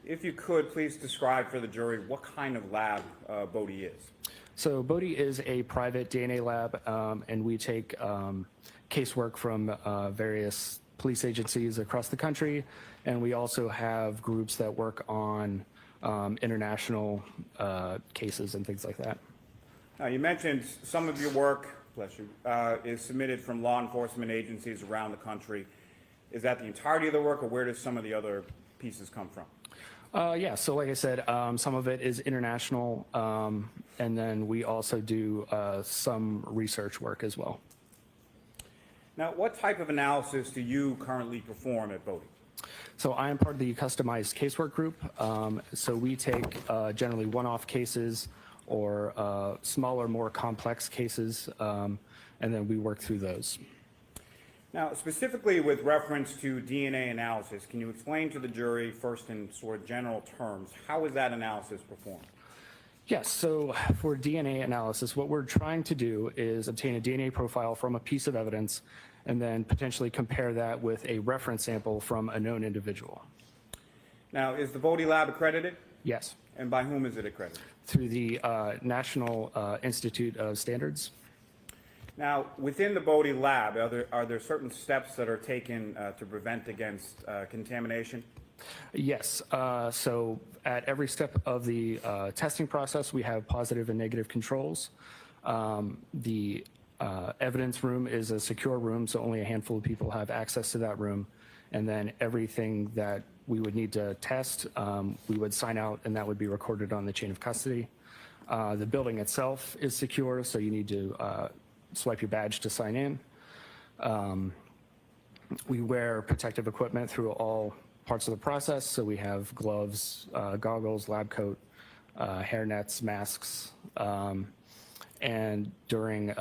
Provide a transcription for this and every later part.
If you could, please describe for the jury what kind of lab Bodie is. So Bodie is a private DNA lab, and we take casework from various police agencies across the country, and we also have groups that work on international cases and things like that. Now, you mentioned some of your work, bless you, is submitted from law enforcement agencies around the country. Is that the entirety of the work, or where does some of the other pieces come from? Yeah, so like I said, some of it is international, and then we also do some research work as well. Now, what type of analysis do you currently perform at Bodie? So I am part of the customized casework group. So we take generally one-off cases or smaller, more complex cases, and then we work through those. Now, specifically with reference to DNA analysis, can you explain to the jury, first in sort of general terms, how is that analysis performed? Yes, so for DNA analysis, what we're trying to do is obtain a DNA profile from a piece of evidence and then potentially compare that with a reference sample from a known individual. Now, is the Bodie lab accredited? Yes. And by whom is it accredited? Through the National Institute of Standards. Now, within the Bodie lab, are there certain steps that are taken to prevent against contamination? Yes. So at every step of the testing process, we have positive and negative controls. The evidence room is a secure room, so only a handful of people have access to that room. And then everything that we would need to test, we would sign out, and that would be recorded on the chain of custody. The building itself is secure, so you need to swipe your badge to sign in. We wear protective equipment through all parts of the process, so we have gloves, goggles, lab coat, hair nets, masks, and during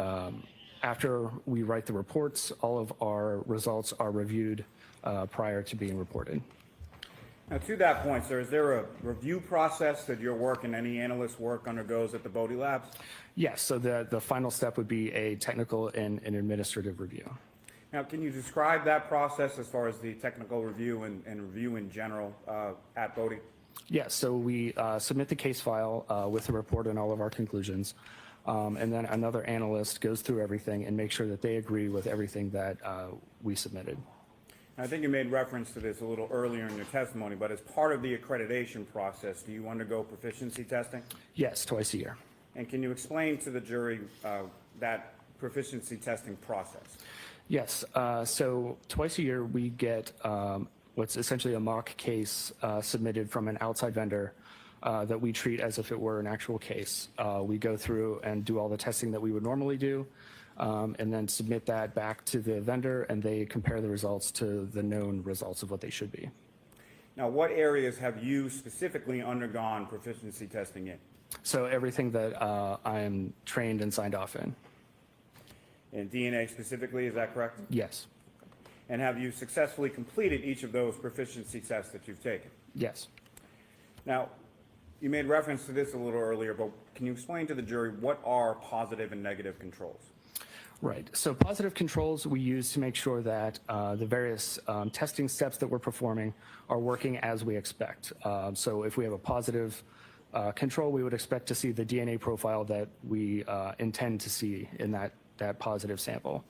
after we write the reports, all of our results are reviewed prior to being reported. Now, to that point, sir, is there a review process that your work and any analyst's work undergoes at the Bodie labs? Yes, so the final step would be a technical and an administrative review. Now, can you describe that process as far as the technical review and review in general at Bodie? Yes, so we submit the case file with the report and all of our conclusions, and then another analyst goes through everything and makes sure that they agree with everything that we submitted. I think you made reference to this a little earlier in your testimony, but as part of the accreditation process, do you undergo proficiency testing? Yes, twice a year. And can you explain to the jury that proficiency testing process? Yes, so twice a year we get what's essentially a mock case submitted from an outside vendor that we treat as if it were an actual case. We go through and do all the testing that we would normally do, and then submit that back to the vendor, and they compare the results to the known results of what they should be. Now, what areas have you specifically undergone proficiency testing in? So everything that I am trained and signed off in. In DNA specifically, is that correct? Yes. And have you successfully completed each of those proficiency tests that you've taken? Yes. Now, you made reference to this a little earlier, but can you explain to the jury what are positive and negative controls? Right. So positive controls we use to make sure that the various testing steps that we're performing are working as we expect. So if we have a positive control, we would expect to see the DNA profile that we intend to see in that positive sample.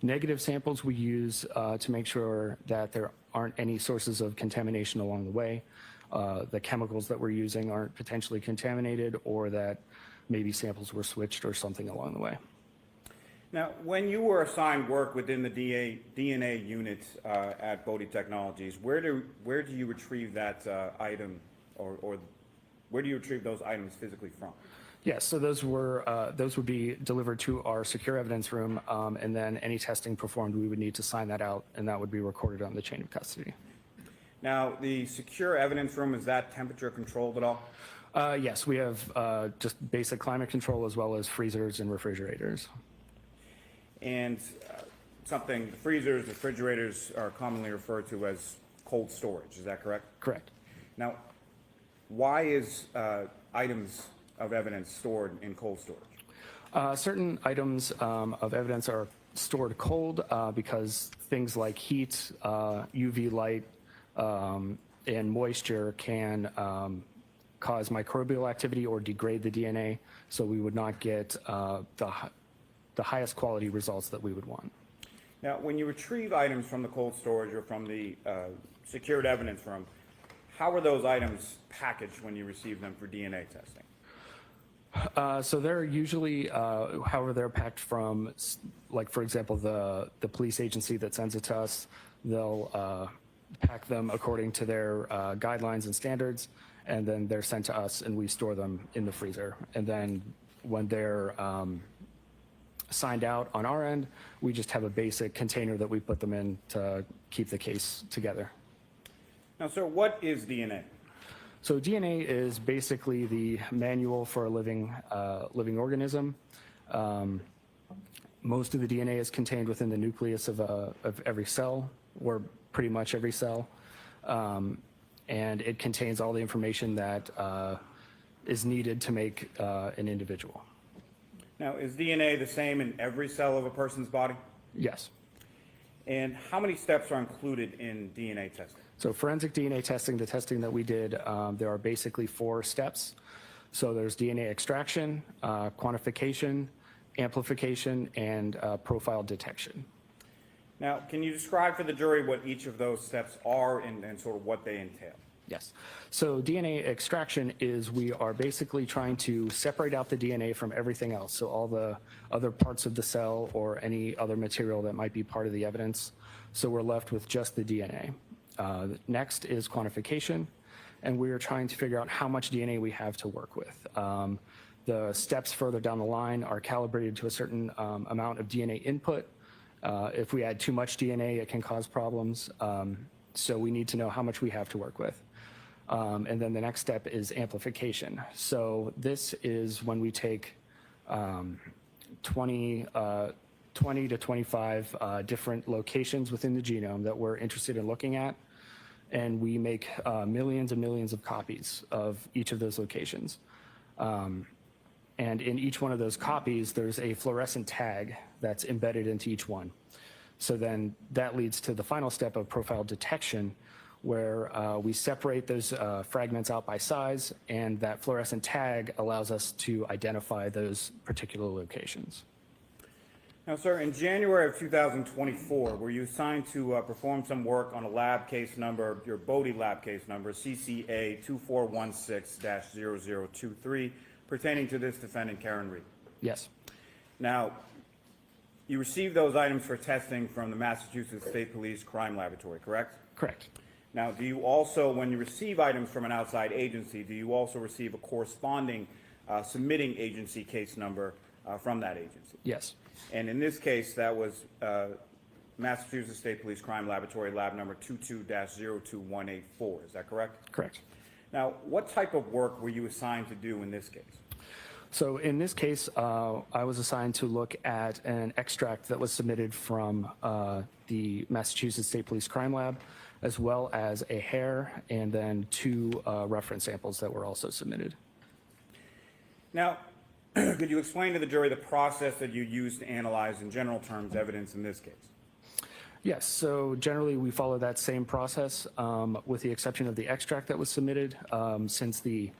Negative samples we use to make sure that there aren't any sources of contamination along the way. The chemicals that we're using aren't potentially contaminated, or that maybe samples were switched or something along the way. Now, when you were assigned work within the DNA unit at Bodie Technologies, where do you retrieve that item, or where do you retrieve those items physically from? Yes, so those would be delivered to our secure evidence room, and then any testing performed, we would need to sign that out, and that would be recorded on the chain of custody. Now, the secure evidence room, is that temperature controlled at all? Yes, we have just basic climate control as well as freezers and refrigerators. And the freezers, refrigerators are commonly referred to as cold storage, is that correct? Correct. Now, why is items of evidence stored in cold storage? Certain items of evidence are stored cold because things like heat, UV light, and moisture can cause microbial activity or degrade the DNA, so we would not get the highest quality results that we would want. Now, when you retrieve items from the cold storage or from the secured evidence room, how are those items packaged when you receive them for DNA testing? So they're usually, however they're packed from, like for example, the police agency that sends it to us, they'll pack them according to their guidelines and standards, and then they're sent to us and we store them in the freezer. And then when they're signed out on our end, we just have a basic container that we put them in to keep the case together. Now, sir, what is DNA? So DNA is basically the manual for a living organism. Most of the DNA is contained within the nucleus of every cell, or pretty much every cell. And it contains all the information that is needed to make an individual. Now, is DNA the same in every cell of a person's body? Yes. And how many steps are included in DNA testing? So forensic DNA testing, the testing that we did, there are basically 4 steps. So there's DNA extraction, quantification, amplification, and profile detection. Now, can you describe for the jury what each of those steps are and sort of what they entail? Yes. So DNA extraction is we are basically trying to separate out the DNA from everything else. So all the other parts of the cell or any other material that might be part of the evidence. So we're left with just the DNA. Next is quantification, and we are trying to figure out how much DNA we have to work with. The steps further down the line are calibrated to a certain amount of DNA input. If we add too much DNA, it can cause problems. So we need to know how much we have to work with. And then the next step is amplification. So this is when we take 20 to 25 different locations within the genome that we're interested in looking at, and we make millions and millions of copies of each of those locations. And in each one of those copies, there's a fluorescent tag that's embedded into each one. So then that leads to the final step of profile detection, where we separate those fragments out by size, and that fluorescent tag allows us to identify those particular locations. Now, sir, in January of 2024, were you assigned to perform some work on a lab case number, your Bodie lab case number, CCA 2416-0023, pertaining to this defendant, Karen Reed? Yes. Now, you received those items for testing from the Massachusetts State Police Crime Laboratory, correct? Correct. Now, do you also, when you receive items from an outside agency, do you also receive a corresponding submitting agency case number from that agency? Yes. And in this case, that was Massachusetts State Police Crime Laboratory, lab number 22-02184. Is that correct? Correct. Now, what type of work were you assigned to do in this case? So in this case, I was assigned to look at an extract that was submitted from the Massachusetts State Police Crime Lab, as well as a hair, and then 2 reference samples that were also submitted. Now, could you explain to the jury the process that you used to analyze, in general terms, evidence in this case? Yes, so generally we follow that same process, with the exception of the extract that was submitted. Since the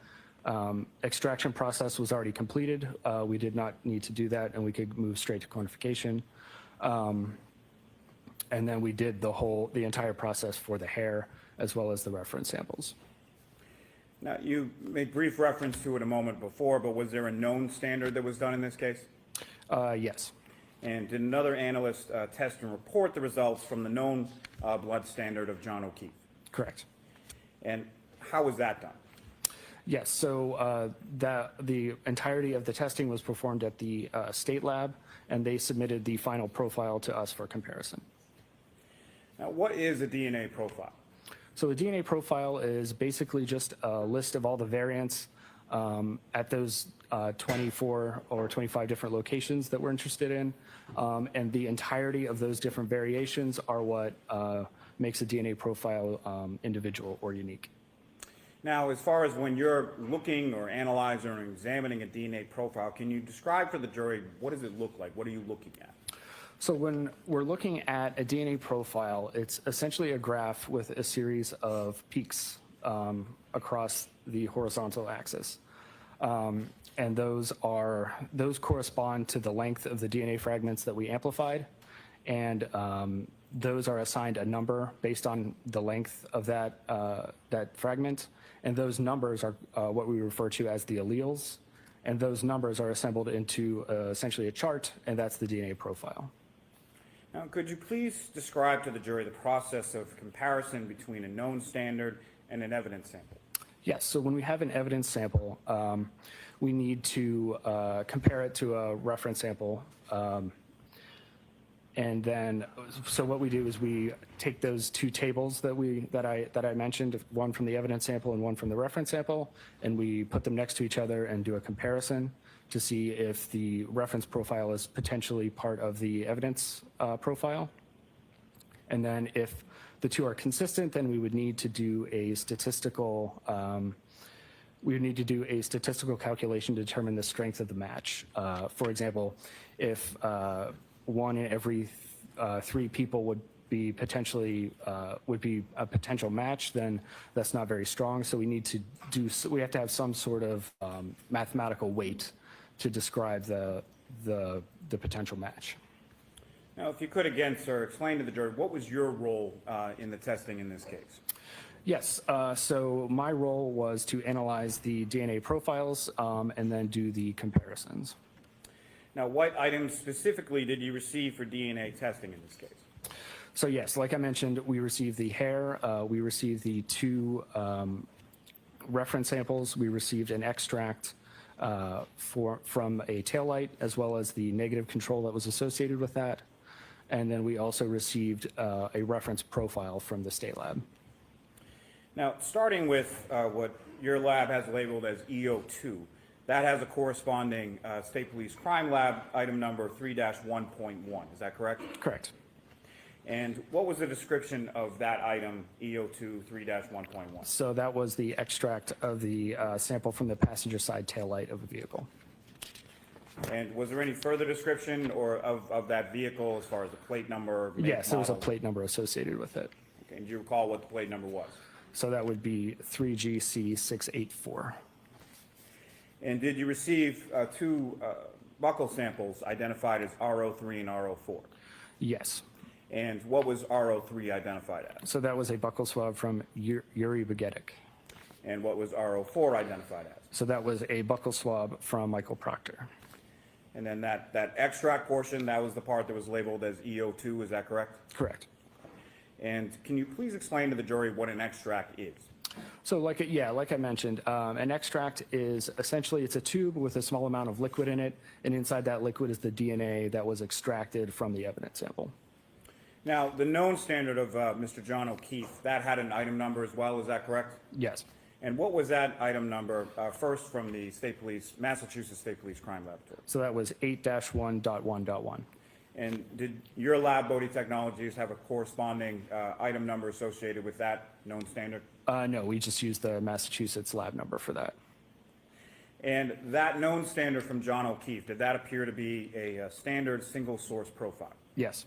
extraction process was already completed, we did not need to do that, and we could move straight to quantification. And then we did the entire process for the hair, as well as the reference samples. Now, you made brief reference to it a moment before, but was there a known standard that was done in this case? Yes. And did another analyst test and report the results from the known blood standard of John O'Keefe? Correct. And how was that done? Yes, so the entirety of the testing was performed at the state lab, and they submitted the final profile to us for comparison. Now, what is a DNA profile? So a DNA profile is basically just a list of all the variants at those 24 or 25 different locations that we're interested in, and the entirety of those different variations are what makes a DNA profile individual or unique. Now, as far as when you're looking or analyzing or examining a DNA profile, can you describe for the jury, what does it look like? What are you looking at? So when we're looking at a DNA profile, it's essentially a graph with a series of peaks across the horizontal axis. And those correspond to the length of the DNA fragments that we amplified. And those are assigned a number based on the length of that fragment. And those numbers are what we refer to as the alleles. And those numbers are assembled into essentially a chart, and that's the DNA profile. Now, could you please describe to the jury the process of comparison between a known standard and an evidence sample? Yes, so when we have an evidence sample, we need to compare it to a reference sample. And then, so what we do is we take those two tables that I mentioned, one from the evidence sample and one from the reference sample, and we put them next to each other and do a comparison to see if the reference profile is potentially part of the evidence profile. And then if the two are consistent, then we would need to do a statistical calculation to determine the strength of the match. For example, if one in every 3 people would be a potential match, then that's not very strong. So we have to have some sort of mathematical weight to describe the potential match. Now, if you could again, sir, explain to the jury, what was your role in the testing in this case? Yes, so my role was to analyze the DNA profiles and then do the comparisons. Now, what items specifically did you receive for DNA testing in this case? So yes, like I mentioned, we received the hair, we received the 2 reference samples, we received an extract from a taillight, as well as the negative control that was associated with that. And then we also received a reference profile from the state lab. Now, starting with what your lab has labeled as EO2, that has a corresponding State Police Crime Lab item number 3-1.1. Is that correct? Correct. And what was the description of that item, EO2 3-1.1? So that was the extract of the sample from the passenger side taillight of a vehicle. And was there any further description or of that vehicle as far as the plate number? Yes, there was a plate number associated with it. Okay, and do you recall what the plate number was? So that would be 3GC684. And did you receive 2 buckle samples identified as RO3 and RO4? Yes. And what was RO3 identified as? So that was a buccal swab from Yuri Bagetic. And what was RO4 identified as? So that was a buccal swab from Michael Proctor. And then that extract portion, that was the part that was labeled as EO2, is that correct? Correct. And can you please explain to the jury what an extract is? So like I mentioned, an extract is essentially, it's a tube with a small amount of liquid in it, and inside that liquid is the DNA that was extracted from the evidence sample. Now, the known standard of Mr. John O'Keefe, that had an item number as well, is that correct? Yes. And what was that item number first from the Massachusetts State Police Crime Laboratory? So that was 8-1.1.1. And did your lab, Bodie Technologies, have a corresponding item number associated with that known standard? No, we just used the Massachusetts lab number for that. And that known standard from John O'Keefe, did that appear to be a standard single source profile? Yes.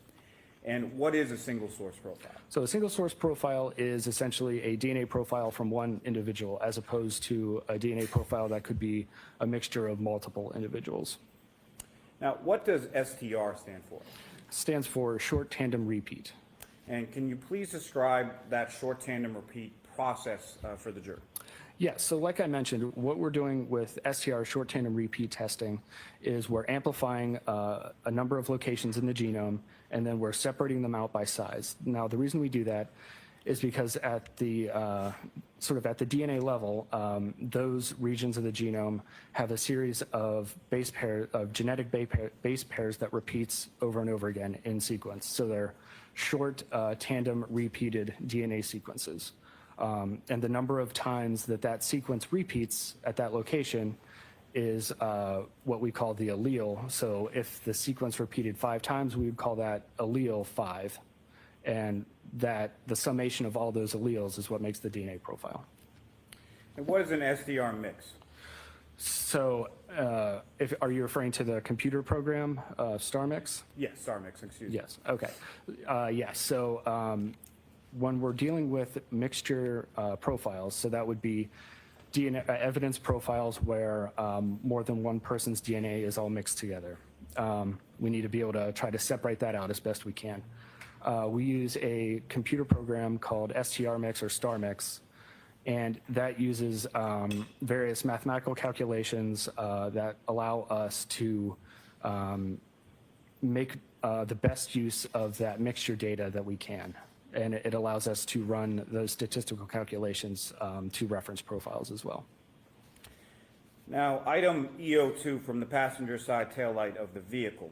And what is a single source profile? So a single source profile is essentially a DNA profile from one individual, as opposed to a DNA profile that could be a mixture of multiple individuals. Now, what does STR stand for? Stands for short tandem repeat. And can you please describe that short tandem repeat process for the jury? Yes, so like I mentioned, what we're doing with STR, short tandem repeat testing, is we're amplifying a number of locations in the genome, and then we're separating them out by size. Now, the reason we do that is because at the at the DNA level, those regions of the genome have a series of genetic base pairs that repeats over and over again in sequence. So they're short tandem repeated DNA sequences. And the number of times that sequence repeats at that location is what we call the allele. So if the sequence repeated 5 times, we would call that allele 5. And that the summation of all those alleles is what makes the DNA profile. And what is an SDR mix? So are you referring to the computer program, StarMix? Yes, StarMix, excuse me. Yes, okay. Yes, so when we're dealing with mixture profiles, so that would be DNA, evidence profiles where more than one person's DNA is all mixed together. We need to be able to try to separate that out as best we can. We use a computer program called strmix or StarMix, and that uses various mathematical calculations that allow us to make the best use of that mixture data that we can. And it allows us to run those statistical calculations to reference profiles as well. Now, item EO2 from the passenger side taillight of the vehicle.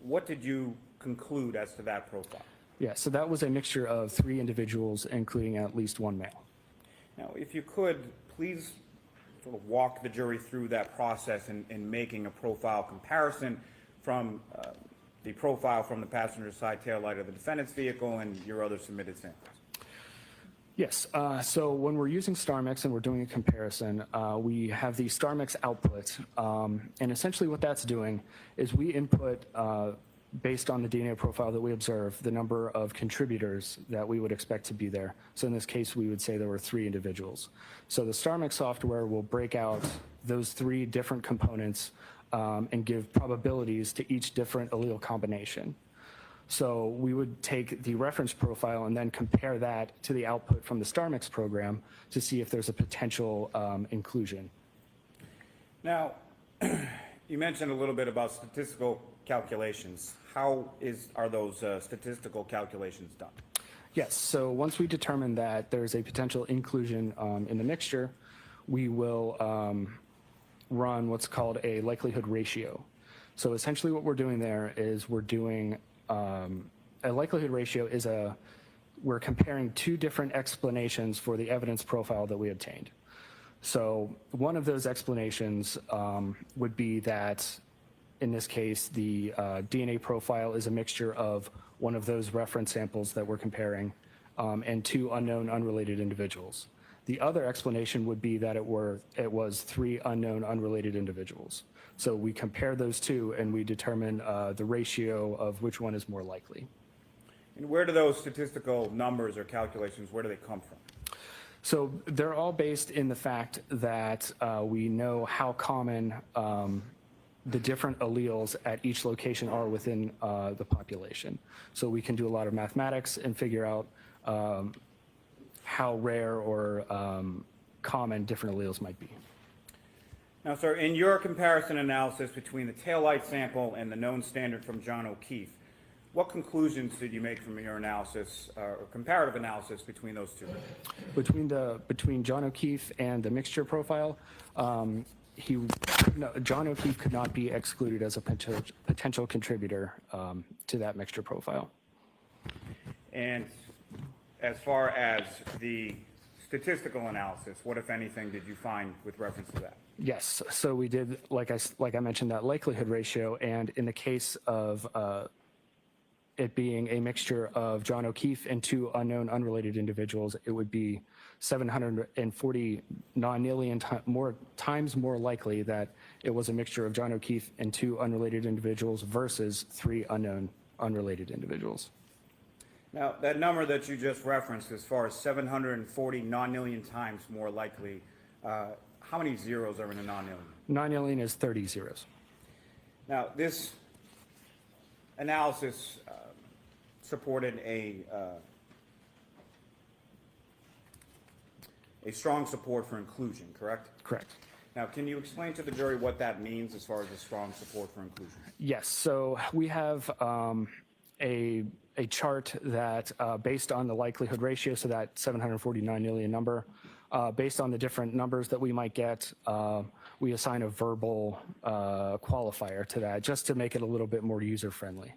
What did you conclude as to that profile? Yeah, so that was a mixture of 3 individuals, including at least 1 male. Now, if you could, please sort of walk the jury through that process in making a profile comparison from the profile from the passenger side taillight of the defendant's vehicle and your other submitted samples. Yes, so when we're using StarMix and we're doing a comparison, we have the StarMix output, and essentially what that's doing is we input, based on the DNA profile that we observe, the number of contributors that we would expect to be there. So in this case, we would say there were 3 individuals. So the StarMix software will break out those 3 different components and give probabilities to each different allele combination. So we would take the reference profile and then compare that to the output from the StarMix program to see if there's a potential inclusion. Now, you mentioned a little bit about statistical calculations. How are those statistical calculations done? Yes, so once we determine that there's a potential inclusion in the mixture, we will run what's called a likelihood ratio. So essentially what we're doing there is we're doing a likelihood ratio is we're comparing 2 different explanations for the evidence profile that we obtained. So one of those explanations would be that, in this case, the DNA profile is a mixture of one of those reference samples that we're comparing and 2 unknown unrelated individuals. The other explanation would be that it was 3 unknown unrelated individuals. So we compare those 2 and we determine the ratio of which one is more likely. And where do those statistical numbers or calculations, where do they come from? So they're all based in the fact that we know how common the different alleles at each location are within the population. So we can do a lot of mathematics and figure out how rare or common different alleles might be. Now, sir, in your comparison analysis between the taillight sample and the known standard from John O'Keefe, what conclusions did you make from your analysis or comparative analysis between those 2? Between John O'Keefe and the mixture profile, John O'Keefe could not be excluded as a potential contributor to that mixture profile. And as far as the statistical analysis, what, if anything, did you find with reference to that? Yes, so we did, like I mentioned, that likelihood ratio, and in the case of it being a mixture of John O'Keefe and 2 unknown unrelated individuals, it would be 740 nonillion times more likely that it was a mixture of John O'Keefe and 2 unrelated individuals versus 3 unknown unrelated individuals. Now, that number that you just referenced, as far as 740 nonillion times more likely, how many zeros are in a nonillion? Nonillion is 30 zeros. Now, this analysis supported a strong support for inclusion, correct? Correct. Now, can you explain to the jury what that means as far as a strong support for inclusion? Yes, so we have a chart that, based on the likelihood ratio, so that 749 million number, based on the different numbers that we might get, we assign a verbal qualifier to that just to make it a little bit more user-friendly.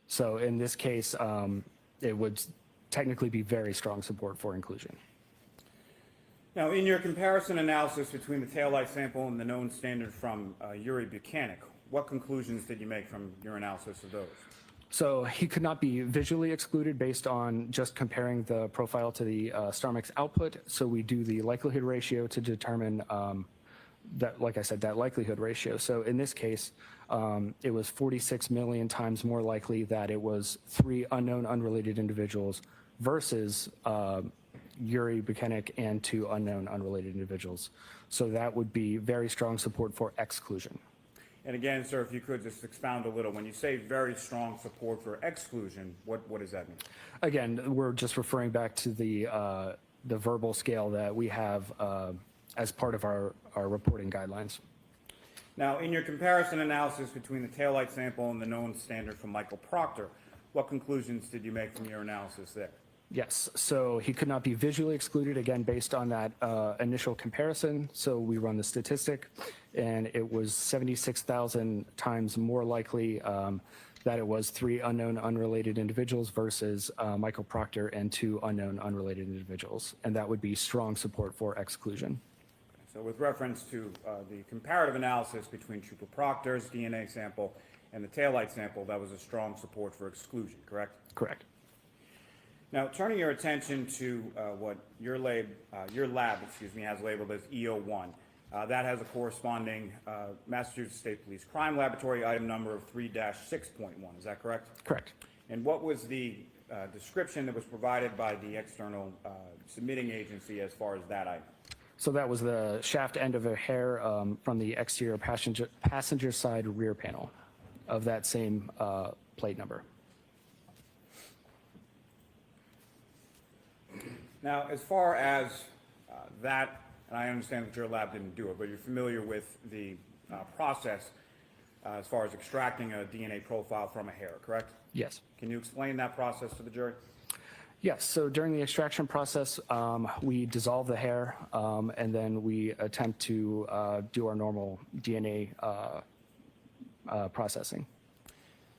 So in this case, it would technically be very strong support for inclusion. Now, in your comparison analysis between the taillight sample and the known standard from Yuri Buchanan, what conclusions did you make from your analysis of those? So he could not be visually excluded based on just comparing the profile to the StarMix output. So we do the likelihood ratio to determine that, like I said, that likelihood ratio. So in this case, it was 46 million times more likely that it was 3 unknown unrelated individuals versus Yuri Buchanan and 2 unknown unrelated individuals. So that would be very strong support for exclusion. And again, sir, if you could just expound a little, when you say very strong support for exclusion, what does that mean? Again, we're just referring back to the verbal scale that we have as part of our reporting guidelines. Now, in your comparison analysis between the taillight sample and the known standard from Michael Proctor, what conclusions did you make from your analysis there? Yes, so he could not be visually excluded, again, based on that initial comparison. So we run the statistic, and it was 76,000 times more likely that it was 3 unknown unrelated individuals versus Michael Proctor and 2 unknown unrelated individuals. And that would be strong support for exclusion. So with reference to the comparative analysis between Trooper Proctor's DNA sample and the taillight sample, that was a strong support for exclusion, correct? Correct. Now, turning your attention to what your lab has labeled as EO1, that has a corresponding Massachusetts State Police Crime Laboratory item number of 3-6.1, is that correct? Correct. And what was the description that was provided by the external submitting agency as far as that item? So that was the shaft end of a hair from the exterior passenger side rear panel of that same plate number. Now, as far as that, and I understand that your lab didn't do it, but you're familiar with the process as far as extracting a DNA profile from a hair, correct? Yes. Can you explain that process to the jury? Yes, so during the extraction process, we dissolve the hair and then we attempt to do our normal DNA processing.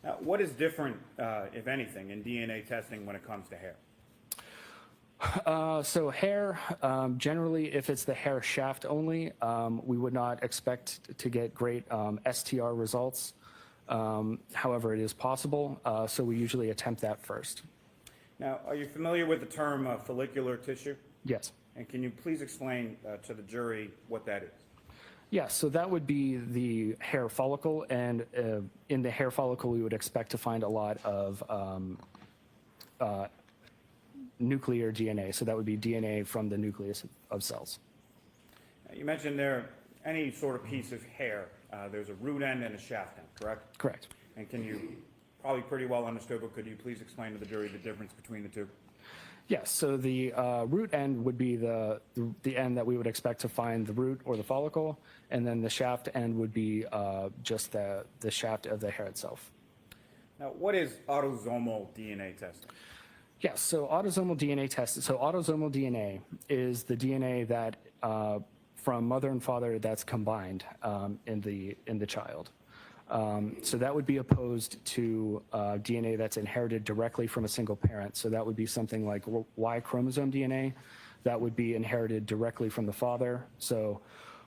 Now, what is different, if anything, in DNA testing when it comes to hair? So hair, generally, if it's the hair shaft only, we would not expect to get great STR results. However, it is possible, so we usually attempt that first. Now, are you familiar with the term follicular tissue? Yes. And can you please explain to the jury what that is? Yes, so that would be the hair follicle, and in the hair follicle, we would expect to find a lot of nuclear DNA, so that would be DNA from the nucleus of cells. You mentioned there any sort of piece of hair, there's a root end and a shaft end, correct? Correct. And can you, probably pretty well understood, but could you please explain to the jury the difference between the two? Yes, so the root end would be the end that we would expect to find the root or the follicle, and then the shaft end would be just the shaft of the hair itself. Now, what is autosomal DNA testing? Yes, so autosomal DNA testing. So autosomal DNA is the DNA that from mother and father that's combined in the child. So that would be opposed to DNA that's inherited directly from a single parent. So that would be something like Y chromosome DNA that would be inherited directly from the father. So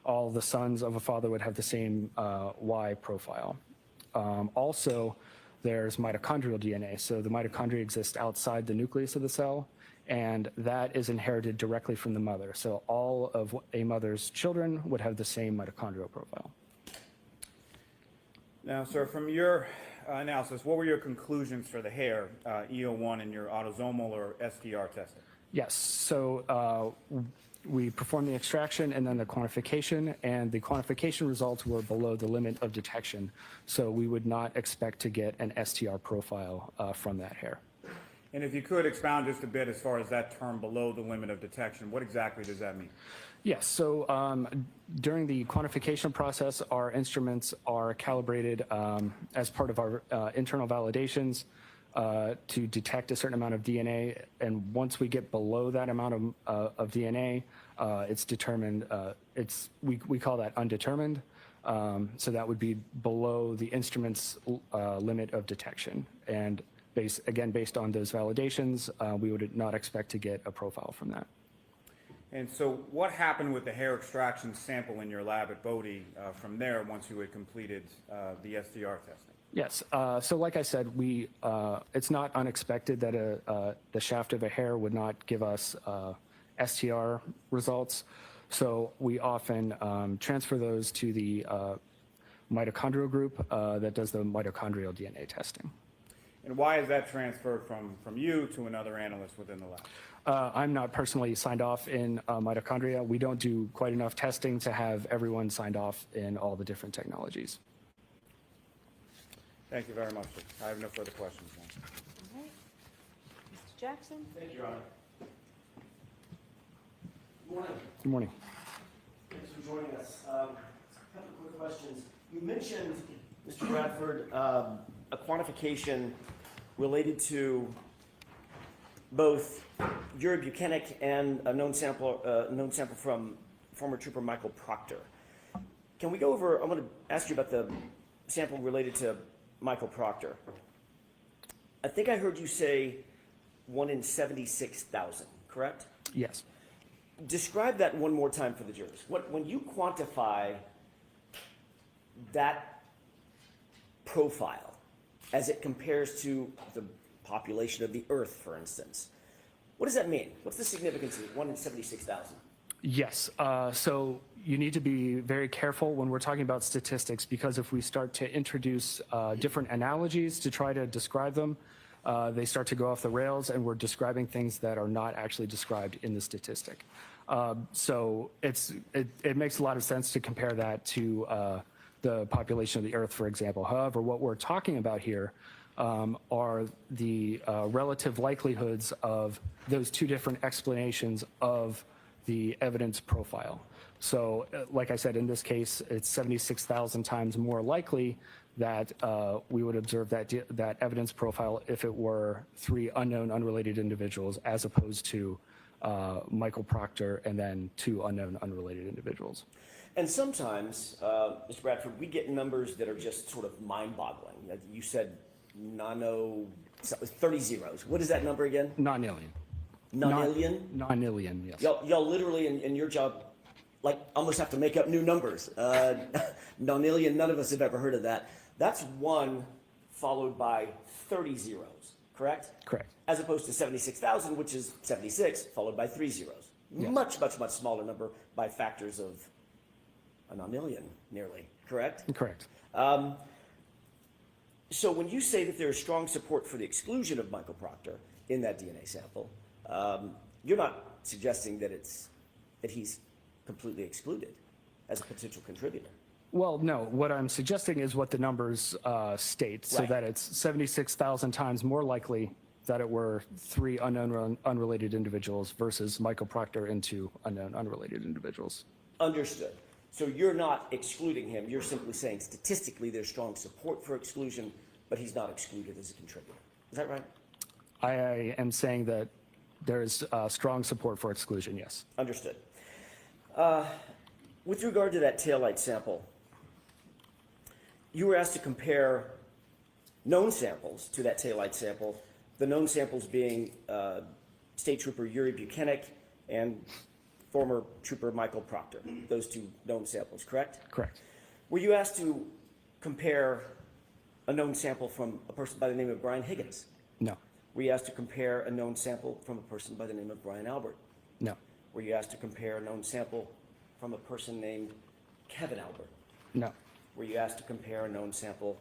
all the sons of a father would have the same Y profile. Also, there's mitochondrial DNA. So the mitochondria exist outside the nucleus of the cell, and that is inherited directly from the mother. So all of a mother's children would have the same mitochondrial profile. Now, sir, from your analysis, what were your conclusions for the hair, EO1, in your autosomal or STR testing? Yes, so we performed the extraction and then the quantification, and the quantification results were below the limit of detection. So we would not expect to get an STR profile from that hair. And if you could expound just a bit as far as that term below the limit of detection, what exactly does that mean? Yes, so during the quantification process, our instruments are calibrated as part of our internal validations to detect a certain amount of DNA. And once we get below that amount of DNA, it's determined, we call that undetermined. So that would be below the instrument's limit of detection. And based on those validations, we would not expect to get a profile from that. And so what happened with the hair extraction sample in your lab at Bodie from there once you had completed the STR testing? Yes, so like I said, it's not unexpected that the shaft of a hair would not give us STR results. So we often transfer those to the mitochondrial group that does the mitochondrial DNA testing. And why is that transferred from you to another analyst within the lab? I'm not personally signed off in mitochondria. We don't do quite enough testing to have everyone signed off in all the different technologies. Thank you very much, sir. I have no further questions now. All right. Mr. Jackson? Thank you, Your Honor. Good morning. Good morning. Thanks for joining us. A couple of quick questions. You mentioned, Mr. Bradford, a quantification related to both Yuri Buchanan and a known sample from former trooper Michael Proctor. Can we go over, I want to ask you about the sample related to Michael Proctor. I think I heard you say 1 in 76,000, correct? Yes. Describe that one more time for the jurors. When you quantify that profile as it compares to the population of the Earth, for instance, what does that mean? What's the significance of 1 in 76,000? Yes. So you need to be very careful when we're talking about statistics, because if we start to introduce different analogies to try to describe them, they start to go off the rails, and we're describing things that are not actually described in the statistic. So it makes a lot of sense to compare that to the population of the Earth, for example. However, what we're talking about here are the relative likelihoods of those two different explanations of the evidence profile. So like I said, in this case, it's 76,000 times more likely that we would observe that evidence profile if it were 3 unknown unrelated individuals, as opposed to Michael Proctor and then 2 unknown unrelated individuals. And sometimes, Mr. Bradford, we get numbers that are just sort of mind-boggling. You said 30 zeros. What is that number again? Non-alien. Non-alien? Non-alien, yes. Y'all literally in your job, like, almost have to make up new numbers. Non-alien, none of us have ever heard of that. That's 1 followed by 30 zeros, correct? Correct. As opposed to 76,000, which is 76 followed by 3 zeros. Yes. Much smaller number by factors of a non-alien, nearly, correct? Correct. So when you say that there is strong support for the exclusion of Michael Proctor in that DNA sample, you're not suggesting that he's completely excluded as a potential contributor. Well, no. What I'm suggesting is what the numbers state, so Right. that it's 76,000 times more likely that it were 3 unknown unrelated individuals versus Michael Proctor and 2 unknown unrelated individuals. Understood. So you're not excluding him. You're simply saying statistically there's strong support for exclusion, but he's not excluded as a contributor. Is that right? I am saying that there is strong support for exclusion, yes. Understood. With regard to that taillight sample, you were asked to compare known samples to that taillight sample, the known samples being State Trooper Yuri Buchanan and former Trooper Michael Proctor, those 2 known samples, correct? Correct. Were you asked to compare a known sample from a person by the name of Brian Higgins? No. Were you asked to compare a known sample from a person by the name of Brian Albert? No. Were you asked to compare a known sample from a person named Kevin Albert? No. Were you asked to compare a known sample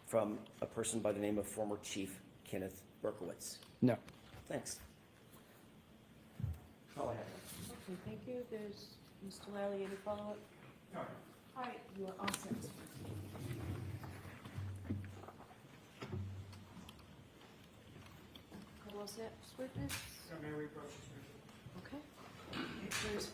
from a person by the name of former Chief Kenneth Berkowitz? No. Thanks. That's all I have. Okay, thank you. There's Mr. Lally, any follow-up? No. All right, you are all set. All set, witness? Okay. There's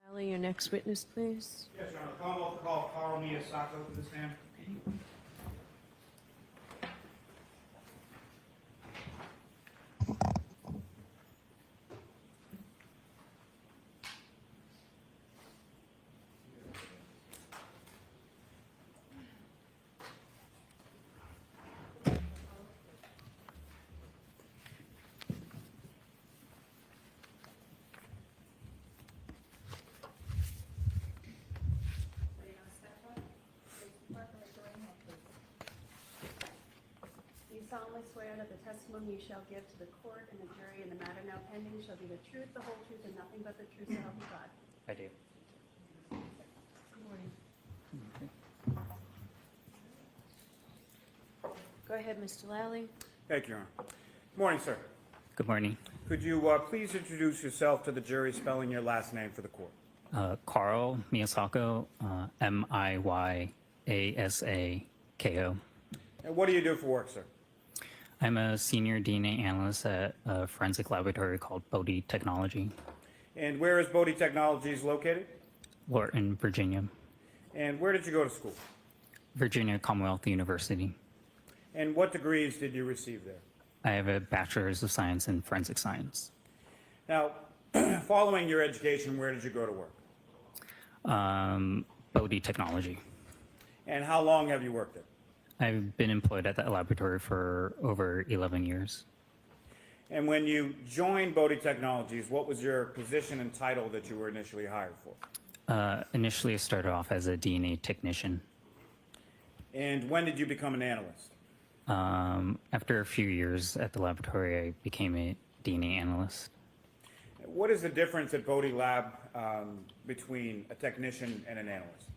Ally, your next witness, please. Yes, Your Honor. Calling off the call, Carl Miyasako to the stand. Do you solemnly swear that the testimony you shall give to the court and the jury in the matter now pending shall be the truth, the whole truth, and nothing but the truth, so help you God? I do. Good morning. Go ahead, Mr. Lally. Thank you, Your Honor. Good morning, sir. Good morning. Could you please introduce yourself to the jury, spelling your last name for the court? Carl Miyasako, Miyasako. And what do you do for work, sir? I'm a senior DNA analyst at a forensic laboratory called Bodhi Technology, And where is Bodhi Technologies located? Lorton, Virginia. And where did you go to school? Virginia Commonwealth University. And what degrees did you receive there? I have a bachelor's of science in forensic science. Now, following your education, where did you go to work? Bodhi Technology. And how long have you worked there? I've been employed at that laboratory for over 11 years. And when you joined Bodhi Technologies, what was your position and title that you were initially hired for? Initially, I started off as a DNA technician. And when did you become an analyst? After a few years at the laboratory, I became a DNA analyst. What is the difference at Bodhi Lab between a technician and an analyst?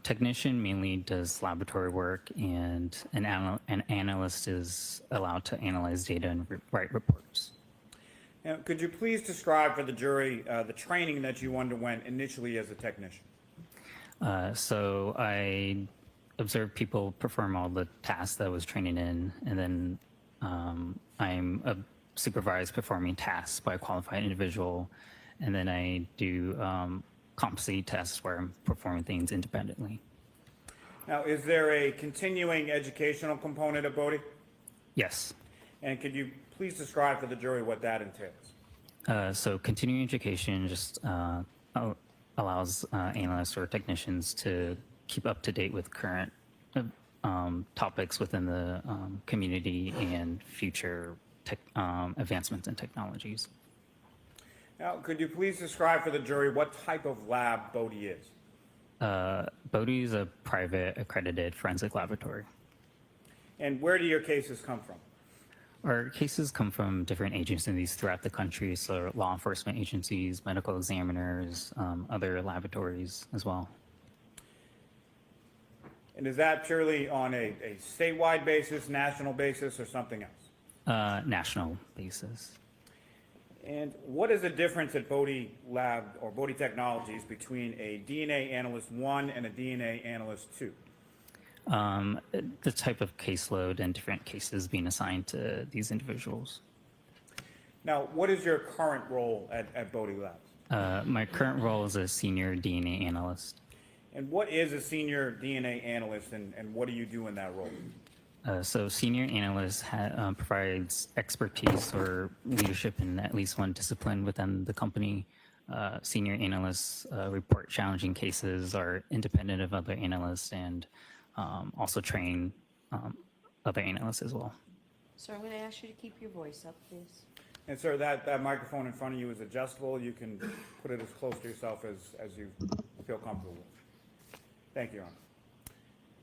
Technician mainly does laboratory work, and an analyst is allowed to analyze data and write reports. Now, could you please describe for the jury the training that you underwent initially as a technician? So I observed people perform all the tasks that I was training in, and then I'm supervised performing tasks by a qualified individual, and then I do competency tests where I'm performing things independently. Now, is there a continuing educational component of Bodhi? Yes. And could you please describe for the jury what that entails? So continuing education just allows analysts or technicians to keep up to date with current topics within the community and future advancements in technologies. Now, could you please describe for the jury what type of lab Bodhi is? Bodhi is a private accredited forensic laboratory. And where do your cases come from? Our cases come from different agencies throughout the country, so law enforcement agencies, medical examiners, other laboratories as well. And is that purely on a statewide basis, national basis, or something else? National basis. And what is the difference at Bodhi Lab or Bodhi Technologies between a DNA Analyst 1 and a DNA Analyst 2? The type of caseload and different cases being assigned to these individuals. Now, what is your current role at Bodhi Labs? My current role is a senior DNA analyst. And what is a senior DNA analyst, and what do you do in that role? So senior analyst provides expertise or leadership in at least one discipline within the company. Senior analysts report challenging cases, are independent of other analysts, and also train other analysts as well. Sir, I'm going to ask you to keep your voice up, please. And sir, that microphone in front of you is adjustable. You can put it as close to yourself as you feel comfortable with. Thank you, Your Honor.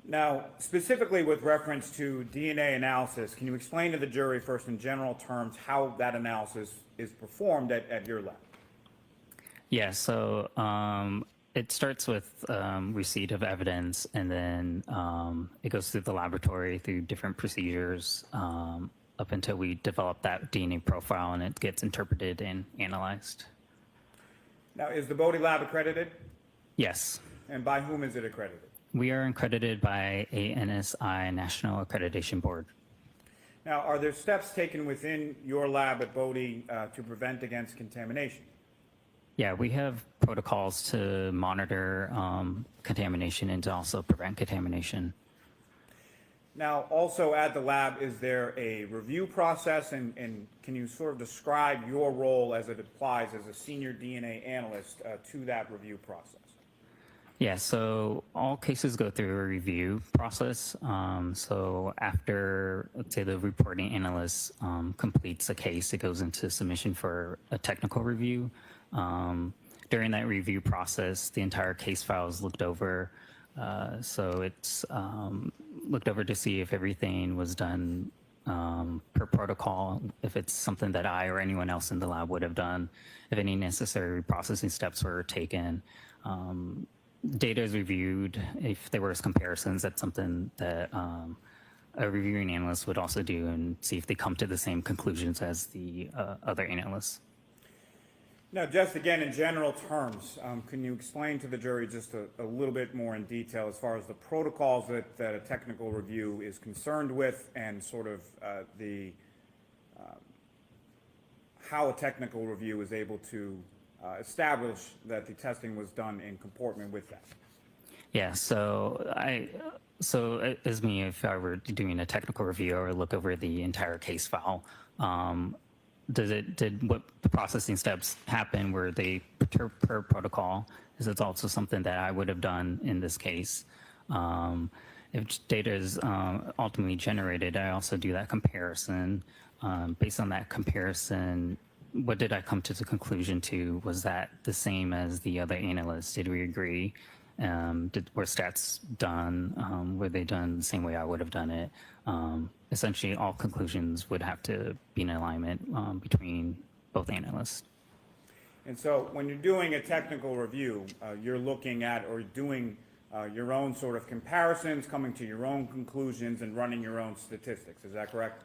Now, specifically with reference to DNA analysis, can you explain to the jury first in general terms how that analysis is performed at your lab? Yeah, so it starts with receipt of evidence, and then it goes through the laboratory through different procedures up until we develop that DNA profile, and it gets interpreted and analyzed. Now, is the Bodhi Lab accredited? Yes. And by whom is it accredited? We are accredited by ANSI National Accreditation Board. Now, are there steps taken within your lab at Bodhi to prevent against contamination? Yeah, we have protocols to monitor contamination and to also prevent contamination. Now, also at the lab, is there a review process, and can you sort of describe your role as it applies as a senior DNA analyst to that review process? Yeah, so all cases go through a review process. So after, let's say, the reporting analyst completes a case, it goes into submission for a technical review. During that review process, the entire case file is looked over. So it's looked over to see if everything was done per protocol, if it's something that I or anyone else in the lab would have done, if any necessary processing steps were taken. Data is reviewed. If there was comparisons, that's something that a reviewing analyst would also do and see if they come to the same conclusions as the other analysts. Now, just again, in general terms, can you explain to the jury just a little bit more in detail as far as the protocols that a technical review is concerned with, and sort of how a technical review is able to establish that the testing was done in comportment with that? Yeah, so as me, if I were doing a technical review or look over the entire case file, did what the processing steps happen were they per protocol? Is it's also something that I would have done in this case. If data is ultimately generated, I also do that comparison. Based on that comparison, what did I come to the conclusion to? Was that the same as the other analysts? Did we agree? Were stats done? Were they done the same way I would have done it? Essentially, all conclusions would have to be in alignment between both analysts. And so when you're doing a technical review, you're looking at or doing your own sort of comparisons, coming to your own conclusions, and running your own statistics. Is that correct?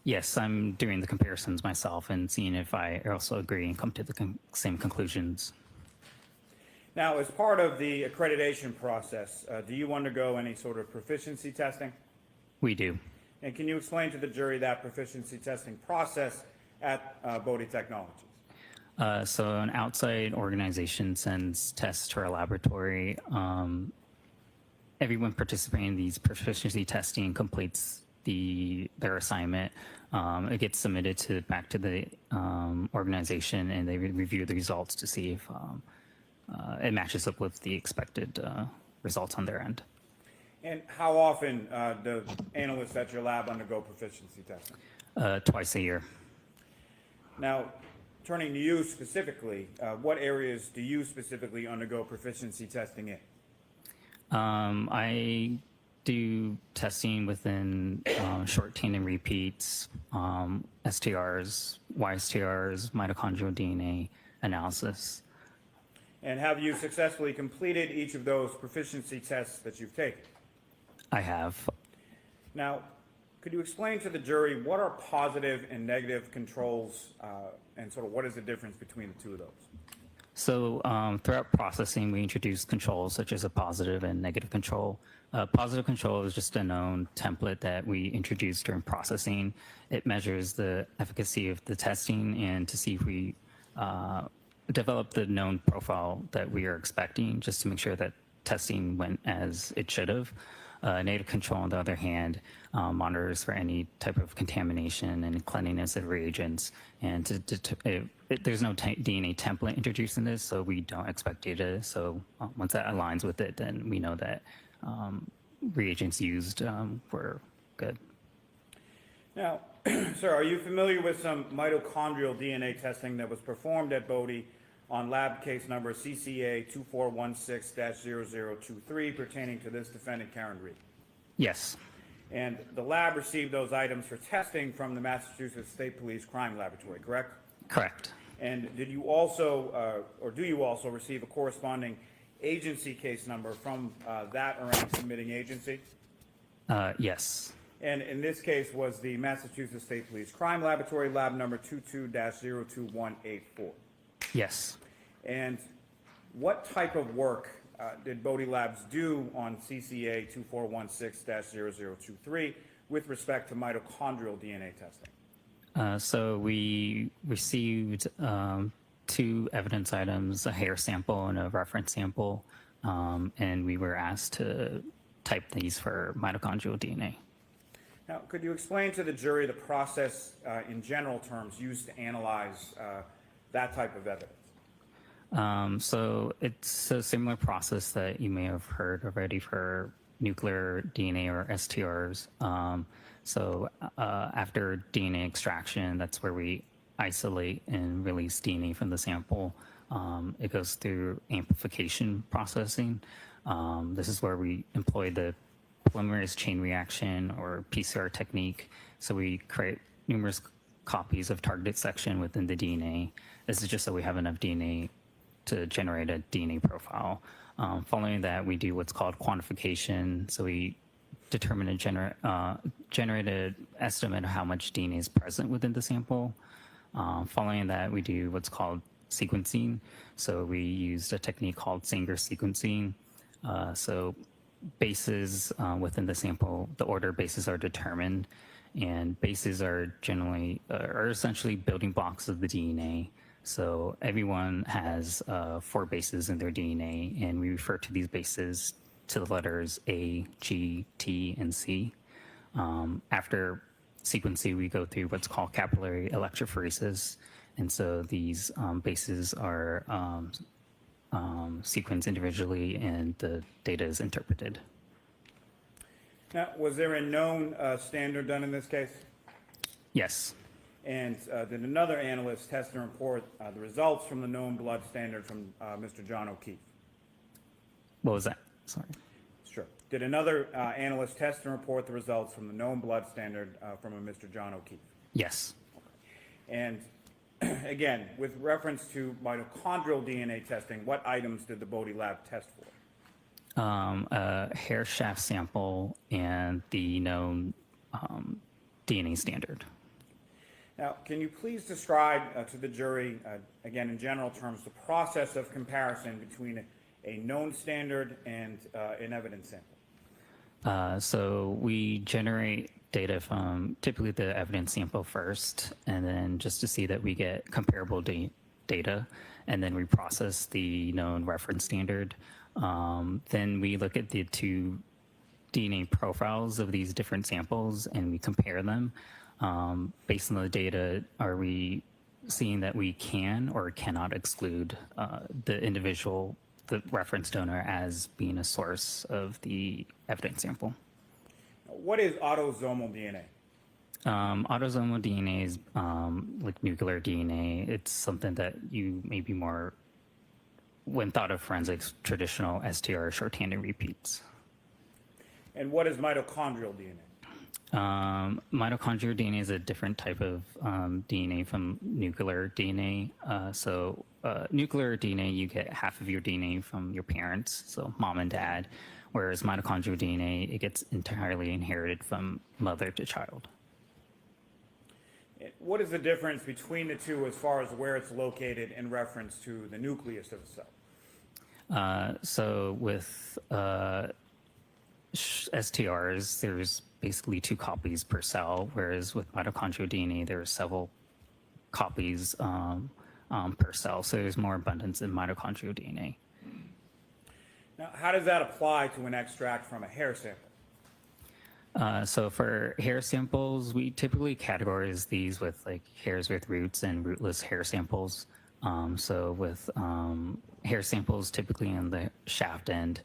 Yes, I'm doing the comparisons myself and seeing if I also agree and come to the same conclusions. Now, as part of the accreditation process, do you undergo any sort of proficiency testing? We do. And can you explain to the jury that proficiency testing process at Bodhi Technologies? So an outside organization sends tests to our laboratory. Everyone participating in these proficiency testing completes their assignment. It gets submitted back to the organization, and they review the results to see if it matches up with the expected results on their end. And how often do analysts at your lab undergo proficiency testing? Twice a year. Now, turning to you specifically, what areas do you specifically undergo proficiency testing in? I do testing within short chain and repeats, STRs, YSTRs, mitochondrial DNA analysis. And have you successfully completed each of those proficiency tests that you've taken? I have. Now, could you explain to the jury what are positive and negative controls, and sort of what is the difference between the two of those? So throughout processing, we introduce controls such as a positive and negative control. Positive control is just a known template that we introduce during processing. It measures the efficacy of the testing and to see if we develop the known profile that we are expecting, just to make sure that testing went as it should have. Negative control, on the other hand, monitors for any type of contamination and cleanliness of reagents. And there's no DNA template introduced in this, so we don't expect data. So once that aligns with it, then we know that reagents used were good. Now, sir, are you familiar with some mitochondrial DNA testing that was performed at Bodhi on lab case number CCA 2416-0023 pertaining to this defendant, Karen Reed? Yes. And the lab received those items for testing from the Massachusetts State Police Crime Laboratory, correct? Correct. And did you also, or do you also receive a corresponding agency case number from that around submitting agency? Yes. And in this case was the Massachusetts State Police Crime Laboratory, lab number 22-02184. Yes. And what type of work did Bodhi Labs do on CCA 2416-0023 with respect to mitochondrial DNA testing? So we received two evidence items, a hair sample and a reference sample, and we were asked to type these for mitochondrial DNA. Now, could you explain to the jury the process in general terms used to analyze that type of evidence? So it's a similar process that you may have heard already for nuclear DNA or STRs. After DNA extraction, that's where we isolate and release DNA from the sample. It goes through amplification processing. This is where we employ the polymerase chain reaction or PCR technique. So we create numerous copies of targeted section within the DNA. This is just so we have enough DNA to generate a DNA profile. Following that, we do what's called quantification. So we determine a generated estimate of how much DNA is present within the sample. Following that, we do what's called sequencing. So we used a technique called Sanger sequencing. So bases within the sample, the order bases are determined, and bases are essentially building blocks of the DNA. So everyone has 4 bases in their DNA, and we refer to these bases to the letters A, G, T, and C. After sequencing, we go through what's called capillary electrophoresis, and so these bases are sequenced individually, and the data is interpreted. Now, was there a known standard done in this case? Yes. And did another analyst test and report the results from the known blood standard from Mr. John O'Keefe? What was that? Sorry. Sure. Did another analyst test and report the results from the known blood standard from a Mr. John O'Keefe? Yes. And again, with reference to mitochondrial DNA testing, what items did the Bodie lab test for? A hair shaft sample and the known DNA standard. Now, can you please describe to the jury, again in general terms, the process of comparison between a known standard and an evidence sample? So we generate data from typically the evidence sample first, and then just to see that we get comparable data, and then we process the known reference standard. Then we look at the 2 DNA profiles of these different samples and we compare them. Based on the data, are we seeing that we can or cannot exclude the reference donor as being a source of the evidence sample? What is autosomal DNA? Autosomal DNA is like nuclear DNA. It's something that you maybe more, when thought of forensics, traditional STR short-handed repeats. And what is mitochondrial DNA? Mitochondrial DNA is a different type of DNA from nuclear DNA. Nuclear DNA, you get half of your DNA from your parents, so mom and dad, whereas mitochondrial DNA, it gets entirely inherited from mother to child. What is the difference between the two as far as where it's located in reference to the nucleus of the cell? So with STRs, there's basically 2 copies per cell, whereas with mitochondrial DNA, there are several copies per cell. So there's more abundance in mitochondrial DNA. Now, how does that apply to an extract from a hair sample? So for hair samples, we typically categorize these with like hairs with roots and rootless hair samples. So with hair samples, typically in the shaft end,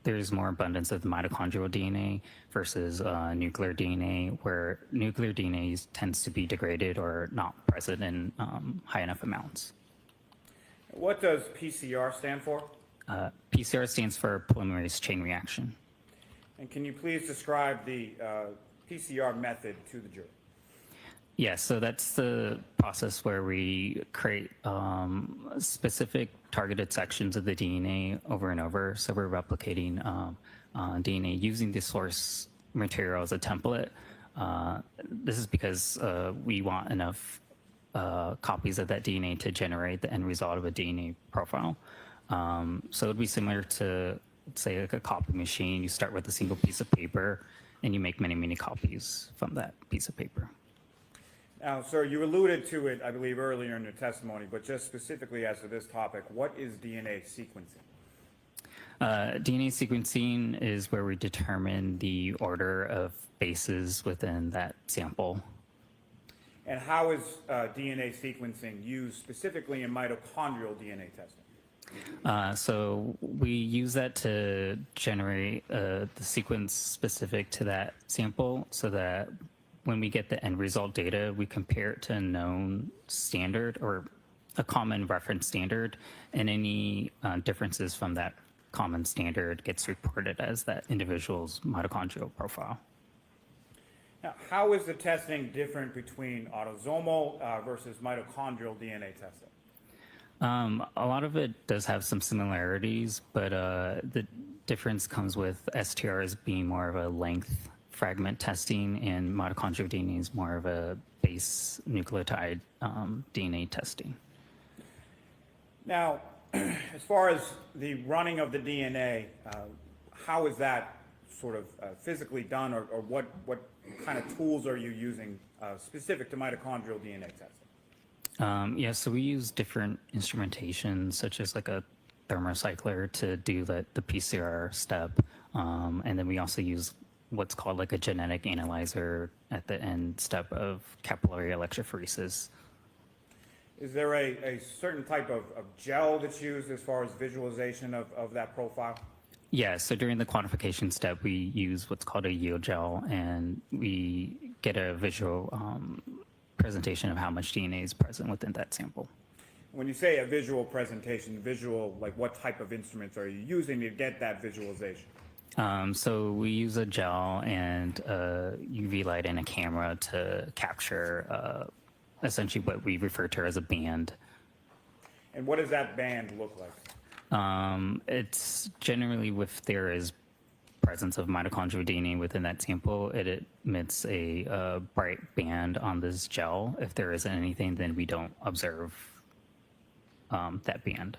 there's more abundance of mitochondrial DNA versus nuclear DNA, where nuclear DNA tends to be degraded or not present in high enough amounts. What does PCR stand for? PCR stands for polymerase chain reaction. And can you please describe the PCR method to the jury? Yes, so that's the process where we create specific targeted sections of the DNA over and over. So we're replicating DNA using the source material as a template. This is because we want enough copies of that DNA to generate the end result of a DNA profile. So it'd be similar to, let's say, like a copy machine. You start with a single piece of paper and you make many, many copies from that piece of paper. Now, sir, you alluded to it, I believe, earlier in your testimony, but just specifically as to this topic, what is DNA sequencing? DNA sequencing is where we determine the order of bases within that sample. And how is DNA sequencing used specifically in mitochondrial DNA testing? So we use that to generate the sequence specific to that sample so that when we get the end result data, we compare it to a known standard or a common reference standard, and any differences from that common standard gets reported as that individual's mitochondrial profile. Now, how is the testing different between autosomal versus mitochondrial DNA testing? A lot of it does have some similarities, but the difference comes with STRs being more of a length fragment testing, and mitochondrial DNA is more of a base nucleotide DNA testing. Now, as far as the running of the DNA, how is that sort of physically done, or what kind of tools are you using specific to mitochondrial DNA testing? Yeah, so we use different instrumentation, such as like a thermocycler to do the PCR step. And then we also use what's called like a genetic analyzer at the end step of capillary electrophoresis. Is there a certain type of gel that's used as far as visualization of that profile? Yeah, so during the quantification step, we use what's called a yield gel, and we get a visual presentation of how much DNA is present within that sample. When you say a visual presentation, visual, like what type of instruments are you using to get that visualization? So we use a gel and a UV light and a camera to capture essentially what we refer to as a band. And what does that band look like? It's generally if there is presence of mitochondrial DNA within that sample, it emits a bright band on this gel. If there isn't anything, then we don't observe that band.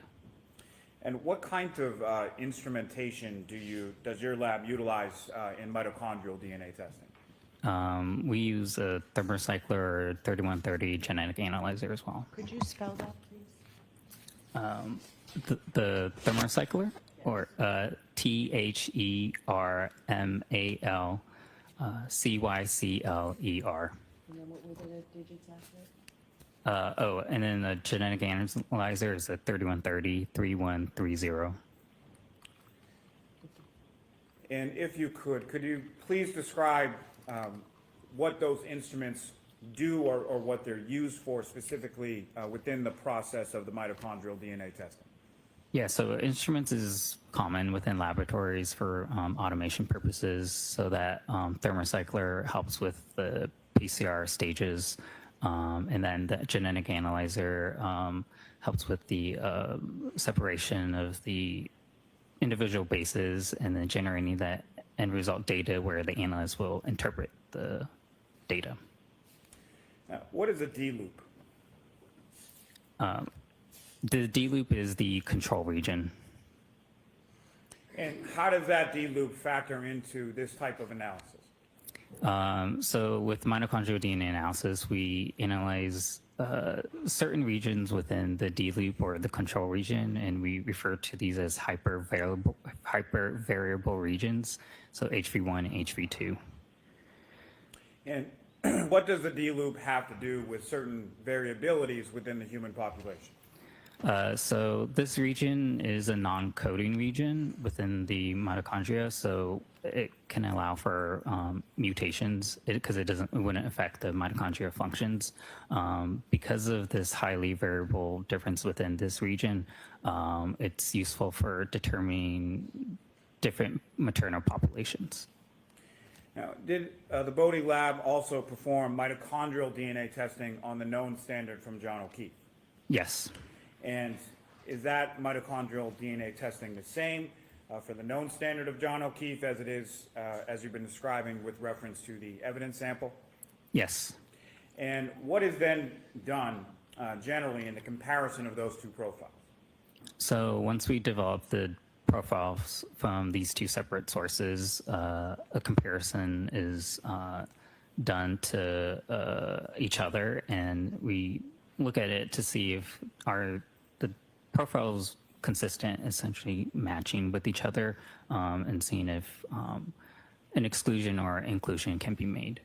And what kind of instrumentation does your lab utilize in mitochondrial DNA testing? We use a thermocycler or 3130 genetic analyzer as well. Could you spell that, please? The thermocycler, or THERMALCYCLER. And then what were the digits after it? And then the genetic analyzer is a 3130 3130. And if you could you please describe what those instruments do or what they're used for specifically within the process of the mitochondrial DNA testing? Yeah, so instruments is common within laboratories for automation purposes, so that thermocycler helps with the PCR stages, and then the genetic analyzer helps with the separation of the individual bases and then generating that end result data where the analyst will interpret the data. Now, what is a D-loop? The D loop is the control region. And how does that D-loop factor into this type of analysis? So with mitochondrial DNA analysis, we analyze certain regions within the D loop or the control region, and we refer to these as hypervariable regions, so HV1 and HV2. And what does the D-loop have to do with certain variabilities within the human population? So this region is a non-coding region within the mitochondria, so it can allow for mutations because it wouldn't affect the mitochondria functions. Because of this highly variable difference within this region, it's useful for determining different maternal populations. Now, did the Bodie lab also perform mitochondrial DNA testing on the known standard from John O'Keefe? Yes. And is that mitochondrial DNA testing the same for the known standard of John O'Keefe as it is, as you've been describing, with reference to the evidence sample? Yes. And what is then done generally in the comparison of those two profiles? So once we develop the profiles from these two separate sources, a comparison is done to each other, and we look at it to see if the profiles consistent, essentially matching with each other, and seeing if an exclusion or inclusion can be made.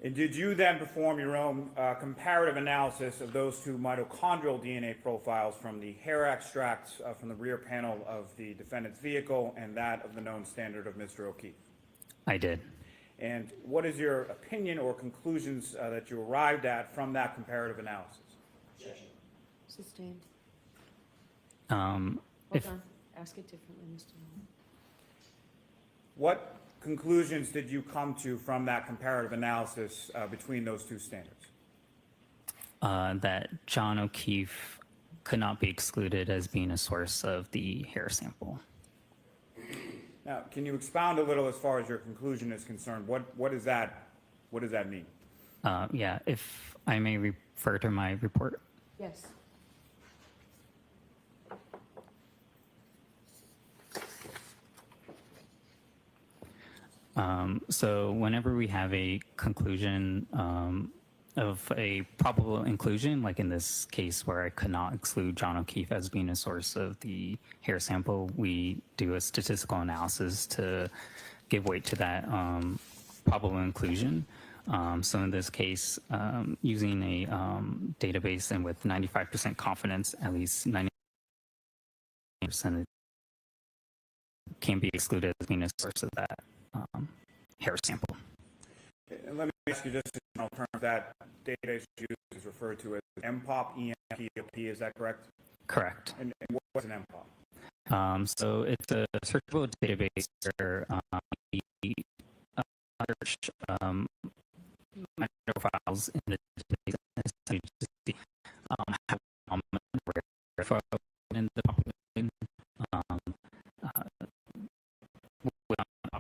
And did you then perform your own comparative analysis of those two mitochondrial DNA profiles from the hair extracts from the rear panel of the defendant's vehicle and that of the known standard of Mr. O'Keefe? I did. And what is your opinion or conclusions that you arrived at from that comparative analysis? Sustained. If Hold on, ask it differently, Mr. Muller. What conclusions did you come to from that comparative analysis between those two standards? that John O'Keefe could not be excluded as being a source of the hair sample. Now, can you expound a little as far as your conclusion is concerned? What does that mean? Yeah, if I may refer to my report. Yes. So whenever we have a conclusion of a probable inclusion, like in this case where I could not exclude John O'Keefe as being a source of the hair sample, we do a statistical analysis to give weight to that probable inclusion. So in this case, using a database and with 95% confidence, at least 90% can be excluded as being a source of that hair sample. And let me ask you just in general terms, that database used is referred to as MPOP, EMPOP, is that correct? Correct. And what's an MPOP? So it's a searchable database where we search microfiles in the database and essentially just see how common rare in the population.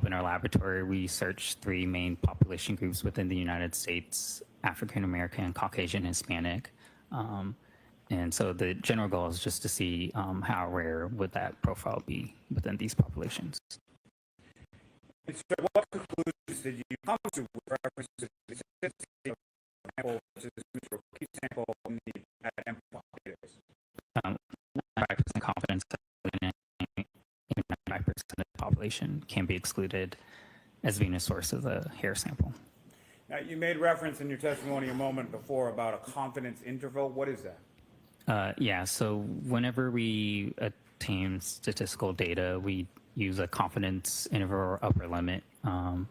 In our laboratory, we search 3 main population groups within the United States: African American, Caucasian, Hispanic. And so the general goal is just to see how rare would that profile be within these populations. And so what conclusions did you come to with reference to the sensitivity of sample versus Mr. O'Keefe's sample in the MPOP database? 95% confidence that 95% of the population can be excluded as being a source of the hair sample. Now, you made reference in your testimony a moment before about a confidence interval. What is that? Yeah, so whenever we obtain statistical data, we use a confidence interval or upper limit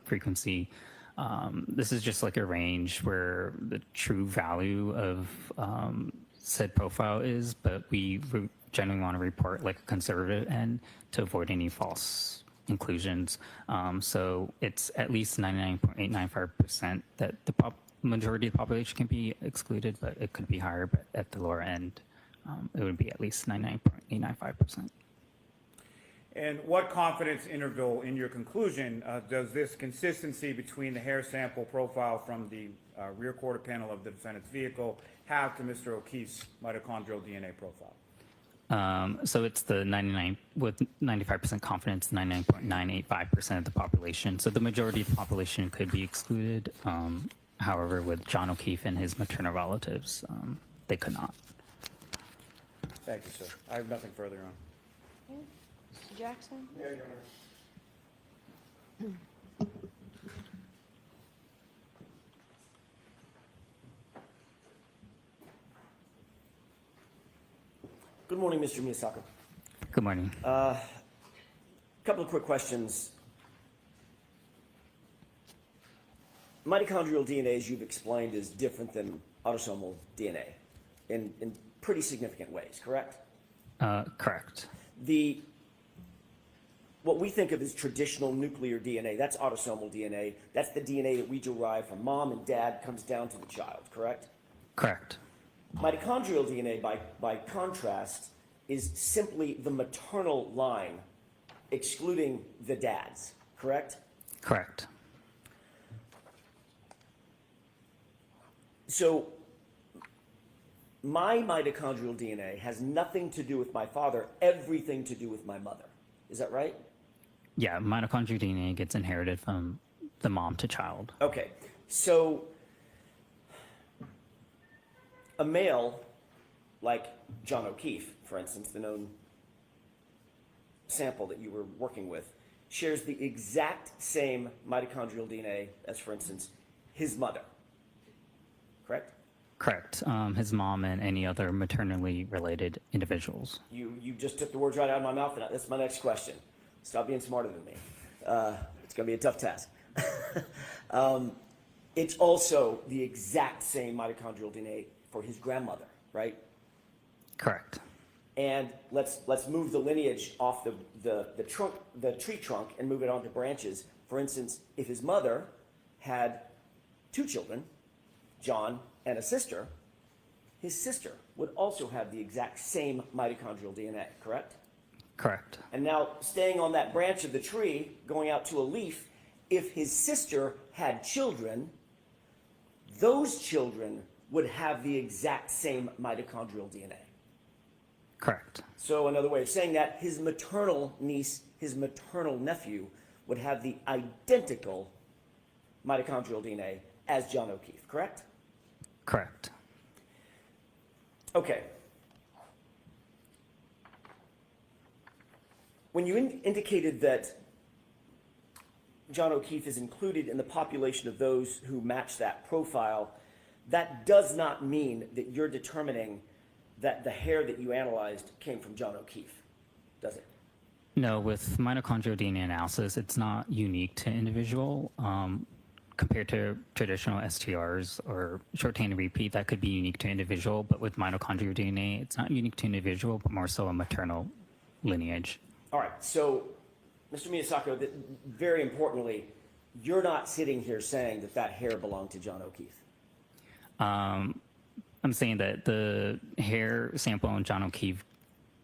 frequency. This is just like a range where the true value of said profile is, but we generally want to report like a conservative end to avoid any false inclusions. So it's at least 99.895% that the majority of the population can be excluded, but it could be higher, but at the lower end, it would be at least 99.895%. And what confidence interval in your conclusion does this consistency between the hair sample profile from the rear quarter panel of the defendant's vehicle have to Mr. O'Keefe's mitochondrial DNA profile? So it's the 95% confidence, 99.985% of the population. So the majority of the population could be excluded. However, with John O'Keefe and his maternal relatives, they could not. Thank you, sir. I have nothing further on. Okay. Mr. Jackson? Yeah, Your Honor. Good morning, Mr. Miyasaka. Good morning. Couple of quick questions. Mitochondrial DNA, as you've explained, is different than autosomal DNA in pretty significant ways, correct? Correct. What we think of as traditional nuclear DNA, that's autosomal DNA. That's the DNA that we derive from mom and dad, comes down to the child, correct? Correct. Mitochondrial DNA, by contrast, is simply the maternal line, excluding the dads, correct? Correct. So my mitochondrial DNA has nothing to do with my father, everything to do with my mother. Is that right? Yeah, mitochondrial DNA gets inherited from the mom to child. Okay, so a male like John O'Keefe, for instance, the known sample that you were working with, shares the exact same mitochondrial DNA as, for instance, his mother, correct? Correct. His mom and any other maternally related individuals. You just took the words right out of my mouth, and that's my next question. Stop being smarter than me. It's going to be a tough task. It's also the exact same mitochondrial DNA for his grandmother, right? Correct. And let's move the lineage off the tree trunk and move it onto branches. For instance, if his mother had 2 children, John and a sister, his sister would also have the exact same mitochondrial DNA, correct? Correct. And now, staying on that branch of the tree, going out to a leaf, if his sister had children, those children would have the exact same mitochondrial DNA. Correct. So another way of saying that, his maternal niece, his maternal nephew, would have the identical mitochondrial DNA as John O'Keefe, correct? Correct. Okay. When you indicated that John O'Keefe is included in the population of those who match that profile, that does not mean that you're determining that the hair that you analyzed came from John O'Keefe, does it? No, with mitochondrial DNA analysis, it's not unique to individual. Compared to traditional STRs or short chain repeat, that could be unique to individual, but with mitochondrial DNA, it's not unique to individual, but more so a maternal lineage. All right, so Mr. Miyasako, very importantly, you're not sitting here saying that that hair belonged to John O'Keefe. I'm saying that the hair sample on John O'Keefe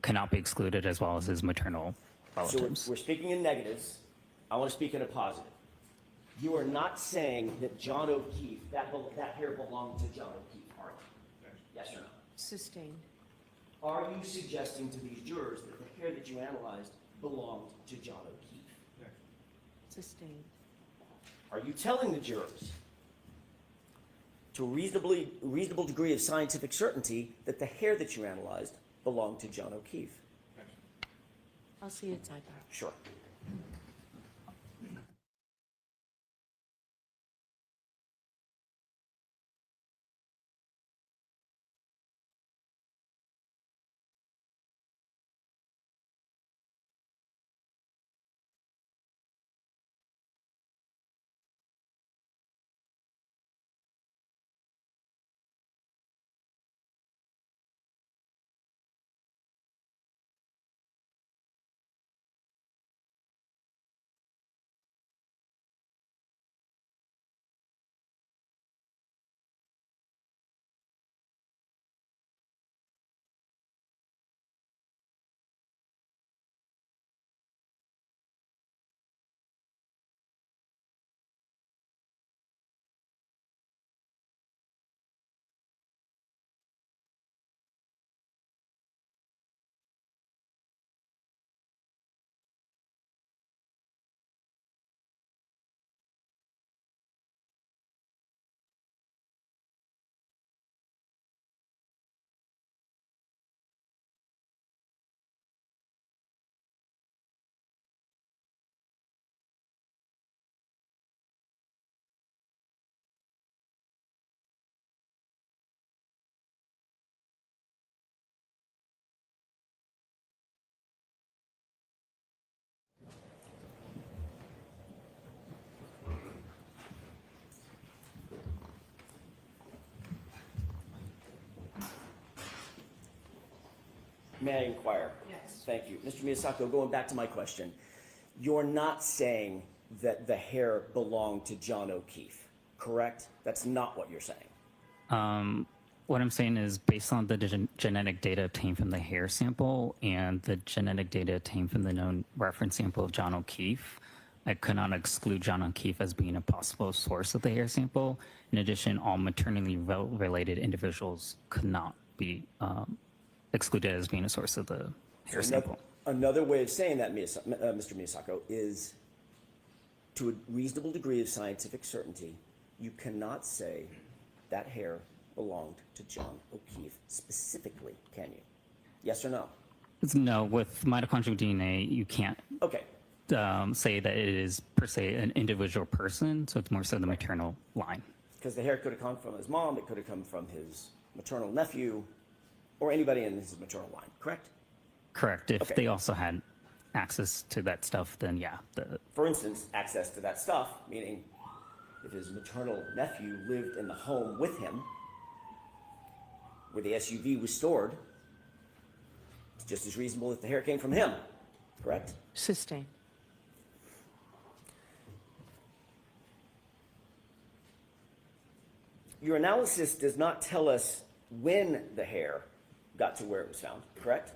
cannot be excluded, as well as his maternal relatives. So we're speaking in negatives. I want to speak in a positive. You are not saying that John O'Keefe, that hair belonged to John O'Keefe, are you? Yes or no? Sustained. Are you suggesting to these jurors that the hair that you analyzed belonged to John O'Keefe? Sustained. Are you telling the jurors, to a reasonable degree of scientific certainty, that the hair that you analyzed belonged to John O'Keefe? I'll see you sidebar. Sure. May I inquire? Yes. Thank you. Mr. Miyasako, going back to my question, you're not saying that the hair belonged to John O'Keefe, correct? That's not what you're saying. What I'm saying is, based on the genetic data obtained from the hair sample and the genetic data obtained from the known reference sample of John O'Keefe, I could not exclude John O'Keefe as being a possible source of the hair sample. In addition, all maternally related individuals could not be excluded as being a source of the hair sample. Another way of saying that, Mr. Miyasako, is to a reasonable degree of scientific certainty, you cannot say that hair belonged to John O'Keefe specifically, can you? Yes or no? No, with mitochondrial DNA, you can't Okay, say that it is per se an individual person, so it's more so the maternal line. because the hair could have come from his mom, it could have come from his maternal nephew, or anybody in his maternal line, correct? Correct. If Okay. they also had access to that stuff, then yeah. For instance, access to that stuff, meaning if his maternal nephew lived in the home with him, where the SUV was stored, it's just as reasonable if the hair came from him, correct? Sustained. Your analysis does not tell us when the hair got to where it was found, correct?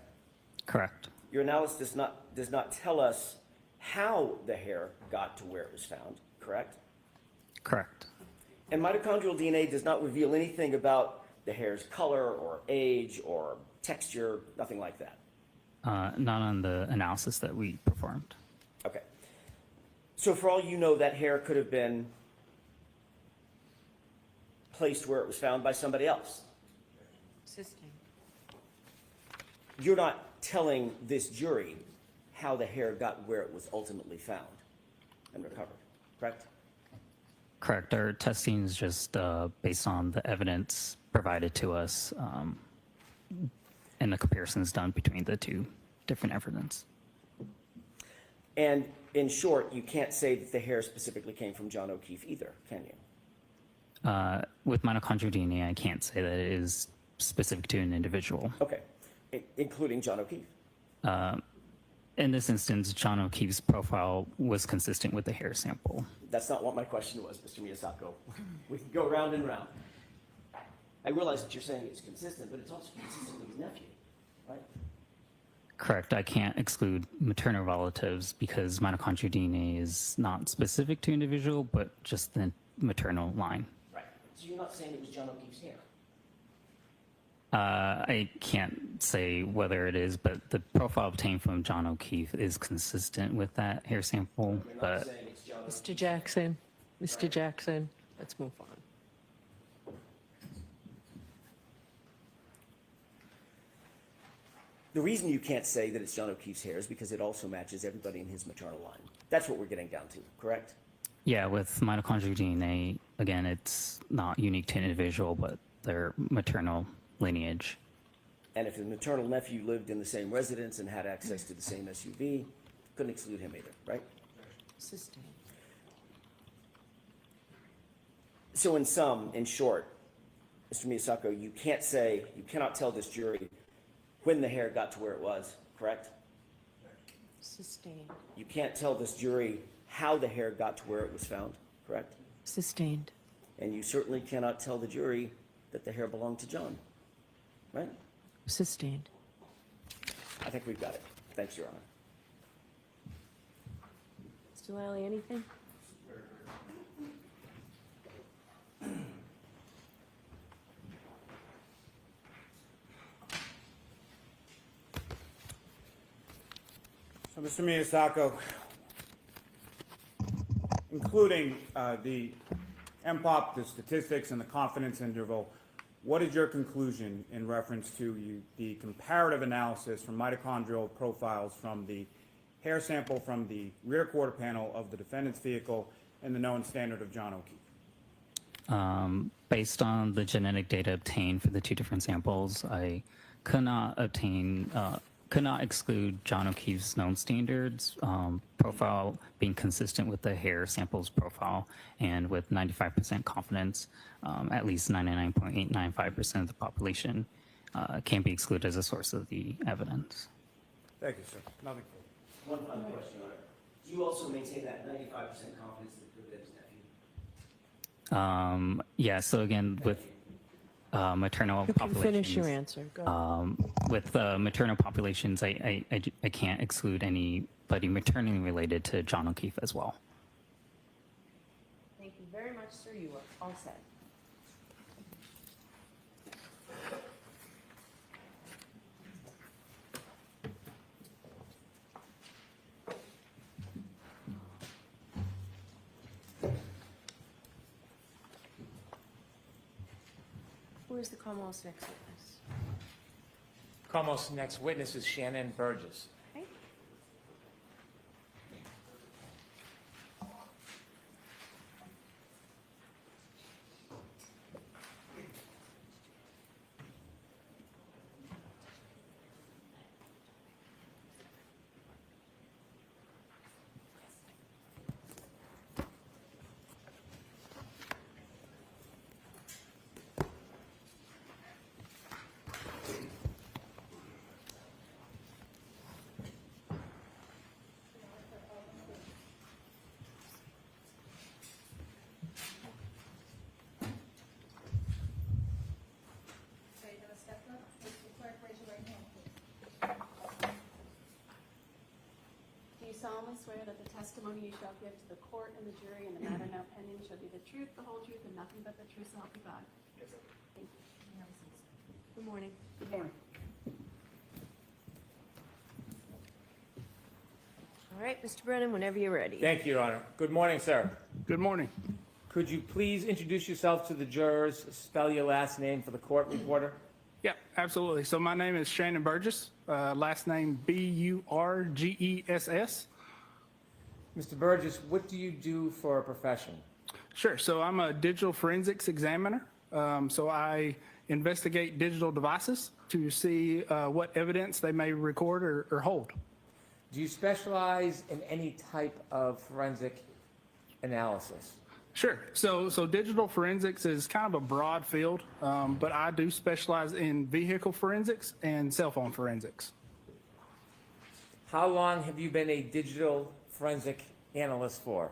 Correct. Your analysis does not tell us how the hair got to where it was found, correct? Correct. And mitochondrial DNA does not reveal anything about the hair's color or age or texture, nothing like that. Not on the analysis that we performed. Okay. So for all you know, that hair could have been placed where it was found by somebody else. Sustained. You're not telling this jury how the hair got where it was ultimately found and recovered, correct? Correct. Our testing is just based on the evidence provided to us and the comparisons done between the two different evidence. And in short, you can't say that the hair specifically came from John O'Keefe either, can you? With mitochondrial DNA, I can't say that it is specific to an individual. Okay, including John O'Keefe. In this instance, John O'Keefe's profile was consistent with the hair sample. That's not what my question was, Mr. Miyasako. We can go round and round. I realize that you're saying it's consistent, but it's also consistent with his nephew, right? Correct. I can't exclude maternal relatives because mitochondrial DNA is not specific to individual, but just the maternal line. Right. So you're not saying it was John O'Keefe's hair? I can't say whether it is, but the profile obtained from John O'Keefe is consistent with that hair sample. You're not But saying it's John O'Keefe's Mr. Jackson, Mr. Jackson, let's move on. The reason you can't say that it's John O'Keefe's hair is because it also matches everybody in his maternal line. That's what we're getting down to, correct? yeah, with mitochondrial DNA, again, it's not unique to an individual, but their maternal lineage. And if his maternal nephew lived in the same residence and had access to the same SUV, couldn't exclude him either, right? Sustained. So in sum, in short, Mr. Miyasako, you cannot tell this jury when the hair got to where it was, correct? Sustained. You can't tell this jury how the hair got to where it was found, correct? Sustained. And you certainly cannot tell the jury that the hair belonged to John, right? Sustained. I think we've got it. Thanks, Your Honor. Mr. Lally, anything? So, Mr. Miyasako, including the MPOP, the statistics, and the confidence interval, what is your conclusion in reference to the comparative analysis from mitochondrial profiles from the hair sample from the rear quarter panel of the defendant's vehicle and the known standard of John O'Keefe? Based on the genetic data obtained for the two different samples, I could not exclude John O'Keefe's known standards profile being consistent with the hair samples profile, and with 95% confidence, at least 99.895% of the population can be excluded as a source of the evidence. Thank you, sir. Nothing further. One final question, Your Honor. Do you also maintain that 95% confidence that it could have been his nephew? Yeah, so again, with maternal You can populations. finish your answer. Go. With maternal populations, I can't exclude anybody maternally related to John O'Keefe as well. Thank you very much, sir. You are all set. is the Commonwealth's next witness? Commonwealth's next witness is Shannon Burgess. Okay. Do you solemnly swear that the testimony you shall give to the court and the jury in the matter now pending shall be the truth, the whole truth, and nothing but the truth, so help you God? Yes, sir. Thank you. Good morning. Good morning. All right, Mr. Brennan, whenever you're ready. Thank you, Your Honor. Good morning, sir. Good morning. Could you please introduce yourself to the jurors, spell your last name for the court reporter? Yeah, absolutely. So my name is Shannon Burgess, last name Burgess. Mr. Burgess, what do you do for a profession? Sure. So I'm a digital forensics examiner. So I investigate digital devices to see what evidence they may record or hold. Do you specialize in any type of forensic analysis? Sure. So digital forensics is kind of a broad field, but I do specialize in vehicle forensics and cell phone forensics. How long have you been a digital forensic analyst for?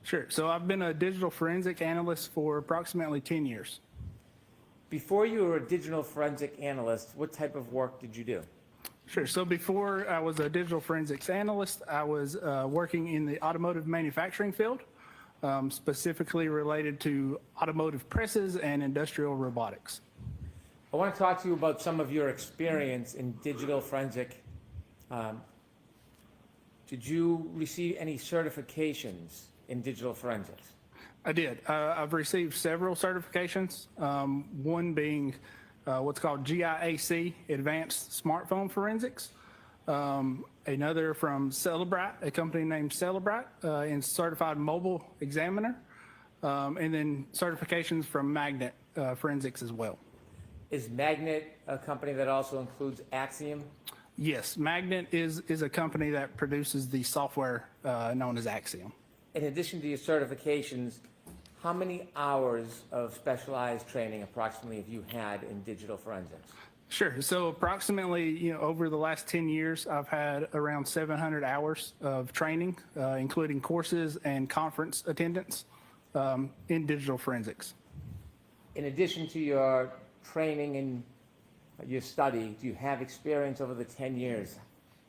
Sure. So I've been a digital forensic analyst for approximately 10 years. Before you were a digital forensic analyst, what type of work did you do? Sure. So before I was a digital forensics analyst, I was working in the automotive manufacturing field, specifically related to automotive presses and industrial robotics. I want to talk to you about some of your experience in digital forensic. Did you receive any certifications in digital forensics? I did. I've received several certifications, one being what's called GIAC, Advanced Smartphone Forensics. Another from Celebrite, a company named Celebrite, in Certified Mobile Examiner, and then certifications from Magnet Forensics as well. Is Magnet a company that also includes Axiom? Yes, Magnet is a company that produces the software known as Axiom. In addition to your certifications, how many hours of specialized training approximately have you had in digital forensics? Sure. So approximately, over the last 10 years, I've had around 700 hours of training, including courses and conference attendance in digital forensics. In addition to your training and your study, do you have experience over the 10 years?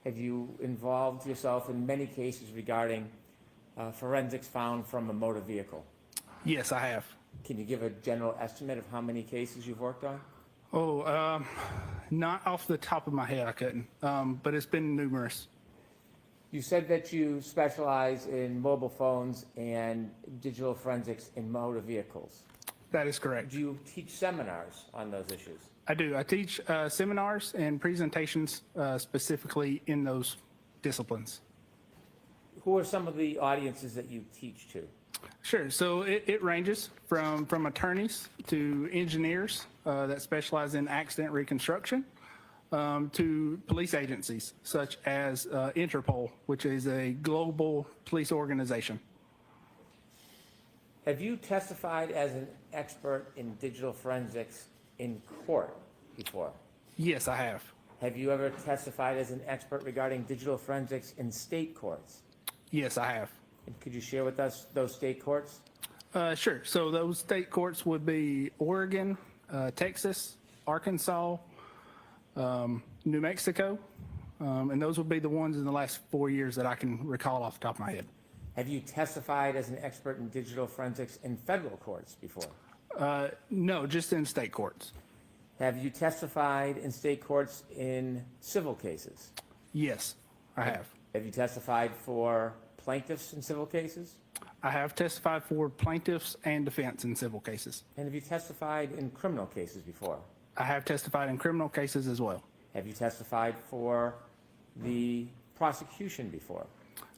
Have you involved yourself in many cases regarding forensics found from a motor vehicle? Yes, I have. Can you give a general estimate of how many cases you've worked on? Oh, not off the top of my head, I couldn't, but it's been numerous. You said that you specialize in mobile phones and digital forensics in motor vehicles. That is correct. Do you teach seminars on those issues? I do. I teach seminars and presentations specifically in those disciplines. Who are some of the audiences that you teach to? Sure. So it ranges from attorneys to engineers that specialize in accident reconstruction to police agencies such as Interpol, which is a global police organization. Have you testified as an expert in digital forensics in court before? Yes, I have. Have you ever testified as an expert regarding digital forensics in state courts? Yes, I have. And could you share with us those state courts? Sure. So those state courts would be Oregon, Texas, Arkansas, New Mexico, and those would be the ones in the last 4 years that I can recall off the top of my head. Have you testified as an expert in digital forensics in federal courts before? No, just in state courts. Have you testified in state courts in civil cases? Yes, I have. Have you testified for plaintiffs in civil cases? I have testified for plaintiffs and defense in civil cases. And have you testified in criminal cases before? I have testified in criminal cases as well. Have you testified for the prosecution before?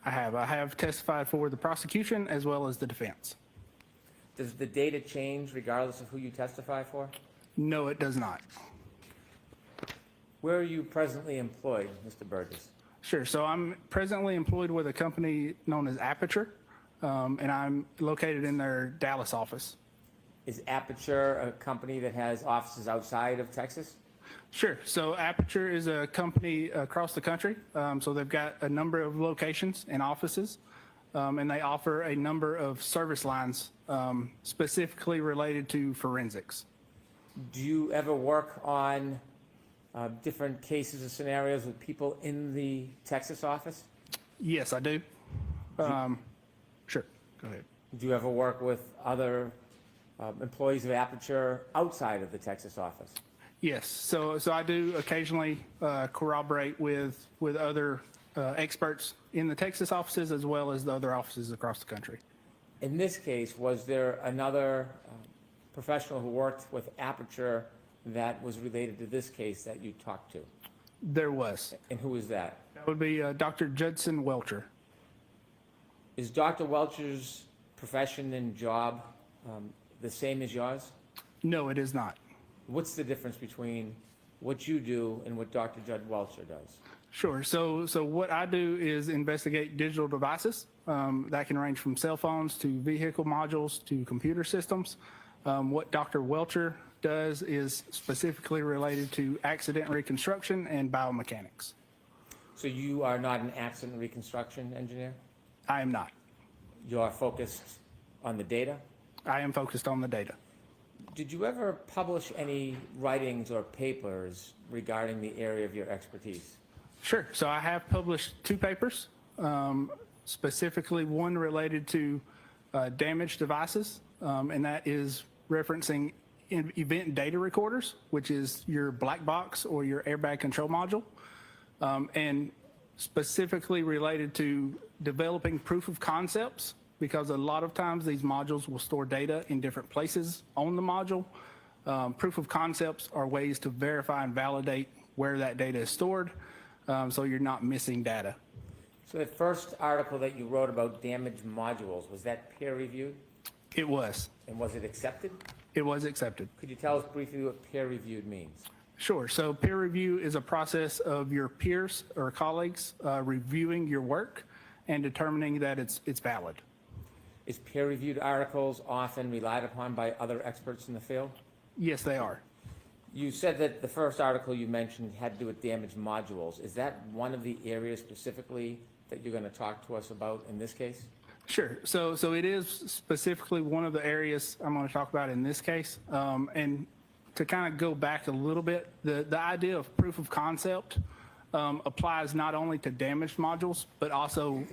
I have testified for the prosecution as well as the defense. Does the data change regardless of who you testify for? No, it does not. Where are you presently employed, Mr. Burgess? Sure. So I'm presently employed with a company known as Aperture, and I'm located in their Dallas office. Is Aperture a company that has offices outside of Texas? Sure. So Aperture is a company across the country. So they've got a number of locations and offices, and they offer a number of service lines specifically related to forensics. Do you ever work on different cases or scenarios with people in the Texas office? Yes, I do. Sure. Go ahead. Do you ever work with other employees of Aperture outside of the Texas office? Yes. So I do occasionally corroborate with other experts in the Texas offices as well as the other offices across the country. In this case, was there another professional who worked with Aperture that was related to this case that you talked to? There was. And who is that? That would be Dr. Judson Welcher. Is Dr. Welcher's profession and job the same as yours? No, it is not. What's the difference between what you do and what Dr. Judd Welcher does? Sure. So what I do is investigate digital devices that can range from cell phones to vehicle modules to computer systems. What Dr. Welcher does is specifically related to accident reconstruction and biomechanics. So you are not an accident reconstruction engineer? I am not. You are focused on the data? I am focused on the data. Did you ever publish any writings or papers regarding the area of your expertise? Sure. So I have published 2 papers, specifically one related to damaged devices, and that is referencing event data recorders, which is your black box or your airbag control module, and specifically related to developing proof of concepts, because a lot of times these modules will store data in different places on the module. Proof of concepts are ways to verify and validate where that data is stored, so you're not missing data. So the first article that you wrote about damaged modules, was that peer reviewed? It was. And was it accepted? It was accepted. Could you tell us briefly what peer reviewed means? Sure. So peer review is a process of your peers or colleagues reviewing your work and determining that it's valid. Is peer reviewed articles often relied upon by other experts in the field? Yes, they are. You said that the first article you mentioned had to do with damaged modules. Is that one of the areas specifically that you're going to talk to us about in this case? Sure. So it is specifically one of the areas I'm going to talk about in this case. And to kind of go back a little bit, the idea of proof of concept applies not only to damaged modules, but also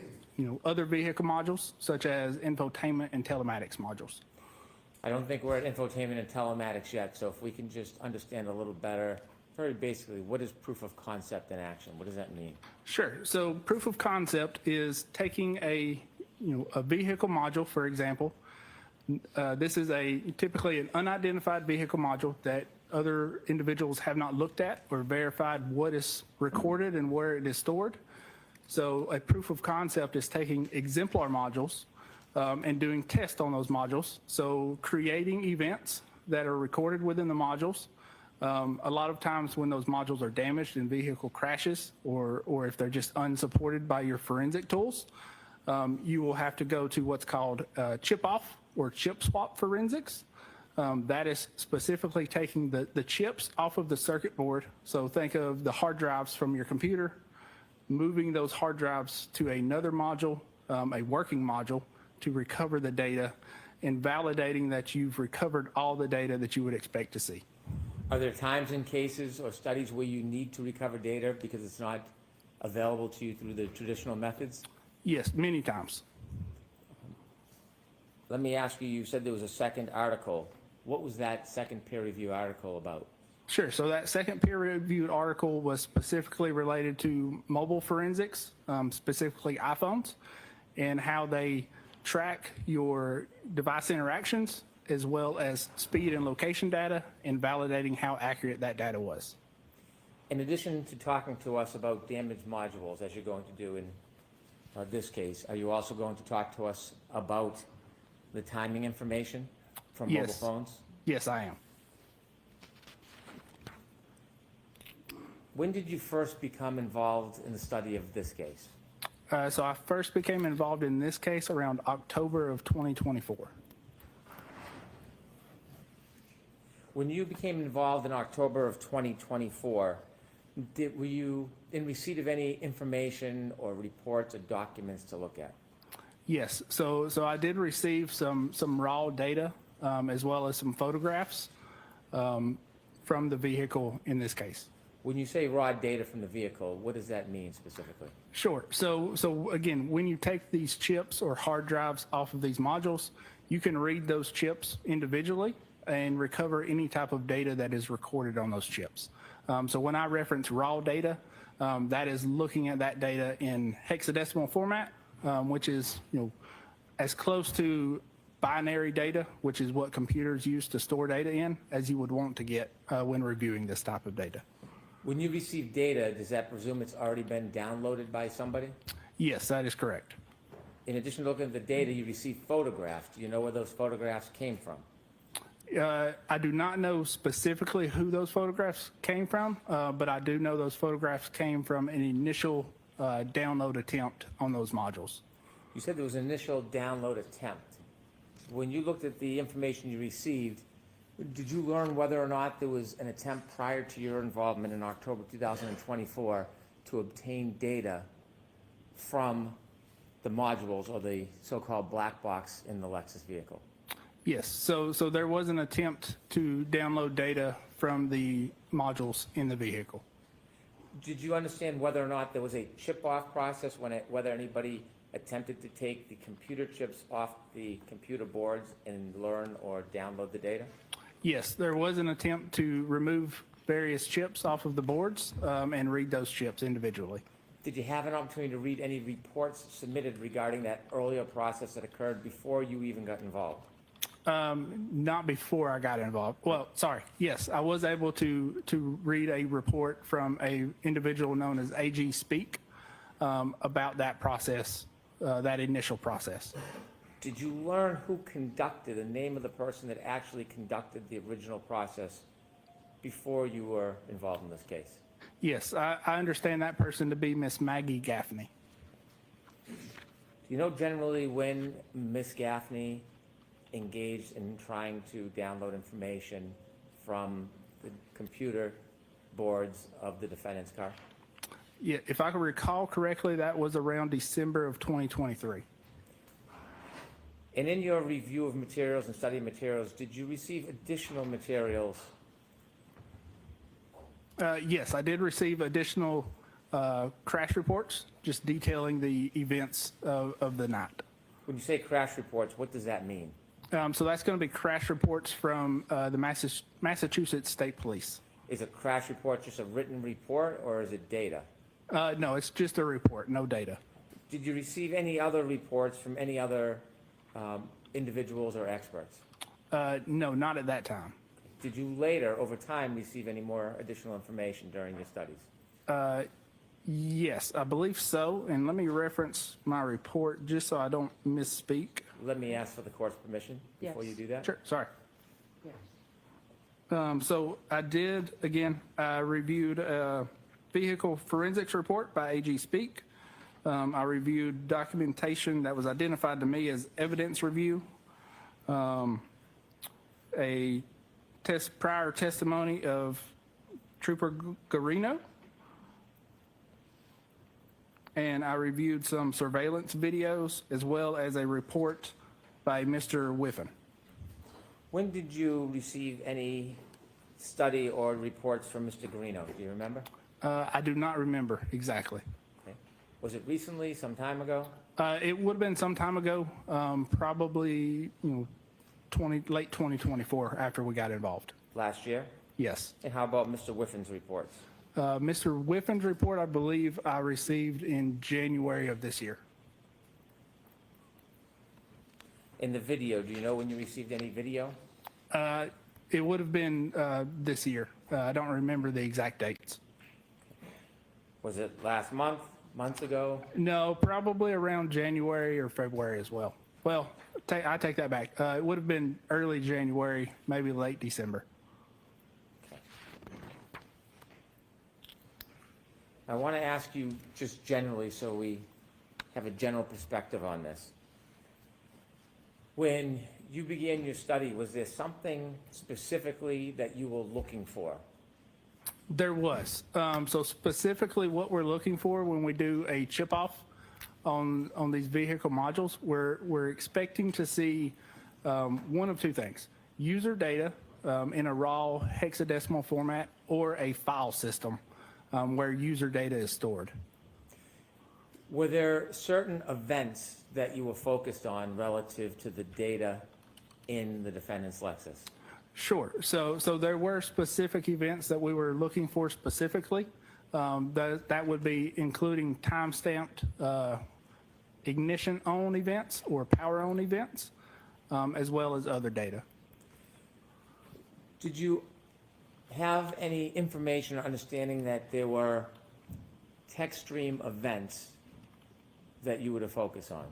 other vehicle modules, such as infotainment and telematics modules. I don't think we're at infotainment and telematics yet, so if we can just understand a little better, very basically, what is proof of concept in action? What does that mean? Sure. So proof of concept is taking a vehicle module, for example. This is typically an unidentified vehicle module that other individuals have not looked at or verified what is recorded and where it is stored. So a proof of concept is taking exemplar modules and doing tests on those modules. So creating events that are recorded within the modules. A lot of times when those modules are damaged in vehicle crashes or if they're just unsupported by your forensic tools, you will have to go to what's called chip off or chip swap forensics. That is specifically taking the chips off of the circuit board. So think of the hard drives from your computer, moving those hard drives to another module, a working module, to recover the data and validating that you've recovered all the data that you would expect to see. Are there times in cases or studies where you need to recover data because it's not available to you through the traditional methods? Yes, many times. Let me ask you, you said there was a second article. What was that second peer review article about? Sure. So that second peer-reviewed article was specifically related to mobile forensics, specifically iPhones, and how they track your device interactions as well as speed and location data and validating how accurate that data was. In addition to talking to us about damaged modules, as you're going to do in this case, are you also going to talk to us about the timing information from mobile Yes. phones? Yes, I am. When did you first become involved in the study of this case? So I first became involved in this case around October of 2024. When you became involved in October of 2024, were you in receipt of any information or reports or documents to look at? Yes, so I did receive some raw data as well as some photographs from the vehicle in this case. When you say raw data from the vehicle, what does that mean specifically? Sure. So again, when you take these chips or hard drives off of these modules, you can read those chips individually and recover any type of data that is recorded on those chips. So when I reference raw data, that is looking at that data in hexadecimal format, which is as close to binary data, which is what computers use to store data in, as you would want to get when reviewing this type of data. When you receive data, does that presume it's already been downloaded by somebody? Yes, that is correct. In addition to looking at the data, you receive photographs. Do you know where those photographs came from? I do not know specifically who those photographs came from, but I do know those photographs came from an initial download attempt on those modules. You said there was an initial download attempt. When you looked at the information you received, did you learn whether or not there was an attempt prior to your involvement in October 2024 to obtain data from the modules or the so-called black box in the Lexus vehicle? Yes, so there was an attempt to download data from the modules in the vehicle. Did you understand whether or not there was a chip-off process, whether anybody attempted to take the computer chips off the computer boards and learn or download the data? Yes, there was an attempt to remove various chips off of the boards and read those chips individually. Did you have an opportunity to read any reports submitted regarding that earlier process that occurred before you even got involved? Not before I got involved. Well, sorry. Yes, I was able to read a report from a individual known as AG Speak about that process, that initial process. Did you learn who conducted, the name of the person that actually conducted the original process before you were involved in this case? Yes, I understand that person to be Miss Maggie Gaffney. Do you know generally when Ms. Gaffney engaged in trying to download information from the computer boards of the defendant's car? Yeah, if I can recall correctly, that was around December of 2023. And in your review of materials and study materials, did you receive additional materials? Yes, I did receive additional crash reports, just detailing the events of the night. When you say crash reports, what does that mean? So that's going to be crash reports from the Massachusetts State Police. Is a crash report just a written report or is it data? No, it's just a report, no data. Did you receive any other reports from any other individuals or experts? No, not at that time. Did you later, over time, receive any more additional information during your studies? Yes, I believe so. And let me reference my report just so I don't misspeak. Let me ask for the court's permission before Yes. you do that. Sure, sorry. Yes. So I did, again, I reviewed a vehicle forensics report by AG Speak. I reviewed documentation that was identified to me as evidence review, a prior testimony of Trooper Garino, and I reviewed some surveillance videos as well as a report by Mr. Whiffen. When did you receive any study or reports from Mr. Garino? Do you remember? I do not remember exactly. Okay. Was it recently, some time ago? It would have been some time ago, probably late 2024 after we got involved. Last year? Yes. And how about Mr. Whiffen's reports? Mr. Whiffen's report, I believe I received in January of this year. in the video, do you know when you received any video? It would have been this year. I don't remember the exact dates. Was it last month, months ago? No, probably around January or February as well. Well, I take that back. It would have been early January, maybe late December. I want to ask you just generally, so we have a general perspective on this. When you began your study, was there something specifically that you were looking for? There was. So specifically what we're looking for when we do a chip off on these vehicle modules, we're expecting to see one of two things: user data in a raw hexadecimal format, or a file system where user data is stored. Were there certain events that you were focused on relative to the data in the defendant's Lexus? Sure. So there were specific events that we were looking for specifically. That would be including time-stamped ignition-on events or power-on events, as well as other data. Did you have any information or understanding that there were text stream events that you were to focus on?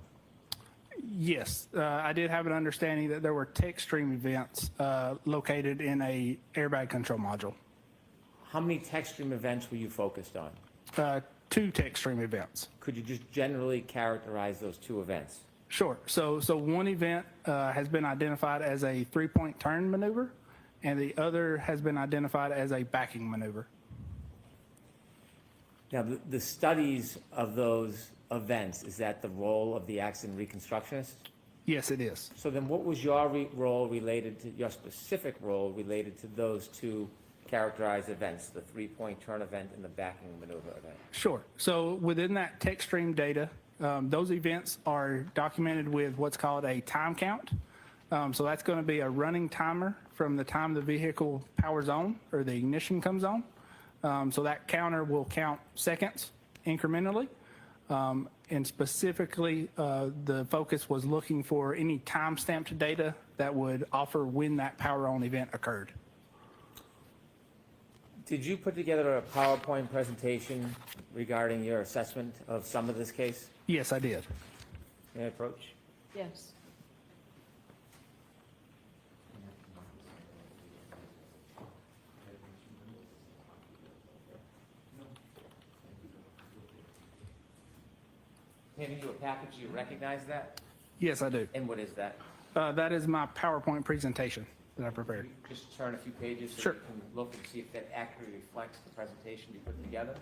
Yes, I did have an understanding that there were text stream events located in a airbag control module. How many text stream events were you focused on? 2 text stream events. Could you just generally characterize those 2 events? Sure. So one event has been identified as a 3-point turn maneuver, and the other has been identified as a backing maneuver. Now, the studies of those events, is that the role of the accident reconstructionist? Yes, it is. So then what was your role related to, your specific role related to those 2 characterized events, the 3-point turn event and the backing maneuver event? Sure. So within that text stream data, those events are documented with what's called a time count. So that's going to be a running timer from the time the vehicle powers on or the ignition comes on. So that counter will count seconds incrementally. And specifically, the focus was looking for any time-stamped data that would offer when that power-on event occurred. Did you put together a PowerPoint presentation regarding your assessment of some of this case? Yes, I did. May I approach? Yes. Handing you a package, you recognize that? Yes, I do. And what is that? That is my PowerPoint presentation that I prepared. Just turn a few pages so Sure. you can look and see if that accurately reflects the presentation you put together.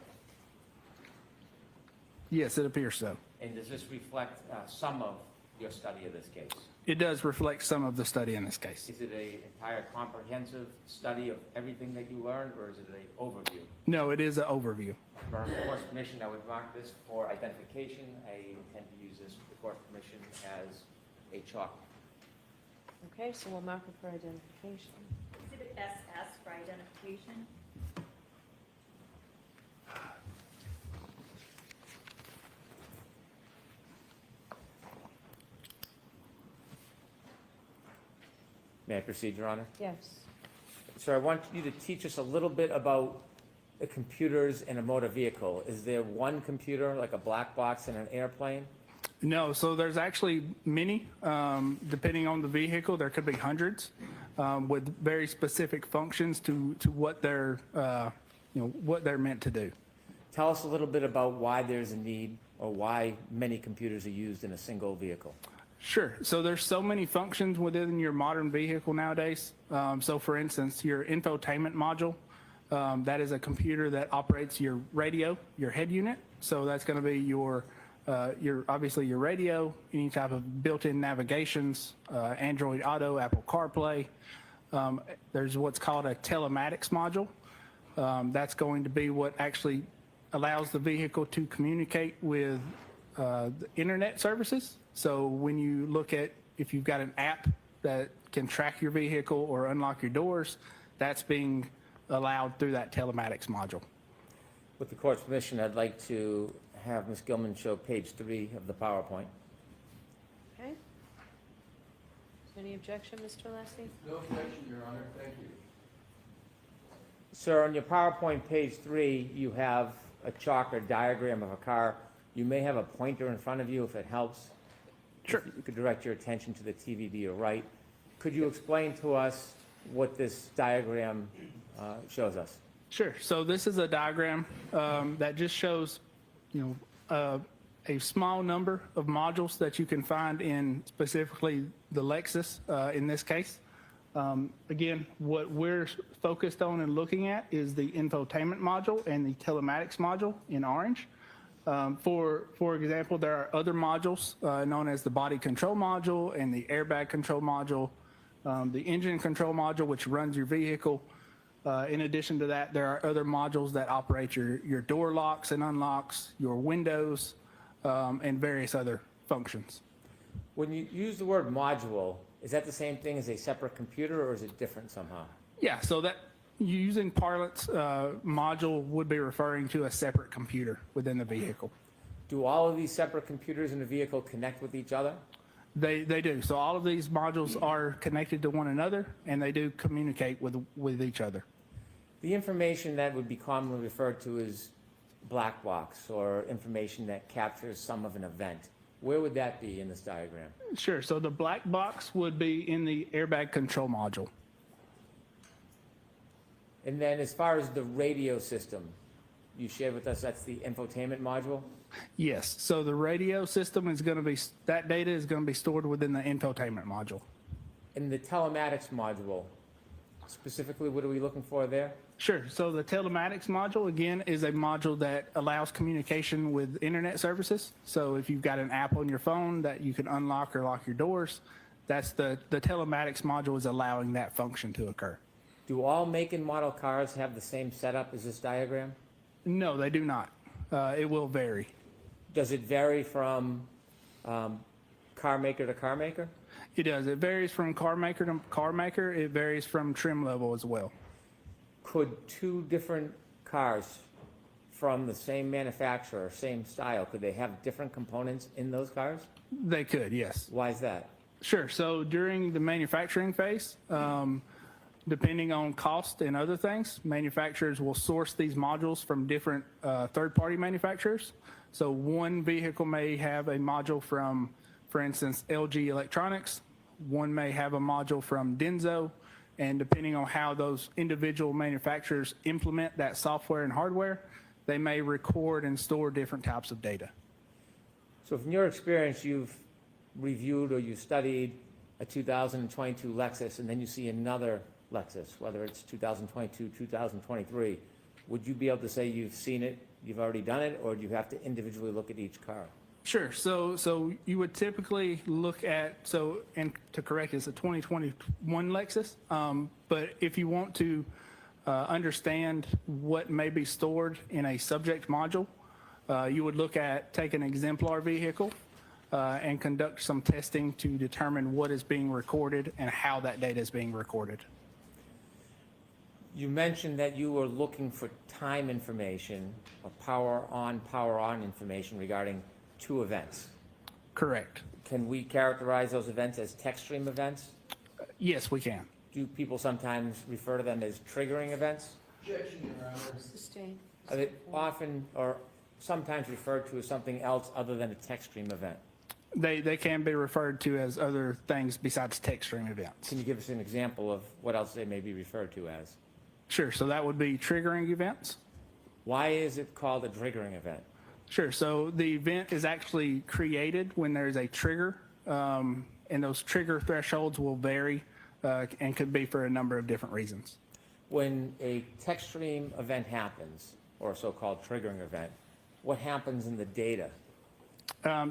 Yes, it appears so. And does this reflect some of your study of this case? It does reflect some of the study in this case. Is it an entire comprehensive study of everything that you learned, or is it an overview? No, it is an overview. For course permission, I would mark this for identification. I intend to use this with course permission as a chalk. Okay, so we'll mark it for identification. Exhibit SS for identification. May I proceed, Your Honor? Yes. Sir, I want you to teach us a little bit about the computers in a motor vehicle. Is there one computer, like a black box in an airplane? No, so there's actually many. Depending on the vehicle, there could be hundreds with very specific functions to what they're, what they're meant to do. Tell us a little bit about why there's a need, or why many computers are used in a single vehicle. Sure. So there's so many functions within your modern vehicle nowadays. So for instance, your infotainment module, that is a computer that operates your radio, your head unit. So that's going to be your obviously your radio, any type of built-in navigations, Android Auto, Apple CarPlay. There's what's called a telematics module. That's going to be what actually allows the vehicle to communicate with the internet services. So when you look at, if you've got an app that can track your vehicle or unlock your doors, that's being allowed through that telematics module. With the court's permission, I'd like to have Ms. Gilman show page 3 of the PowerPoint. Okay. Any objection, Mr. Alessi? No objection, Your Honor, thank you. Sir, on your PowerPoint page 3, you have a chalk or diagram of a car. You may have a pointer in front of you if it helps. Sure. If you could direct your attention to the TV to your right. Could you explain to us what this diagram shows us? Sure. So this is a diagram that just shows, a small number of modules that you can find in specifically the Lexus in this case. Again, what we're focused on and looking at is the infotainment module and the telematics module in orange. For example, there are other modules known as the body control module and the airbag control module, the engine control module, which runs your vehicle. In addition to that, there are other modules that operate your door locks and unlocks, your windows, and various other functions. When you use the word module, is that the same thing as a separate computer, or is it different somehow? Yeah, so that using parlance, module would be referring to a separate computer within the vehicle. Do all of these separate computers in the vehicle connect with each other? They do. So all of these modules are connected to one another, and they do communicate with each other. The information that would be commonly referred to as black box, or information that captures some of an event, where would that be in this diagram? Sure. So the black box would be in the airbag control module. And then as far as the radio system, you shared with us that's the infotainment module? Yes. So the radio system is going to be, that data is going to be stored within the infotainment module. In the telematics module, specifically, what are we looking for there? Sure. So the telematics module, again, is a module that allows communication with internet services. So if you've got an app on your phone that you can unlock or lock your doors, that's the telematics module is allowing that function to occur. Do all make and model cars have the same setup as this diagram? No, they do not. It will vary. Does it vary from car maker to car maker? It does. It varies from car maker to car maker. It varies from trim level as well. Could two different cars from the same manufacturer, same style, could they have different components in those cars? They could, yes. Why is that? Sure. So during the manufacturing phase, depending on cost and other things, manufacturers will source these modules from different third-party manufacturers. So one vehicle may have a module from, for instance, LG Electronics. One may have a module from Denso. And depending on how those individual manufacturers implement that software and hardware, they may record and store different types of data. So from your experience, you've reviewed or you studied a 2022 Lexus, and then you see another Lexus, whether it's 2022, 2023, would you be able to say you've seen it, you've already done it, or do you have to individually look at each car? Sure. So you would typically look at, and to correct, it's a 2021 Lexus. But if you want to understand what may be stored in a subject module, you would look at, take an exemplar vehicle and conduct some testing to determine what is being recorded and how that data is being recorded. You mentioned that you were looking for time information, or power on information regarding two events. Correct. Can we characterize those events as text stream events? Yes, we can. Do people sometimes refer to them as triggering events? Objection, Your Honor. Sustained. Are they often or sometimes referred to as something else other than a text stream event? They can be referred to as other things besides text stream events. Can you give us an example of what else they may be referred to as? Sure. So that would be triggering events. Why is it called a triggering event? Sure. So the event is actually created when there's a trigger, and those trigger thresholds will vary and could be for a number of different reasons. When a text stream event happens, or a so-called triggering event, what happens in the data?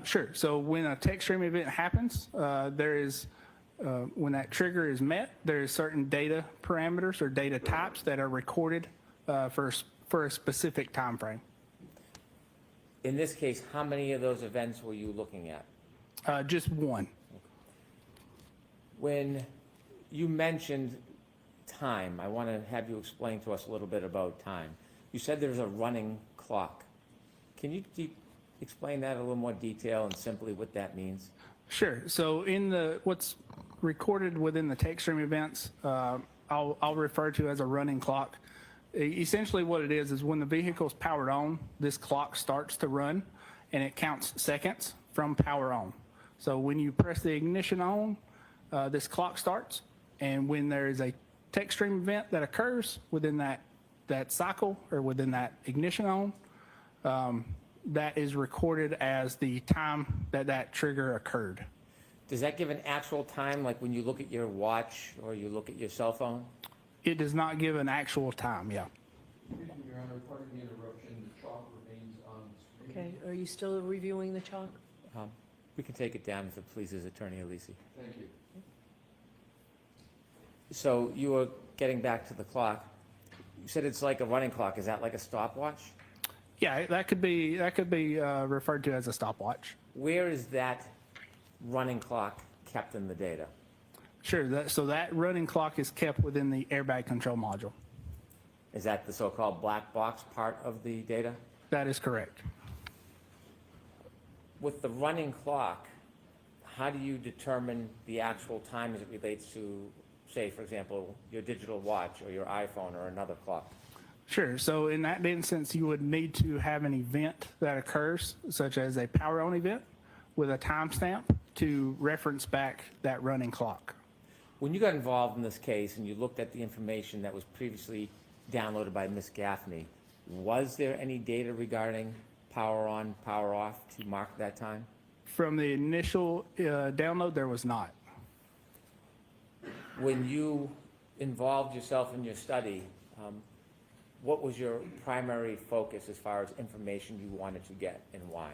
Sure. So when a text stream event happens, when that trigger is met, there is certain data parameters or data types that are recorded for a specific time frame. In this case, how many of those events were you looking at? Just one. When you mentioned time, I want to have you explain to us a little bit about time. You said there's a running clock. Can you explain that in a little more detail and simply what that means? Sure. So in what's recorded within the text stream events, I'll refer to as a running clock. Essentially what it is when the vehicle's powered on, this clock starts to run and it counts seconds from power on. So when you press the ignition on, this clock starts, and when there is a text stream event that occurs within that cycle or within that ignition on, that is recorded as the time that trigger occurred. Does that give an actual time, like when you look at your watch or you look at your cell phone? It does not give an actual time, yeah. Excuse me, Your Honor, pardon the interruption, the chalk remains on the screen. Okay, are you still reviewing the chalk? We can take it down if it pleases Attorney Alisi. Thank you. So you were getting back to the clock. You said it's like a running clock. Is that like a stopwatch? Yeah, that could be referred to as a stopwatch. Where is that running clock kept in the data? Sure, so that running clock is kept within the airbag control module. Is that the so-called black box part of the data? That is correct. With the running clock, how do you determine the actual time as it relates to, say, for example, your digital watch or your iPhone or another clock? Sure, so in that instance, you would need to have an event that occurs, such as a power on event with a timestamp to reference back that running clock. When you got involved in this case and you looked at the information that was previously downloaded by Ms. Gaffney, was there any data regarding power on, power off to mark that time? From the initial download, there was not. When you involved yourself in your study, what was your primary focus as far as information you wanted to get and why?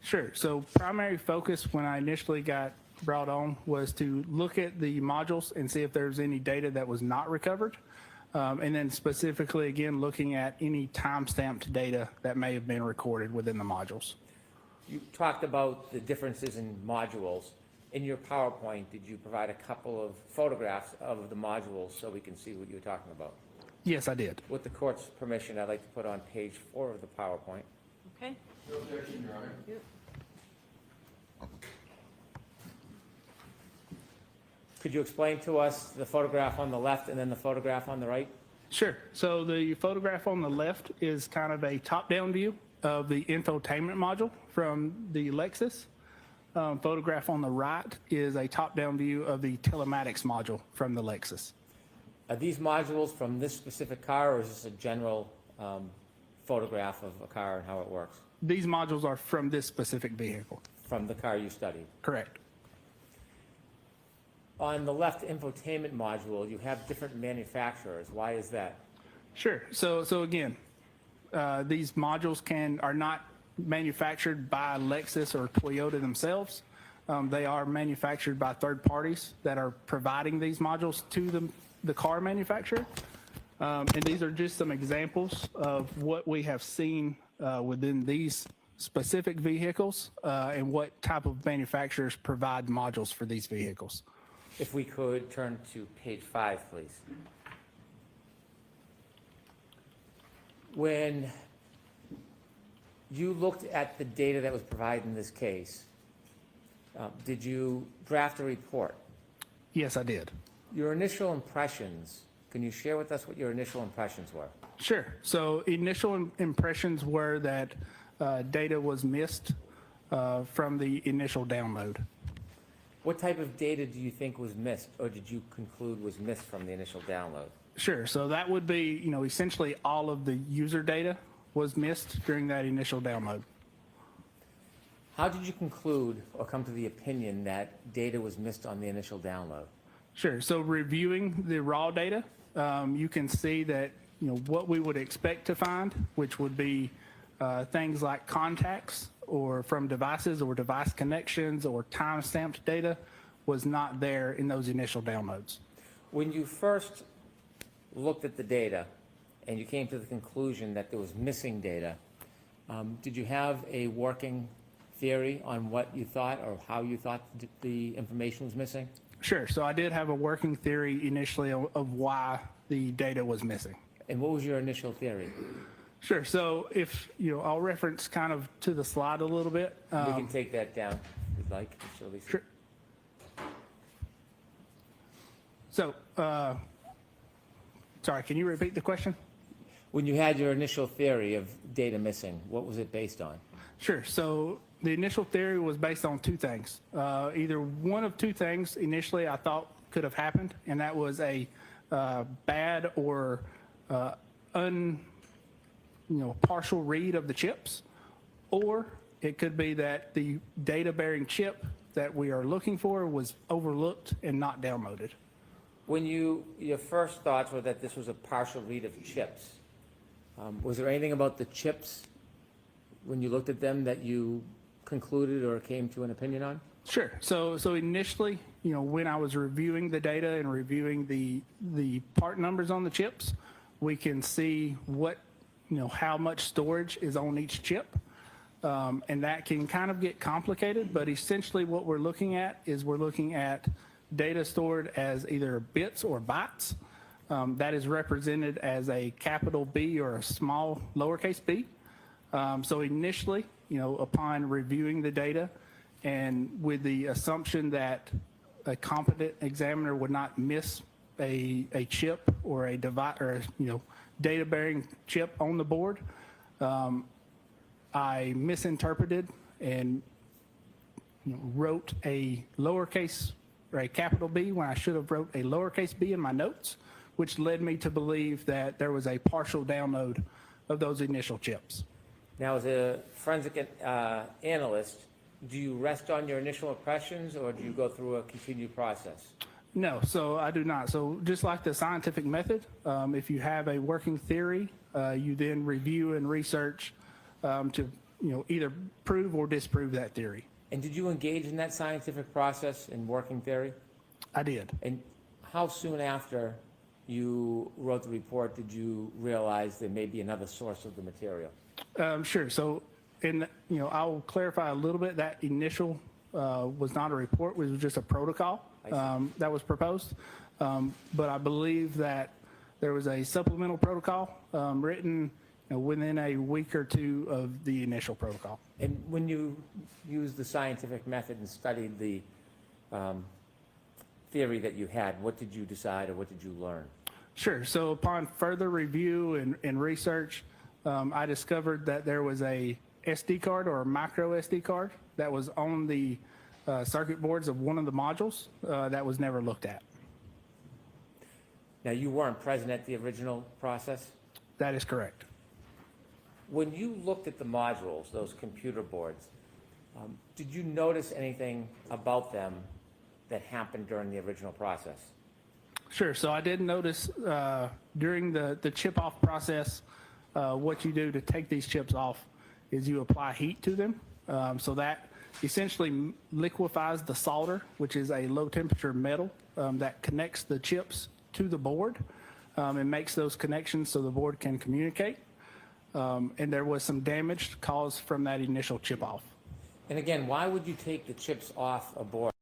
Sure, so primary focus when I initially got brought on was to look at the modules and see if there's any data that was not recovered. And then specifically, again, looking at any time-stamped data that may have been recorded within the modules. You talked about the differences in modules. In your PowerPoint, did you provide a couple of photographs of the modules so we can see what you're talking about? Yes, I did. With the court's permission, I'd like to put on page 4 of the PowerPoint. Okay? No objection, Your Honor. Yep. Could you explain to us the photograph on the left and then the photograph on the right? Sure. So the photograph on the left is kind of a top-down view of the infotainment module from the Lexus. Photograph on the right is a top-down view of the telematics module from the Lexus. Are these modules from this specific car, or is this a general photograph of a car and how it works? These modules are from this specific vehicle. From the car you studied? Correct. On the left infotainment module, you have different manufacturers. Why is that? Sure. So again, these modules are not manufactured by Lexus or Toyota themselves. They are manufactured by third parties that are providing these modules to the car manufacturer. And these are just some examples of what we have seen within these specific vehicles and what type of manufacturers provide modules for these vehicles. If we could turn to page 5, please. When you looked at the data that was provided in this case, did you draft a report? Yes, I did. Your initial impressions, can you share with us what your initial impressions were? Sure. So initial impressions were that data was missed from the initial download. What type of data do you think was missed, or did you conclude was missed from the initial download? Sure. So that would be, essentially all of the user data was missed during that initial download. How did you conclude or come to the opinion that data was missed on the initial download? Sure. So reviewing the raw data, you can see that, what we would expect to find, which would be things like contacts or from devices or device connections or time-stamped data was not there in those initial downloads. When you first looked at the data and you came to the conclusion that there was missing data, did you have a working theory on what you thought or how you thought the information was missing? Sure. So I did have a working theory initially of why the data was missing. And what was your initial theory? Sure. So if, I'll reference kind of to the slide a little bit. We can take that down. you'd like, Mr. Alisi. Sure. So, sorry, can you repeat the question? When you had your initial theory of data missing, what was it based on? Sure. So the initial theory was based on two things. Either one of two things initially I thought could have happened, and that was a bad or partial read of the chips, or it could be that the data-bearing chip that we are looking for was overlooked and not downloaded. When your first thoughts were that this was a partial read of chips, was there anything about the chips when you looked at them that you concluded or came to an opinion on? Sure. So initially, when I was reviewing the data and reviewing the part numbers on the chips, we can see what, how much storage is on each chip. And that can kind of get complicated, but essentially what we're looking at is we're looking at data stored as either bits or bytes. That is represented as a capital B or a small lowercase b. So initially, upon reviewing the data and with the assumption that a competent examiner would not miss a chip or a device or data bearing chip on the board, I misinterpreted and wrote a lowercase or a capital B when I should have wrote a lowercase b in my notes, which led me to believe that there was a partial download of those initial chips. Now, as a forensic analyst, do you rest on your initial impressions, or do you go through a continued process? No, so I do not. So just like the scientific method, if you have a working theory, you then review and research to either prove or disprove that theory. And did you engage in that scientific process in working theory? I did. And how soon after you wrote the report did you realize there may be another source of the material? Sure. So, I'll clarify a little bit. That initial was not a report; it was just a protocol that was proposed. But I believe that there was a supplemental protocol written within a week or two of the initial protocol. And when you used the scientific method and studied the theory that you had, what did you decide or what did you learn? Sure. So upon further review and research, I discovered that there was a SD card or a micro SD card that was on the circuit boards of one of the modules that was never looked at. Now, you weren't present at the original process? That is correct. When you looked at the modules, those computer boards, did you notice anything about them that happened during the original process? Sure. So I did notice during the chip off process, what you do to take these chips off is you apply heat to them. So that essentially liquefies the solder, which is a low temperature metal that connects the chips to the board and makes those connections so the board can communicate. And there was some damage caused from that initial chip off. And again, why would you take the chips off a board?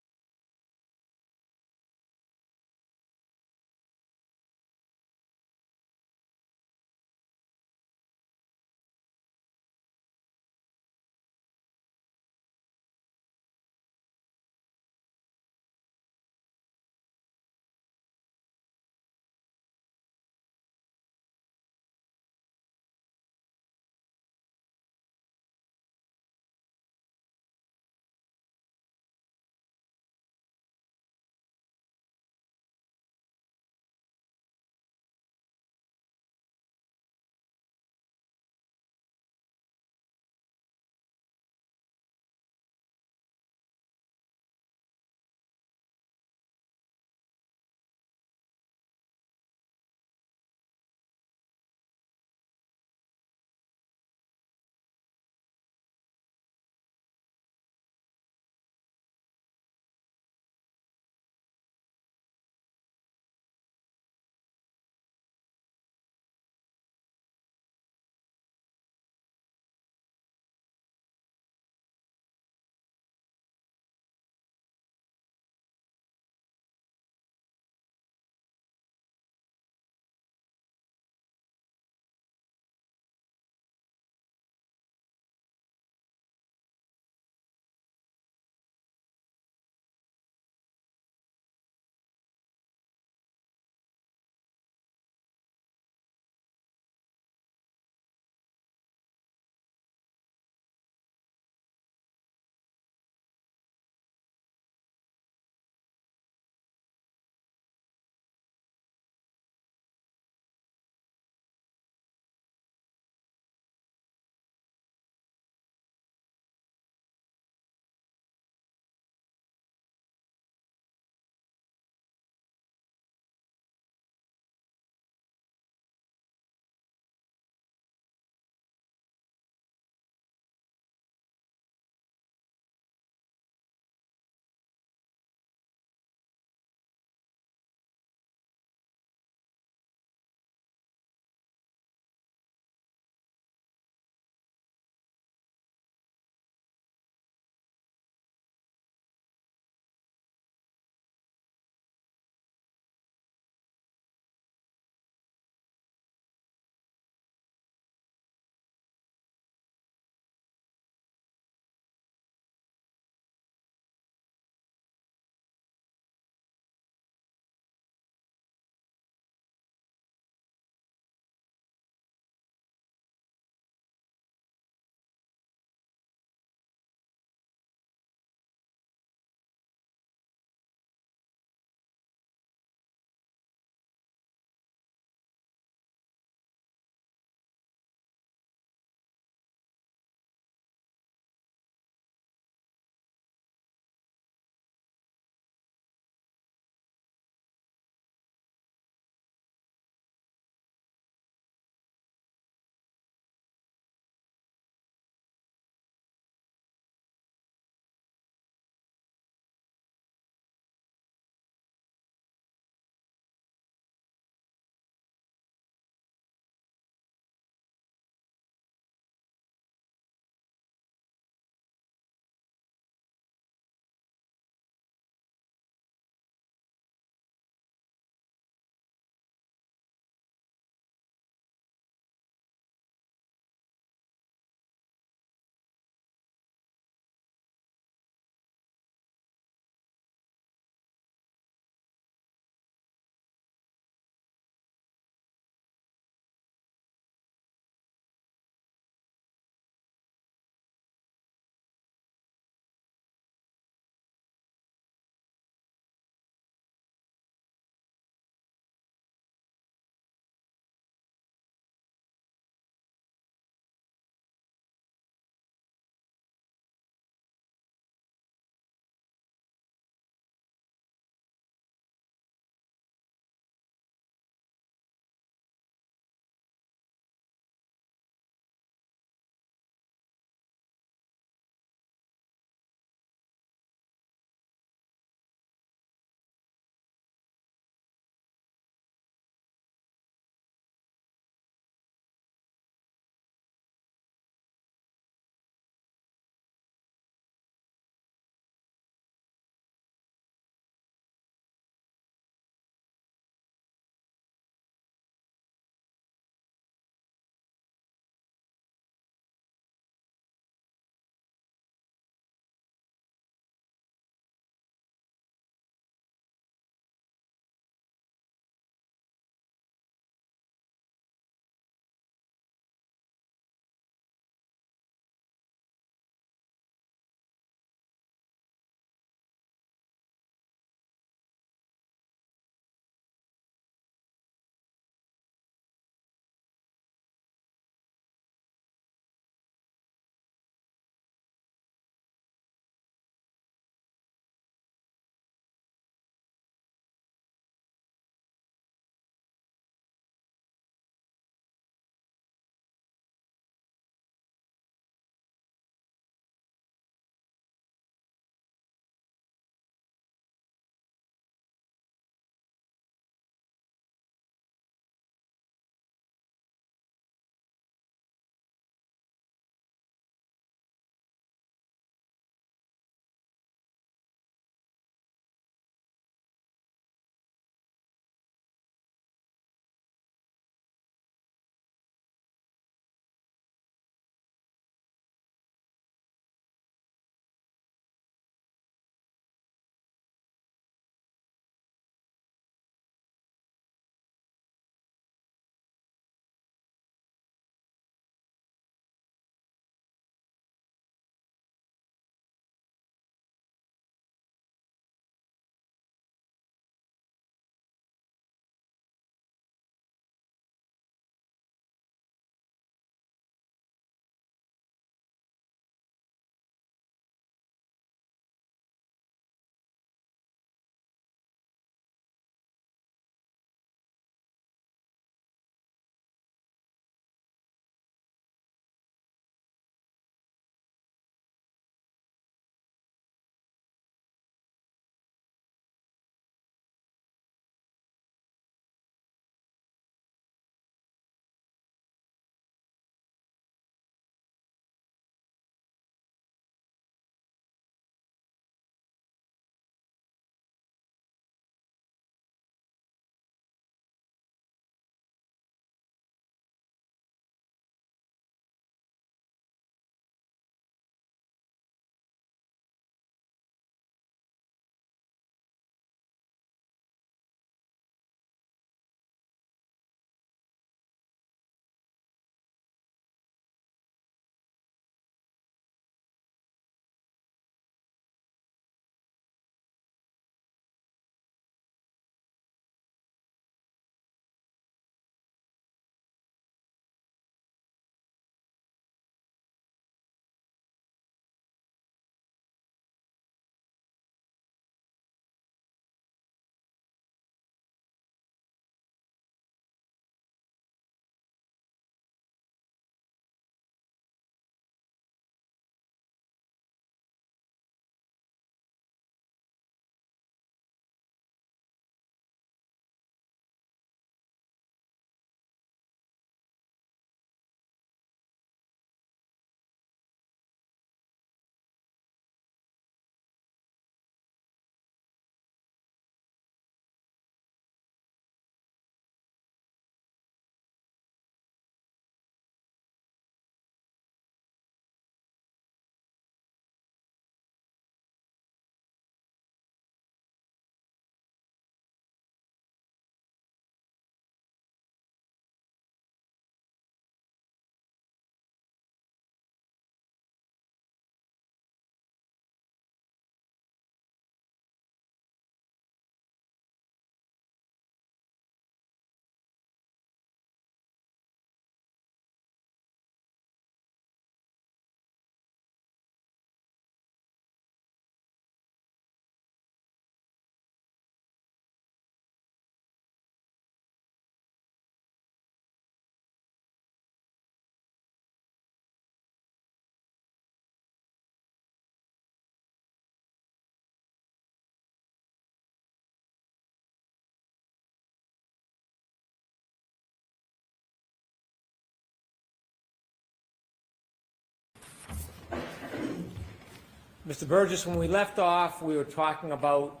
Mr. Burgess, when we left off, we were talking about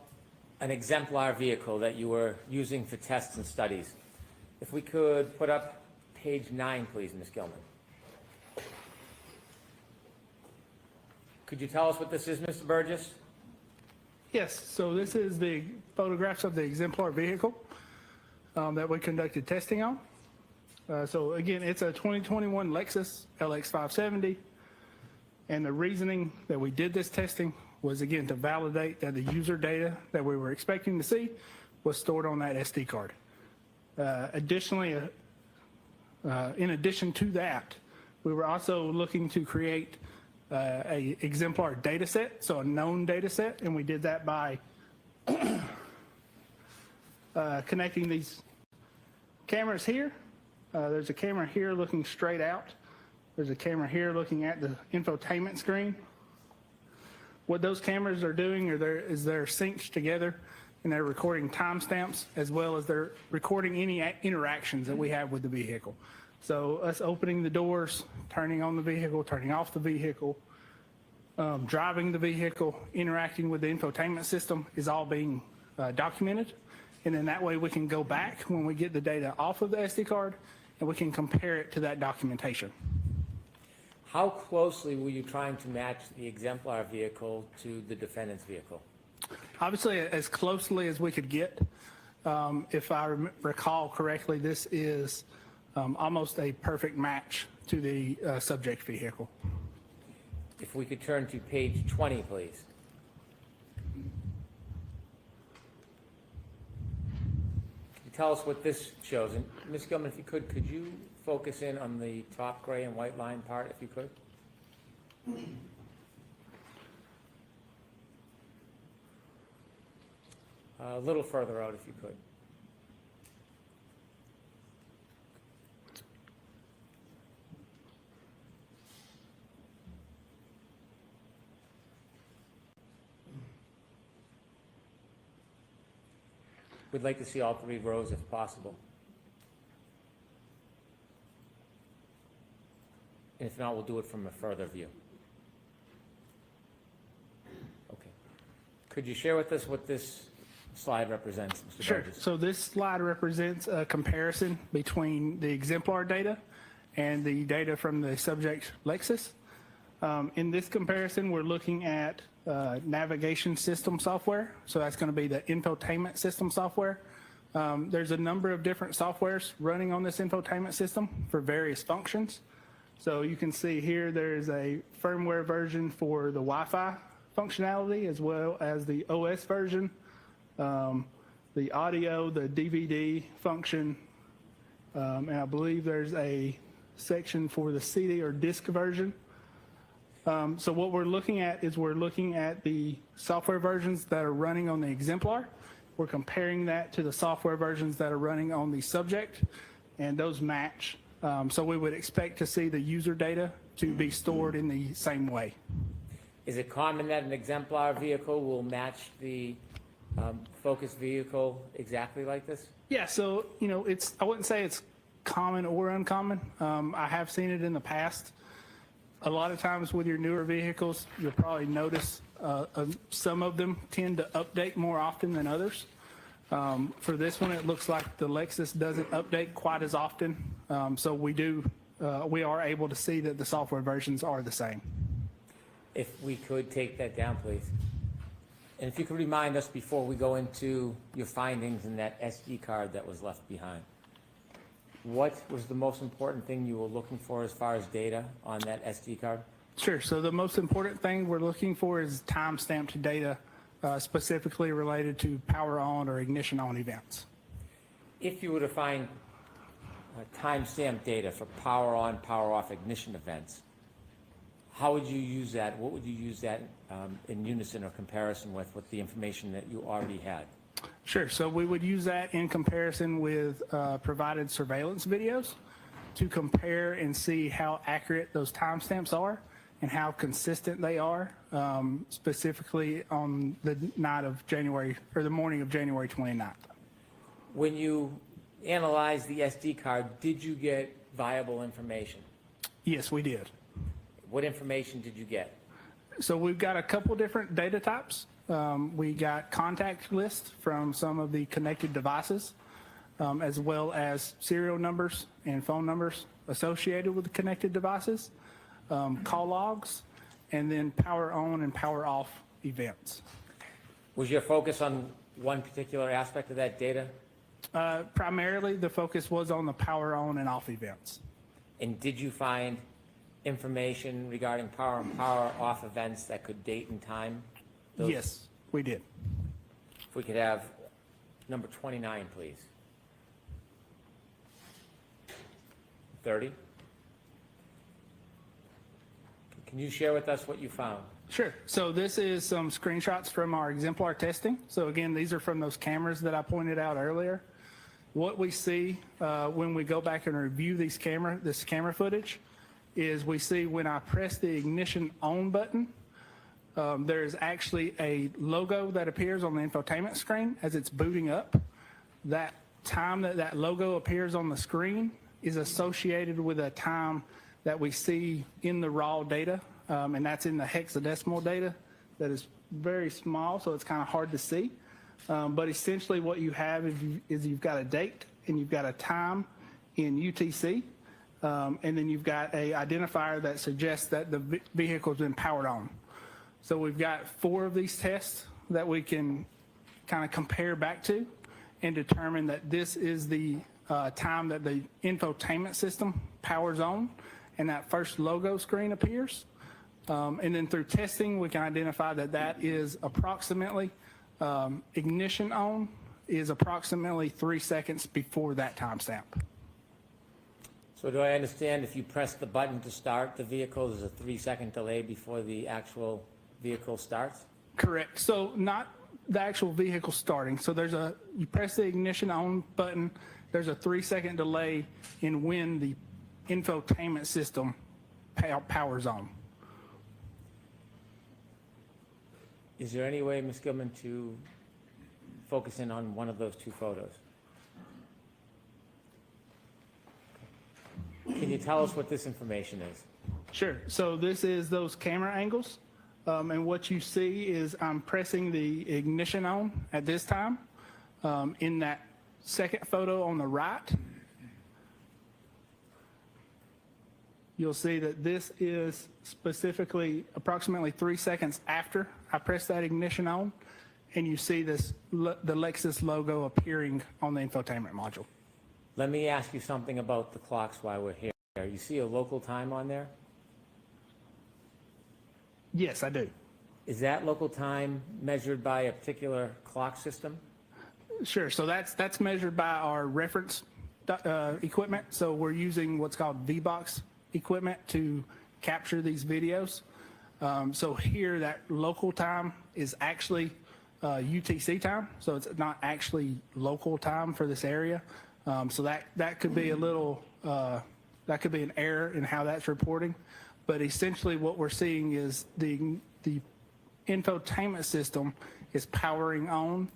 an exemplar vehicle that you were using for tests and studies. If we could put up page 9, please, Ms. Gilman. Could you tell us what this is, Mr. Burgess? Yes, so this is the photographs of the exemplar vehicle that we conducted testing on. So again, it's a 2021 Lexus LX570. And the reasoning that we did this testing was, again, to validate that the user data that we were expecting to see was stored on that SD card. Additionally, in addition to that, we were also looking to create a exemplar data set, so a known data set, and we did that by connecting these cameras here. There's a camera here looking straight out. There's a camera here looking at the infotainment screen. What those cameras are doing is they're synced together, and they're recording timestamps as well as they're recording any interactions that we have with the vehicle. So us opening the doors, turning on the vehicle, turning off the vehicle, driving the vehicle, interacting with the infotainment system is all being documented. And then that way we can go back when we get the data off of the SD card and we can compare it to that documentation. How closely were you trying to match the exemplar vehicle to the defendant's vehicle? Obviously, as closely as we could get. If I recall correctly, this is almost a perfect match to the subject vehicle. If we could turn to page 20, please. Could you tell us what this shows? And Ms. Gilman, if you could you focus in on the top gray and white line part, if you could? A little further out, if you could. We'd like to see all 3 rows if possible. And if not, we'll do it from a further view. Okay. Could you share with us what this slide represents, Mr. Sure. Burgess? So this slide represents a comparison between the exemplar data and the data from the subject Lexus. In this comparison, we're looking at navigation system software. So that's going to be the infotainment system software. There's a number of different softwares running on this infotainment system for various functions. So you can see here there's a firmware version for the Wi-Fi functionality as well as the OS version, the audio, the DVD function, and I believe there's a section for the CD or disc version. So what we're looking at is we're looking at the software versions that are running on the exemplar. We're comparing that to the software versions that are running on the subject, and those match. So we would expect to see the user data to be stored in the same way. Is it common that an exemplar vehicle will match the focus vehicle exactly like this? Yeah, so, I wouldn't say it's common or uncommon. I have seen it in the past. A lot of times with your newer vehicles, you'll probably notice some of them tend to update more often than others. For this one, it looks like the Lexus doesn't update quite as often. So we are able to see that the software versions are the same. If we could take that down, please. And if you could remind us before we go into your findings in that SD card that was left behind. What was the most important thing you were looking for as far as data on that SD card? Sure. So the most important thing we're looking for is time-stamped data specifically related to power on or ignition on events. If you were to find time-stamped data for power on, power off ignition events, how would you use that? What would you use that in unison or comparison with the information that you already had? Sure. So we would use that in comparison with provided surveillance videos to compare and see how accurate those timestamps are and how consistent they are, specifically on the night of January or the morning of January 29th. When you analyzed the SD card, did you get viable information? Yes, we did. What information did you get? So we've got a couple different data types. We got contact lists from some of the connected devices, as well as serial numbers and phone numbers associated with the connected devices, call logs, and then power on and power off events. Was your focus on one particular aspect of that data? Primarily, the focus was on the power on and off events. And did you find information regarding power and power off events that could date and time? those? Yes, we did. If we could have number 29, please. 30. Can you share with us what you found? Sure. So this is some screenshots from our exemplar testing. So again, these are from those cameras that I pointed out earlier. What we see when we go back and review this camera footage is we see when I press the ignition on button, there's actually a logo that appears on the infotainment screen as it's booting up. That time that logo appears on the screen is associated with a time that we see in the raw data, and that's in the hexadecimal data that is very small, so it's kind of hard to see. But essentially what you have is you've got a date and you've got a time in UTC, and then you've got a identifier that suggests that the vehicle has been powered on. So we've got 4 of these tests that we can kind of compare back to and determine that this is the time that the infotainment system powers on and that first logo screen appears. And then through testing, we can identify that that is approximately, ignition on is approximately 3 seconds before that timestamp. So do I understand if you press the button to start the vehicle, there's a 3-second delay before the actual vehicle starts? Correct. So not the actual vehicle starting. So you press the ignition on button, there's a 3-second delay in when the infotainment system powers on. Is there any way, Ms. Gilman, to focus in on one of those 2 photos? Can you tell us what this information is? Sure. So this is those camera angles. And what you see is I'm pressing the ignition on at this time. In that second photo on the right, you'll see that this is specifically approximately 3 seconds after I press that ignition on, and you see the Lexus logo appearing on the infotainment module. Let me ask you something about the clocks while we're here. You see a local time on there? Yes, I do. Is that local time measured by a particular clock system? Sure. So that's measured by our reference equipment. So we're using what's called VBox equipment to capture these videos. So here, that local time is actually UTC time. So it's not actually local time for this area. So that could be a little, that could be an error in how that's reporting. But essentially what we're seeing is the infotainment system is powering on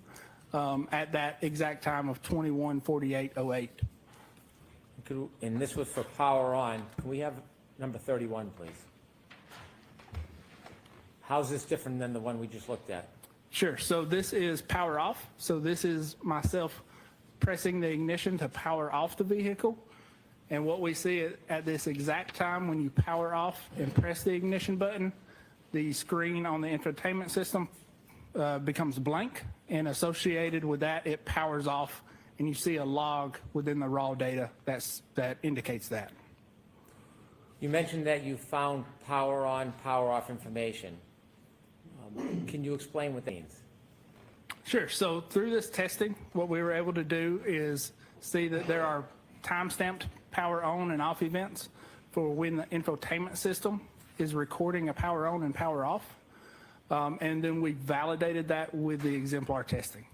at that exact time of 21:48:08. And this was for power on. Can we have number 31, please? How's this different than the one we just looked at? Sure. So this is power off. So this is myself pressing the ignition to power off the vehicle. And what we see at this exact time when you power off and press the ignition button, the screen on the infotainment system becomes blank, and associated with that, it powers off, and you see a log within the raw data that indicates that. You mentioned that you found power on, power off information. Can you explain what that means? Sure. So through this testing, what we were able to do is see that there are time-stamped power on and off events for when the infotainment system is recording a power on and power off. And then we validated that with the exemplar testing.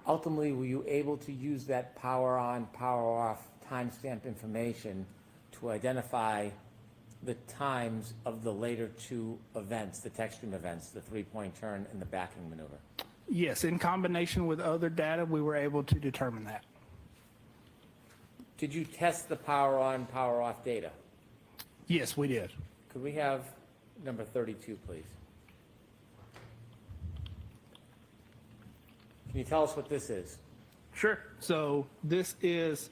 Ultimately, were you able to use that power on, power off timestamp information to identify the times of the later 2 events, the tech stream events, the 3-point turn and the backing maneuver? Yes, in combination with other data, we were able to determine that. Did you test the power on, power off data? Yes, we did. Could we have number 32, please. Can you tell us what this is? Sure. So this is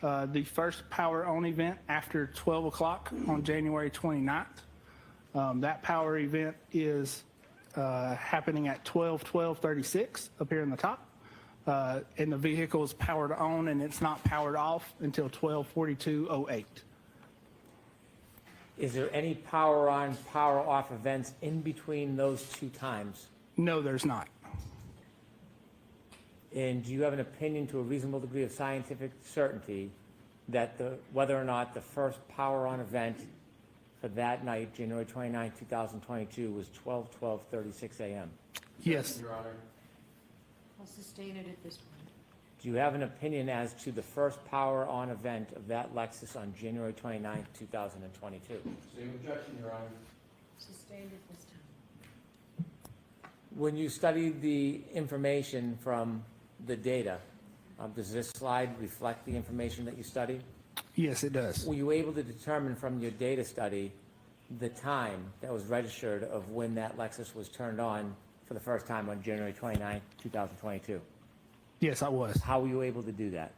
the first power on event after 12 o'clock on January 29th. That power event is happening at 12:36 up here in the top. And the vehicle is powered on and it's not powered off until 12:42:08. Is there any power on, power off events in between those two times? No, there's not. And do you have an opinion to a reasonable degree of scientific certainty that whether or not the first power on event for that night, January 29, 2022, was 12:36 a.m.? Yes. Your Honor. I'll sustain it at this point. Do you have an opinion as to the first power on event of that Lexus on January 29, 2022? Same objection, Your Honor. Sustained at this time. When you studied the information from the data, does this slide reflect the information that you studied? Yes, it does. Were you able to determine from your data study the time that was registered of when that Lexus was turned on for the first time on January 29, 2022? Yes, I was. How were you able to do that?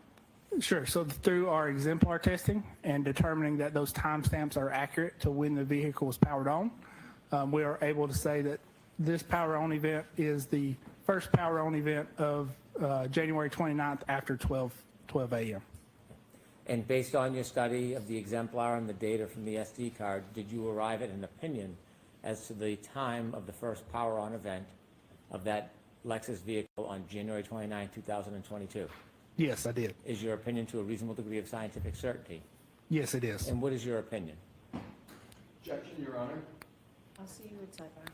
Sure. So through our exemplar testing and determining that those timestamps are accurate to when the vehicle was powered on, we are able to say that this power on event is the first power on event of January 29th after 12 a.m. And based on your study of the exemplar and the data from the SD card, did you arrive at an opinion as to the time of the first power on event of that Lexus vehicle on January 29, 2022? Yes, I did. Is your opinion to a reasonable degree of scientific certainty? Yes, it is. And what is your opinion? Objection, Your Honor. I'll see you at sidebar.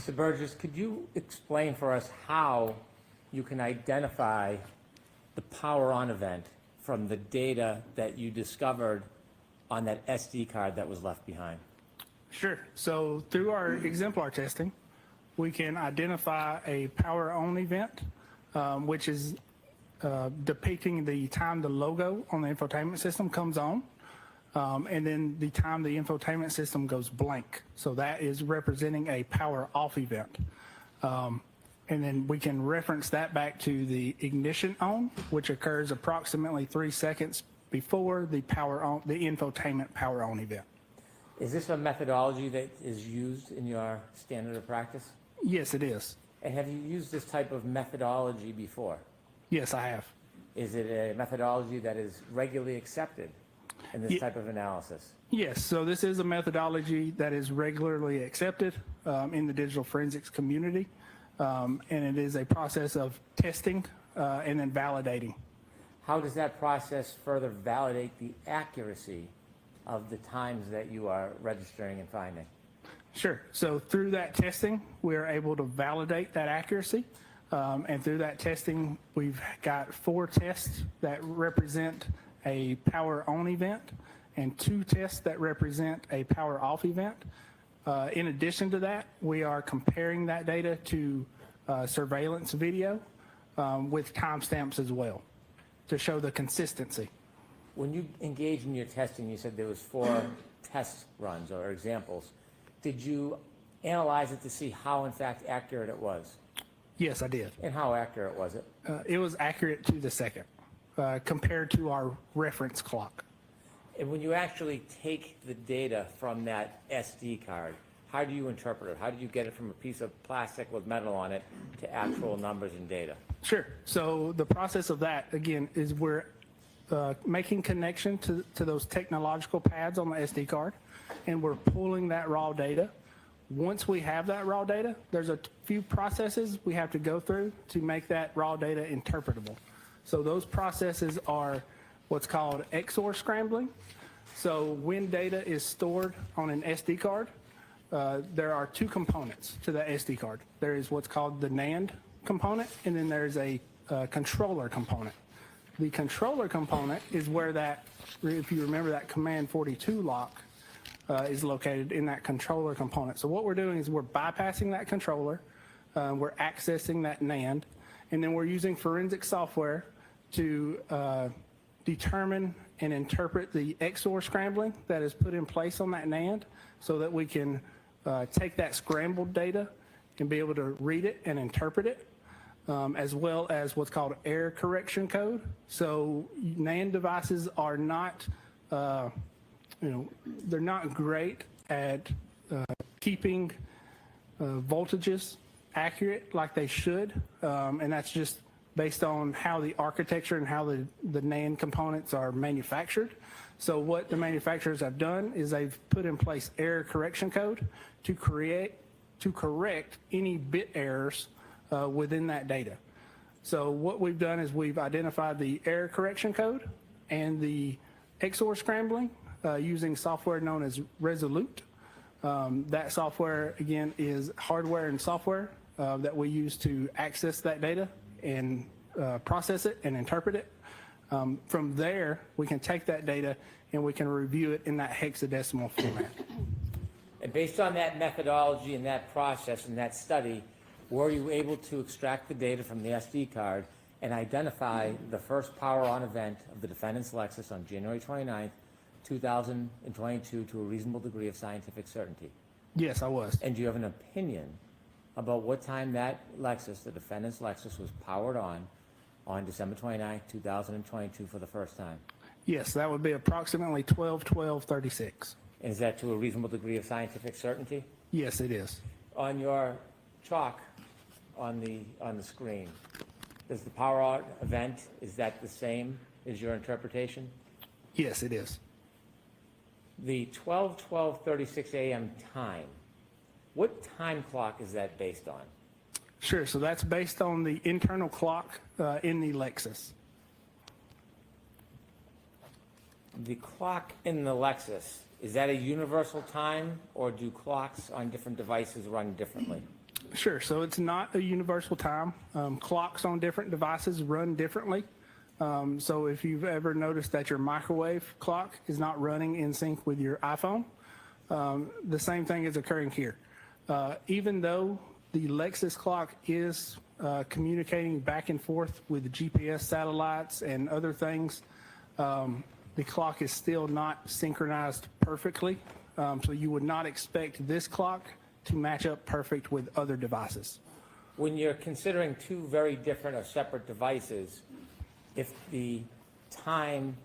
Mr. Burgess, could you explain for us how you can identify the power on event from the data that you discovered on that SD card that was left behind? Sure. So through our exemplar testing, we can identify a power on event, which is depicting the time the logo on the infotainment system comes on, and then the time the infotainment system goes blank. So that is representing a power off event. And then we can reference that back to the ignition on, which occurs approximately 3 seconds before the power on, the infotainment power on event. Is this a methodology that is used in your standard of practice? Yes, it is. And have you used this type of methodology before? Yes, I have. Is it a methodology that is regularly accepted in this Ye- type of analysis? Yes, so this is a methodology that is regularly accepted in the digital forensics community, and it is a process of testing and then validating. How does that process further validate the accuracy of the times that you are registering and finding? Sure. So through that testing, we're able to validate that accuracy. And through that testing, we've got 4 tests that represent a power on event and 2 tests that represent a power off event. In addition to that, we are comparing that data to surveillance video with timestamps as well to show the consistency. When you engaged in your testing, you said there was 4 test runs or examples. Did you analyze it to see how, in fact, accurate it was? Yes, I did. And how accurate was it? It was accurate to the second compared to our reference clock. And when you actually take the data from that SD card, how do you interpret it? How do you get it from a piece of plastic with metal on it to actual numbers and data? Sure. So the process of that, again, is we're making connection to those technological pads on the SD card, and we're pulling that raw data. Once we have that raw data, there's a few processes we have to go through to make that raw data interpretable. So those processes are what's called XOR scrambling. So when data is stored on an SD card, there are 2 components to the SD card. There is what's called the NAND component, and then there's a controller component. The controller component is where that, if you remember, that command 42 lock is located in that controller component. So what we're doing is we're bypassing that controller, we're accessing that NAND, and then we're using forensic software to determine and interpret the XOR scrambling that is put in place on that NAND so that we can take that scrambled data and be able to read it and interpret it, as well as what's called error correction code. So NAND devices are not, they're not great at keeping voltages accurate like they should, and that's just based on how the architecture and how the NAND components are manufactured. So what the manufacturers have done is they've put in place error correction code to correct any bit errors within that data. So what we've done is we've identified the error correction code and the XOR scrambling using software known as Resolute. That software, again, is hardware and software that we use to access that data and process it and interpret it. From there, we can take that data and we can review it in that hexadecimal format. And based on that methodology and that process and that study, were you able to extract the data from the SD card and identify the first power on event of the defendant's Lexus on January 29th, 2022 to a reasonable degree of scientific certainty? Yes, I was. And do you have an opinion about what time that Lexus, the defendant's Lexus, was powered on December 29th, 2022 for the first time? Yes, that would be approximately 12/12/36. Is that to a reasonable degree of scientific certainty? Yes, it is. On your chalk on the screen, does the power out event, is that the same as your interpretation? Yes, it is. The 12/12/36 a.m. time, what time clock is that based on? Sure, so that's based on the internal clock in the Lexus. The clock in the Lexus, is that a universal time, or do clocks on different devices run differently? Sure. So it's not a universal time. Clocks on different devices run differently. So if you've ever noticed that your microwave clock is not running in sync with your iPhone, the same thing is occurring here. Even though the Lexus clock is communicating back and forth with the GPS satellites and other things, the clock is still not synchronized perfectly. So you would not expect this clock to match up perfect with other devices. When you're considering two very different or separate devices, if the time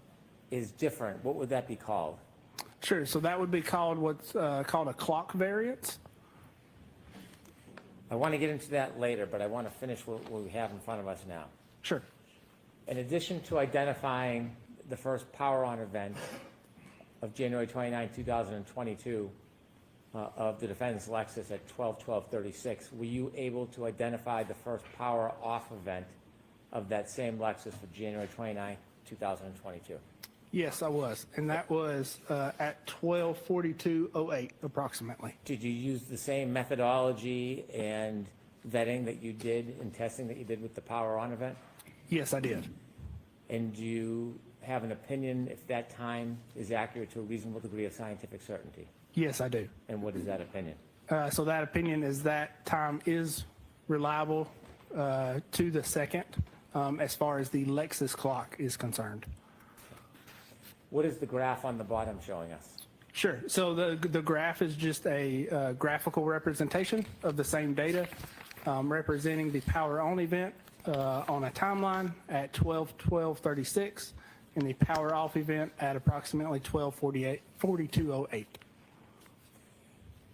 is different, what would that be called? Sure, so that would be called what's called a clock variance. I want to get into that later, but I want to finish what we have in front of us now. Sure. In addition to identifying the first power-on event of January 29, 2022, of the defendant's Lexus at 12/12/36, were you able to identify the first power-off event of that same Lexus for January 29, 2022? Yes, I was, and that was at 12:42:08 approximately. Did you use the same methodology and vetting that you did and testing that you did with the power-on event? Yes, I did. And do you have an opinion if that time is accurate to a reasonable degree of scientific certainty? Yes, I do. And what is that opinion? So that opinion is that time is reliable to the second as far as the Lexus clock is concerned. What is the graph on the bottom showing us? Sure. So the graph is just a graphical representation of the same data, representing the power on event on a timeline at 12/12/36 and the power off event at approximately 12:42:08.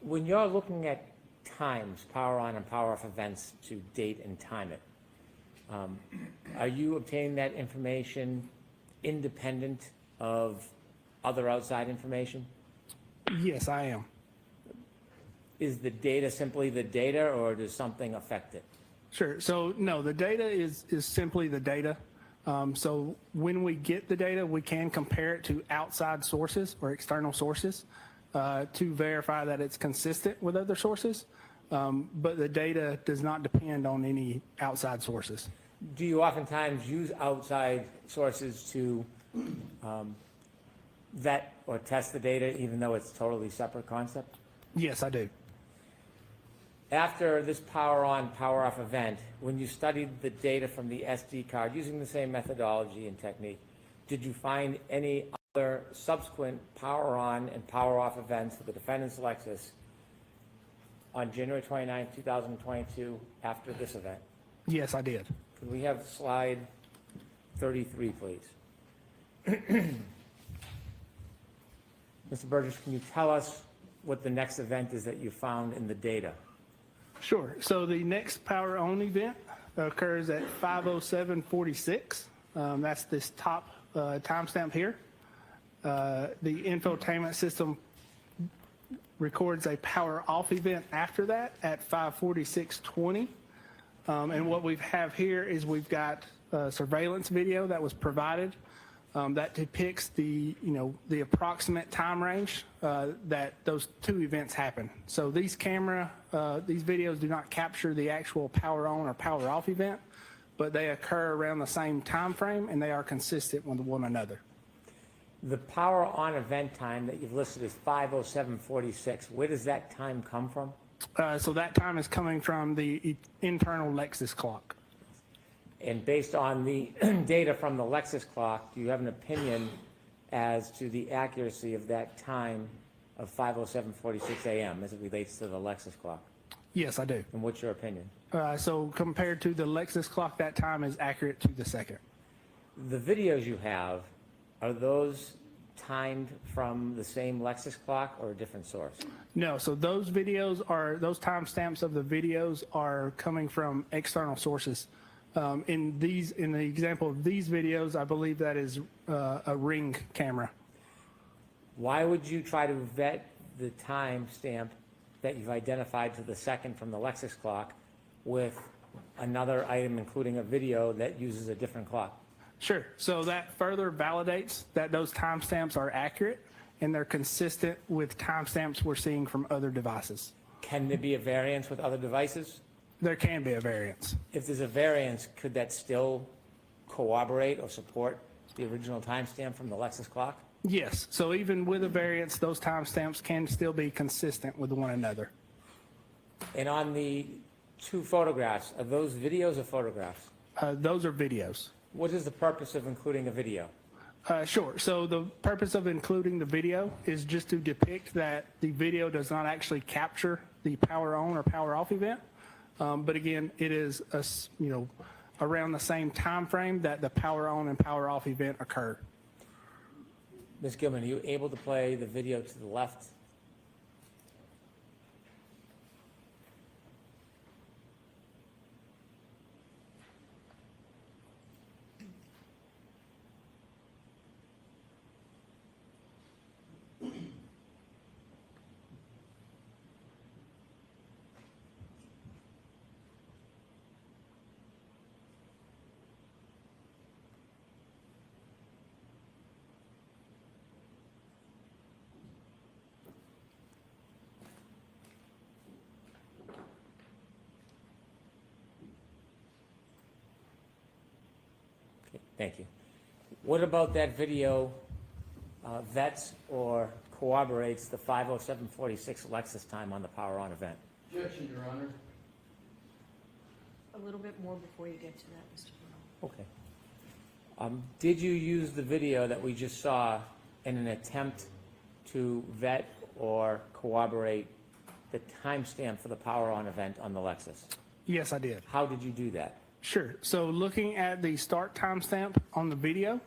When you're looking at times, power on and power off events to date and time it, are you obtaining that information independent of other outside information? Yes, I am. Is the data simply the data, or does something affect it? Sure. So no, the data is simply the data. So when we get the data, we can compare it to outside sources or external sources to verify that it's consistent with other sources. But the data does not depend on any outside sources. Do you oftentimes use outside sources to vet or test the data, even though it's totally separate concept? Yes, I do. After this power on, power off event, when you studied the data from the SD card using the same methodology and technique, did you find any other subsequent power on and power off events for the defendant's Lexus on January 29, 2022 after this event? Yes, I did. Could we have slide 33, please? Mr. Burgess, can you tell us what the next event is that you found in the data? Sure. So the next power on event occurs at 5:07:46. That's this top timestamp here. The infotainment system records a power off event after that at 5:46:20. And what we have here is we've got surveillance video that was provided that depicts the approximate time range that those two events happen. So these videos do not capture the actual power on or power off event, but they occur around the same time frame and they are consistent with one another. The power on event time that you've listed is 5:07:46. Where does that time come from? So that time is coming from the internal Lexus clock. And based on the data from the Lexus clock, do you have an opinion as to the accuracy of that time of 5:07:46 a.m. as it relates to the Lexus clock? Yes, I do. And what's your opinion? So compared to the Lexus clock, that time is accurate to the second. The videos you have, are those timed from the same Lexus clock or a different source? No, so those timestamps of the videos are coming from external sources. In the example of these videos, I believe that is a Ring camera. Why would you try to vet the time stamp that you've identified to the second from the Lexus clock with another item, including a video that uses a different clock? Sure. So that further validates that those timestamps are accurate and they're consistent with timestamps we're seeing from other devices. Can there be a variance with other devices? There can be a variance. If there's a variance, could that still corroborate or support the original timestamp from the Lexus clock? Yes, so even with a variance, those timestamps can still be consistent with one another. And on the two photographs, are those videos or photographs? Those are videos. What is the purpose of including a video? Sure, so the purpose of including the video is just to depict that the video does not actually capture the power on or power off event. But again, it is, around the same time frame that the power on and power off event occur. Ms. Gilman, are you able to play the video to the left? Okay, thank you. What about that video vets or corroborates the 5:07:46 Lexus time on the power on event? Objection, Your Honor. A little bit more before you get to that, Mr. Burrell. Okay. Did you use the video that we just saw in an attempt to vet or corroborate the timestamp for the power on event on the Lexus? Yes, I did. How did you do that? Sure, so looking at the start timestamp on the video,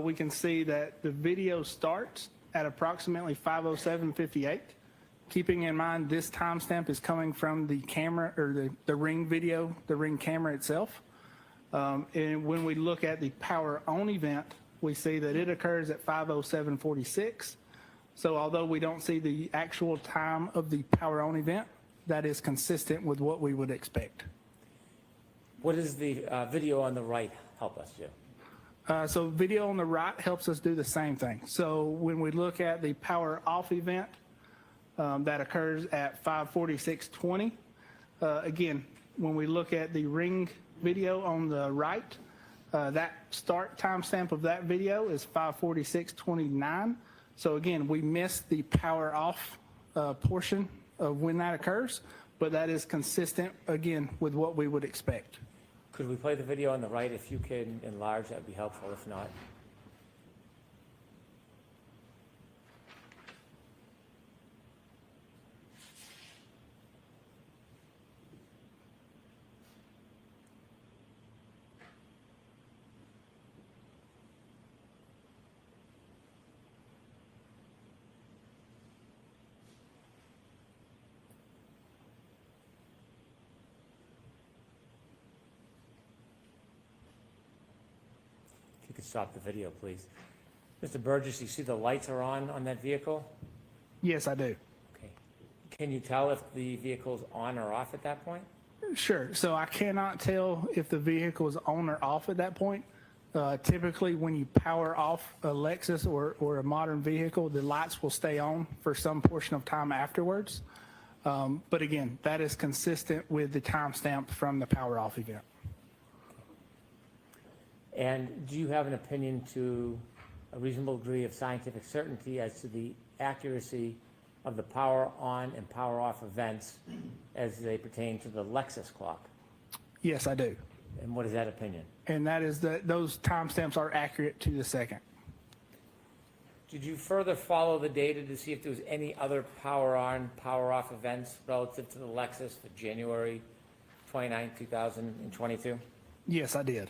we can see that the video starts at approximately 5:07:58. Keeping in mind this timestamp is coming from the camera or the Ring video, the Ring camera itself. And when we look at the power on event, we see that it occurs at 5:07:46. So although we don't see the actual time of the power on event, that is consistent with what we would expect. What does the video on the right help us do? So video on the right helps us do the same thing. So when we look at the power off event, that occurs at 5:46:20. Again, when we look at the Ring video on the right, that start timestamp of that video is 5:46:29. So again, we missed the power off portion of when that occurs, but that is consistent, again, with what we would expect. Could we play the video on the right? If you can enlarge, that would be helpful. If not, if you could stop the video, please. Mr. Burgess, you see the lights are on that vehicle? Yes, I do. Okay. Can you tell if the vehicle's on or off at that point? Sure. So I cannot tell if the vehicle is on or off at that point. Typically, when you power off a Lexus or a modern vehicle, the lights will stay on for some portion of time afterwards. But again, that is consistent with the timestamp from the power off event. And do you have an opinion to a reasonable degree of scientific certainty as to the accuracy of the power on and power off events as they pertain to the Lexus clock? Yes, I do. And what is that opinion? And that is that those timestamps are accurate to the second. Did you further follow the data to see if there was any other power on, power off events relative to the Lexus for January 29, 2022? Yes, I did.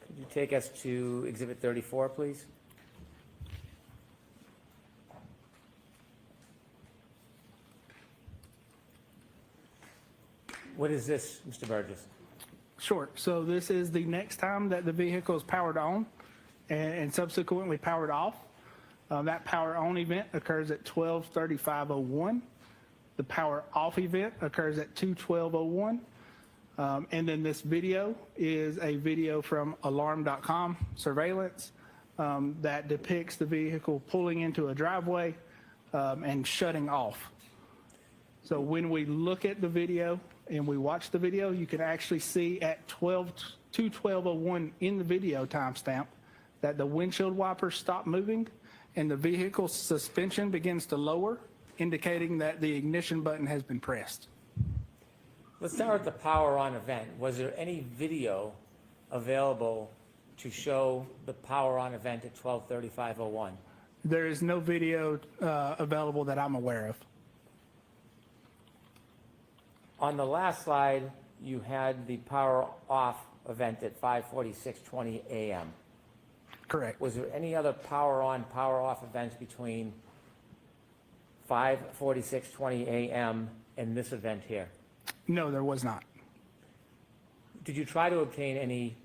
Could you take us to Exhibit 34, please? What is this, Mr. Burgess? Sure. So this is the next time that the vehicle is powered on and subsequently powered off. That power on event occurs at 12:35:01. The power off event occurs at 2:12:01. And then this video is a video from alarm.com surveillance that depicts the vehicle pulling into a driveway and shutting off. So when we look at the video and we watch the video, you can actually see at 2:12:01 in the video timestamp that the windshield wipers stop moving and the vehicle suspension begins to lower, indicating that the ignition button has been pressed. Let's start with the power on event. Was there any video available to show the power on event at 12:35:01? There is no video available that I'm aware of. On the last slide, you had the power off event at 5:46:20 a.m. Correct. Was there any other power on, power off events between 5:46:20 a.m. and this event here? No, there was not. Did you try to obtain any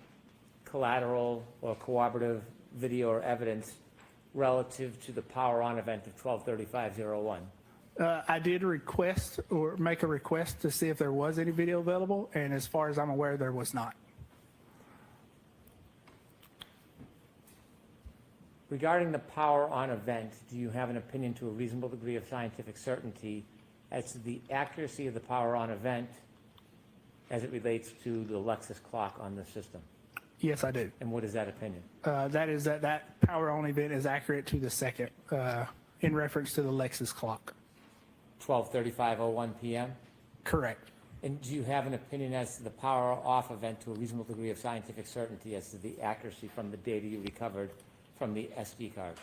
collateral or cooperative video or evidence relative to the power on event of 12:35:01? I did request or make a request to see if there was any video available, and as far as I'm aware, there was not. Regarding the power on event, do you have an opinion to a reasonable degree of scientific certainty as to the accuracy of the power on event as it relates to the Lexus clock on the system? Yes, I do. And what is that opinion? That is that power on event is accurate to the second in reference to the Lexus clock. 12:35:01 p.m.? Correct. And do you have an opinion as to the power off event to a reasonable degree of scientific certainty as to the accuracy from the data you recovered from the SD card?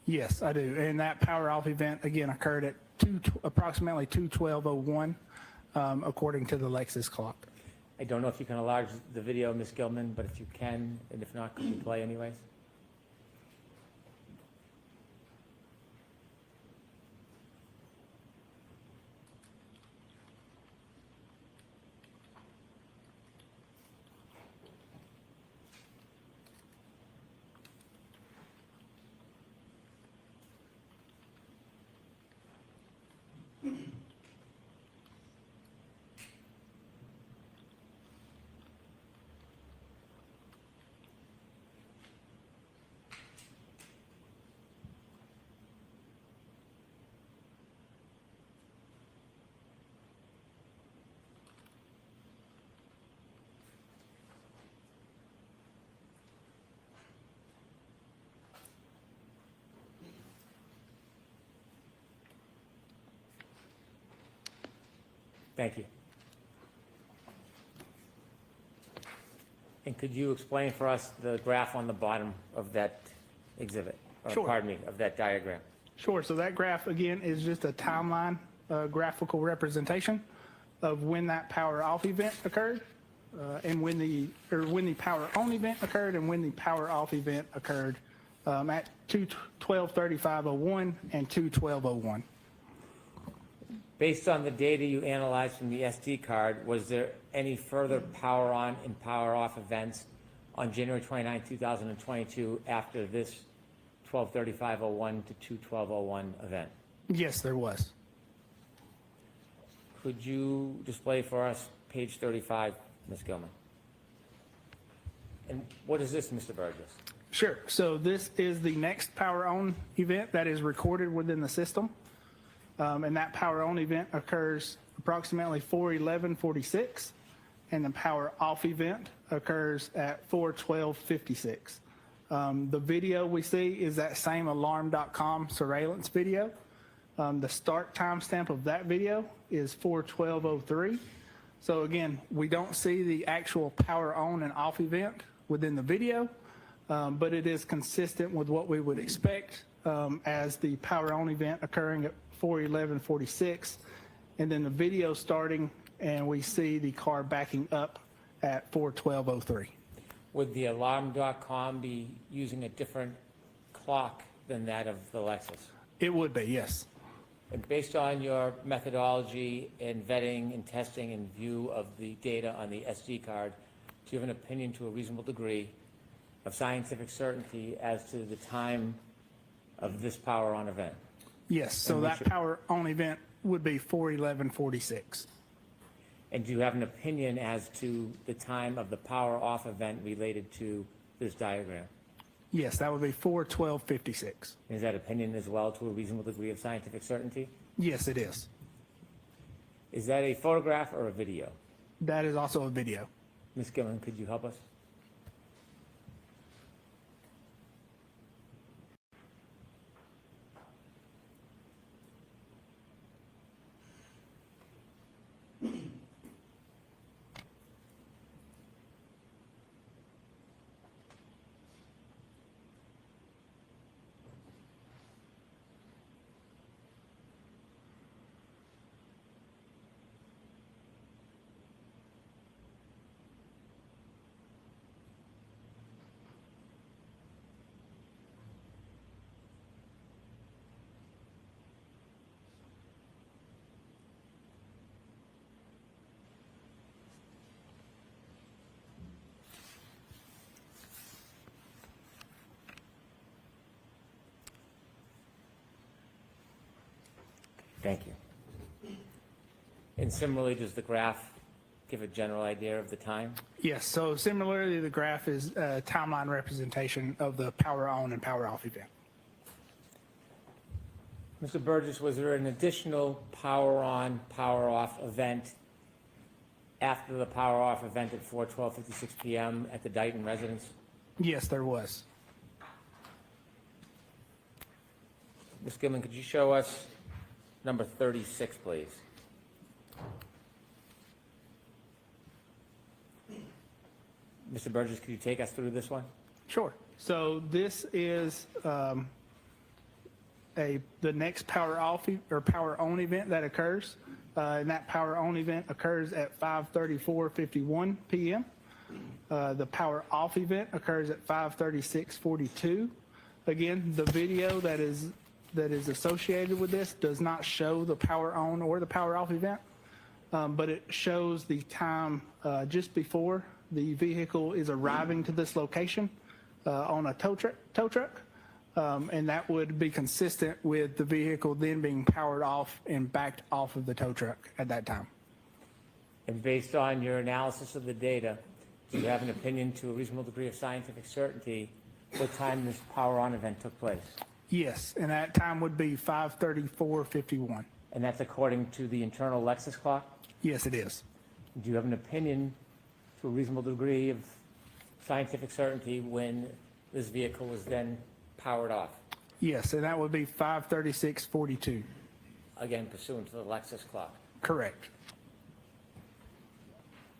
Yes, I do. And that power off event, again, occurred at approximately 2:12:01, according to the Lexus clock. I don't know if you can enlarge the video, Ms. Gilman, but if you can, and if not, could you play anyways? Thank you. And could you explain for us the graph on the bottom of that exhibit? Or, Sure. pardon me, of that diagram? Sure. So that graph, again, is just a timeline graphical representation of when that power off event occurred and when the power on event occurred and when the power off event occurred at 12:35:01 and 2:12:01. Based on the data you analyzed from the SD card, was there any further power on and power off events on January 29, 2022 after this 12:35:01 to 2:12:01 event? Yes, there was. Could you display for us page 35, Ms. Gilman? And what is this, Mr. Burgess? Sure. So this is the next power on event that is recorded within the system. And that power on event occurs approximately 4:11:46, and the power off event occurs at 4:12:56. The video we see is that same alarm.com surveillance video. The start timestamp of that video is 4:12:03. So again, we don't see the actual power on and off event within the video, but it is consistent with what we would expect as the power on event occurring at 4:11:46, and then the video starting, and we see the car backing up at 4:12:03. Would the alarm.com be using a different clock than that of the Lexus? It would be, yes. And based on your methodology in vetting and testing in view of the data on the SD card, do you have an opinion to a reasonable degree of scientific certainty as to the time of this power on event? Yes, so And that power on event would be 4:11:46. And do you have an opinion as to the time of the power off event related to this diagram? Yes, that would be 4/12/56. Is that opinion as well to a reasonable degree of scientific certainty? Yes, it is. Is that a photograph or a video? That is also a video. Ms. Gilman, could you help us? Thank you. And similarly, does the graph give a general idea of the time? Yes, so similarly, the graph is a timeline representation of the power on and power off event. Mr. Burgess, was there an additional power on, power off event after the power off event at 4/12/56 p.m. at the Dighton residence? Yes, there was. Ms. Gilman, could you show us number 36, please? Mr. Burgess, could you take us through this one? Sure. So this is the next power off or power on event that occurs. And that power on event occurs at 5:34:51 p.m. The power off event occurs at 5:36:42. Again, the video that is associated with this does not show the power on or the power off event, but it shows the time just before the vehicle is arriving to this location on a tow truck, and that would be consistent with the vehicle then being powered off and backed off of the tow truck at that time. And based on your analysis of the data, do you have an opinion to a reasonable degree of scientific certainty what time this power on event took place? Yes, and that time would be 5:34:51. And that's according to the internal Lexus clock? Yes, it is. Do you have an opinion to a reasonable degree of scientific certainty when this vehicle was then powered off? Yes, and that would be 5:36:42. Again, pursuant to the Lexus clock. Correct.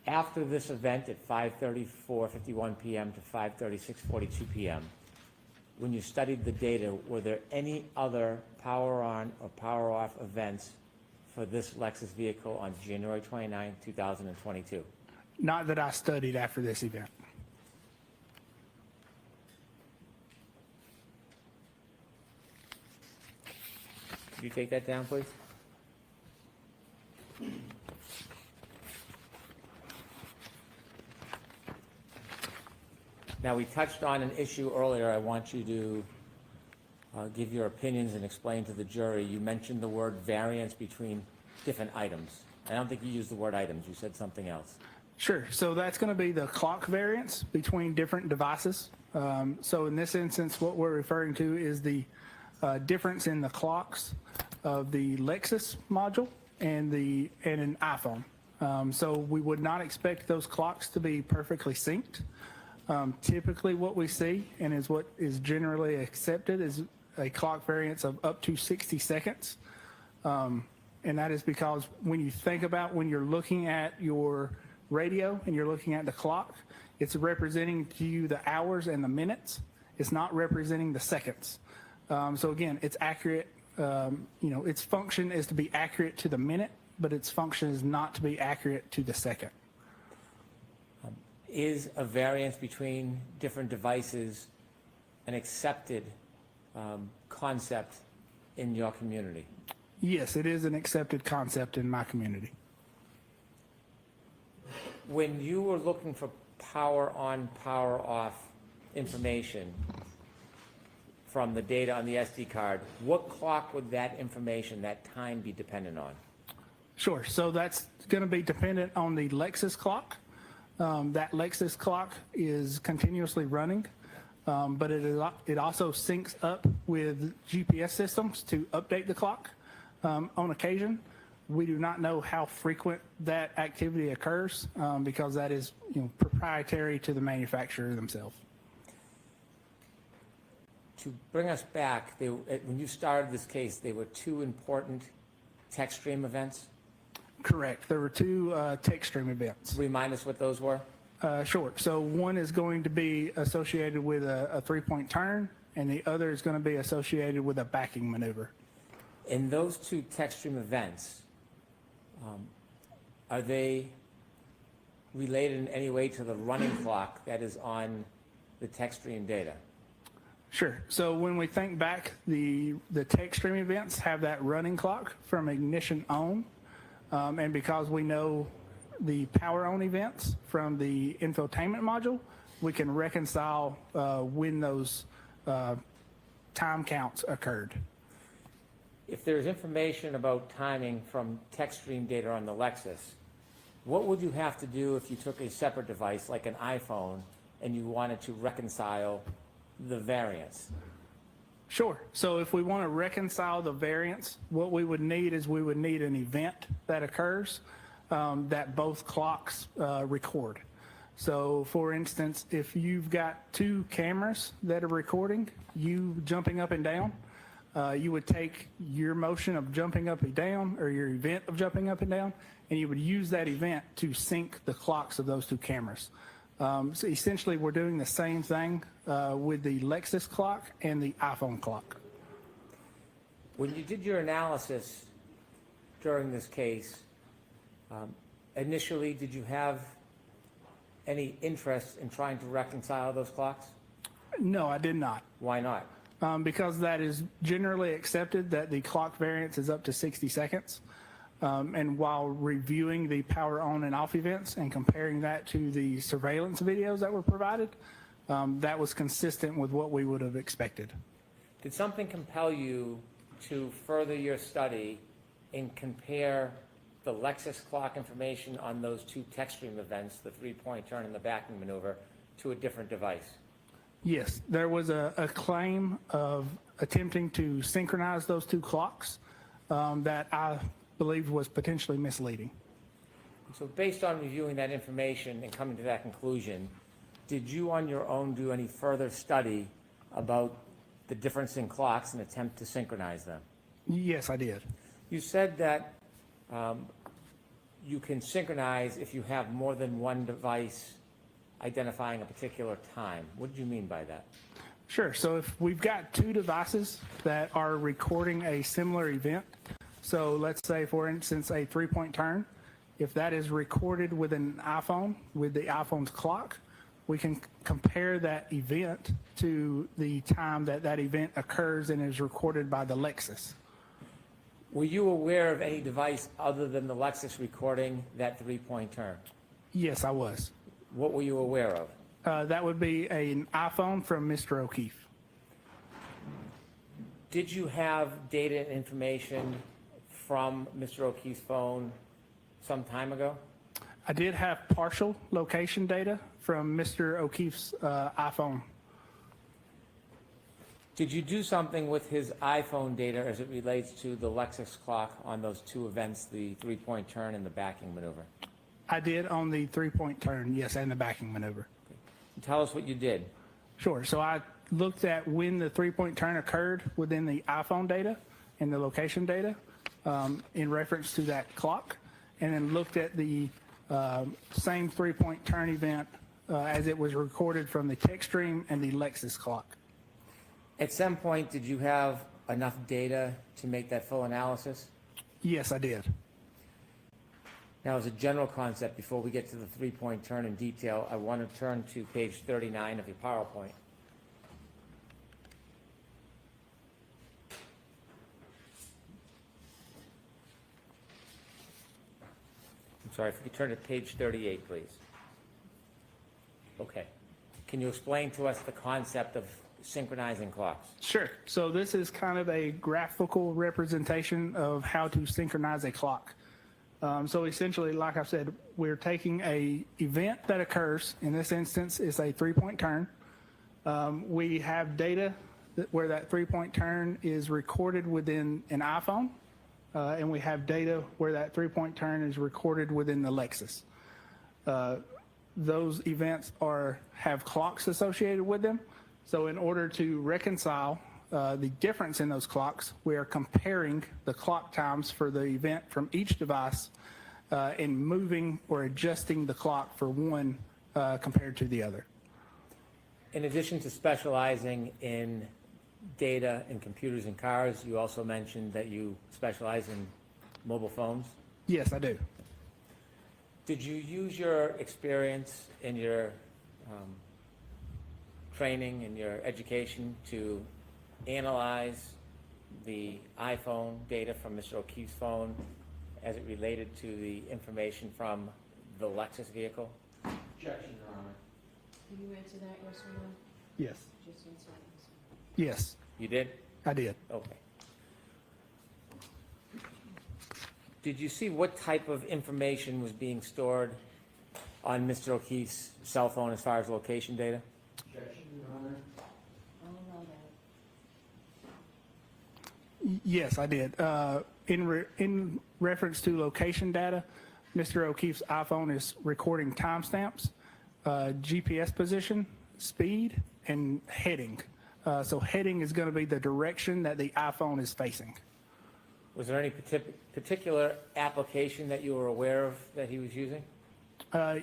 After this event at 5:34:51 p.m. to 5:36:42 p.m., when you studied the data, were there any other power on or power off events for this Lexus vehicle on January 29, 2022? Not that I studied after this event. Could you take that down, please? Now, we touched on an issue earlier. I want you to give your opinions and explain to the jury. You mentioned the word variance between different items. I don't think you used the word items. You said something else. Sure. So that's going to be the clock variance between different devices. So in this instance, what we're referring to is the difference in the clocks of the Lexus module and an iPhone. So we would not expect those clocks to be perfectly synced. Typically what we see, and is what is generally accepted, is a clock variance of up to 60 seconds. And that is because when you think about when you're looking at your radio and you're looking at the clock, it's representing to you the hours and the minutes. It's not representing the seconds. So again, it's accurate. Its function is to be accurate to the minute, but its function is not to be accurate to the second. Is a variance between different devices an accepted concept in your community? Yes, it is an accepted concept in my community. When you were looking for power on, power off information from the data on the SD card, what clock would that information, that time be dependent on? Sure. So that's going to be dependent on the Lexus clock. That Lexus clock is continuously running. but it also syncs up with GPS systems to update the clock on occasion. We do not know how frequent that activity occurs because that is proprietary to the manufacturer themselves. To bring us back, when you started this case, there were two important tech stream events. Correct. There were two tech stream events. Remind us what those were. Sure. So one is going to be associated with a three-point turn, and the other is going to be associated with a backing maneuver. In those two tech stream events, are they related in any way to the running clock that is on the tech stream data? Sure. So when we think back, the tech stream events have that running clock from ignition on, and because we know the power on events from the infotainment module, we can reconcile when those time counts occurred. If there's information about timing from tech stream data on the Lexus, what would you have to do if you took a separate device like an iPhone and you wanted to reconcile the variance? Sure. So if we want to reconcile the variance, what we would need is we would need an event that occurs that both clocks record. So for instance, if you've got two cameras that are recording you jumping up and down, you would take your motion of jumping up and down, or your event of jumping up and down, and you would use that event to sync the clocks of those two cameras. So essentially, we're doing the same thing with the Lexus clock and the iPhone clock. When you did your analysis during this case, initially, did you have any interest in trying to reconcile those clocks? No, I did not. Why not? Because that is generally accepted that the clock variance is up to 60 seconds. And while reviewing the power on and off events and comparing that to the surveillance videos that were provided, that was consistent with what we would have expected. Did something compel you to further your study and compare the Lexus clock information on those two tech stream events, the three-point turn and the backing maneuver, to a different device? Yes, there was a claim of attempting to synchronize those two clocks that I believed was potentially misleading. So based on reviewing that information and coming to that conclusion, did you on your own do any further study about the difference in clocks and attempt to synchronize them? Yes, I did. You said that you can synchronize if you have more than one device identifying a particular time. What did you mean by that? Sure. So if we've got two devices that are recording a similar event, so let's say, for instance, a three-point turn, if that is recorded with an iPhone, with the iPhone's clock, we can compare that event to the time that that event occurs and is recorded by the Lexus. Were you aware of any device other than the Lexus recording that three-point turn? Yes, I was. What were you aware of? That would be an iPhone from Mr. O'Keefe. Did you have data and information from Mr. O'Keefe's phone some time ago? I did have partial location data from Mr. O'Keefe's iPhone. Did you do something with his iPhone data as it relates to the Lexus clock on those two events, the three-point turn and the backing maneuver? I did on the three-point turn, yes, and the backing maneuver. Tell us what you did. Sure. So I looked at when the three-point turn occurred within the iPhone data and the location data in reference to that clock, and then looked at the same three-point turn event as it was recorded from the tech stream and the Lexus clock. At some point, did you have enough data to make that full analysis? Yes, I did. Now, as a general concept, before we get to the three-point turn in detail, I want to turn to page 39 of your PowerPoint. I'm sorry, if you could turn to page 38, please. Okay. Can you explain to us the concept of synchronizing clocks? Sure. So this is kind of a graphical representation of how to synchronize a clock. So essentially, like I said, we're taking a event that occurs. In this instance, it's a three-point turn. We have data where that three-point turn is recorded within an iPhone, and we have data where that three-point turn is recorded within the Lexus. Those events have clocks associated with them. So in order to reconcile the difference in those clocks, we are comparing the clock times for the event from each device and moving or adjusting the clock for one compared to the other. In addition to specializing in data and computers and cars, you also mentioned that you specialize in mobile phones. Yes, I do. Did you use your experience in your training and your education to analyze the iPhone data from Mr. O'Keefe's phone as it related to the information from the Lexus vehicle? Objection, Your Honor. Can you answer that, yes or no? Yes. Just answer yes. Yes, You did? I did. Okay. Did you see what type of information was being stored on Mr. O'Keefe's cell phone as far as location data? Objection, Your Honor. I'll allow that. Yes, I did. In reference to location data, Mr. O'Keefe's iPhone is recording timestamps, GPS position, speed, and heading. So heading is going to be the direction that the iPhone is facing. Was there any particular application that you were aware of that he was using?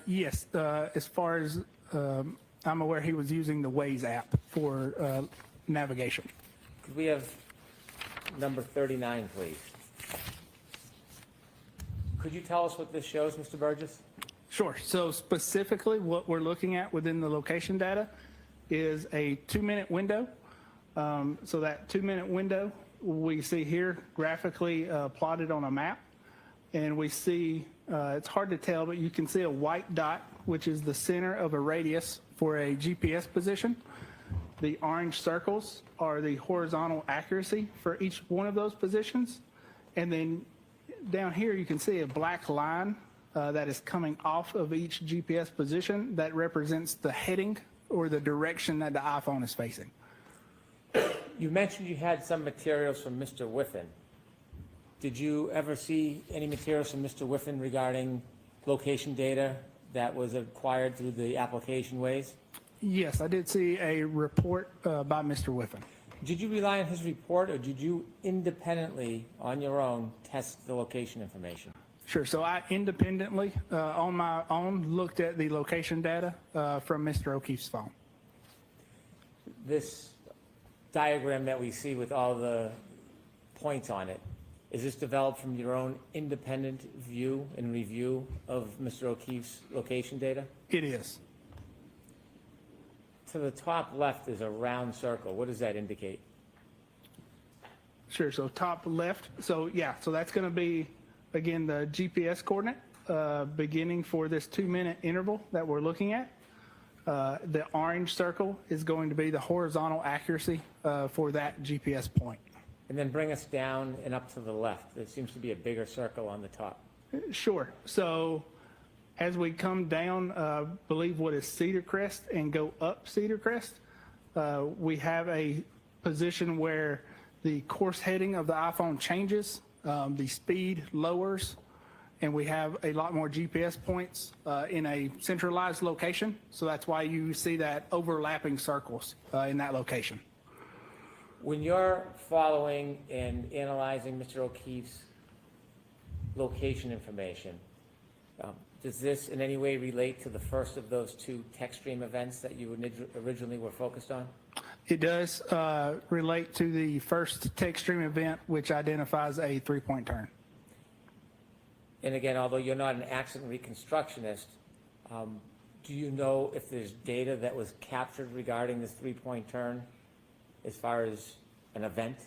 Yes, as far as I'm aware, he was using the Waze app for navigation. Could we have number 39, please? Could you tell us what this shows, Mr. Burgess? Sure. So specifically, what we're looking at within the location data is a 2-minute window. So that 2-minute window we see here graphically plotted on a map. And we see, it's hard to tell, but you can see a white dot, which is the center of a radius for a GPS position. The orange circles are the horizontal accuracy for each one of those positions. And then down here, you can see a black line that is coming off of each GPS position that represents the heading or the direction that the iPhone is facing. You mentioned you had some materials from Mr. Whiffen. Did you ever see any materials from Mr. Whiffen regarding location data that was acquired through the application Waze? Yes, I did see a report by Mr. Whiffen. Did you rely on his report, or did you independently, on your own, test the location information? Sure. So I independently, on my own, looked at the location data from Mr. O'Keefe's phone. This diagram that we see with all the points on it, is this developed from your own independent view and review of Mr. O'Keefe's location data? It is. To the top left is a round circle. What does that indicate? Sure. So top left. So yeah. So that's going to be, again, the GPS coordinate beginning for this 2-minute interval that we're looking at. The orange circle is going to be the horizontal accuracy for that GPS point. And then bring us down and up to the left. There seems to be a bigger circle on the top. Sure. So as we come down, believe what is Cedar Crest and go up Cedar Crest, we have a position where the course heading of the iPhone changes, the speed lowers, and we have a lot more GPS points in a centralized location. So that's why you see that overlapping circles in that location. When you're following and analyzing Mr. O'Keefe's location information, does this in any way relate to the first of those two tech stream events that you originally were focused on? It does relate to the first tech stream event, which identifies a 3-point turn. And again, although you're not an accident reconstructionist, do you know if there's data that was captured regarding this 3-point turn as far as an event?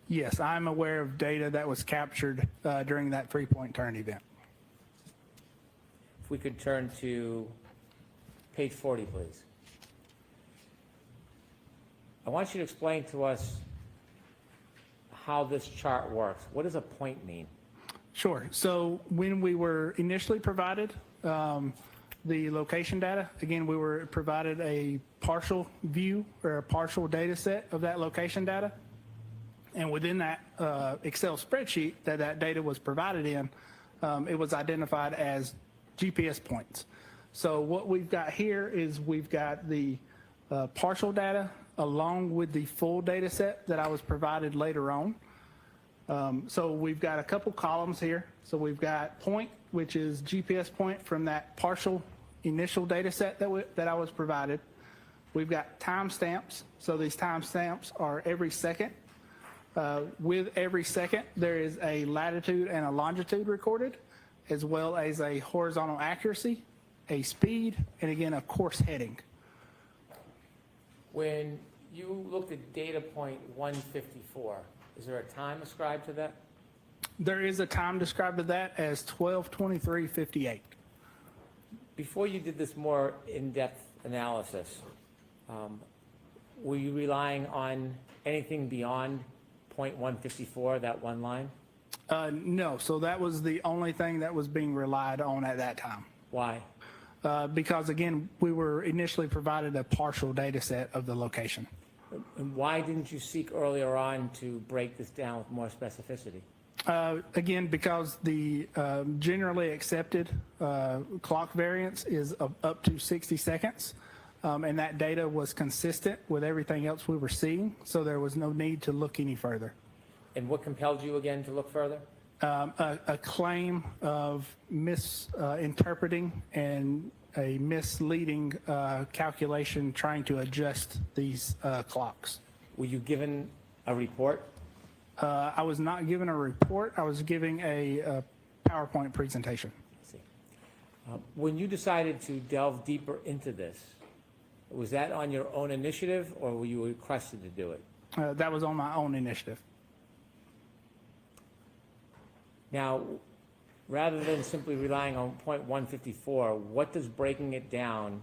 Yes, I'm aware of data that was captured during that 3-point turn event. If we could turn to page 40, please. I want you to explain to us how this chart works. What does a point mean? Sure. So when we were initially provided the location data. Again, we were provided a partial view or a partial data set of that location data. And within that Excel spreadsheet that data was provided in, it was identified as GPS points. So what we've got here is we've got the partial data along with the full data set that I was provided later on. So we've got a couple columns here. So we've got point, which is GPS point from that partial initial data set that I was provided. We've got timestamps. So these timestamps are every second. With every second, there is a latitude and a longitude recorded, as well as a horizontal accuracy, a speed, and again, a course heading. When you looked at data point 154, is there a time ascribed to that? There is a time described to that as 12:23:58. Before you did this more in-depth analysis, were you relying on anything beyond point 154, that one line? No, so that was the only thing that was being relied on at that time. Why? Because again, we were initially provided a partial data set of the location. And why didn't you seek earlier on to break this down with more specificity? Again, because the generally accepted clock variance is up to 60 seconds, and that data was consistent with everything else we were seeing, so there was no need to look any further. And what compelled you again to look further? A claim of misinterpreting and a misleading calculation trying to adjust these clocks. Were you given a report? I was not given a report. I was giving a PowerPoint presentation. Let's see. When you decided to delve deeper into this, was that on your own initiative or were you requested to do it? That was on my own initiative. Now, rather than simply relying on point 154, what does breaking it down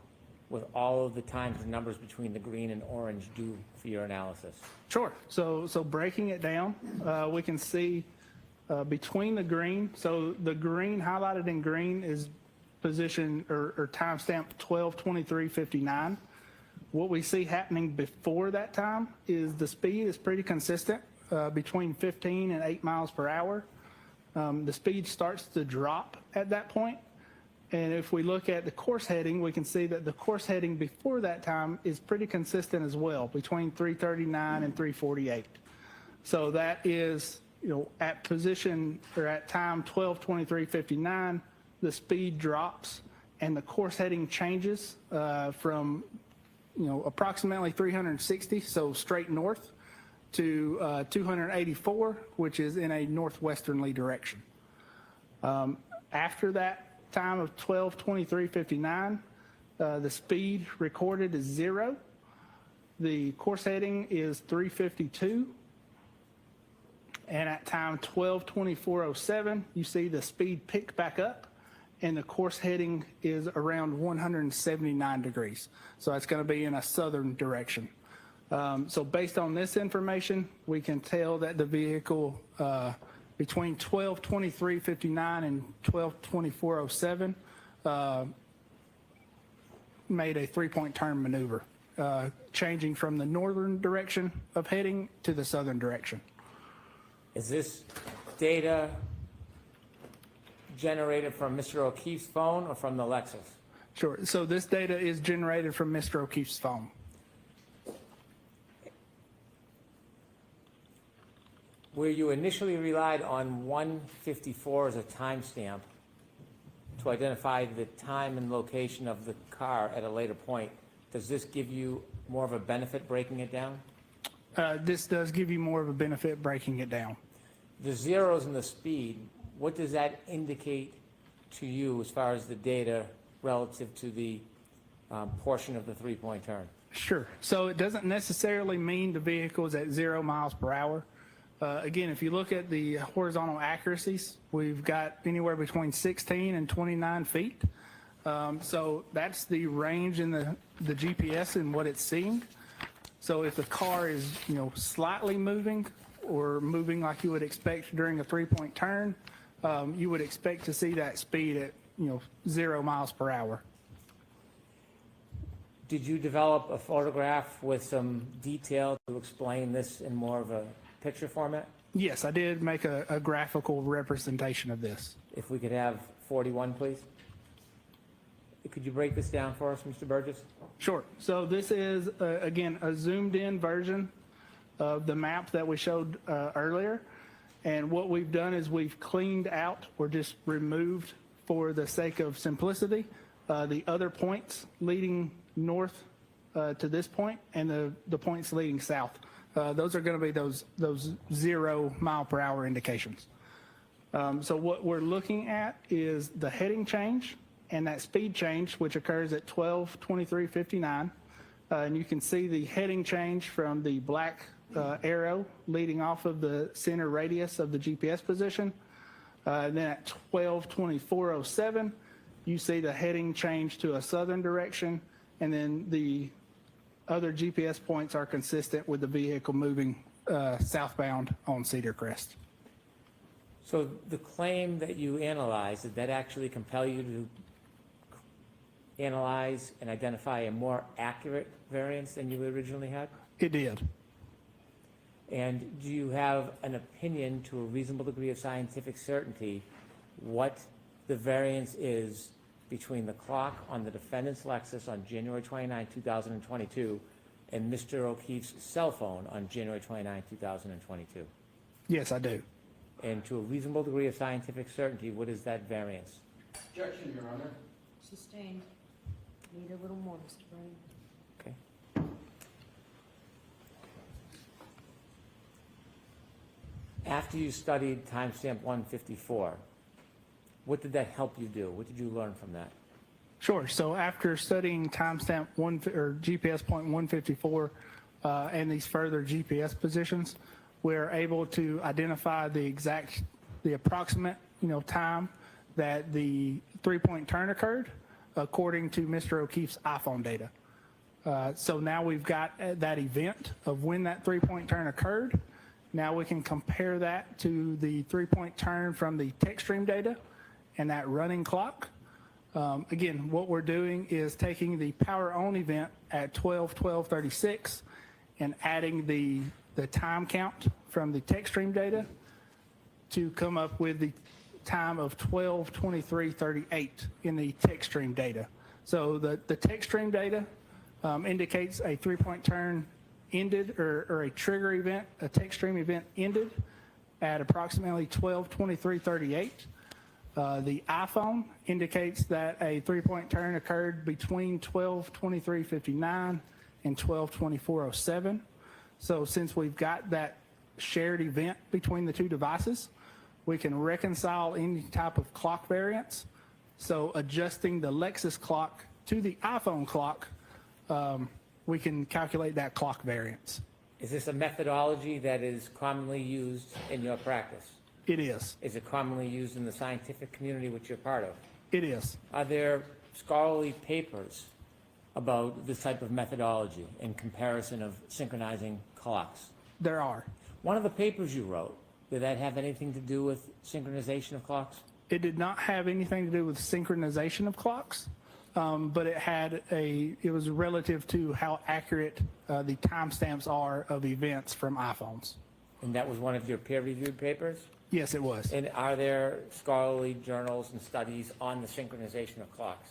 with all of the times and numbers between the green and orange do for your analysis? Sure. So breaking it down, we can see between the green. So the green highlighted in green is position or timestamp 12:23:59. What we see happening before that time is the speed is pretty consistent between 15 and 8 miles per hour. The speed starts to drop at that point. And if we look at the course heading, we can see that the course heading before that time is pretty consistent as well, between 339 and 348. So that is, at position or at time 12:23:59, the speed drops and the course heading changes from, approximately 360, so straight north, to 284, which is in a northwesterly direction. After that time of 12:23:59, the speed recorded is 0. The course heading is 352. And at time 12:24:07, you see the speed pick back up and the course heading is around 179 degrees. So it's going to be in a southern direction. So based on this information, we can tell that the vehicle between 12:23:59 and 12:24:07 made a 3-point turn maneuver, changing from the northern direction of heading to the southern direction. Is this data generated from Mr. O'Keefe's phone or from the Lexus? Sure. So this data is generated from Mr. O'Keefe's phone. Where you initially relied on 154 as a timestamp to identify the time and location of the car at a later point, does this give you more of a benefit breaking it down? This does give you more of a benefit breaking it down. The zeros and the speed, what does that indicate to you as far as the data relative to the portion of the 3-point turn? Sure. So it doesn't necessarily mean the vehicle is at 0 miles per hour. Again, if you look at the horizontal accuracies, we've got anywhere between 16 and 29 feet. So that's the range in the GPS and what it's seeing. So if the car is, slightly moving or moving like you would expect during a 3-point turn, you would expect to see that speed at, 0 miles per hour. Did you develop a photograph with some detail to explain this in more of a picture format? Yes, I did make a graphical representation of this. If we could have 41, please. Could you break this down for us, Mr. Burgess? Sure. So this is, again, a zoomed-in version of the map that we showed earlier. And what we've done is we've cleaned out or just removed, for the sake of simplicity, the other points leading north to this point and the points leading south. Those are going to be those 0 mile per hour indications. So what we're looking at is the heading change and that speed change, which occurs at 12:23:59. And you can see the heading change from the black arrow leading off of the center radius of the GPS position. And then at 12:24:07, you see the heading change to a southern direction, and then the other GPS points are consistent with the vehicle moving southbound on Cedar Crest. So the claim that you analyzed, did that actually compel you to analyze and identify a more accurate variance than you originally had? It did. And do you have an opinion to a reasonable degree of scientific certainty what the variance is between the clock on the defendant's Lexus on January 29, 2022 and Mr. O'Keefe's cell phone on January 29, 2022? Yes, I do. And to a reasonable degree of scientific certainty, what is that variance? Objection, Your Honor. Sustained. Need a little more, Mr. Brennan. Okay. After you studied timestamp 154, what did that help you do? What did you learn from that? Sure. So after studying timestamp GPS point 154 and these further GPS positions, we're able to identify the approximate, time that the 3-point turn occurred according to Mr. O'Keefe's iPhone data. So now we've got that event of when that 3-point turn occurred. Now we can compare that to the 3-point turn from the tech stream data and that running clock. Again, what we're doing is taking the power on event at 12:12:36 and adding the time count from the tech stream data to come up with the time of 12:23:38 in the tech stream data. So the tech stream data indicates a 3-point turn ended or a trigger event, a tech stream event ended at approximately 12:23:38. The iPhone indicates that a 3-point turn occurred between 12:23:59 and 12:24:07. So since we've got that shared event between the two devices, we can reconcile any type of clock variance. So adjusting the Lexus clock to the iPhone clock, we can calculate that clock variance. Is this a methodology that is commonly used in your practice? It is. Is it commonly used in the scientific community which you're part of? It is. Are there scholarly papers about this type of methodology in comparison of synchronizing clocks? There are. One of the papers you wrote, did that have anything to do with synchronization of clocks? It did not have anything to do with synchronization of clocks, but it was relative to how accurate the timestamps are of events from iPhones. And that was one of your peer-reviewed papers? Yes, it was. And are there scholarly journals and studies on the synchronization of clocks?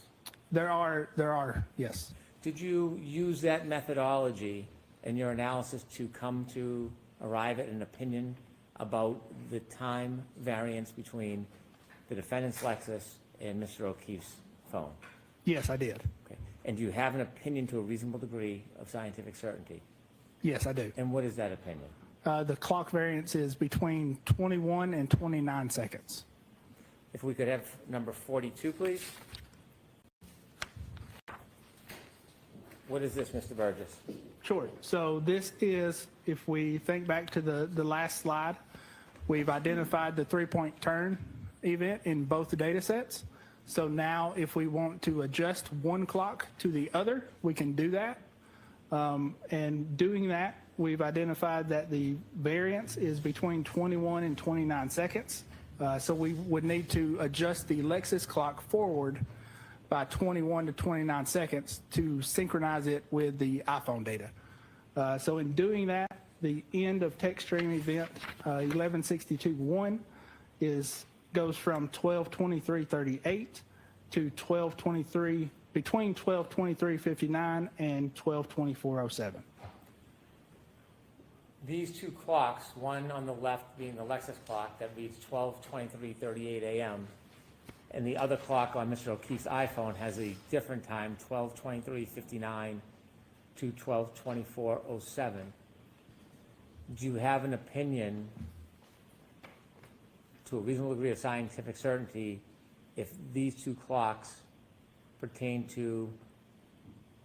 There are, yes. Did you use that methodology in your analysis to come to arrive at an opinion about the time variance between the defendant's Lexus and Mr. O'Keefe's phone? Yes, I did. Okay. And do you have an opinion to a reasonable degree of scientific certainty? Yes, I do. And what is that opinion? The clock variance is between 21 and 29 seconds. If we could have number 42, please. What is this, Mr. Burgess? Sure. So this is, if we think back to the last slide, we've identified the 3-point turn event in both the data sets. So now if we want to adjust one clock to the other, we can do that. And doing that, we've identified that the variance is between 21 and 29 seconds. So we would need to adjust the Lexus clock forward by 21 to 29 seconds to synchronize it with the iPhone data. So in doing that, the end of text stream event 1162.1 goes from 12:23:38 to 12:23, between 12:23:59 and 12:24:07. These two clocks, one on the left being the Lexus clock that reads 12:23:38 a.m., and the other clock on Mr. O'Keefe's iPhone has a different time, 12:23:59 to 12:24:07. Do you have an opinion, to a reasonable degree of scientific certainty, if these two clocks pertain to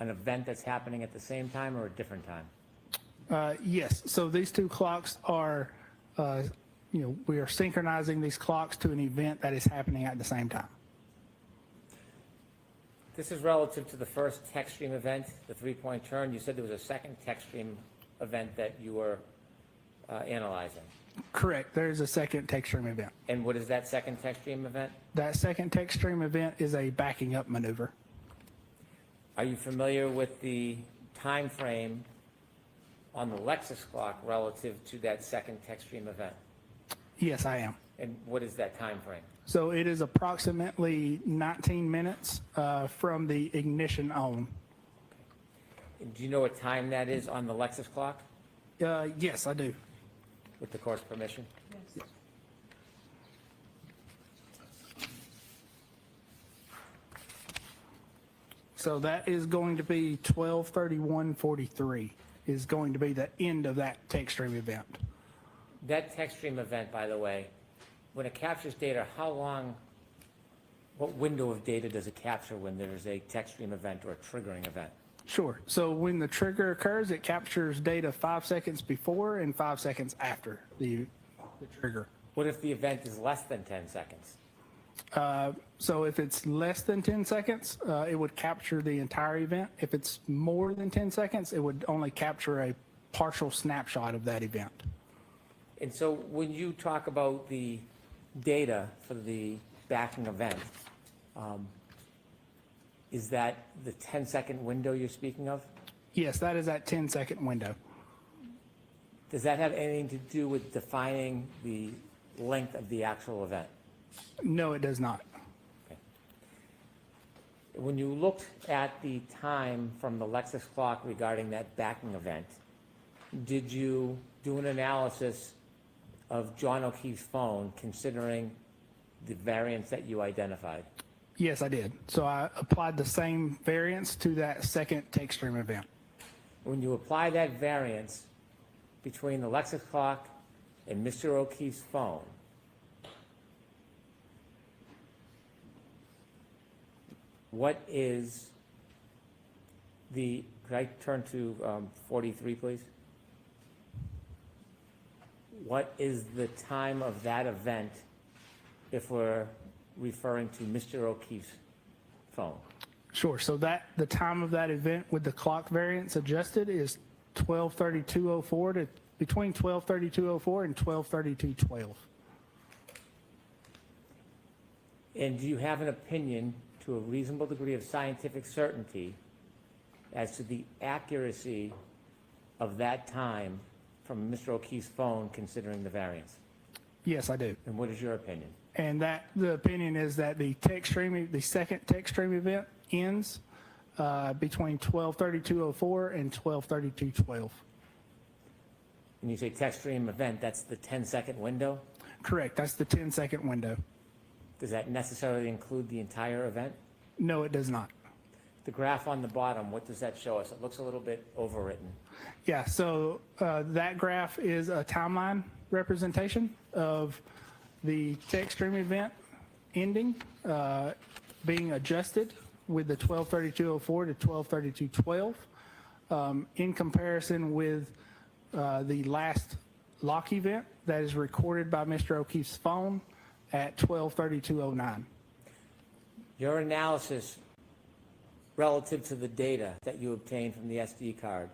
an event that's happening at the same time or a different time? Yes, so these two clocks are, we are synchronizing these clocks to an event that is happening at the same time. This is relative to the first text stream event, the three-point turn. You said there was a second text stream event that you were analyzing. Correct, there is a second text stream event. And what is that second text stream event? That second text stream event is a backing up maneuver. Are you familiar with the time frame on the Lexus clock relative to that second text stream event? Yes, I am. And what is that time frame? So it is approximately 19 minutes from the ignition on. And do you know what time that is on the Lexus clock, Yes, I do. with the court's permission? Yes. So that is going to be 12:31:43 is going to be the end of that text stream event. That text stream event, by the way, when it captures data, how long, what window of data does it capture when there's a text stream event or a triggering event? Sure. So when the trigger occurs, it captures data 5 seconds before and 5 seconds after the trigger. What if the event is less than 10 seconds? So if it's less than 10 seconds, it would capture the entire event. If it's more than 10 seconds, it would only capture a partial snapshot of that event. And so when you talk about the data for the backing event, is that the 10-second window you're speaking of? Yes, that is that 10-second window. Does that have anything to do with defining the length of the actual event? No, it does not. When you looked at the time from the Lexus clock regarding that backing event, did you do an analysis of John O'Keefe's phone considering the variance that you identified? Yes, I did. So I applied the same variance to that second text stream event. When you apply that variance between the Lexus clock and Mr. O'Keefe's phone, what is the, could I turn to 43, please? What is the time of that event if we're referring to Mr. O'Keefe's phone? Sure. So the time of that event with the clock variance adjusted is 12:32:04 to between 12:32:04 and 12:32:12. And do you have an opinion to a reasonable degree of scientific certainty as to the accuracy of that time from Mr. O'Keefe's phone considering the variance? Yes, I do. And what is your opinion? And the opinion is that the second text stream event ends between 12:32:04 and 12:32:12. When you say text stream event, that's the 10-second window? Correct. That's the 10-second window. Does that necessarily include the entire event? No, it does not. The graph on the bottom, what does that show us? It looks a little bit overwritten. Yeah, so that graph is a timeline representation of the text stream event ending, being adjusted with the 12:32:04 to 12:32:12 in comparison with the last lock event that is recorded by Mr. O'Keefe's phone at 12:32:09. Your analysis relative to the data that you obtained from the SD card,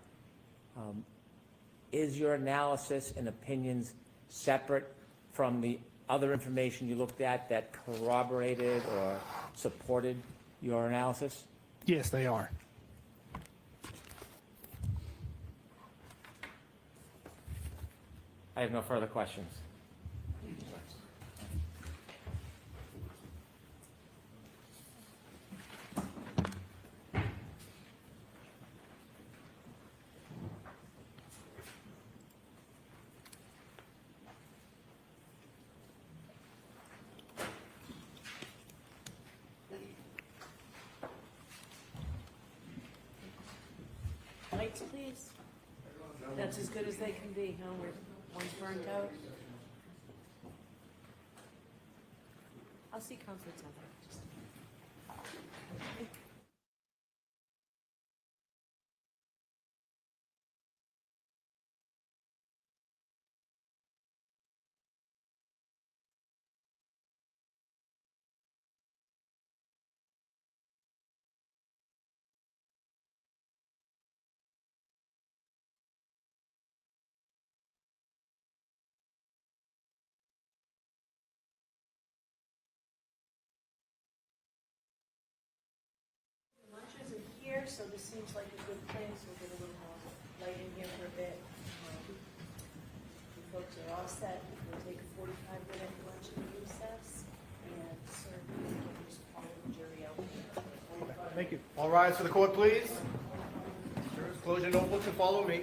is your analysis and opinions separate from the other information you looked at that corroborated or supported your analysis? Yes, they are. I have no further questions. Lights, please. That's as good as they can be, huh? One's burnt out. I'll see Counselor Tucker. Lunch isn't here, so this seems like a good place. We'll get a little more light in here for a bit. You folks are all set. We'll take a 45-minute lunch and recess and serve you and just follow the jury out. Thank you. All rise for the court, please. Close your notebooks and follow me.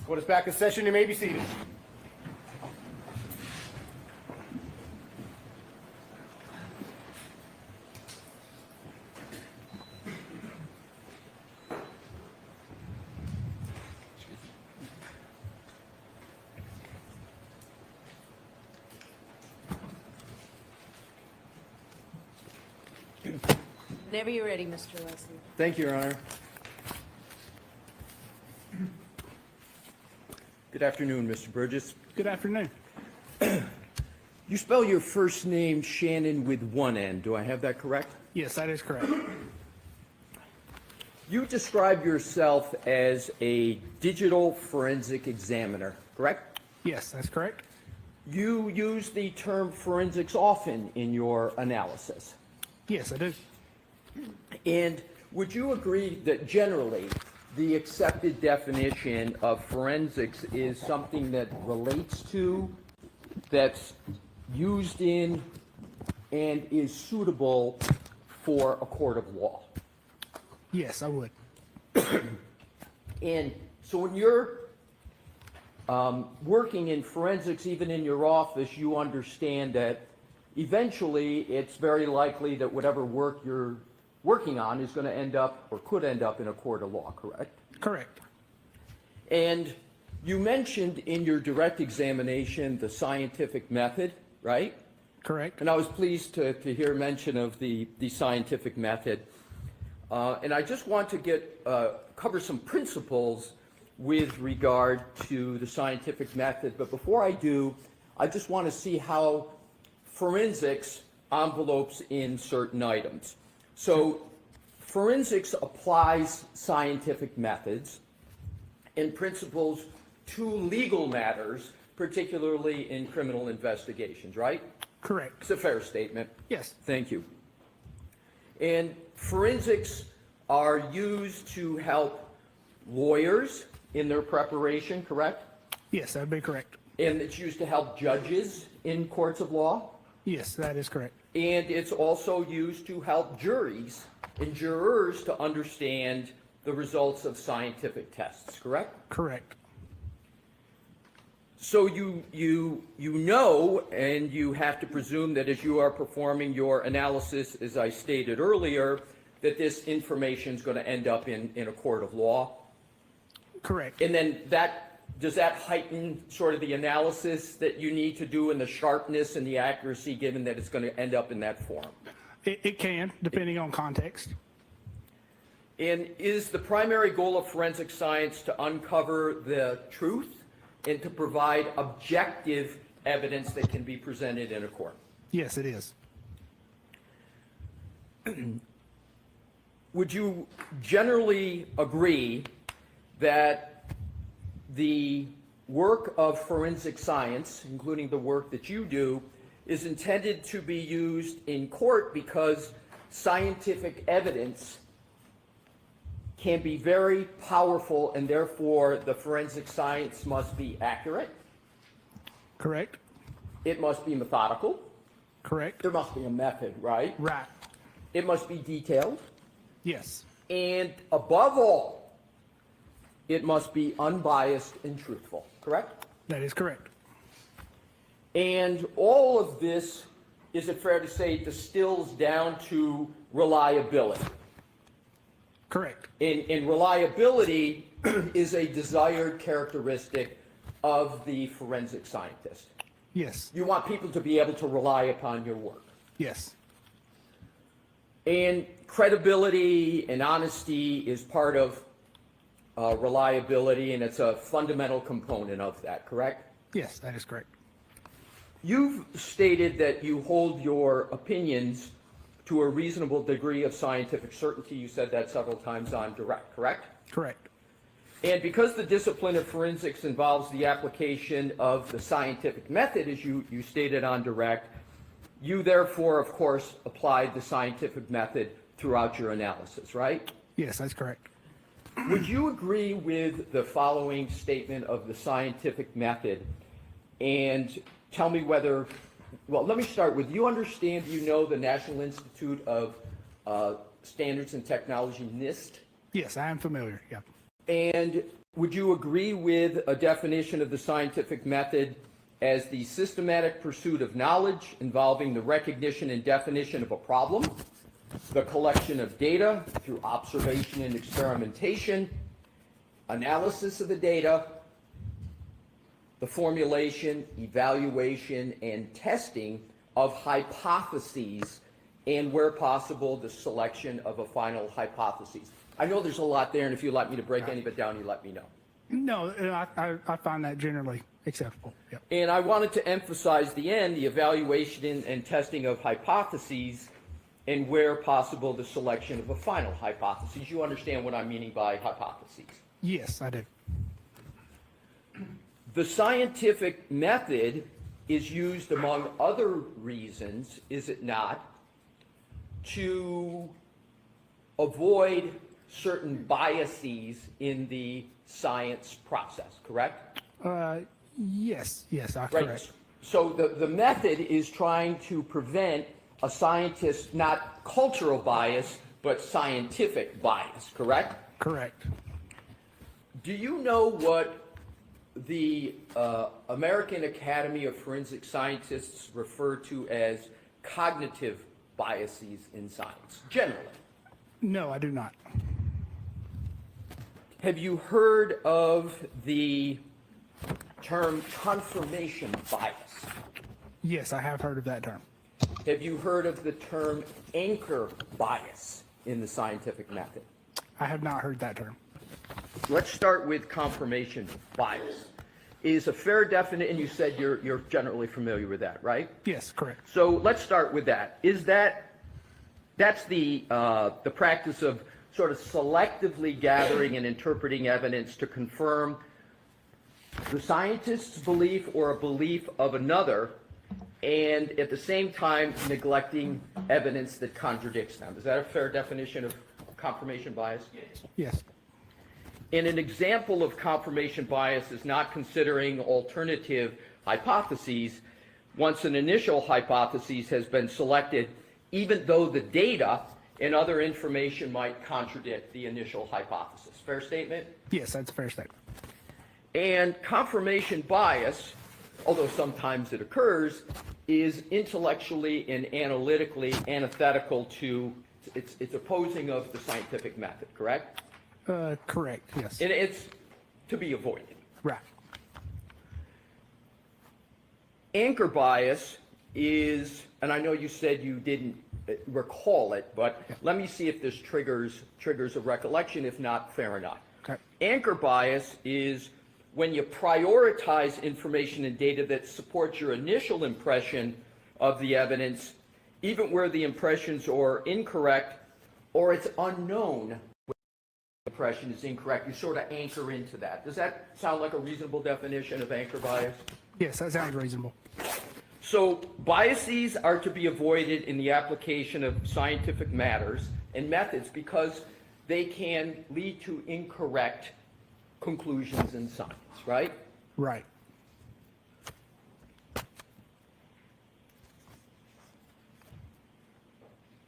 Court is back in session. You may be seated. Whenever you're ready, Mr. Leslie. Thank you, Your Honor. Good afternoon, Mr. Burgess. Good afternoon. You spell your first name Shannon with one N. Do I have that correct? Yes, that is correct. You describe yourself as a digital forensic examiner, correct? Yes, that's correct. You use the term forensics often in your analysis. Yes, I do. And would you agree that generally the accepted definition of forensics is something that relates to, that's used in, and is suitable for a court of law? Yes, I would. And so when you're working in forensics, even in your office, you understand that eventually it's very likely that whatever work you're working on is going to end up or could end up in a court of law, correct? Correct. And you mentioned in your direct examination the scientific method, right? Correct. And I was pleased to hear mention of the scientific method. And I just want to cover some principles with regard to the scientific method. But before I do, I just want to see how forensics envelopes in certain items. So forensics applies scientific methods and principles to legal matters, particularly in criminal investigations, right? Correct. It's a fair statement. Yes. Thank you. And forensics are used to help lawyers in their preparation, correct? Yes, that would be correct. And it's used to help judges in courts of law? Yes, that is correct. And it's also used to help juries and jurors to understand the results of scientific tests, correct? Correct. So you know, and you have to presume that as you are performing your analysis, as I stated earlier, that this information is going to end up in a court of law. Correct. And then does that heighten sort of the analysis that you need to do and the sharpness and the accuracy, given that it's going to end up in that form? It can, depending on context. And is the primary goal of forensic science to uncover the truth and to provide objective evidence that can be presented in a court? Yes, it is. Would you generally agree that the work of forensic science, including the work that you do, is intended to be used in court because scientific evidence can be very powerful and therefore the forensic science must be accurate? Correct. It must be methodical. Correct. There must be a method, right? Right. It must be detailed. Yes. And above all, it must be unbiased and truthful, correct? That is correct. And all of this, is it fair to say, distills down to reliability? Correct. And reliability is a desired characteristic of the forensic scientist. Yes. You want people to be able to rely upon your work. Yes. And credibility and honesty is part of reliability, and it's a fundamental component of that, correct? Yes, that is correct. You've stated that you hold your opinions to a reasonable degree of scientific certainty. You said that several times on direct, correct? Correct. And because the discipline of forensics involves the application of the scientific method, as you stated on direct, you therefore, of course, applied the scientific method throughout your analysis, right? Yes, that's correct. Would you agree with the following statement of the scientific method? And tell me whether, well, let me start with, you understand, you know the National Institute of Standards and Technology, NIST? Yes, I am familiar. Yeah. And would you agree with a definition of the scientific method as the systematic pursuit of knowledge involving the recognition and definition of a problem, the collection of data through observation and experimentation, analysis of the data, the formulation, evaluation, and testing of hypotheses, and where possible, the selection of a final hypothesis? I know there's a lot there, and if you'd like me to break any of it down, you let me know. No, I find that generally acceptable. Yep. And I wanted to emphasize the end, the evaluation and testing of hypotheses, and where possible, the selection of a final hypothesis. You understand what I'm meaning by hypotheses? Yes, I do. The scientific method is used, among other reasons, is it not, to avoid certain biases in the science process, correct? Yes, Right. correct. So the method is trying to prevent a scientist, not cultural bias, but scientific bias, correct? Correct. Do you know what the American Academy of Forensic Scientists refer to as cognitive biases in science, generally? No, I do not. Have you heard of the term confirmation bias? Yes, I have heard of that term. Have you heard of the term anchor bias in the scientific method? I have not heard that term. Let's start with confirmation bias. Is a fair definition, and you said you're generally familiar with that, right? Yes, correct. So let's start with that. That's the practice of sort of selectively gathering and interpreting evidence to confirm the scientist's belief or a belief of another, and at the same time neglecting evidence that contradicts them. Is that a fair definition of confirmation bias? Yes. And an example of confirmation bias is not considering alternative hypotheses once an initial hypothesis has been selected, even though the data and other information might contradict the initial hypothesis. Fair statement? Yes, that's a fair statement. And confirmation bias, although sometimes it occurs, is intellectually and analytically antithetical to, it's opposing of the scientific method, correct? Correct, yes. And it's to be avoided. Right. Anchor bias is, and I know you said you didn't recall it, but let me see if this triggers a recollection. If not, fair enough. Okay. Anchor bias is when you prioritize information and data that supports your initial impression of the evidence, even where the impressions are incorrect or it's unknown the impression is incorrect. You sort of anchor into that. Does that sound like a reasonable definition of anchor bias? Yes, that sounds reasonable. So biases are to be avoided in the application of scientific matters and methods because they can lead to incorrect conclusions in science, right? Right.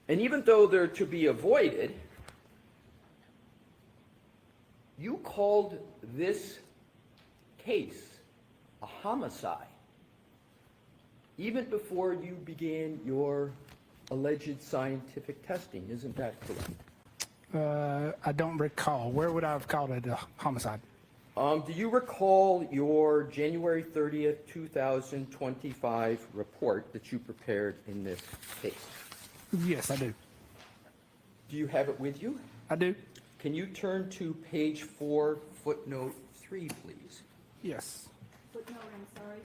And even though they're to be avoided, you called this case a homicide even before you began your alleged scientific testing. Isn't that correct? I don't recall. Where would I have called it a homicide? Do you recall your January 30th, 2025 report that you prepared in this case? Yes, I do. Do you have it with you? I do. Can you turn to page 4, footnote 3, please? Yes. Footnote, I'm sorry.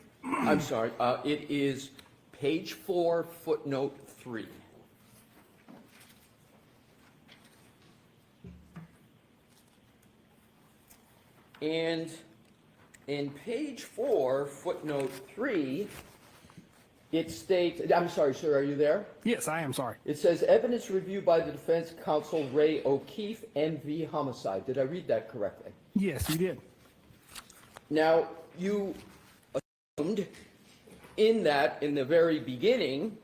I'm sorry. It is page 4, footnote 3. And in page 4, footnote 3, it states, I'm sorry, sir, are you there? Yes, I am sorry. It says, evidence reviewed by the defense counsel Ray O'Keefe, NV homicide. Did I read that correctly? Yes, you did. Now, you assumed in the very beginning,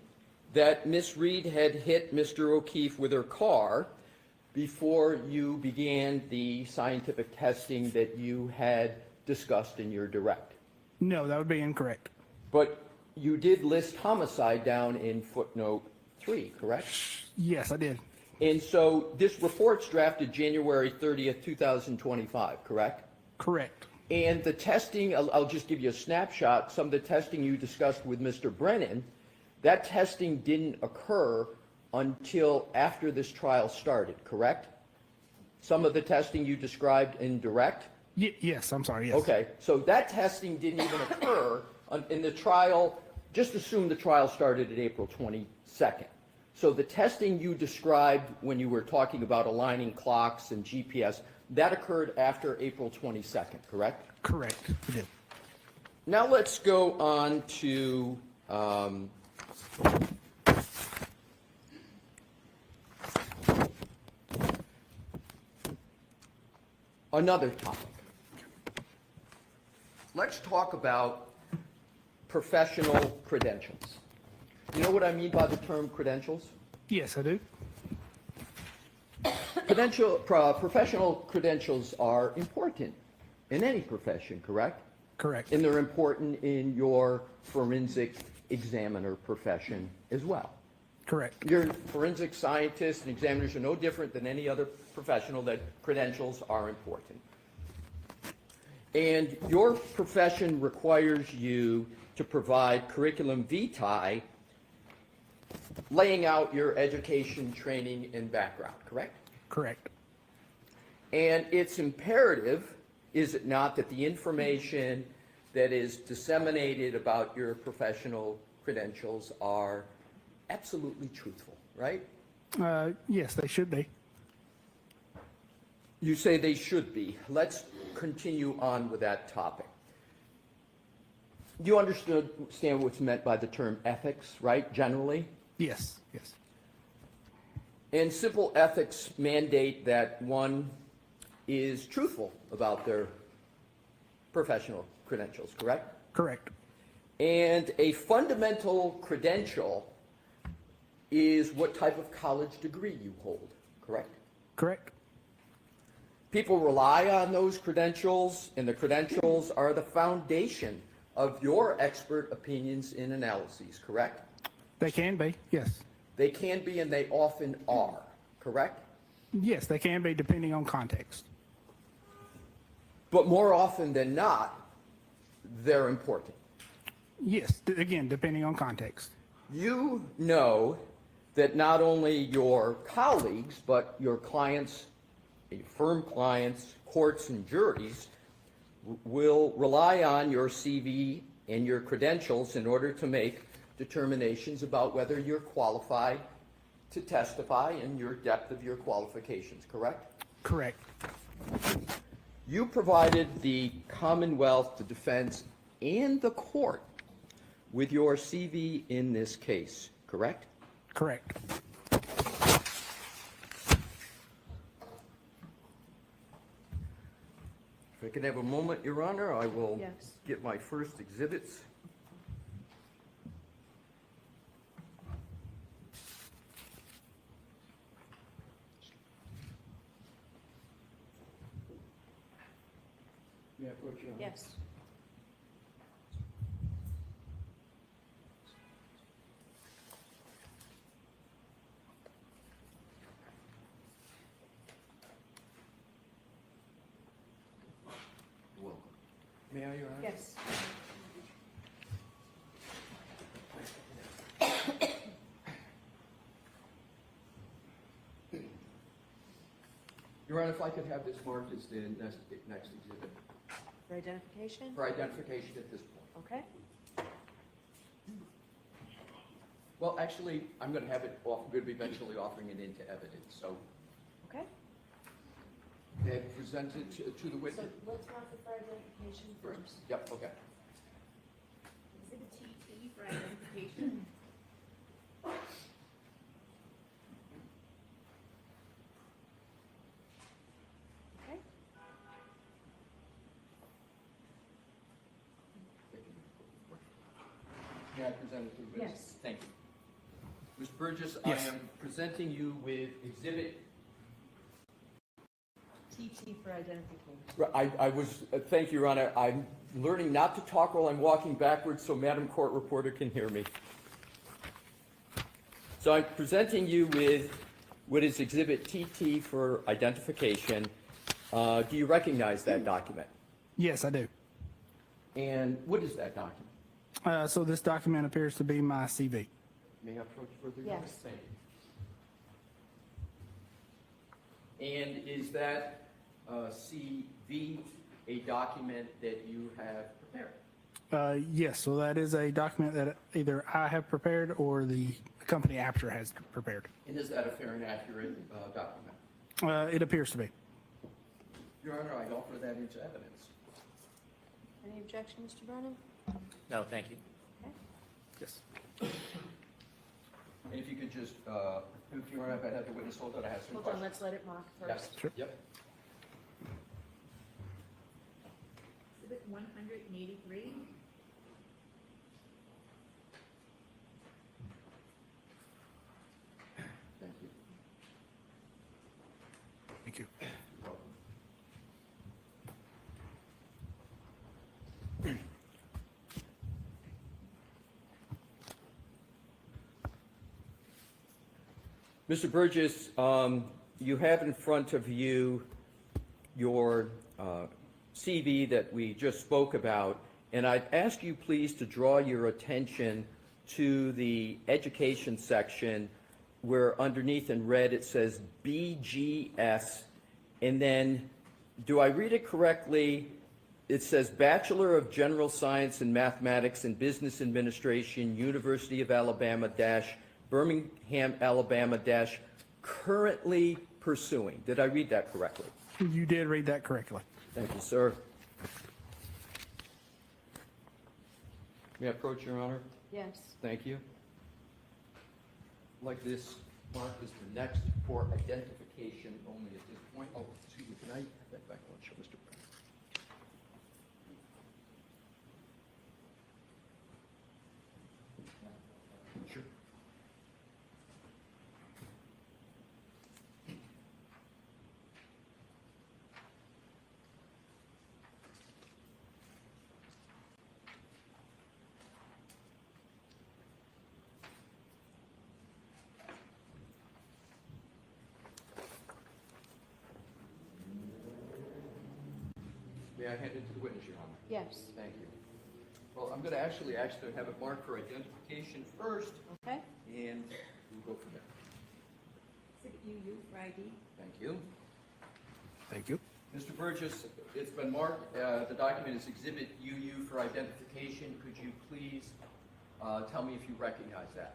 that Miss Reed had hit Mr. O'Keefe with her car before you began the scientific testing that you had discussed in your direct. No, that would be incorrect. But you did list homicide down in footnote 3, correct? Yes, I did. And so this report's drafted January 30th, 2025, correct? Correct. And the testing, I'll just give you a snapshot, some of the testing you discussed with Mr. Brennan, that testing didn't occur until after this trial started, correct? Some of the testing you described in direct? Yes, I'm sorry, yes. Okay, so that testing didn't even occur in the trial, just assume the trial started at April 22nd. So the testing you described when you were talking about aligning clocks and GPS, that occurred after April 22nd, correct? Correct, I did. Now let's go on to another topic. Let's talk about professional credentials. You know what I mean by the term credentials? Yes, I do. Professional credentials are important in any profession, correct? Correct. And they're important in your forensic examiner profession as well. Correct. Your forensic scientists and examiners are no different than any other professional that credentials are important. And your profession requires you to provide curriculum vitae laying out your education, training, and background, correct? Correct. And it's imperative, is it not, that the information that is disseminated about your professional credentials are absolutely truthful, right? Yes, they should be. You say they should be. Let's continue on with that topic. You understand what's meant by the term ethics, right, generally? Yes, yes. And simple ethics mandate that one is truthful about their professional credentials, correct? Correct. And a fundamental credential is what type of college degree you hold, correct? Correct. People rely on those credentials, and the credentials are the foundation of your expert opinions and analyses, correct? They can be, yes. They can be, and they often are, correct? Yes, they can be depending on context. But more often than not, they're important. Yes, again, depending on context. You know that not only your colleagues, but your clients, your firm clients, courts, and juries will rely on your CV and your credentials in order to make determinations about whether you're qualified to testify and your depth of your qualifications, correct? Correct. You provided the Commonwealth, the defense, and the court with your CV in this case, correct? Correct. If I can have a moment, Your Honor, I will Yes. get my first exhibits. Yes. Welcome. May I, Your Honor? Yes. Your Honor, if I could have this marked as the next exhibit For identification? for identification at this point. Okay. Well, actually, I'm going to have it off, I'm going to be eventually offering it into evidence, so Okay. they present it to the So witness. let's mark it for identification first. Yep, okay. Exhibit TT for identification. Okay. May I present it to the witness? Yes. Thank you. Ms. Burgess, Yes. I am presenting you with Exhibit TT for identification. I was, thank you, Your Honor. I'm learning not to talk while I'm walking backwards so Madam Court Reporter can hear me. So I'm presenting you with what is Exhibit TT for identification. Do you recognize that document? Yes, I do. And what is that document? So this document appears to be my CV. May I approach further? Your Honor? Yes. Thank you. And is that CV a document that you have prepared? Yes, so that is a document that either I have prepared or the company Apter has prepared. And is that a fair and accurate document? It appears to be. Your Honor, I offer that into evidence. Any objection, Mr. Brennan? No, thank you. Yes. And if you could just, if you Honor, if I have the witness hold that, I have some Hold on, questions. let's let it mark Yes. first. Sure. Yep. Exhibit 183. Thank you. Thank you. Mr. Burgess, you have in front of you your CV that we just spoke about, and I'd ask you please to draw your attention to the education section where underneath in red it says BGS, and then, do I read it correctly? It says Bachelor of General Science in Mathematics and Business Administration, University of Alabama dash Birmingham, Alabama dash currently pursuing. Did I read that correctly? You did read that correctly. Thank you, sir. May I approach, Your Honor? Yes. Thank you. Like this mark is the next for identification only at this point. Oh, excuse me, can I have that back? I want to show Mr. Brown. Sure. May I hand it to the witness, Your Honor? Yes. Thank you. Well, I'm going to actually ask to have it marked for identification first, Okay. and we'll go from there. Exhibit UU for ID. Thank you. Thank you. Mr. Burgess, it's been marked, the document is Exhibit UU for identification. Could you please tell me if you recognize that?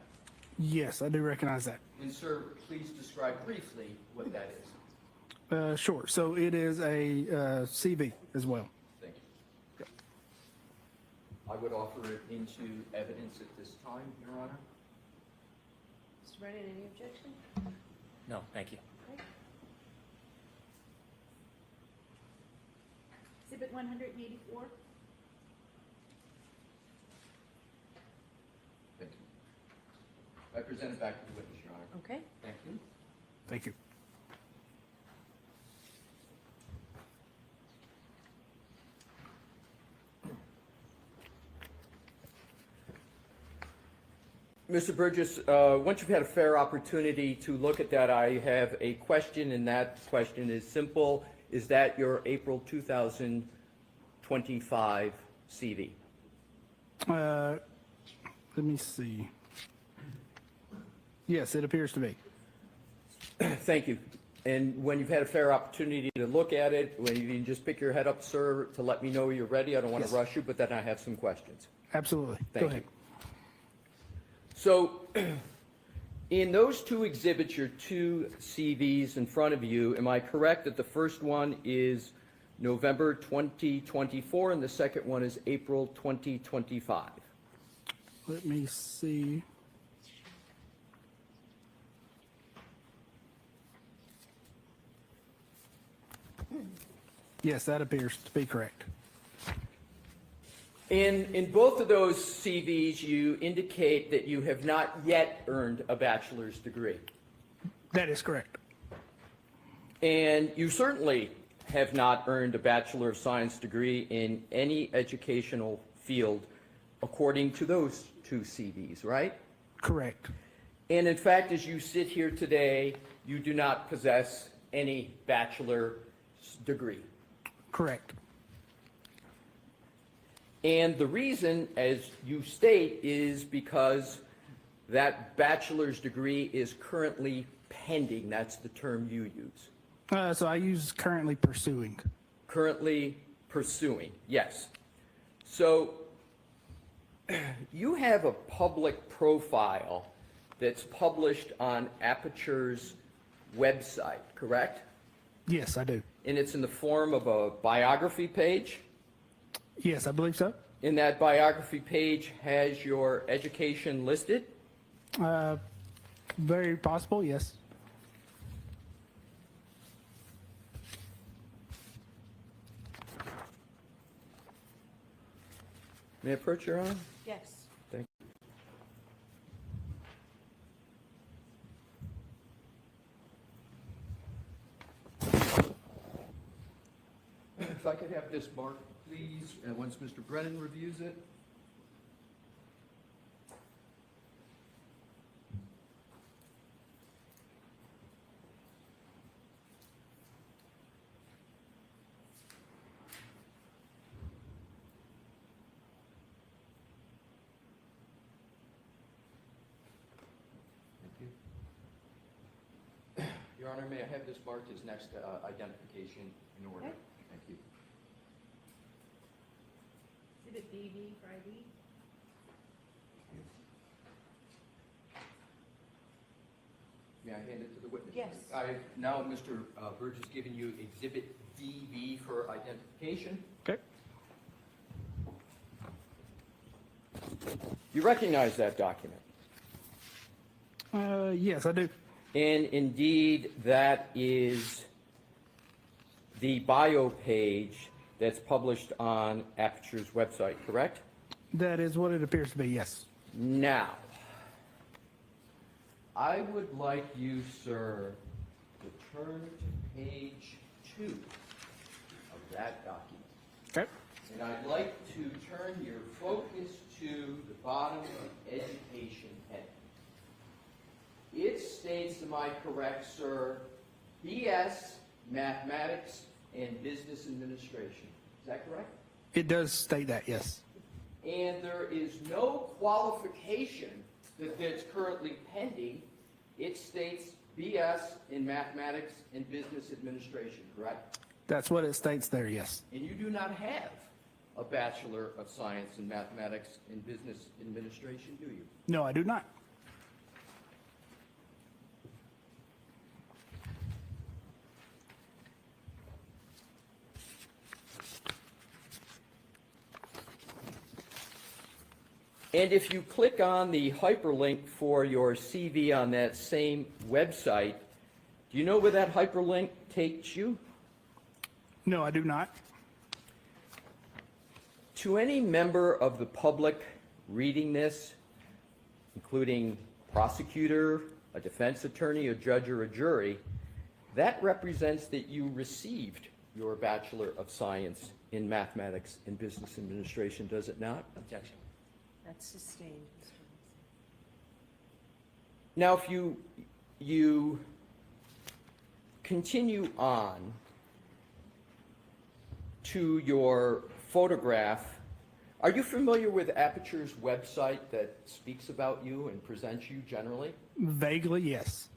Yes, I do recognize that. And sir, please describe briefly what that is. Sure. So it is a CV as well. Thank you. I would offer it into evidence at this time, Your Honor. Mr. Brennan, any objection? No, thank you. Okay. Exhibit 184. Thank you. I present it back to the witness, Your Honor. Okay. Thank you. Thank you. Mr. Burgess, once you've had a fair opportunity to look at that, I have a question, and that question is simple. Is that your April 2025 CV? Let me see. Yes, it appears to be. Thank you. And when you've had a fair opportunity to look at it, when you can just pick your head up, sir, to let me know you're ready. I don't want to Yes. rush you, but then I have some questions. Absolutely. Thank Go ahead. you. So, in those two exhibits, your two CVs in front of you, am I correct that the first one is November 2024 and the second one is April 2025? Let me see. Yes, that appears to be correct. In both of those CVs, you indicate that you have not yet earned a bachelor's degree. That is correct. And you certainly have not earned a Bachelor of Science degree in any educational field according to those two CVs, right? Correct. And in fact, as you sit here today, you do not possess any bachelor's degree. Correct. And the reason, as you state, is because that bachelor's degree is currently pending. That's the term you use. So I use currently pursuing. Currently pursuing, yes. So you have a public profile that's published on Aperture's website, correct? Yes, I do. And it's in the form of a biography page? Yes, I believe so. And that biography page has your education listed? Very possible, yes. May I approach, Your Honor? Yes. Thank you. If I could have this marked, please, and once Mr. Brennan reviews it. Thank you. Your Honor, may I have this marked as next identification in order? Okay. Thank you. Exhibit DV for ID. May I hand it to the witness? Yes. Now, Mr. Burge has given you Exhibit DV for identification. Okay. You recognize that document? Yes, I do. And indeed, that is the bio page that's published on Aperture's website, correct? That is what it appears to be, yes. Now, I would like you, sir, to turn to page 2 of that document. Okay. And I'd like to turn your focus to the bottom of education heading. It states, am I correct, sir, BS, Mathematics, and Business Administration. Is that correct? It does state that, yes. And there is no qualification that's currently pending. It states BS in Mathematics and Business Administration, correct? That's what it states there, yes. And you do not have a Bachelor of Science in Mathematics and Business Administration, do you? No, I do not. And if you click on the hyperlink for your CV on that same website, do you know where that hyperlink takes you? No, I do not. To any member of the public reading this, including prosecutor, a defense attorney, a judge, or a jury, that represents that you received your Bachelor of Science in Mathematics and Business Administration, does it not? Objection. That's sustained, Mr. Wilson. Now, if you continue on to your photograph, are you familiar with Aperture's website that speaks about you and presents you generally? Vaguely, yes.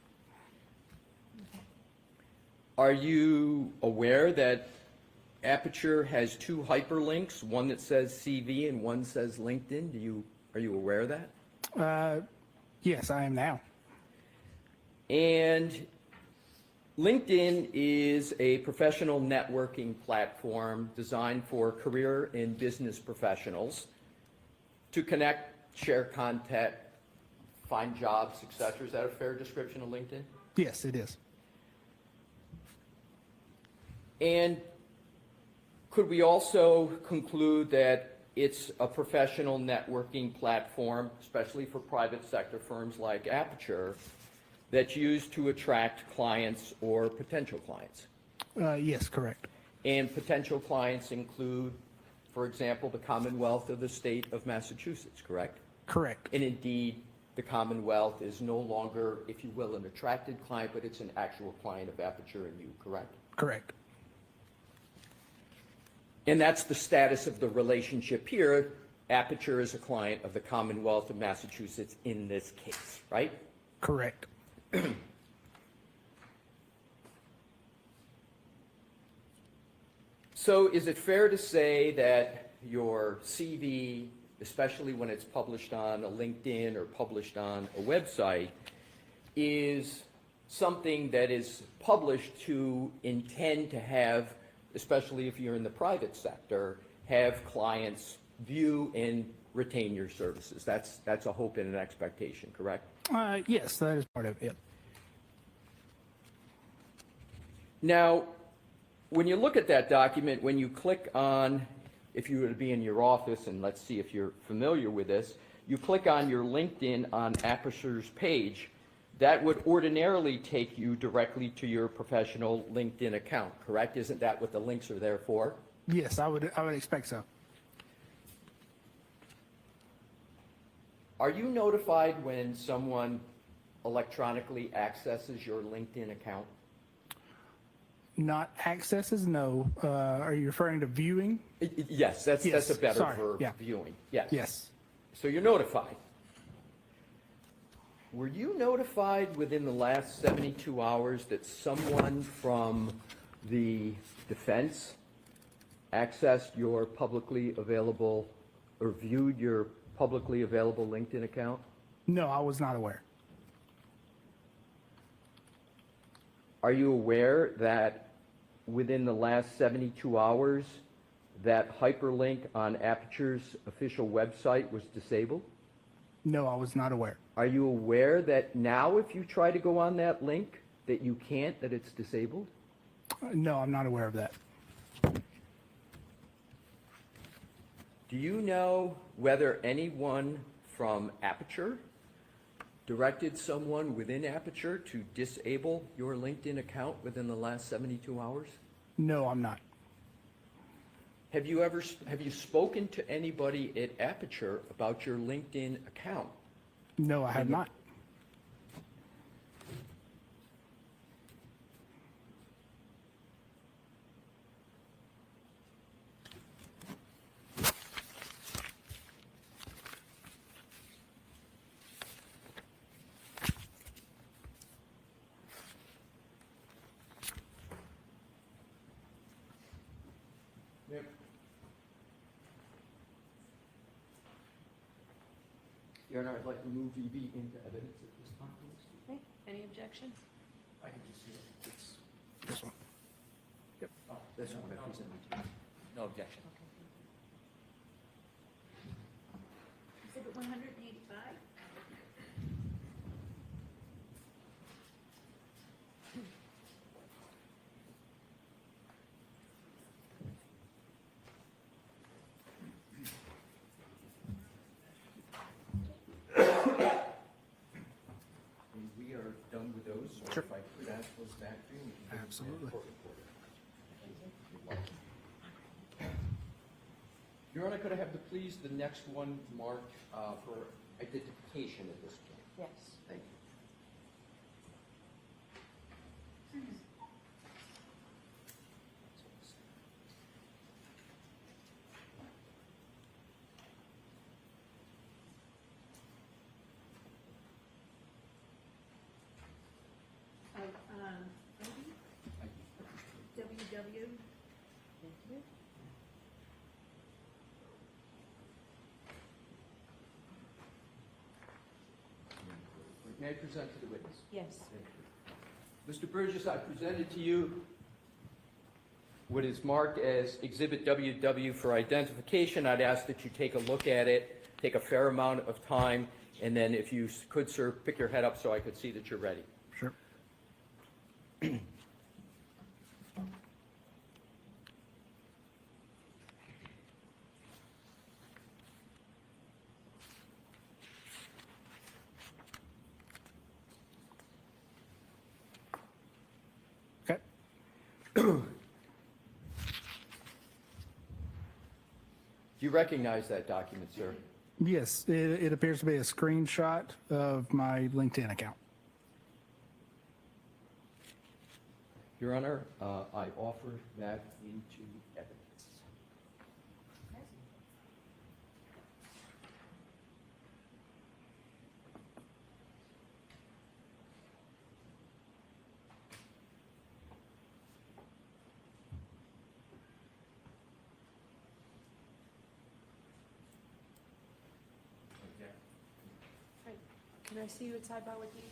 Are you aware that Aperture has two hyperlinks, one that says CV and one says LinkedIn? Are you aware of that? Yes, I am now. And LinkedIn is a professional networking platform designed for career and business professionals to connect, share content, find jobs, etc. Is that a fair description of LinkedIn? Yes, it is. And could we also conclude that it's a professional networking platform, especially for private sector firms like Aperture, that's used to attract clients or potential clients? Yes, correct. And potential clients include, for example, the Commonwealth of the State of Massachusetts, correct? Correct. And indeed, the Commonwealth is no longer, if you will, an attracted client, but it's an actual client of Aperture and you, correct? Correct. And that's the status of the relationship here. Aperture is a client of the Commonwealth of Massachusetts in this case, right? Correct. So is it fair to say that your CV, especially when it's published on a LinkedIn or published on a website, is something that is published to intend to have, especially if you're in the private sector, have clients view and retain your services? That's a hope and an expectation, correct? Yes, that is part of it. Now, when you look at that document, when you click on, if you were to be in your office, and let's see if you're familiar with this, you click on your LinkedIn on Aperture's page, that would ordinarily take you directly to your professional LinkedIn account, correct? Isn't that what the links are there for? Yes, I would expect so. Are you notified when someone electronically accesses your LinkedIn account? Not accesses, no. Are you referring to viewing? Yes, that's Yes, a better sorry, verb, yeah. viewing, yes. Yes. So you're notified. Were you notified within the last 72 hours that someone from the defense accessed your publicly available or viewed your publicly available LinkedIn account? No, I was not aware. Are you aware that within the last 72 hours, that hyperlink on Aperture's official website was disabled? No, I was not aware. Are you aware that now if you try to go on that link, that you can't, that it's disabled? No, I'm not aware of that. Do you know whether anyone from Aperture directed someone within Aperture to disable your LinkedIn account within the last 72 hours? No, I'm not. Have you spoken to anybody at Aperture about your LinkedIn account? No, I have not. Your Honor, I'd like to move EB into evidence at this time, please. Okay, any objection? I can just see it. It's, This one. this one I presented to you. No objection. Exhibit 185. When we are done with those, or Sure. if I could ask those back to you. we can do Absolutely. court reporter. Your Honor, could I have please the next one marked for identification at this point? Yes. Thank you. WW. Thank you. May I present to the witness? Yes. Mr. Burgess, I presented to you what is marked as Exhibit WW for identification. I'd ask that you take a look at it, take a fair amount of time, and then if you could, sir, pick your head up so I could see that you're ready. Sure. Okay. Do you recognize that document, sir? Yes, it appears to be a screenshot of my LinkedIn account. Your Honor, I offer that into evidence. Right. Can I see you at sidebar with these?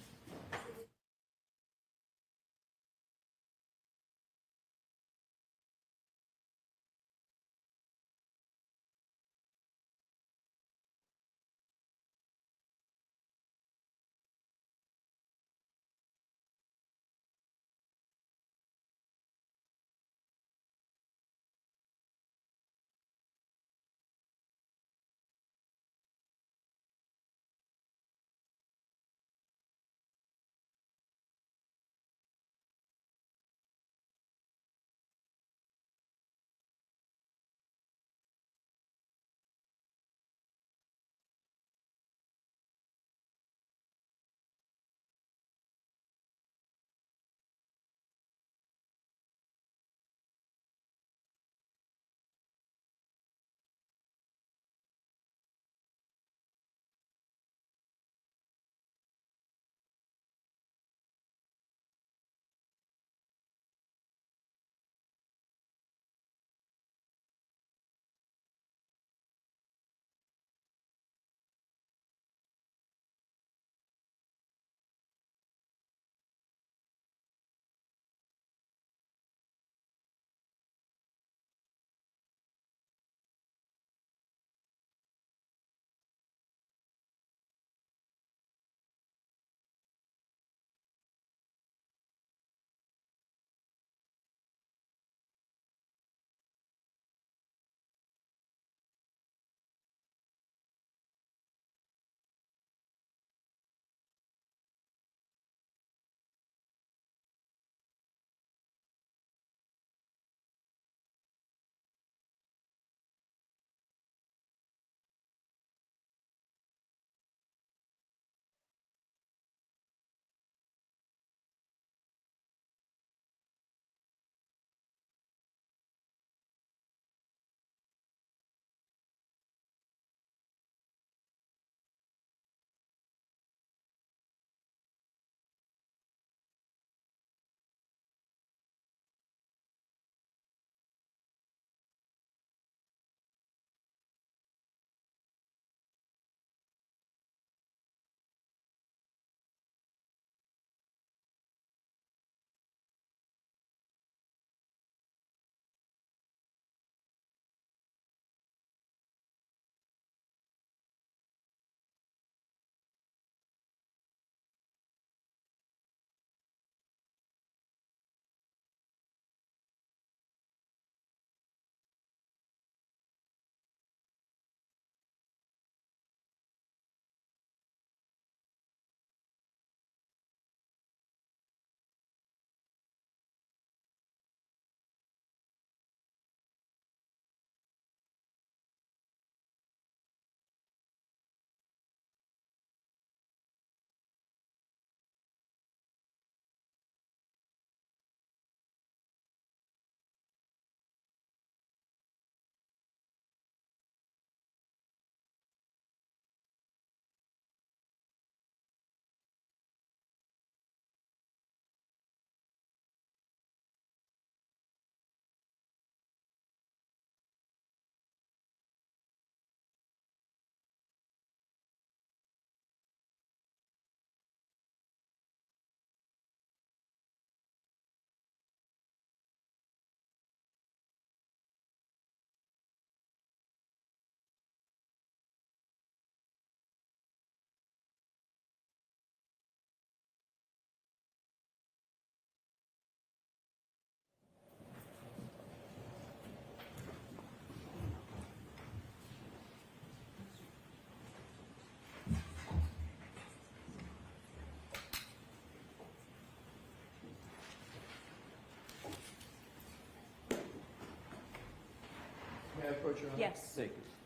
May I approach, Your Honor? Yes. Thank you.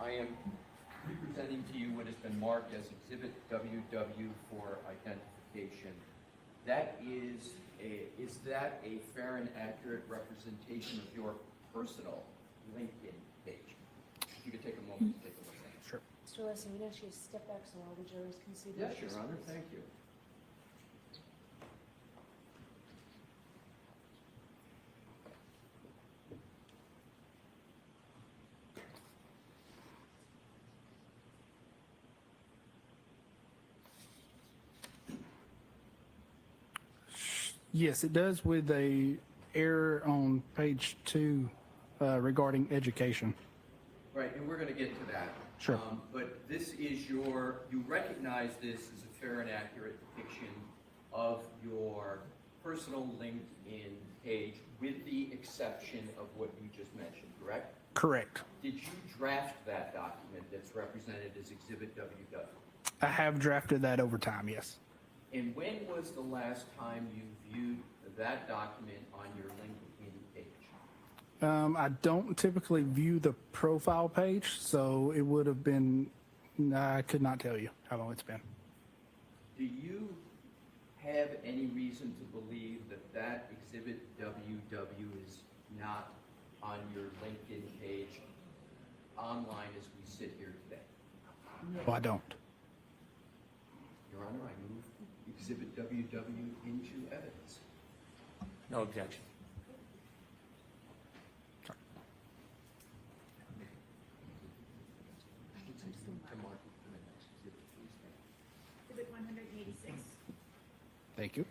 I am representing to you what has been marked as Exhibit WW for identification. Is that a fair and accurate representation of your personal LinkedIn page? If you could take a moment to take a look at it. Sure. Mr. Leslie, we'd ask you to step back so all the jurors can see the Yes, pictures, Your Honor, please. thank you. Yes, it does with a error on page 2 regarding education. Right, and we're going to get to that. Sure. But this is you recognize this as a fair and accurate depiction of your personal LinkedIn page with the exception of what you just mentioned, correct? Correct. Did you draft that document that's represented as Exhibit WW? I have drafted that over time, yes. And when was the last time you viewed that document on your LinkedIn page? I don't typically view the profile page, so it would have been, I could not tell you how long it's been. Do you have any reason to believe that that Exhibit WW is not on your LinkedIn page online as we sit here today? No, I don't. Your Honor, I move Exhibit WW into evidence. No objection. To mark it for the next exhibit, please. Exhibit 186. Thank you.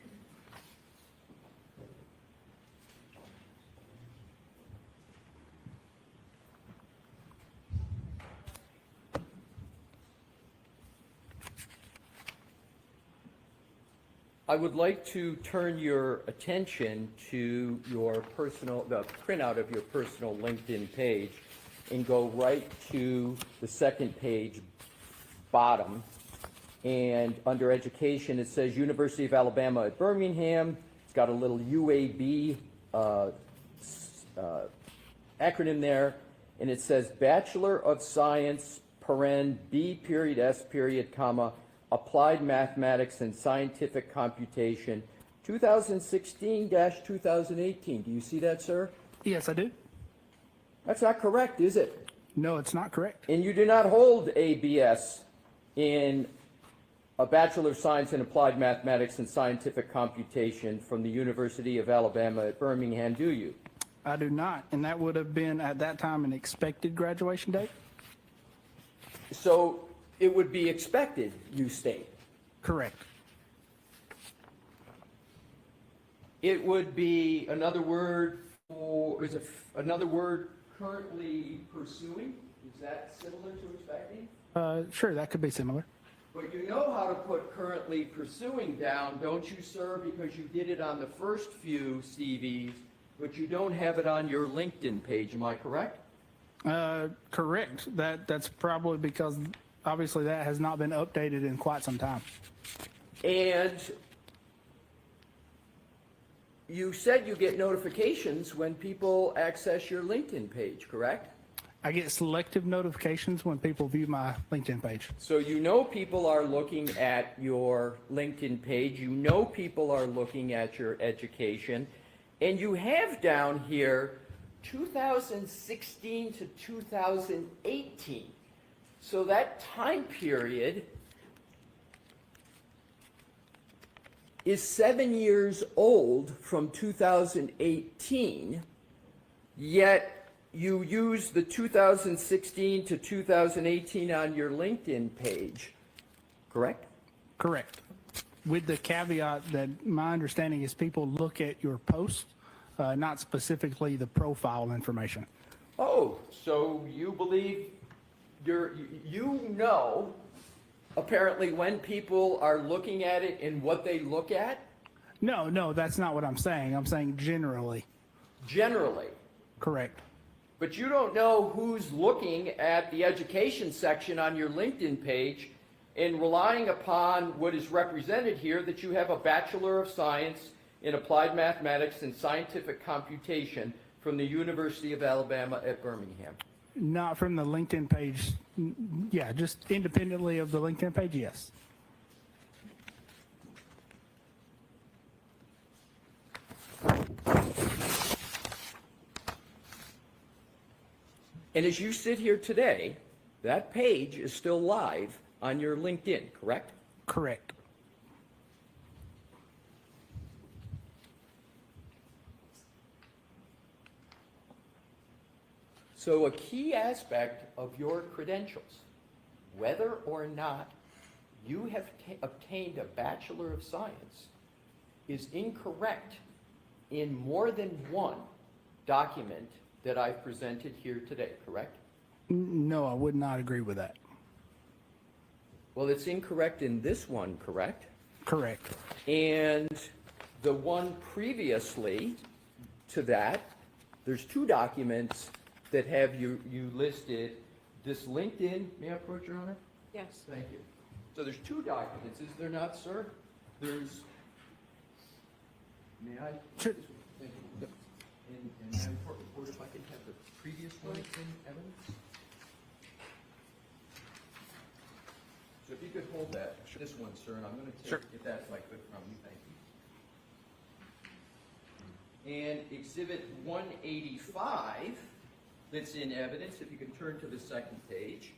I would like to turn your attention to the printout of your personal LinkedIn page and go right to the second page, bottom. And under education, it says University of Alabama at Birmingham. It's got a little UAB acronym there. And it says Bachelor of Science, B period, S period, comma, Applied Mathematics and Scientific Computation, 2016-2018. Do you see that, sir? Yes, I do. That's not correct, is it? No, it's not correct. And you do not hold a BS in a Bachelor of Science in Applied Mathematics and Scientific Computation from the University of Alabama at Birmingham, do you? I do not, and that would have been at that time an expected graduation date? So it would be expected, you state. Correct. It would be another word for, another word currently pursuing? Is that similar to expecting? Sure, that could be similar. But you know how to put currently pursuing down, don't you, sir? Because you did it on the first few CVs, but you don't have it on your LinkedIn page, am I correct? Correct. That's probably because obviously that has not been updated in quite some time. And you said you get notifications when people access your LinkedIn page, correct? I get selective notifications when people view my LinkedIn page. So you know people are looking at your LinkedIn page, you know people are looking at your education, and you have down here 2016 to 2018. So that time period is 7 years old from 2018, yet you use the 2016 to 2018 on your LinkedIn page, correct? Correct. With the caveat that my understanding is people look at your posts, not specifically the profile information. Oh, so you believe you know apparently when people are looking at it and what they look at? No, that's not what I'm saying. I'm saying generally. Generally. Correct. But you don't know who's looking at the education section on your LinkedIn page and relying upon what is represented here, that you have a Bachelor of Science in Applied Mathematics and Scientific Computation from the University of Alabama at Birmingham. Not from the LinkedIn page. Yeah, just independently of the LinkedIn page, yes. And as you sit here today, that page is still live on your LinkedIn, correct? Correct. So a key aspect of your credentials, whether or not you have obtained a Bachelor of Science, is incorrect in more than one document that I've presented here today, correct? No, I would not agree with that. Well, it's incorrect in this one, correct? Correct. And the one previously to that, there's two documents that have you listed. This LinkedIn, may I approach, Your Honor? Yes. Thank you. So there's two documents, is there not, sir? There's, may I? Sure. Thank you. And Madam Court Reporter, if I could have the previous LinkedIn evidence? So if you could hold that, this one, sir, and I'm going to Sure. take, if that's like good from you, thank you. And Exhibit 185 that's in evidence, if you can turn to the second page.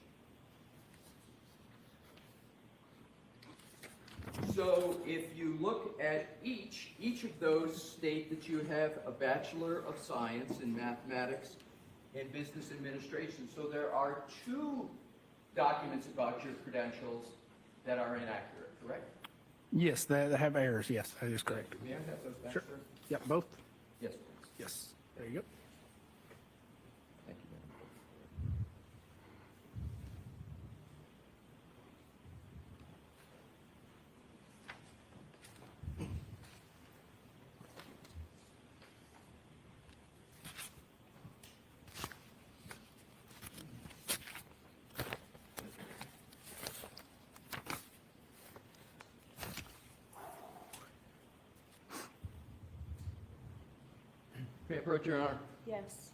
So if you look at each of those state that you have a Bachelor of Science in Mathematics and Business Administration. So there are two documents about your credentials that are inaccurate, correct? Yes, they have errors. Yes, that is correct. May I have those back, Sure. sir? Yep, both. Yes, please. Yes. There you go. Thank you, Madam Clerk. May I approach, Your Honor? Yes.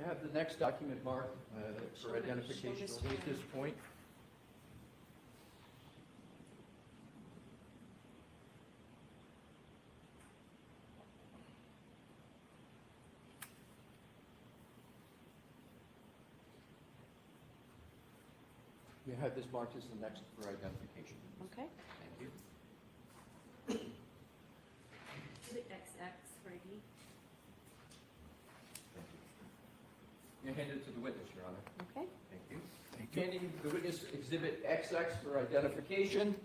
I have the next document marked for Shoulder identification only at scan. this point. You have this marked as the next for identification. Okay. Thank you. The XX for ID. You hand it to the witness, Your Honor. Okay. Thank you. Thank you. Handing the witness Exhibit XX for identification.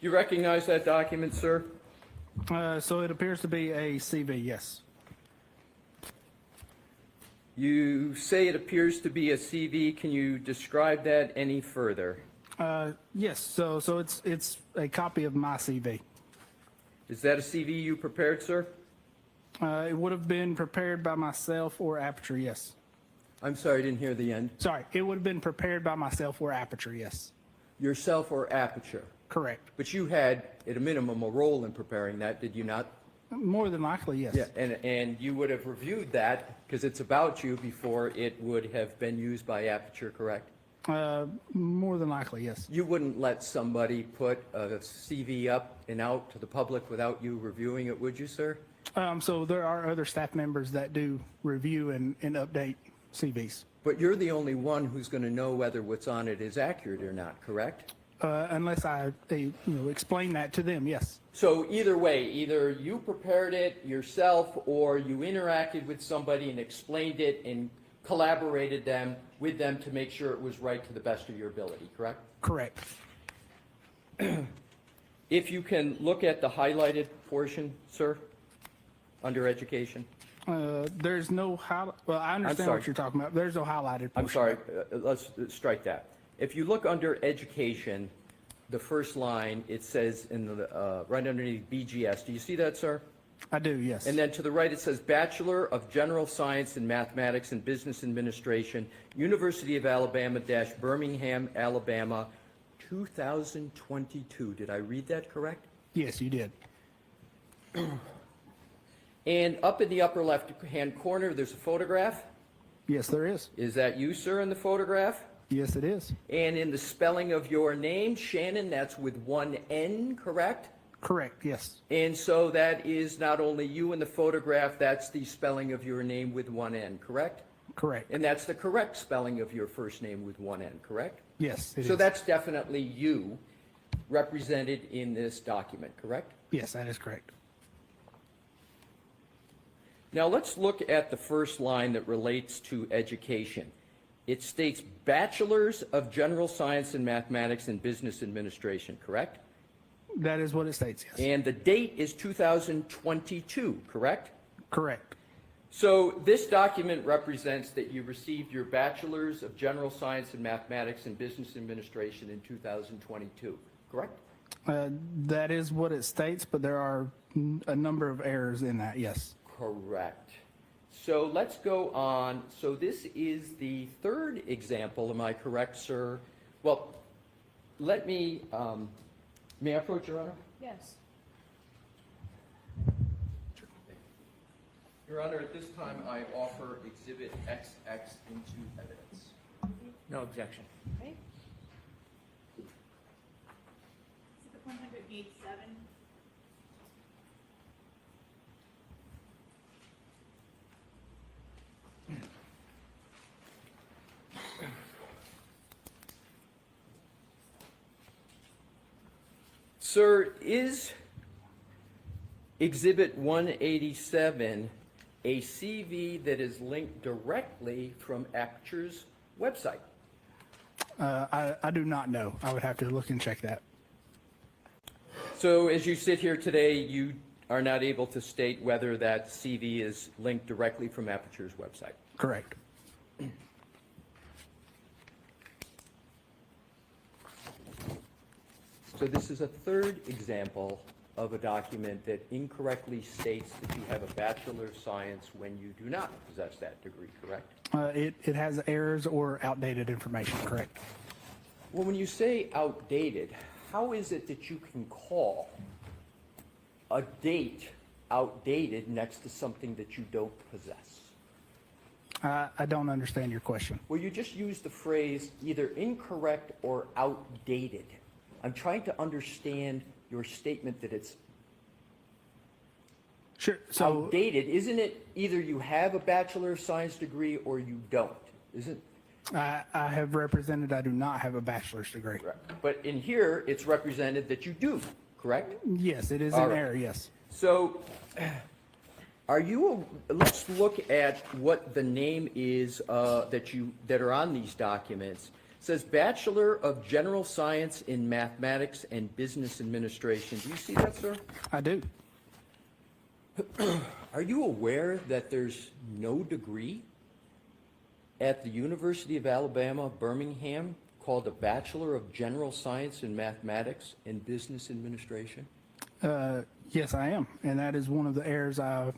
You recognize that document, sir? So it appears to be a CV. Yes. You say it appears to be a CV. Can you describe that any further? Yes. So it's a copy of my CV. Is that a CV you prepared, sir? It would have been prepared by myself or Aperture. Yes. I'm sorry, I didn't hear the end. Sorry, it would have been prepared by myself or Aperture. Yes. Yourself or Aperture? Correct. But you had, at a minimum, a role in preparing that, did you not? More than likely, yes. Yeah, and you would have reviewed that, because it's about you, before it would have been used by Aperture, correct? More than likely, yes. You wouldn't let somebody put a CV up and out to the public without you reviewing it, would you, sir? So there are other staff members that do review and update CVs. But you're the only one who's going to know whether what's on it is accurate or not, correct? Unless I explain that to them, yes. So either way, either you prepared it yourself or you interacted with somebody and explained it and collaborated with them to make sure it was right to the best of your ability, correct? Correct. If you can look at the highlighted portion, sir, under education. There's no well, I understand sorry. what you're talking about. There's no highlighted portion. I'm sorry, let's strike that. If you look under education, the first line, it says in the, right underneath BGS. Do you see that, sir? I do, yes. And then to the right, it says Bachelor of General Science in Mathematics and Business Administration, University of Alabama Birmingham, Alabama, 2022. Did I read that correct? Yes, you did. And up in the upper left-hand corner, there's a photograph. Yes, there is. Is that you, sir, in the photograph? Yes, it is. And in the spelling of your name, Shannon, that's with one N, correct? Correct, yes. And so that is not only you in the photograph, that's the spelling of your name with one N, correct? Correct. And that's the correct spelling of your first name with one N, correct? Yes, it is. So that's definitely you represented in this document, correct? Yes, that is correct. Now let's look at the first line that relates to education. It states Bachelor's of General Science in Mathematics and Business Administration, correct? That is what it states, yes. And the date is 2022, correct? Correct. So this document represents that you received your Bachelor's of General Science in Mathematics and Business Administration in 2022, correct? That is what it states, but there are a number of errors in that, yes. Correct. So let's go on. So this is the third example, am I correct, sir? Well, let me, may I approach, Your Honor? Yes. Your Honor, at this time, I offer Exhibit XX into evidence. No objection. Okay. Exhibit 187. Sir, is Exhibit 187 a CV that is linked directly from Aperture's website? I do not know. I would have to look and check that. So as you sit here today, you are not able to state whether that CV is linked directly from Aperture's website? Correct. So this is a third example of a document that incorrectly states that you have a Bachelor of Science when you do not possess that degree, correct? It has errors or outdated information, correct? Well, when you say outdated, how is it that you can call a date outdated next to something that you don't possess? I don't understand your question. Well, you just used the phrase either incorrect or outdated. I'm trying to understand your statement that it's Sure. So outdated. Isn't it either you have a Bachelor of Science degree or you don't? Isn't? I have represented I do not have a bachelor's degree. But in here, it's represented that you do, correct? Yes, it is All an right. error, yes. So, let's look at what the name is that are on these documents. It says Bachelor of General Science in Mathematics and Business Administration. Do you see that, sir? I do. Are you aware that there's no degree at the University of Alabama, Birmingham, called a Bachelor of General Science in Mathematics and Business Administration? Yes, I am. And that is one of the errors I've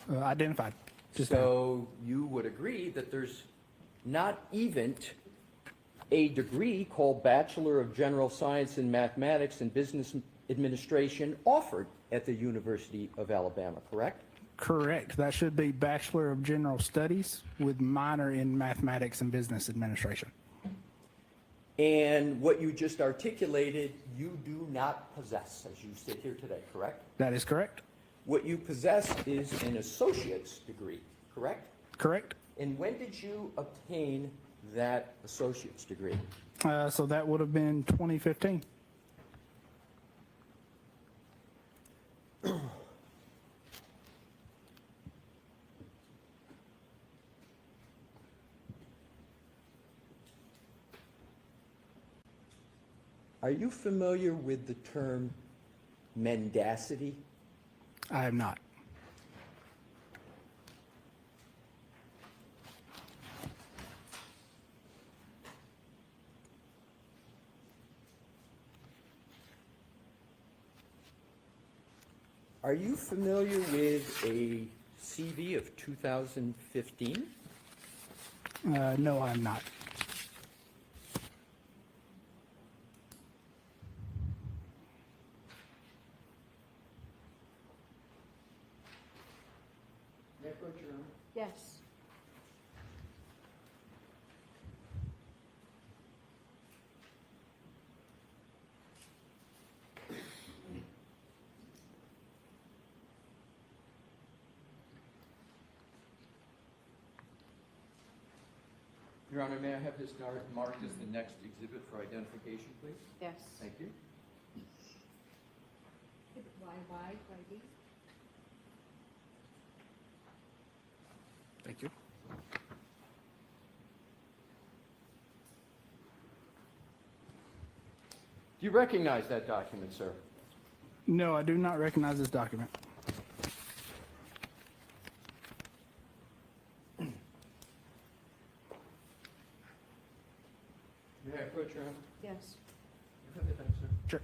identified. Just now. So you would agree that there's not even a degree called Bachelor of General Science in Mathematics and Business Administration offered at the University of Alabama, correct? Correct. That should be Bachelor of General Studies with minor in Mathematics and Business Administration. And what you just articulated, you do not possess as you sit here today, correct? That is correct. What you possess is an associate's degree, correct? Correct. And when did you obtain that associate's degree? So that would have been 2015. Are you familiar with the term mendacity? I am not. Are you familiar with a CV of 2015? No, I'm not. Your Honor, may I have this marked as the next exhibit for identification, please? Yes. Thank you. YYYD. Thank you. Do you recognize that document, sir? No, I do not recognize this document. May I approach, Your Honor? Yes. Thanks, sir. Sure.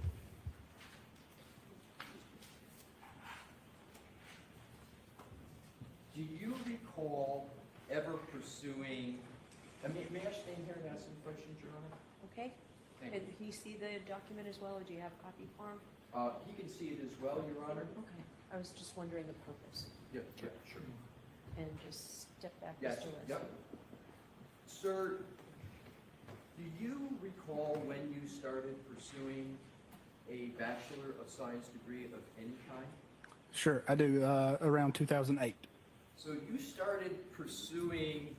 Do you recall ever pursuing, may I stand here and ask some questions, Your Honor? Okay. Thank Did he see the document as well, or do you have a copy for him? He can see it as well, Your Honor. Okay. I was just wondering the purpose. Yeah, sure. And just step back, Yes, Mr. Leslie. yep. Sir, do you recall when you started pursuing a Bachelor of Science degree of any kind? Sure, I do, around 2008. So you started pursuing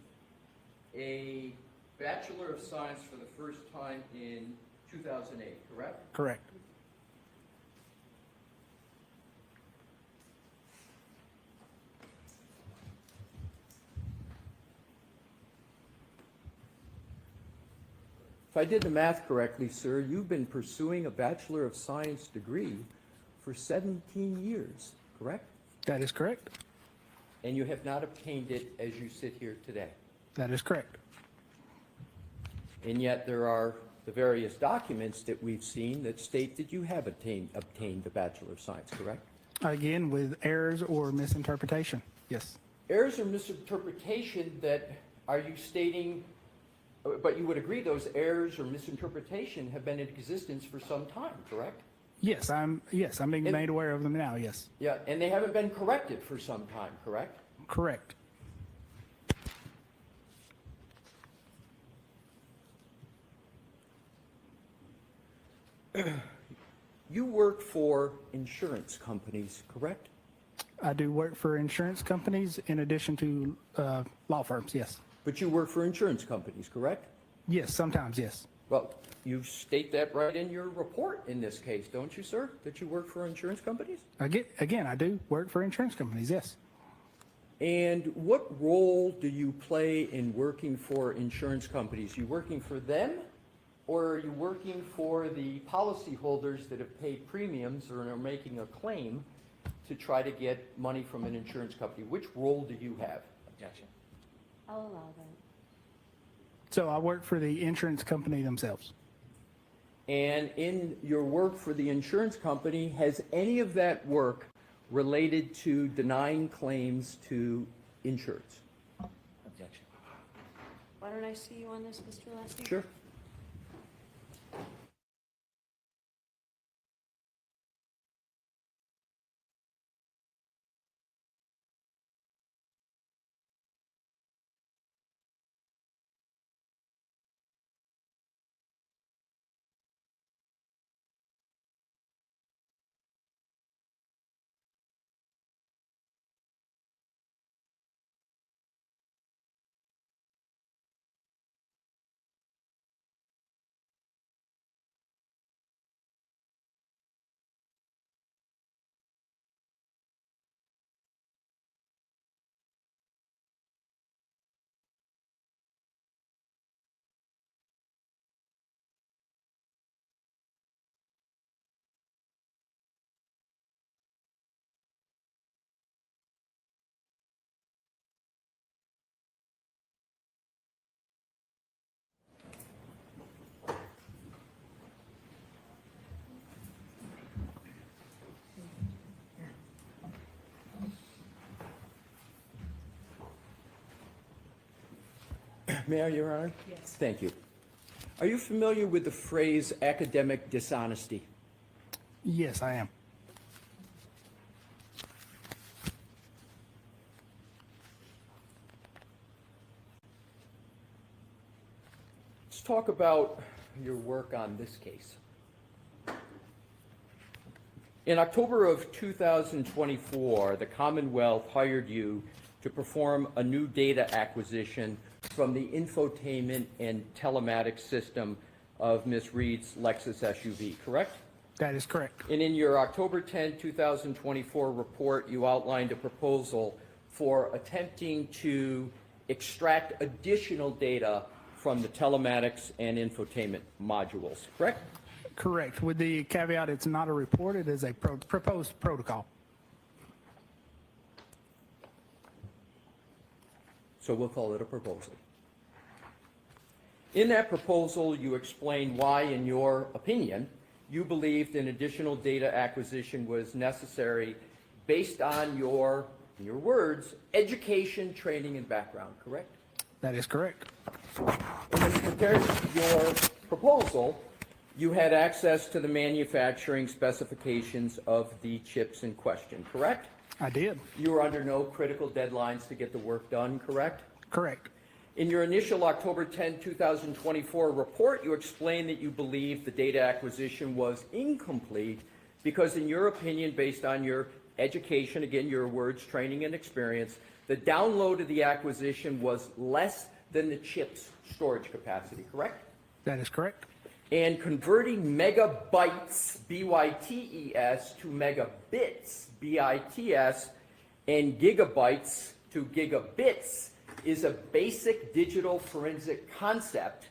a Bachelor of Science for the first time in 2008, correct? Correct. If I did the math correctly, sir, you've been pursuing a Bachelor of Science degree for 17 years, correct? That is correct. And you have not obtained it as you sit here today. That is correct. And yet there are the various documents that we've seen that state that you have obtained the Bachelor of Science, correct? Again, with errors or misinterpretation. Yes. Errors or misinterpretation that are you stating, but you would agree those errors or misinterpretation have been in existence for some time, correct? Yes, I'm being made aware of them now, yes. Yeah, and they haven't been corrected for some time, correct? Correct. You work for insurance companies, correct? I do work for insurance companies in addition to law firms, yes. But you work for insurance companies, correct? Yes, sometimes, yes. Well, you state that right in your report in this case, don't you, sir? That you work for insurance companies? Again, I do work for insurance companies, yes. And what role do you play in working for insurance companies? You working for them, or are you working for the policyholders that have paid premiums or are making a claim to try to get money from an insurance company? Which role do you have? Gotcha. I'll allow that. So I work for the insurance company themselves. And in your work for the insurance company, has any of that work related to denying claims to insurance? Objection. Why don't I see you on this, Mr. Lasky? Sure. May I, Your Honor? Yes. Thank you. Are you familiar with the phrase academic dishonesty? Yes, I am. Let's talk about your work on this case. In October of 2024, the Commonwealth hired you to perform a new data acquisition from the infotainment and telematics system of Ms. Reed's Lexus SUV, correct? That is correct. And in your October 10, 2024 report, you outlined a proposal for attempting to extract additional data from the telematics and infotainment modules, correct? Correct. With the caveat, it's not a report, it is a proposed protocol. So we'll call it a proposal. In that proposal, you explain why, in your opinion, you believed an additional data acquisition was necessary based on your, in your words, education, training, and background, correct? That is correct. And when compared to your proposal, you had access to the manufacturing specifications of the chips in question, correct? I did. You were under no critical deadlines to get the work done, correct? Correct. In your initial October 10, 2024 report, you explained that you believed the data acquisition was incomplete because, in your opinion, based on your education, again, your words, training, and experience, the download of the acquisition was less than the chip's storage capacity, correct? That is correct. And converting megabytes, B-Y-T-E-S, to megabits, B-I-T-S, and gigabytes to gigabits is a basic digital forensic concept,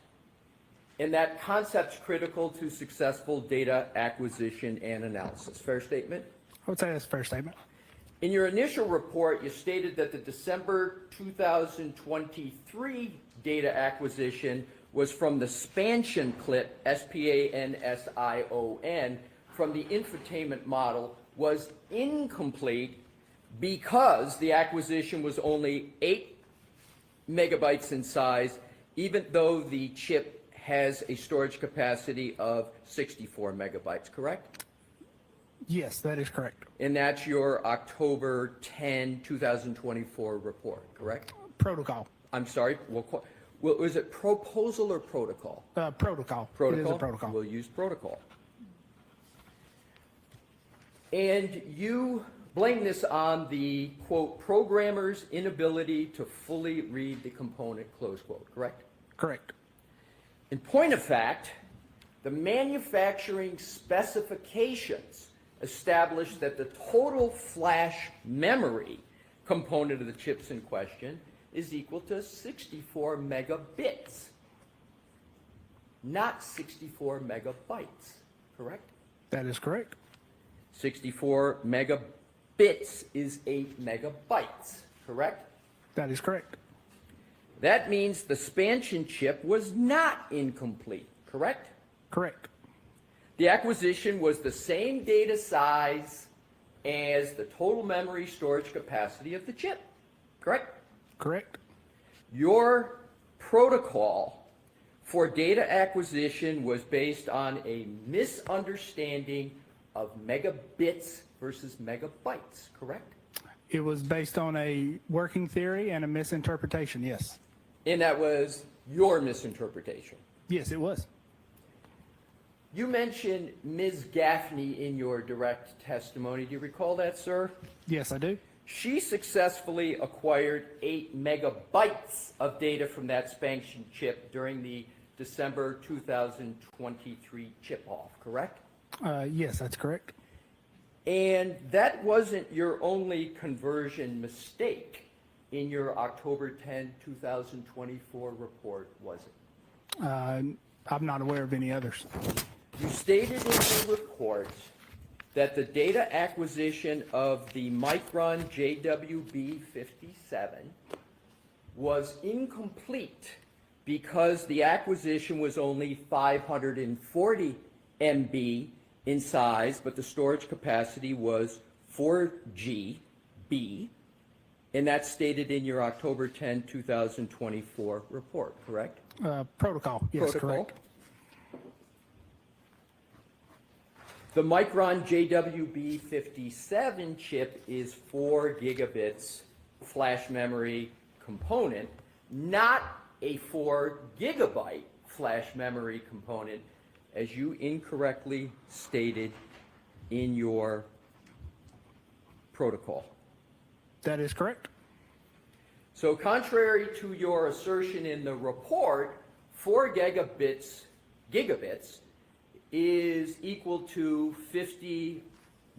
and that concept's critical to successful data acquisition and analysis. Fair statement? I would say that's a fair statement. In your initial report, you stated that the December 2023 data acquisition was from the spansion clip, S-P-A-N-S-I-O-N, from the infotainment model was incomplete because the acquisition was only 8 megabytes in size, even though the chip has a storage capacity of 64 megabytes, correct? Yes, that is correct. And that's your October 10, 2024 report, correct? Protocol. I'm sorry, was it proposal or protocol? Protocol. Protocol? It is a protocol. We'll use protocol. And you blame this on the, quote, programmer's inability to fully read the component, close quote, correct? Correct. In point of fact, the manufacturing specifications establish that the total flash memory component of the chips in question is equal to 64 megabits, not 64 megabytes, correct? That is correct. 64 megabits is 8 megabytes, correct? That is correct. That means the spansion chip was not incomplete, correct? Correct. The acquisition was the same data size as the total memory storage capacity of the chip, correct? Correct. Your protocol for data acquisition was based on a misunderstanding of megabits versus megabytes, correct? It was based on a working theory and a misinterpretation, yes. And that was your misinterpretation. Yes, it was. You mentioned Ms. Gaffney in your direct testimony. Do you recall that, sir? Yes, I do. She successfully acquired 8 megabytes of data from that spansion chip during the December 2023 chip-off, correct? Yes, that's correct. And that wasn't your only conversion mistake in your October 10, 2024 report, was it? I'm not aware of any others. You stated in your report that the data acquisition of the Micron JWB57 was incomplete because the acquisition was only 540 MB in size, but the storage capacity was 4 GB, and that's stated in your October 10, 2024 report, correct? Protocol, yes, Protocol. correct. The Micron JWB57 chip is 4 gigabits flash memory component, not a 4 gigabyte flash memory component, as you incorrectly stated in your protocol. That is correct. So contrary to your assertion in the report, 4 gigabits is equal to 50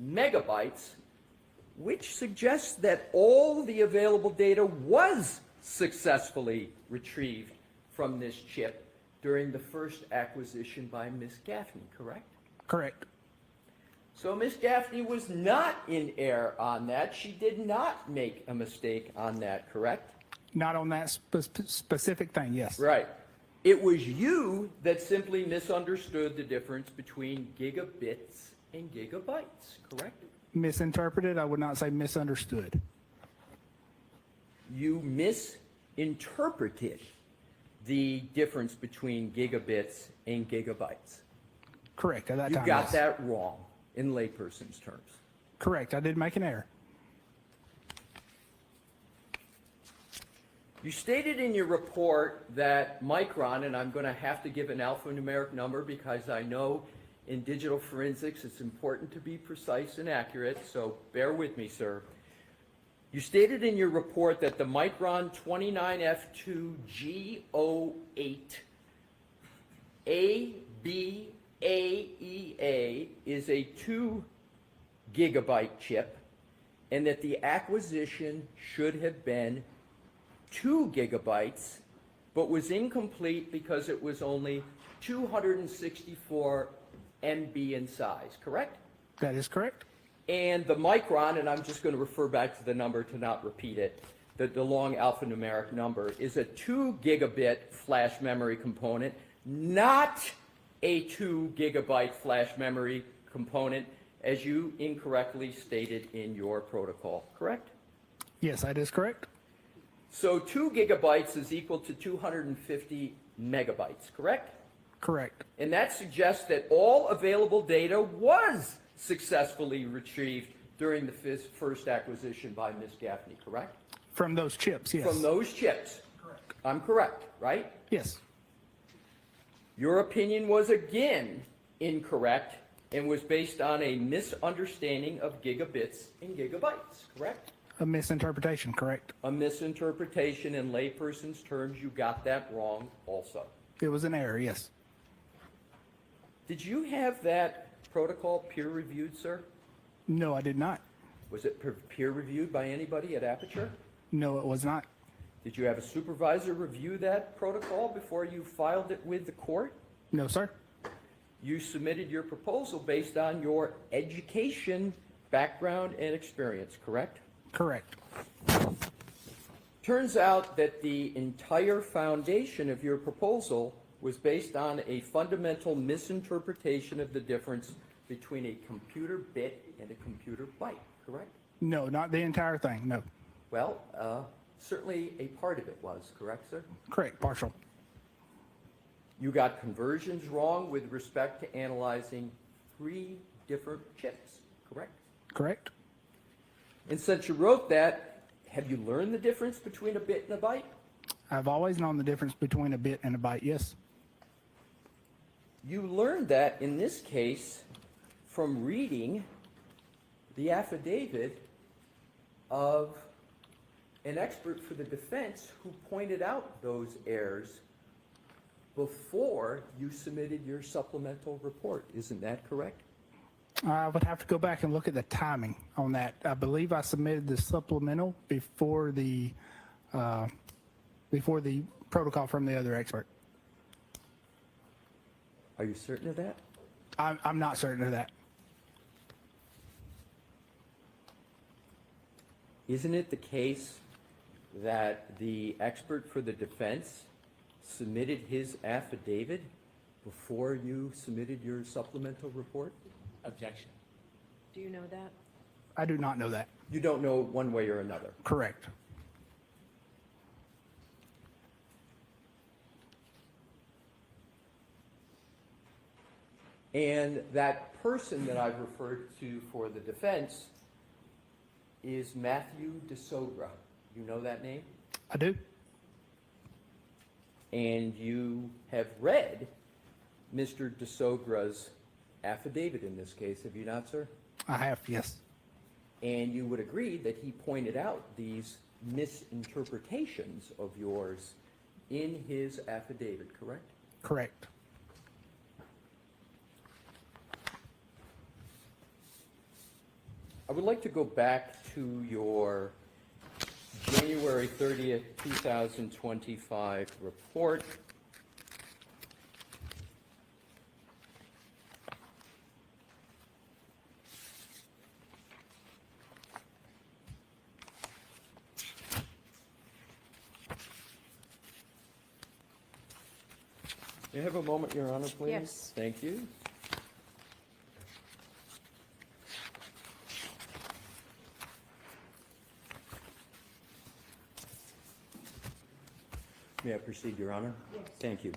megabytes, which suggests that all the available data was successfully retrieved from this chip during the first acquisition by Ms. Gaffney, correct? Correct. So Ms. Gaffney was not in error on that. She did not make a mistake on that, correct? Not on that specific thing, yes. Right. It was you that simply misunderstood the difference between gigabits and gigabytes, correct? Misinterpreted, I would not say misunderstood. You misinterpreted the difference between gigabits and gigabytes. Correct, at that You time. got yes. that wrong in layperson's terms. Correct, I did make an error. You stated in your report that Micron, and I'm going to have to give an alphanumeric number because I know in digital forensics it's important to be precise and accurate, so bear with me, sir. You stated in your report that the Micron 29F2G08 ABAEA is a 2 gigabyte chip, and that the acquisition should have been 2 gigabytes, but was incomplete because it was only 264 MB in size, correct? That is correct. And the Micron, and I'm just going to refer back to the number to not repeat it, the long alphanumeric number, is a 2 gigabit flash memory component, not a 2 gigabyte flash memory component, as you incorrectly stated in your protocol, correct? Yes, that is correct. So 2 gigabytes is equal to 250 megabytes, correct? Correct. And that suggests that all available data was successfully retrieved during the first acquisition by Ms. Gaffney, correct? From those chips, yes. From those chips. Correct. I'm correct, right? Yes. Your opinion was again incorrect and was based on a misunderstanding of gigabits and gigabytes, correct? A misinterpretation, correct. A misinterpretation in layperson's terms, you got that wrong also. It was an error, yes. Did you have that protocol peer-reviewed, sir? No, I did not. Was it peer-reviewed by anybody at Aperture? No, it was not. Did you have a supervisor review that protocol before you filed it with the court? No, sir. You submitted your proposal based on your education, background, and experience, correct? Correct. Turns out that the entire foundation of your proposal was based on a fundamental misinterpretation of the difference between a computer bit and a computer byte, correct? No, not the entire thing, no. Well, certainly a part of it was, correct, sir? Correct, partial. You got conversions wrong with respect to analyzing 3 different chips, correct? Correct. And since you wrote that, have you learned the difference between a bit and a byte? I've always known the difference between a bit and a byte, yes. You learned that in this case from reading the affidavit of an expert for the defense who pointed out those errors before you submitted your supplemental report. Isn't that correct? I would have to go back and look at the timing on that. I believe I submitted the supplemental before the protocol from the other expert. Are you certain of that? I'm not certain of that. Isn't it the case that the expert for the defense submitted his affidavit before you submitted your supplemental report? Objection. Do you know that? I do not know that. You don't know one way or another. Correct. And that person that I've referred to for the defense is Matthew DeSogra. You know that name? I do. And you have read Mr. DeSogra's affidavit in this case, have you not, sir? I have, yes. And you would agree that he pointed out these misinterpretations of yours in his affidavit, correct? Correct. I would like to go back to your January 30th, 2025 report. May I have a moment, Your Honor, please? Yes. Thank you. May I proceed, Your Honor? Yes. Thank you.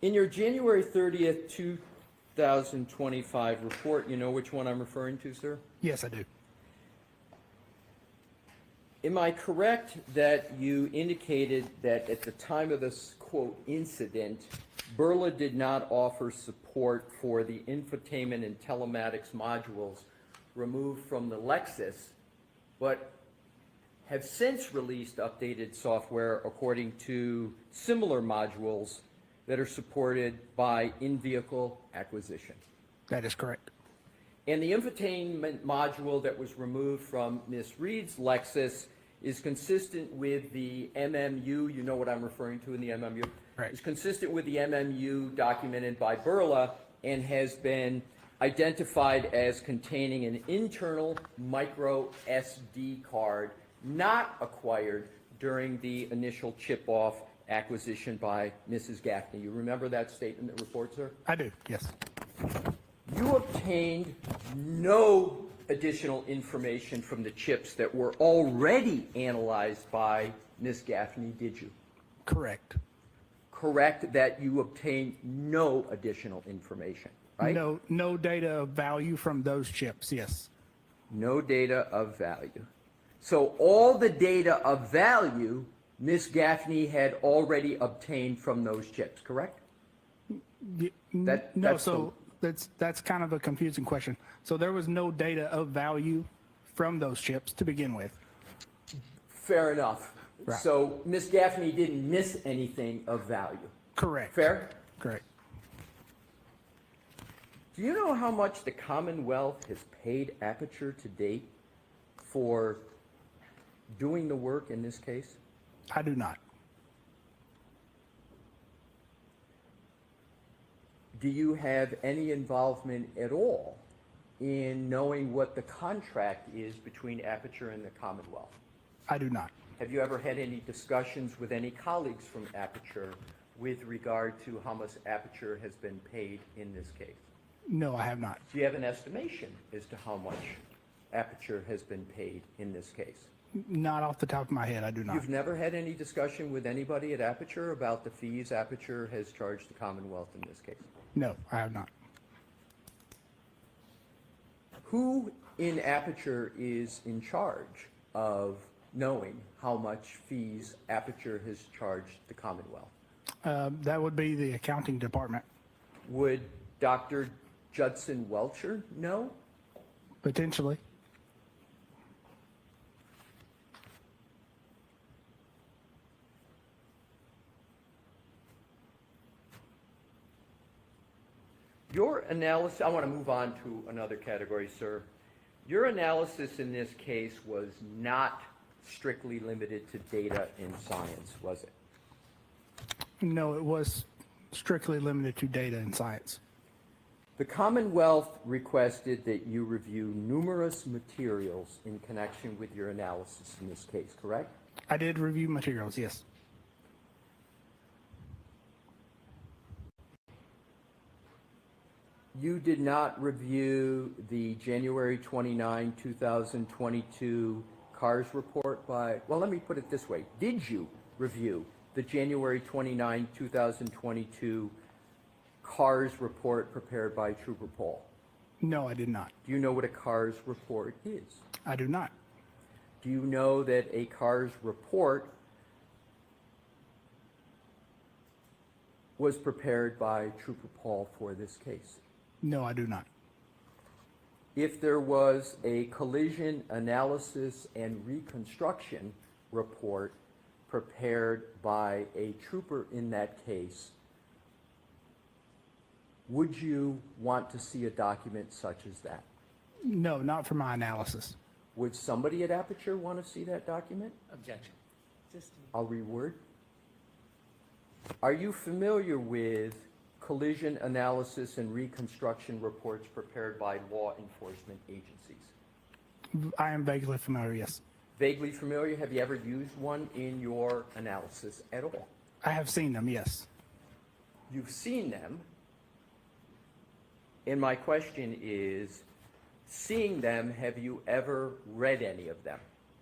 In your January 30th, 2025 report, you know which one I'm referring to, sir? Yes, I do. Am I correct that you indicated that at the time of this, quote, incident, Burla did not offer support for the infotainment and telematics modules removed from the Lexus, but have since released updated software according to similar modules that are supported by in-vehicle acquisition? That is correct. And the infotainment module that was removed from Ms. Reed's Lexus is consistent with the MMU, you know what I'm referring to in the MMU? Right. Is consistent with the MMU documented by Burla and has been identified as containing an internal micro SD card not acquired during the initial chip-off acquisition by Mrs. Gaffney. You remember that statement in the report, sir? I do, yes. You obtained no additional information from the chips that were already analyzed by Ms. Gaffney, did you? Correct. Correct that you obtained no additional information, right? No data of value from those chips, yes. No data of value. So all the data of value Ms. Gaffney had already obtained from those chips, correct? No, that's so that's kind of a confusing question. So there was no data of value from those chips to begin with. Fair enough. Right. So Ms. Gaffney didn't miss anything of value. Correct. Fair? Correct. Do you know how much the Commonwealth has paid Aperture to date for doing the work in this case? I do not. Do you have any involvement at all in knowing what the contract is between Aperture and the Commonwealth? I do not. Have you ever had any discussions with any colleagues from Aperture with regard to how much Aperture has been paid in this case? No, I have not. Do you have an estimation as to how much Aperture has been paid in this case? Not off the top of my head, I do not. You've never had any discussion with anybody at Aperture about the fees Aperture has charged the Commonwealth in this case? No, I have not. Who in Aperture is in charge of knowing how much fees Aperture has charged the Commonwealth? That would be the accounting department, Would Dr. Judson Welcher know? potentially. Your analysis, I want to move on to another category, sir. Your analysis in this case was not strictly limited to data in science, was it? No, it was strictly limited to data and science. The Commonwealth requested that you review numerous materials in connection with your analysis in this case, correct? I did review materials, yes. You did not review the January 29, 2022 CARS report by, well, let me put it this way. Did you review the January 29, 2022 CARS report prepared by Trooper Paul? No, I did not. Do you know what a CARS report is? I do not. Do you know that a CARS report was prepared by Trooper Paul for this case? No, I do not. If there was a collision analysis and reconstruction report prepared by a trooper in that case, would you want to see a document such as that? No, not for my analysis. Would somebody at Aperture want to see that document? Objection. I'll reword. Are you familiar with collision analysis and reconstruction reports prepared by law enforcement agencies? I am vaguely familiar, yes. Vaguely familiar? Have you ever used one in your analysis at all? I have seen them, yes. You've seen them. And my question is, seeing them, have you ever read any of them?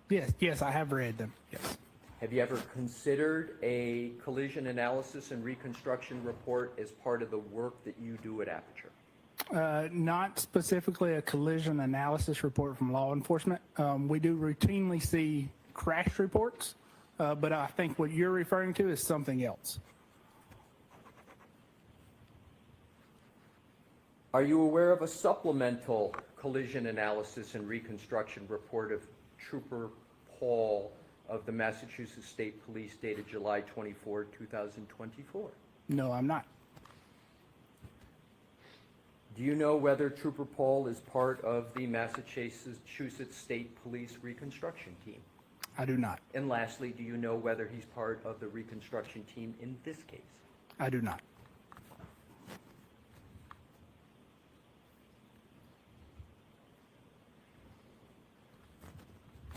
Yes, I have read them, yes. Have you ever considered a collision analysis and reconstruction report as part of the work that you do at Aperture? Not specifically a collision analysis report from law enforcement. We do routinely see crash reports, but I think what you're referring to is something else. Are you aware of a supplemental collision analysis and reconstruction report of Trooper Paul of the Massachusetts State Police dated July 24, 2024? No, I'm not. Do you know whether Trooper Paul is part of the Massachusetts State Police reconstruction team? I do not. And lastly, do you know whether he's part of the reconstruction team in this case? I do not.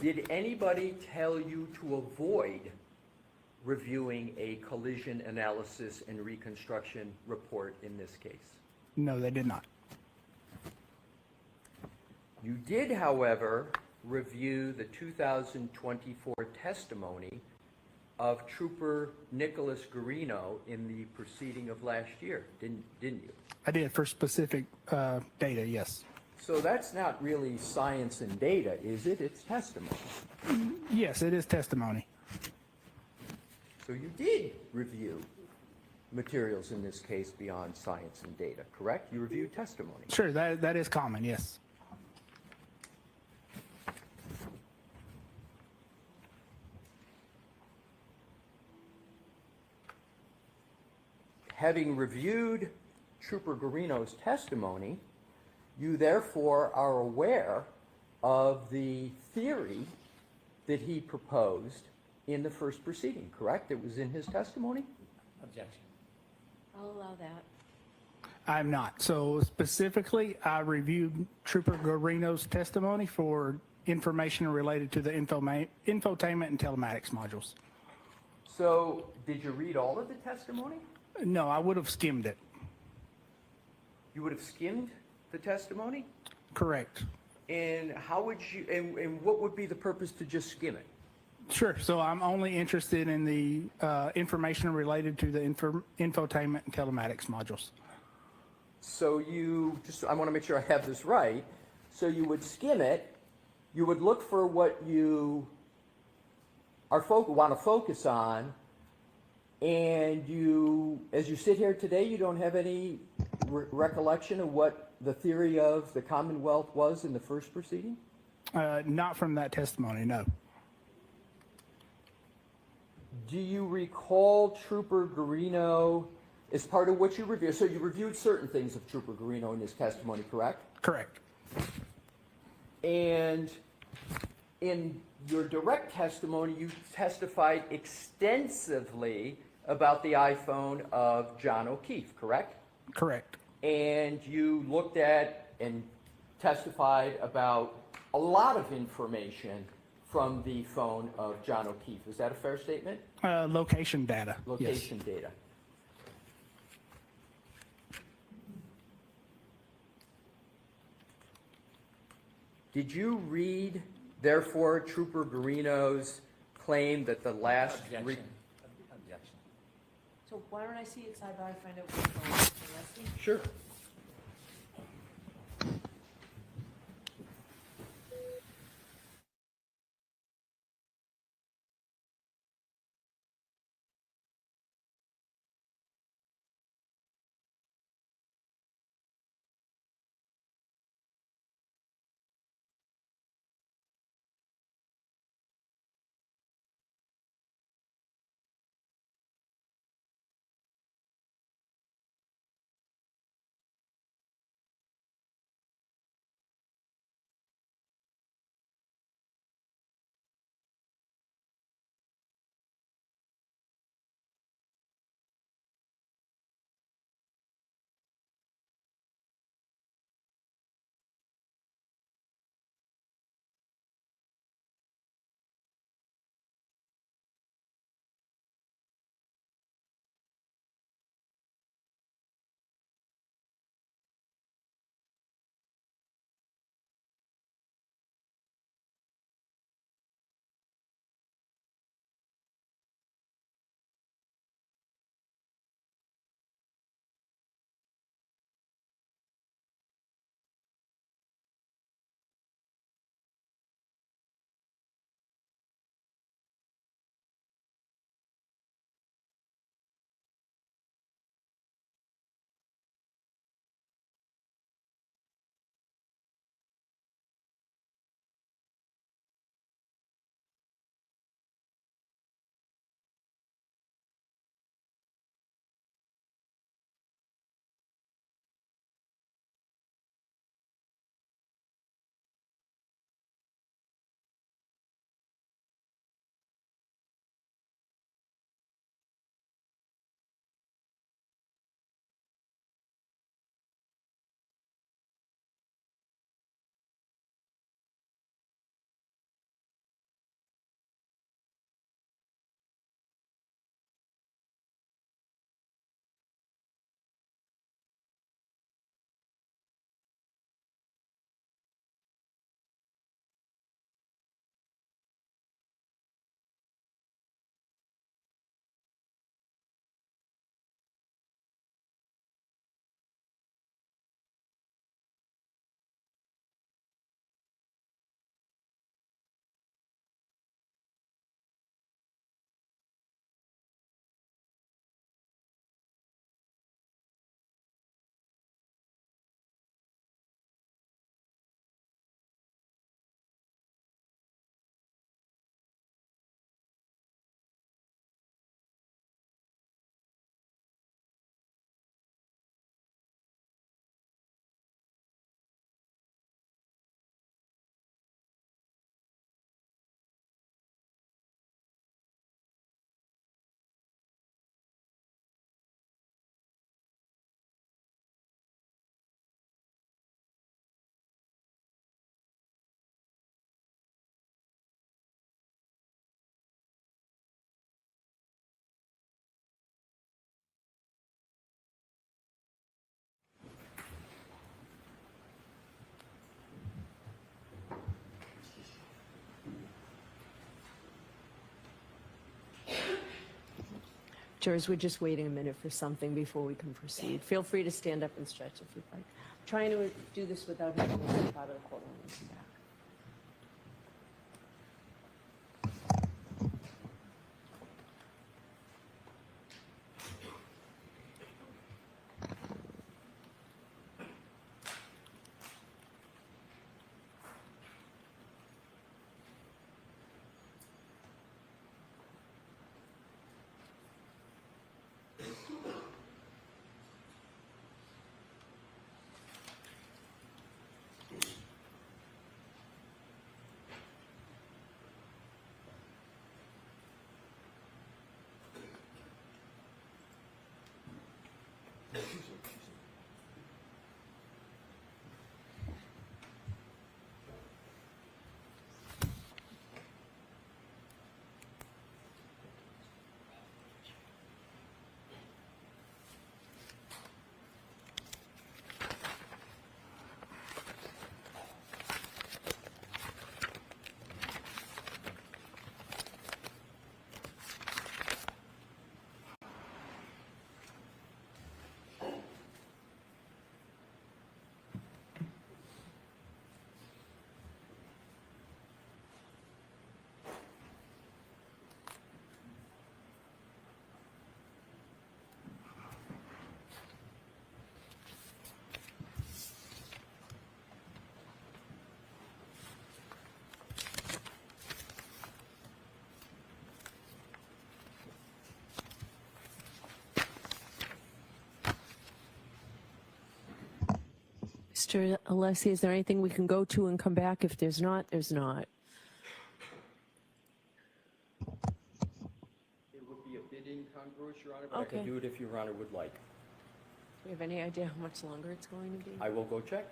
Did anybody tell you to avoid reviewing a collision analysis and reconstruction report in this case? No, they did not. You did, however, review the 2024 testimony of Trooper Nicholas Garino in the proceeding of last year, didn't you? I did for specific data, yes. So that's not really science and data, is it? It's testimony. Yes, it is testimony. So you did review materials in this case beyond science and data, correct? You reviewed testimony. Sure, that is common, yes. Having reviewed Trooper Garino's testimony, you therefore are aware of the theory that he proposed in the first proceeding, correct? It was in his testimony? Objection. I'll allow that. I'm not. So specifically, I reviewed Trooper Garino's testimony for information related to the infotainment and telematics modules. So did you read all of the testimony? No, I would have skimmed it. You would have skimmed the testimony? Correct. And how would you, and what would be the purpose to just skim it? Sure. So I'm only interested in the information related to the infotainment and telematics modules. So you, just, I want to make sure I have this right. So you would skim it, you would look for what you want to focus on, and you, as you sit here today, you don't have any recollection of what the theory of the Commonwealth was in the first proceeding? Not from that testimony, no. Do you recall Trooper Garino as part of what you reviewed? So you reviewed certain things of Trooper Garino in his testimony, correct? Correct. And in your direct testimony, you testified extensively about the iPhone of John O'Keefe, correct? Correct. And you looked at and testified about a lot of information from the phone of John O'Keefe. Is that a fair statement? Location data. Location data. Did you read, therefore, Trooper Garino's claim that the last... Objection. So why don't I see it side by, find out what's going on? Sure. doctors, we're just waiting a minute for something before we can proceed. Feel free to stand up and stretch if you'd like. Trying to do this without having to step out of the courtroom and come back. Mr. Alessi, is there anything we can go to and come back? If there's not, there's not. It would be a bit incongruous, Your Honor, but I Okay. can do it if Your Honor would like. Do we have any idea how much longer it's going to be? I will go check.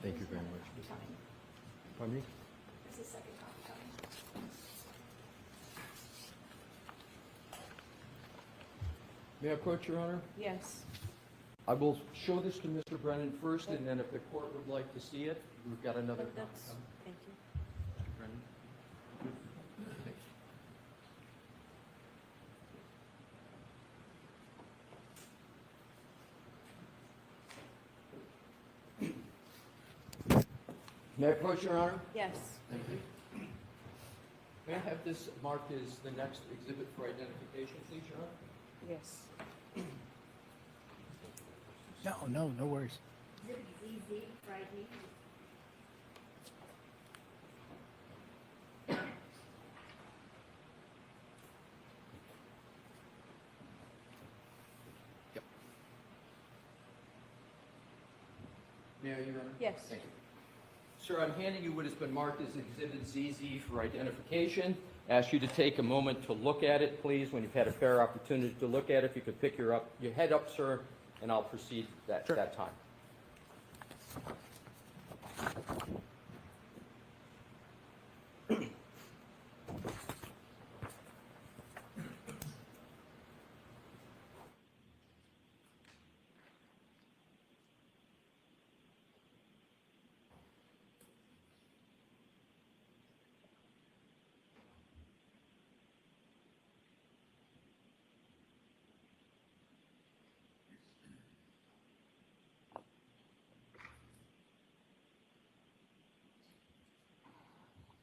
Thank you very much. Pardon me? There's a second copy coming. May I approach, Your Honor? Yes. I will show this to Mr. Brennan first, and then if the court would like to see it, we've got another copy That's, coming. thank you. Mr. Brennan? May I approach, Your Honor? Yes. Thank you. May I have this marked as the next exhibit for identification, please, Your Honor? Yes. No worries. Exhibit ZZ, Friday. May I, Your Honor? Yes. Thank you. Sir, I'm handing you what has been marked as Exhibit ZZ for identification. Ask you to take a moment to look at it, please. When you've had a fair opportunity to look at it, if you could pick your head up, sir, and I'll proceed that time.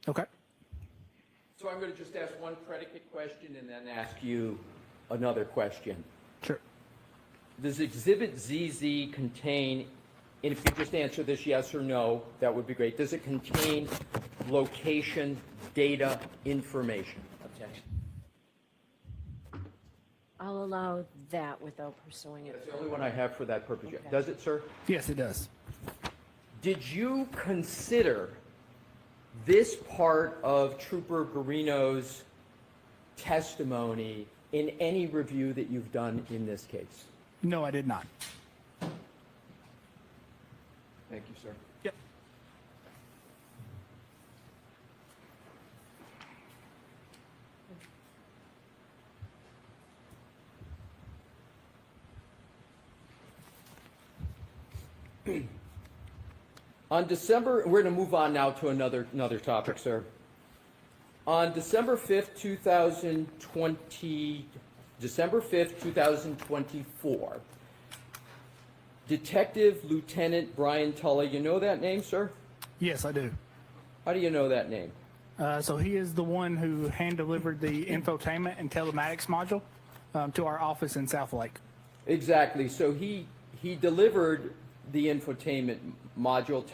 Okay. So I'm going to just ask one predicate question and then ask you another question. Sure. Does Exhibit ZZ contain, and if you just answer this yes or no, that would be great. Does it contain location, data, information? Objection. I'll allow that without pursuing it. That's the only one I have for that purpose. Okay. Does it, sir? Yes, it does. did you consider this part of Trooper Garino's testimony in any review that you've done in this case? No, I did not. Thank you, sir. Yep. On December, we're going to move on now to another topic, sir. On December 5th, 2024, Detective Lieutenant Brian Tully, you know that name, sir? Yes, I do. How do you know that name? So he is the one who hand-delivered the infotainment and telematics module to our office in South Lake. Exactly. So he delivered the infotainment module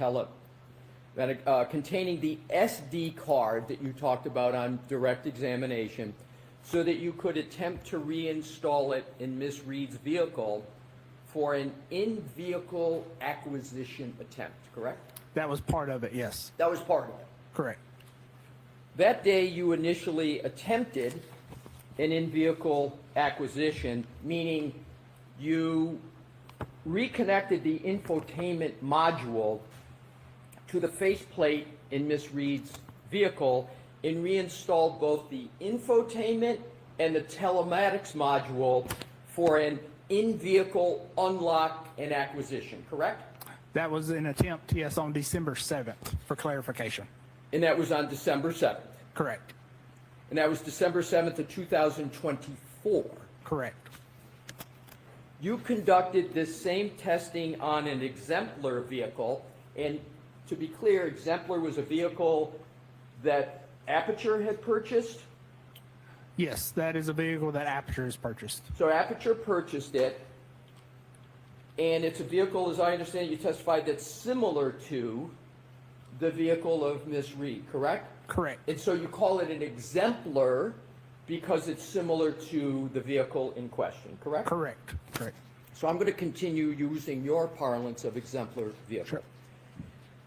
containing the SD card that you talked about on direct examination, so that you could attempt to reinstall it in Miss Reed's vehicle for an in-vehicle acquisition attempt, correct? That was part of it, yes. That was part of it. Correct. That day, you initially attempted an in-vehicle acquisition, meaning you reconnected the infotainment module to the faceplate in Miss Reed's vehicle and reinstalled both the infotainment and the telematics module for an in-vehicle unlock and acquisition, correct? That was an attempt, yes, on December 7th, for clarification. And that was on December 7th. Correct. And that was December 7th of 2024. Correct. You conducted this same testing on an exemplar vehicle, and to be clear, exemplar was a vehicle that Aperture had purchased. Yes, that is a vehicle that Aperture has purchased. So Aperture purchased it, and it's a vehicle, as I understand, you testified, that's similar to the vehicle of Miss Reed, correct? Correct. And so you call it an exemplar because it's similar to the vehicle in question, correct? Correct. Correct. So I'm going to continue using your parlance of exemplar vehicle. Sure.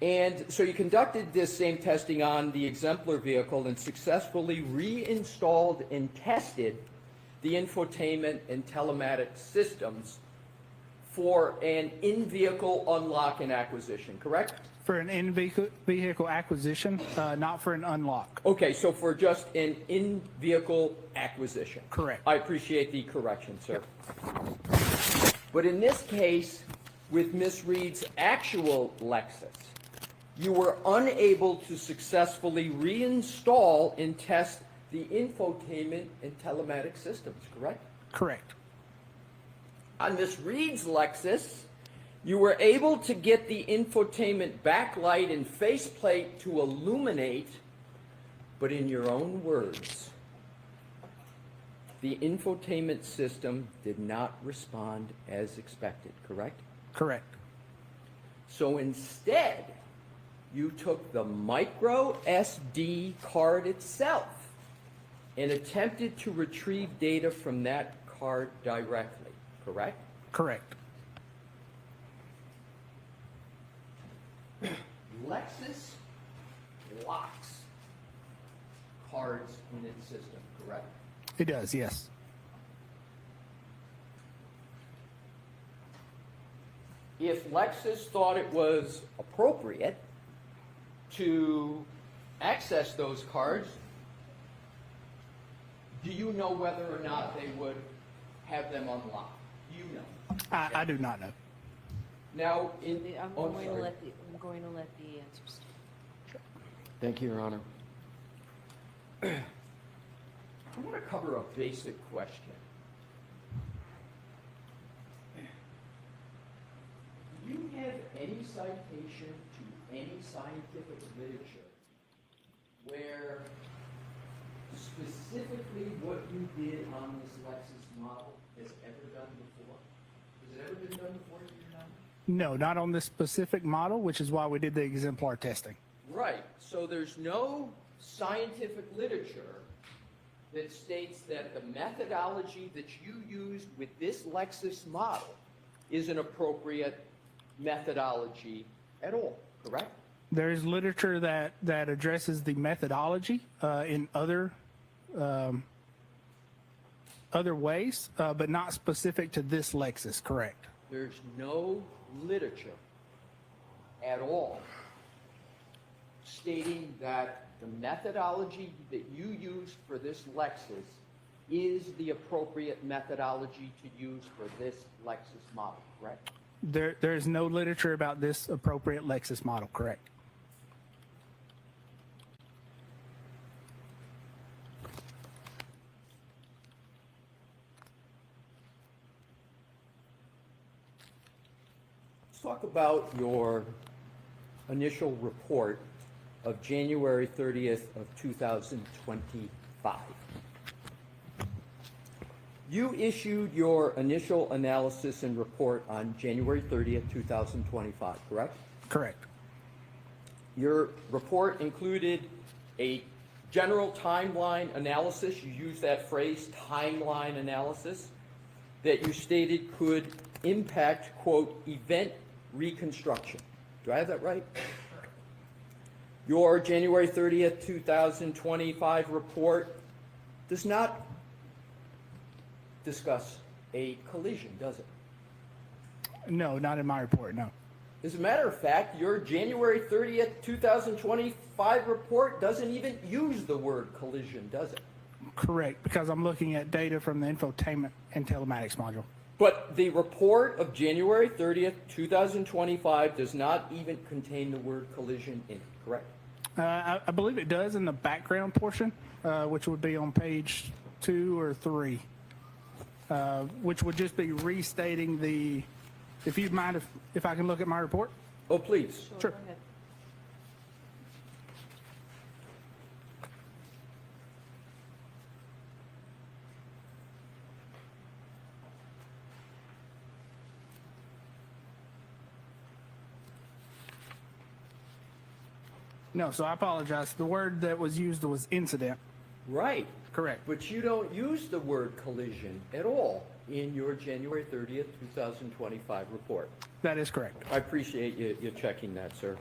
And so you conducted this same testing on the exemplar vehicle and successfully reinstalled and tested the infotainment and telematics systems for an in-vehicle unlock and acquisition, correct? For an in-vehicle acquisition, not for an unlock. Okay, so for just an in-vehicle acquisition. Correct. I appreciate the correction, sir. But in this case, with Miss Reed's actual Lexus, you were unable to successfully reinstall and test the infotainment and telematics systems, correct? Correct. On Miss Reed's Lexus, you were able to get the infotainment backlight and faceplate to illuminate, but in your own words, the infotainment system did not respond as expected, correct? Correct. So instead, you took the micro SD card itself and attempted to retrieve data from that card directly, correct? Correct. Lexus locks cards in its system, correct? It does, yes. If Lexus thought it was appropriate to access those cards, do you know whether or not they would have them unlocked? Do you know? I do not know. Now, I'm oh, going to sorry. let the answers stand. Thank you, Your Honor. I want to cover a basic question. Do you have any citation to any scientific literature where specifically what you did on this Lexus model has ever done before? Has it ever been done before, do you know? No, not on this specific model, which is why we did the exemplar testing. Right, so there's no scientific literature that states that the methodology that you used with this Lexus model is an appropriate methodology at all, correct? There is literature that addresses the methodology in other ways, but not specific to this Lexus, correct? There's no literature at all stating that the methodology that you use for this Lexus is the appropriate methodology to use for this Lexus model, correct? There is no literature about this appropriate Lexus model, correct? Let's talk about your initial report of January 30th of 2025. You issued your initial analysis and report on January 30th, 2025, correct? Correct. Your report included a general timeline analysis. You used that phrase, timeline analysis, that you stated could impact, quote, event reconstruction. Do I have that right? Your January 30th, 2025 report does not discuss a collision, does it? No, not in my report, no. As a matter of fact, your January 30th, 2025 report doesn't even use the word collision, does it? Correct, because I'm looking at data from the infotainment and telematics module. But the report of January 30th, 2025 does not even contain the word collision in it, correct? I believe it does in the background portion, which would be on page 2 or 3, which would just be restating the, if you'd mind if I can look at my report? Oh, please. Sure. Go ahead. No, so I apologize. The word that was used was incident. Right. Correct. But you don't use the word collision at all in your January 30th, 2025 report. That is correct. I appreciate you checking that, sir.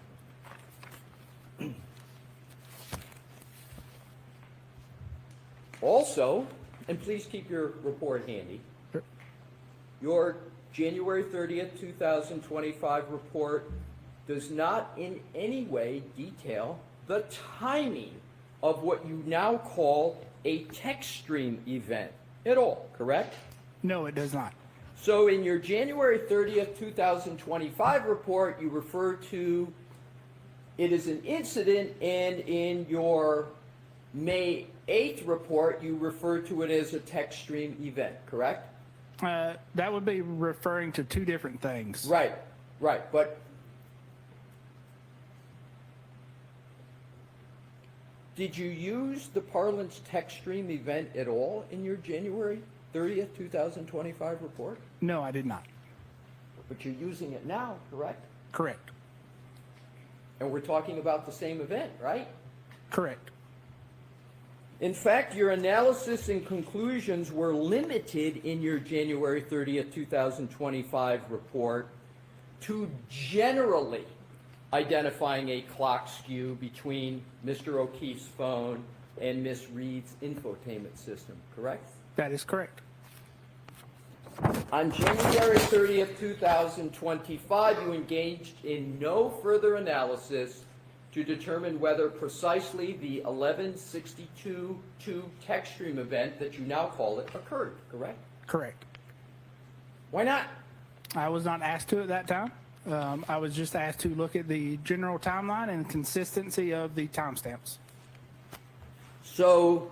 Also, and please keep your report handy, Sure. your January 30th, 2025 report does not in any way detail the timing of what you now call a text stream event at all, correct? No, it does not. So in your January 30th, 2025 report, you refer to it as an incident, and in your May 8th report, you refer to it as a text stream event, correct? That would be referring to two different things. Right, right, but did you use the parlance text stream event at all in your January 30th, 2025 report? No, I did not. But you're using it now, correct? Correct. And we're talking about the same event, right? Correct. In fact, your analysis and conclusions were limited in your January 30th, 2025 report to generally identifying a clock skew between Mr. O'Keefe's phone and Miss Reed's infotainment system, correct? That is correct. On January 30th, 2025, you engaged in no further analysis to determine whether precisely the 1162-2 text stream event that you now call it occurred, correct? Correct. Why not? I was not asked to at that time. I was just asked to look at the general timeline and consistency of the timestamps. So,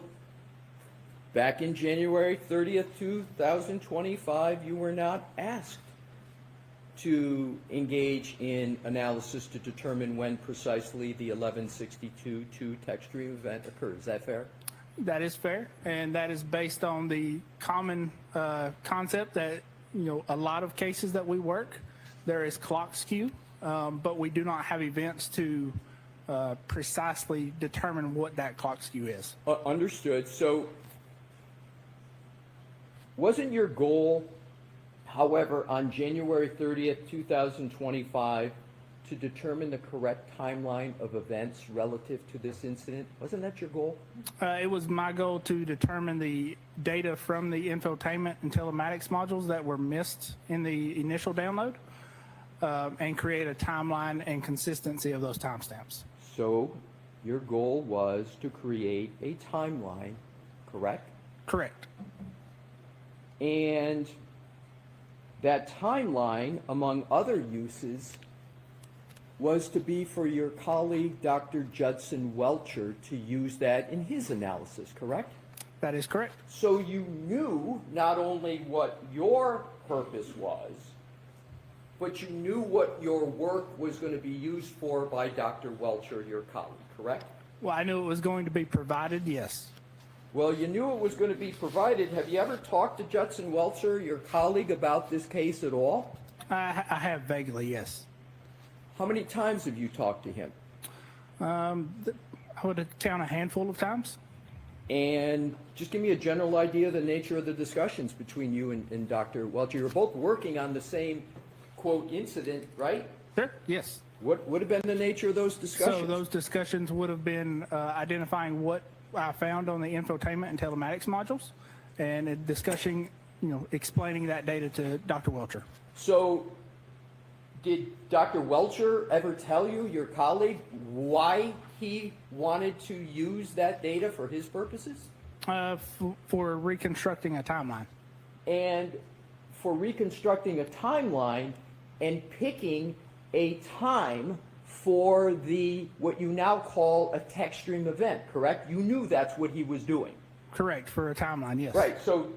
back in January 30th, 2025, you were not asked to engage in analysis to determine when precisely the 1162-2 text stream event occurred. Is that fair? That is fair, and that is based on the common concept that, a lot of cases that we work, there is clock skew, but we do not have events to precisely determine what that clock skew is. Understood. So, wasn't your goal, however, on January 30th, 2025, to determine the correct timeline of events relative to this incident? Wasn't that your goal? It was my goal to determine the data from the infotainment and telematics modules that were missed in the initial download, and create a timeline and consistency of those timestamps. So your goal was to create a timeline, correct? Correct. And that timeline, among other uses, was to be for your colleague, Dr. Judson Welcher, to use that in his analysis, correct? That is correct. So you knew not only what your purpose was, but you knew what your work was going to be used for by Dr. Welcher, your colleague, correct? Well, I knew it was going to be provided, yes. Well, you knew it was going to be provided. Have you ever talked to Judson Welcher, your colleague, about this case at all? I have vaguely, yes. How many times have you talked to him? I would count a handful of times. And just give me a general idea of the nature of the discussions between you and Dr. Welcher. You're both working on the same, quote, incident, right? Sure, yes. What would have been the nature of those discussions? So those discussions would have been identifying what I found on the infotainment and telematics modules, and discussing, explaining that data to Dr. Welcher. So did Dr. Welcher ever tell you, your colleague, why he wanted to use that data for his purposes? For reconstructing a timeline. And for reconstructing a timeline and picking a time for what you now call a tech stream event, correct? You knew that's what he was doing. Correct, for a timeline, yes. Right, so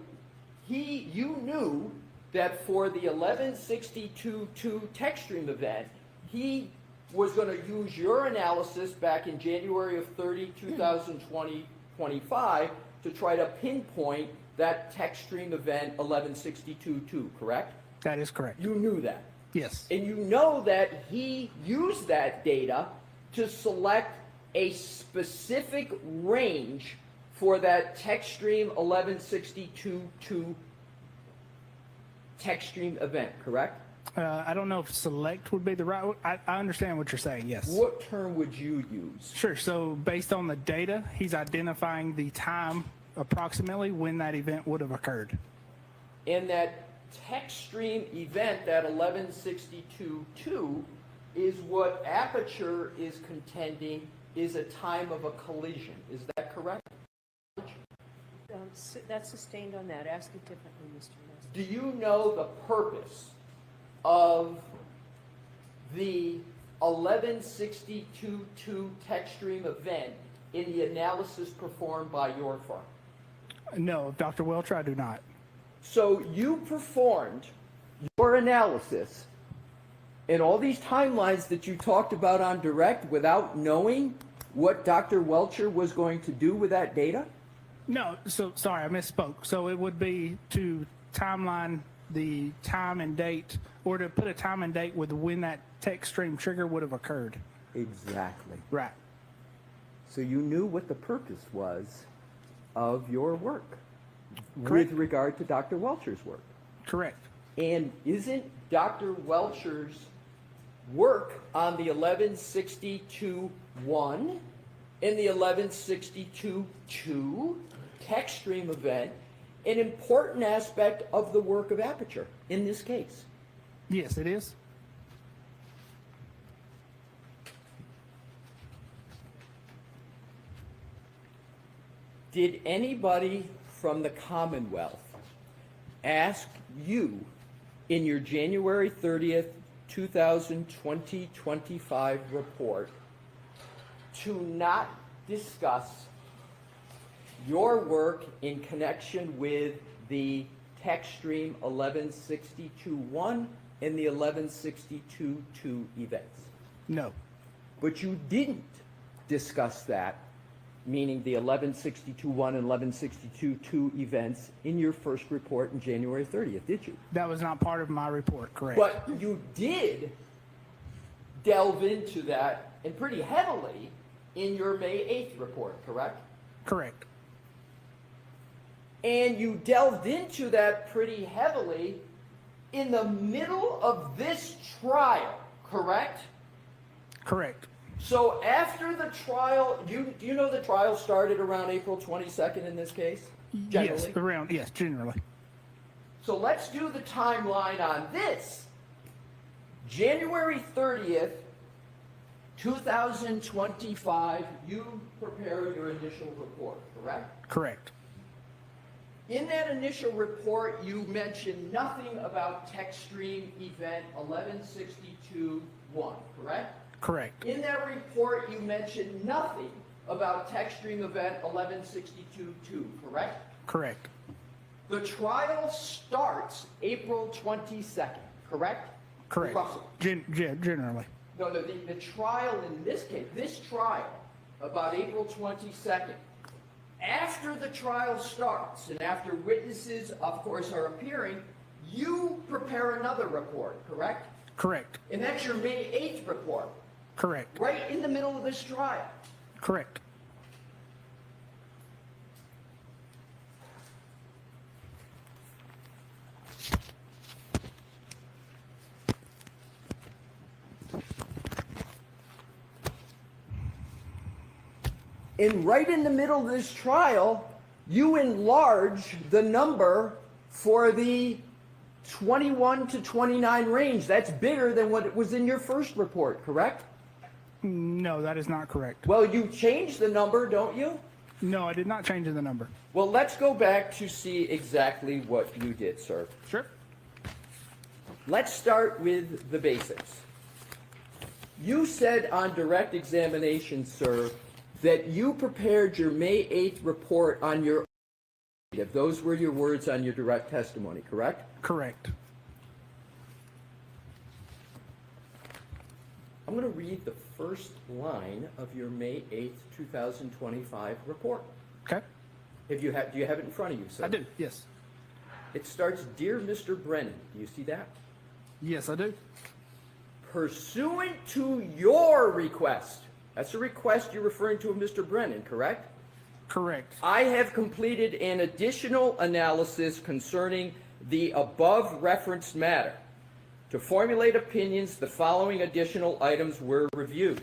you knew that for the 1162.2 tech stream event, he was going to use your analysis back in January of 2025 to try to pinpoint that tech stream event 1162.2, correct? That is correct. You knew that. Yes. And you know that he used that data to select a specific range for that tech stream 1162.2 tech stream event, correct? I don't know if select would be the right, I understand what you're saying, yes. What term would you use? Sure, so based on the data, he's identifying the time approximately when that event would have occurred. And that tech stream event, that 1162.2, is what Aperture is contending is a time of a collision. Is that correct? That's sustained on that. Ask it differently, Mr. Nestor. Do you know the purpose of the 1162.2 tech stream event in the analysis performed by your firm? No, Dr. Welcher, I do not. So you performed your analysis and all these timelines that you talked about on direct without knowing what Dr. Welcher was going to do with that data? No, so sorry, I misspoke. So it would be to timeline the time and date, or to put a time and date with when that tech stream trigger would have occurred. Exactly. Right. So you knew what the purpose was of your work Correct. with regard to Dr. Welcher's work. Correct. And isn't Dr. Welcher's work on the 1162.1 and the 1162.2 tech stream event an important aspect of the work of Aperture in this case? Yes, it is. Did anybody from the Commonwealth ask you in your January 30th, 2025 report to not discuss your work in connection with the tech stream 1162.1 and the 1162.2 events? No. But you didn't discuss that, meaning the 1162.1 and 1162.2 events, in your first report in January 30th, did you? That was not part of my report, correct. But you did delve into that, and pretty heavily, in your May 8th report, correct? Correct. And you delved into that pretty heavily in the middle of this trial, correct? Correct. So after the trial, do you know the trial started around April 22nd in this case? Yes, Generally? yes, generally. So let's do the timeline on this. January 30th, 2025, you prepare your initial report, correct? Correct. In that initial report, you mentioned nothing about TechStream event 1162.1, correct? Correct. In that report, you mentioned nothing about TechStream event 1162.2, correct? Correct. The trial starts April 22nd, correct? Correct. Roughly. Generally. No, the trial in this case, this trial, about April 22nd, after the trial starts and after witnesses, of course, are appearing, you prepare another report, correct? Correct. And that's your May 8th report, Correct. right in the middle of this trial. Correct. And right in the middle of this trial, you enlarge the number for the 21 to 29 range. That's bigger than what it was in your first report, correct? No, that is not correct. Well, you changed the number, don't you? No, I did not change the number. Well, let's go back to see exactly what you did, sir. Sure. Let's start with the basics. You said on direct examination, sir, that you prepared your May 8th report on your own. Those were your words on your direct testimony, correct? Correct. I'm going to read the first line of your May 8th, 2025 report. Okay. Do you have it in front of you, sir? I do, yes. It starts, Dear Mr. Brennan. Do you see that? Yes, I do. Pursuant to your request. That's a request you're referring to of Mr. Brennan, correct? Correct. I have completed an additional analysis concerning the above referenced matter. To formulate opinions, the following additional items were reviewed.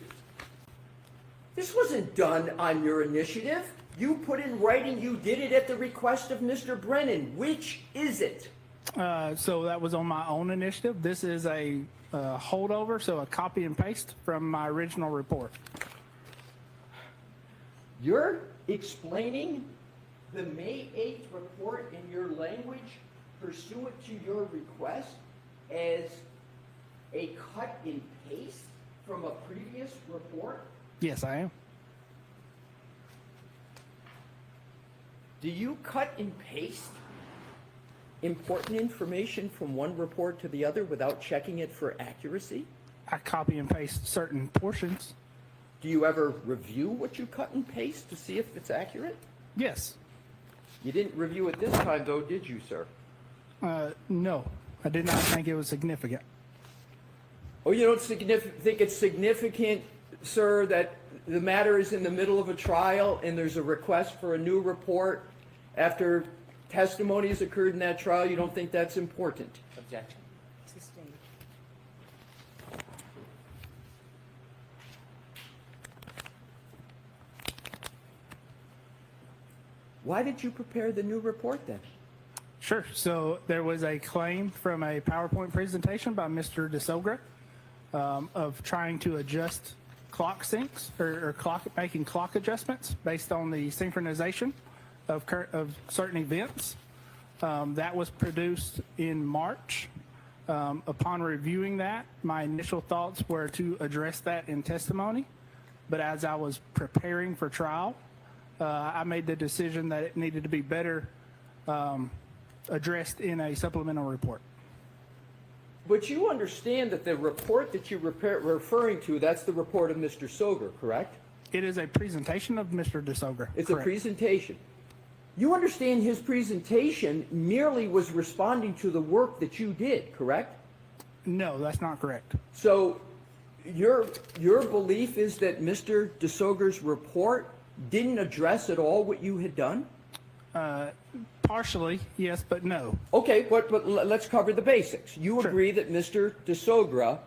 This wasn't done on your initiative. You put in writing you did it at the request of Mr. Brennan. Which is it? So that was on my own initiative. This is a holdover, so a copy and paste from my original report. You're explaining the May 8th report in your language pursuant to your request as a cut and paste from a previous report? Yes, I am. Do you cut and paste important information from one report to the other without checking it for accuracy? I copy and paste certain portions. Do you ever review what you cut and paste to see if it's accurate? Yes. You didn't review it this time, though, did you, sir? No, I did not think it was significant. Oh, you don't think it's significant, sir, that the matter is in the middle of a trial and there's a request for a new report after testimony has occurred in that trial? You don't think that's important? Objection. Sustained. Why did you prepare the new report then? Sure. So there was a claim from a PowerPoint presentation by Mr. DeSogra of trying to adjust clock syncs or making clock adjustments based on the synchronization of certain events. That was produced in March. Upon reviewing that, my initial thoughts were to address that in testimony. But as I was preparing for trial, I made the decision that it needed to be better addressed in a supplemental report. But you understand that the report that you're referring to, that's the report of Mr. Soger, correct? It is a presentation of Mr. DeSogra. It's Correct. a presentation. You understand his presentation merely was responding to the work that you did, correct? No, that's not correct. So your belief is that Mr. DeSoger's report didn't address at all what you had done? Partially, yes, but no. Okay, but let's cover the basics. You Sure. agree that Mr. DeSogra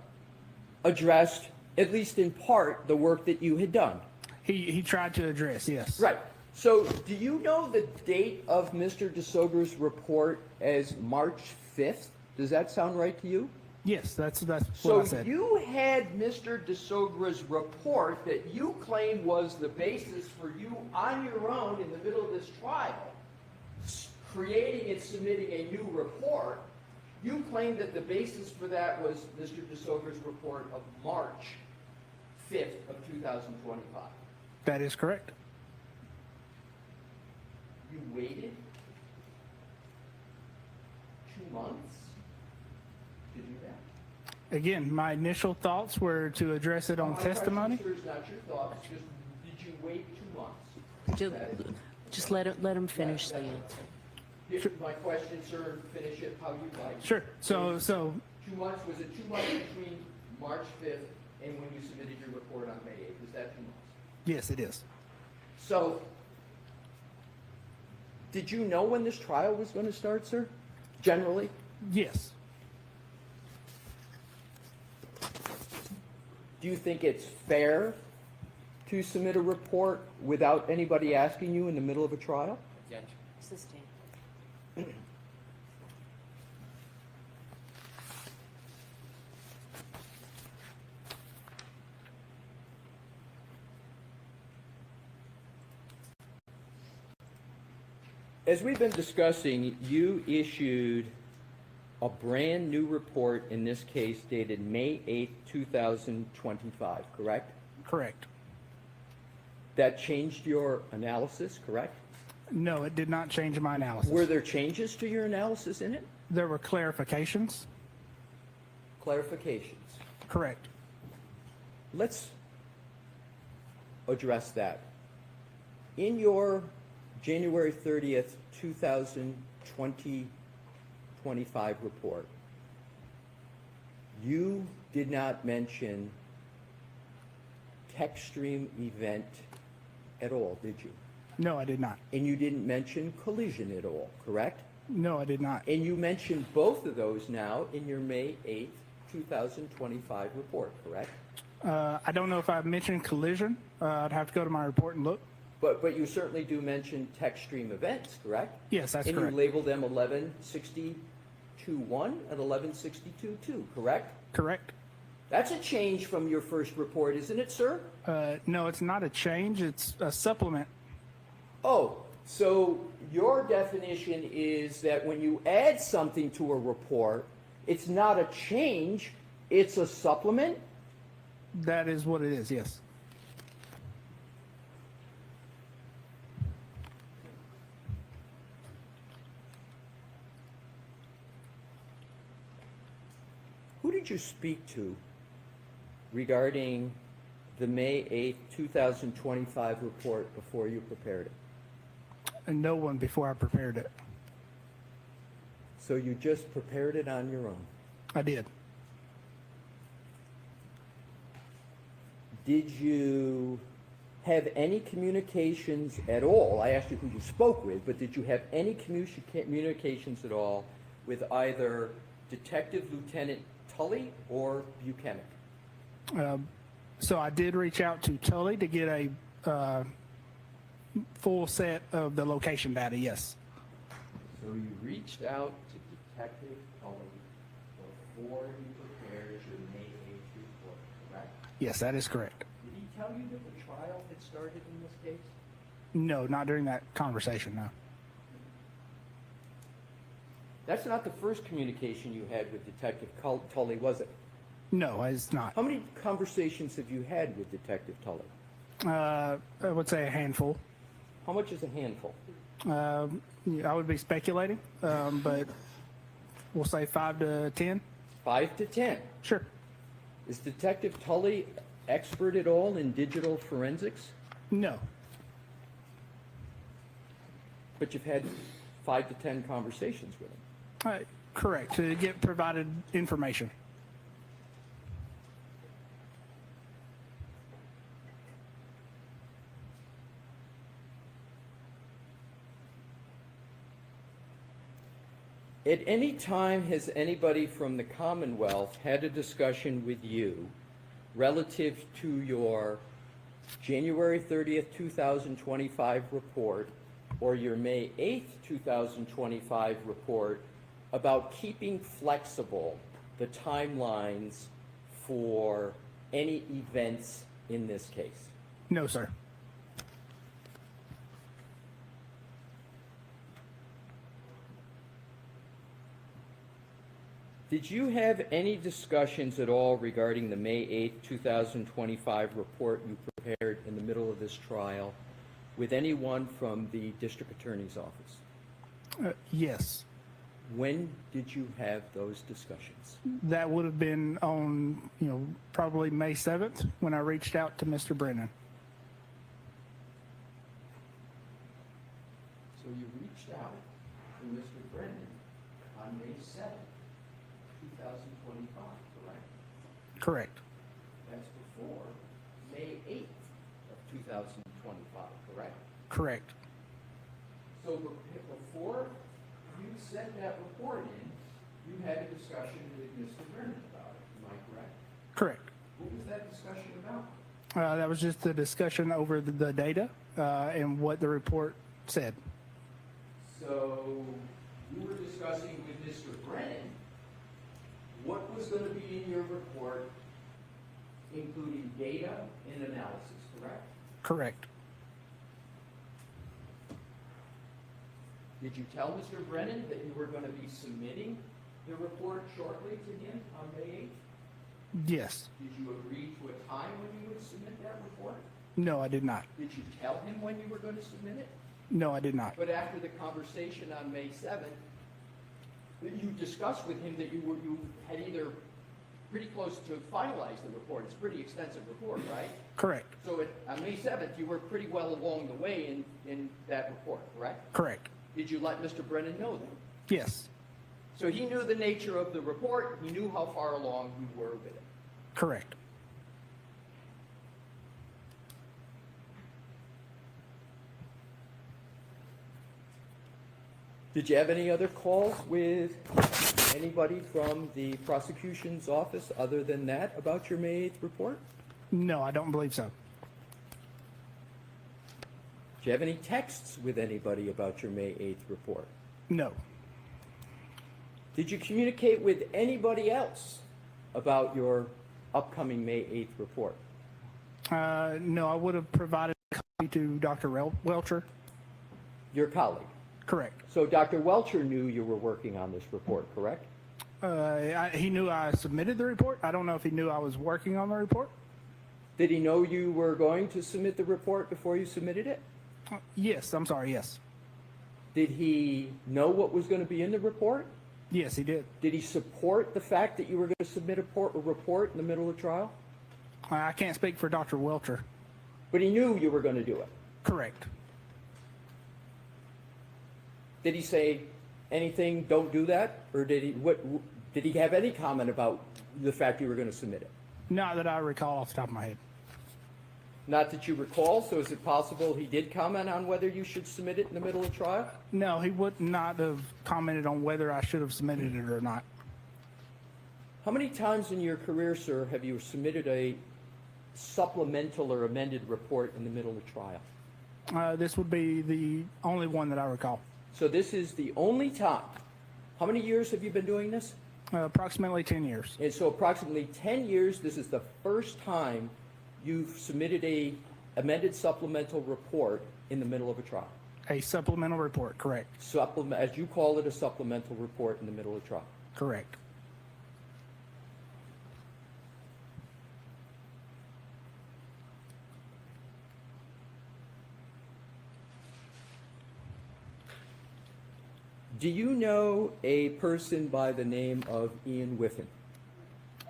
addressed at least in part, the work that you had done. He tried to address, yes. Right. So do you know the date of Mr. DeSogra's report as March 5th? Does that sound right to you? Yes, that's what I So said. you had Mr. DeSogra's report that you claimed was the basis for you on your own in the middle of this trial, creating and submitting a new report. You claimed that the basis for that was Mr. DeSogra's report of March 5th of 2025. That is correct. You waited 2 months to do that? Again, my initial thoughts were to address it on My testimony. question, sir, is not your thoughts, just did you wait 2 months? Just let him finish the answer. If my question, sir, finish it how you'd like. Sure. So 2 months, was it 2 months between March 5th and when you submitted your report on May 8th? Is that 2 months? yes, it is. So, did you know when this trial was going to start, sir? Generally? Yes. Do you think it's fair to submit a report without anybody asking you in the middle of a trial? Sustain. As we've been discussing, you issued a brand-new report, in this case dated May 8th, 2025, correct? Correct. That changed your analysis, correct? No, it did not change my analysis. Were there changes to your analysis in it? There were clarifications. Clarifications. Correct. Let's address that. In your January 30th, 2025 report, you did not mention TechStream event at all, did you? No, I did not. And you didn't mention collision at all, correct? No, I did not. And you mentioned both of those now in your May 8th, 2025 report, correct? I don't know if I've mentioned collision. I'd have to go to my report and look. But you certainly do mention TechStream events, correct? Yes, that's and correct. And you labeled them 1162.1 and 1162.2, correct? Correct. That's a change from your first report, isn't it, sir? No, it's not a change. It's a supplement. Oh, so your definition is that when you add something to a report, it's not a change, it's a supplement? That is what it is, yes. Who did you speak to regarding the May 8th, 2025 report before you prepared it? And no one before I prepared it. So you just prepared it on your own? I did. Did you have any communications at all? I asked you who you spoke with, but did you have any communications at all with either Detective Lieutenant Tully or Buchanan? So I did reach out to Tully to get a full set of the location data, yes. So you reached out to Detective Tully before you prepared your May 8th report, correct? Yes, that is correct. Did he tell you that the trial had started in this case? No, not during that conversation, no. That's not the first communication you had with Detective Tully, was it? No, it's not. How many conversations have you had with Detective Tully? I would say a handful. How much is a handful? I would be speculating, but we'll say 5 to 10. 5 to 10. Sure. Is Detective Tully expert at all in digital forensics? No. But you've had 5 to 10 conversations with him. Correct, to get provided information. At any time, has anybody from the Commonwealth had a discussion with you relative to your January 30th, 2025 report or your May 8th, 2025 report about keeping flexible the timelines for any events in this case? No, sir. Did you have any discussions at all regarding the May 8th, 2025 report you prepared in the middle of this trial with anyone from the district attorney's office? Yes. When did you have those discussions? That would have been on, probably May 7th when I reached out to Mr. Brennan. So you reached out to Mr. Brennan on May 7th, 2025, correct? Correct. That's before May 8th of 2025, correct? Correct. So before you sent that report in, you had a discussion with Mr. Brennan about it, am I correct? Correct. What was that discussion about? That was just a discussion over the data and what the report said. So you were discussing with Mr. Brennan what was going to be in your report, including data and analysis, correct? Correct. Did you tell Mr. Brennan that you were going to be submitting the report shortly to him on May 8th? Yes. Did you agree to a time when you would submit that report? No, I did not. Did you tell him when you were going to submit it? No, I did not. But after the conversation on May 7th, you discussed with him that you had either pretty close to finalize the report. It's a pretty extensive report, right? Correct. So on May 7th, you were pretty well along the way in that report, correct? Correct. Did you let Mr. Brennan know that? Yes. So he knew the nature of the report. He knew how far along you were with it. Correct. Did you have any other calls with anybody from the prosecution's office other than that about your May 8th report? No, I don't believe so. Did you have any texts with anybody about your May 8th report? No. Did you communicate with anybody else about your upcoming May 8th report? No, I would have provided a copy to Dr. Welcher. Your colleague? Correct. So Dr. Welcher knew you were working on this report, correct? He knew I submitted the report. I don't know if he knew I was working on the report. Did he know you were going to submit the report before you submitted it? Yes, I'm sorry, yes. Did he know what was going to be in the report? Yes, he did. Did he support the fact that you were going to submit a report in the middle of trial? I can't speak for Dr. Welcher. But he knew you were going to do it. Correct. Did he say anything, don't do that? Or did he have any comment about the fact you were going to submit it? Not that I recall off the top of my head. Not that you recall, so is it possible he did comment on whether you should submit it in the middle of trial? No, he would not have commented on whether I should have submitted it or not. How many times in your career, sir, have you submitted a supplemental or amended report in the middle of trial? This would be the only one that I recall. So this is the only time. How many years have you been doing this? Approximately 10 years. And so approximately 10 years, this is the first time you've submitted a amended supplemental report in the middle of a trial. A supplemental report, correct. As you call it, a supplemental report in the middle of trial. Correct. Do you know a person by the name of Ian Whiffen?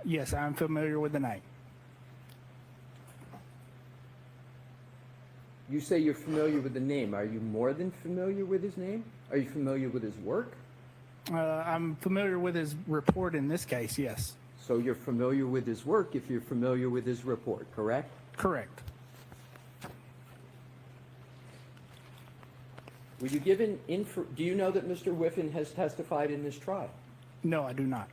Yes, I'm familiar with the name. You say you're familiar with the name. Are you more than familiar with his name? Are you familiar with his work? I'm familiar with his report in this case, yes. So you're familiar with his work if you're familiar with his report, correct? Correct. Were you given do you know that Mr. Whiffen has testified in this trial? No, I do not.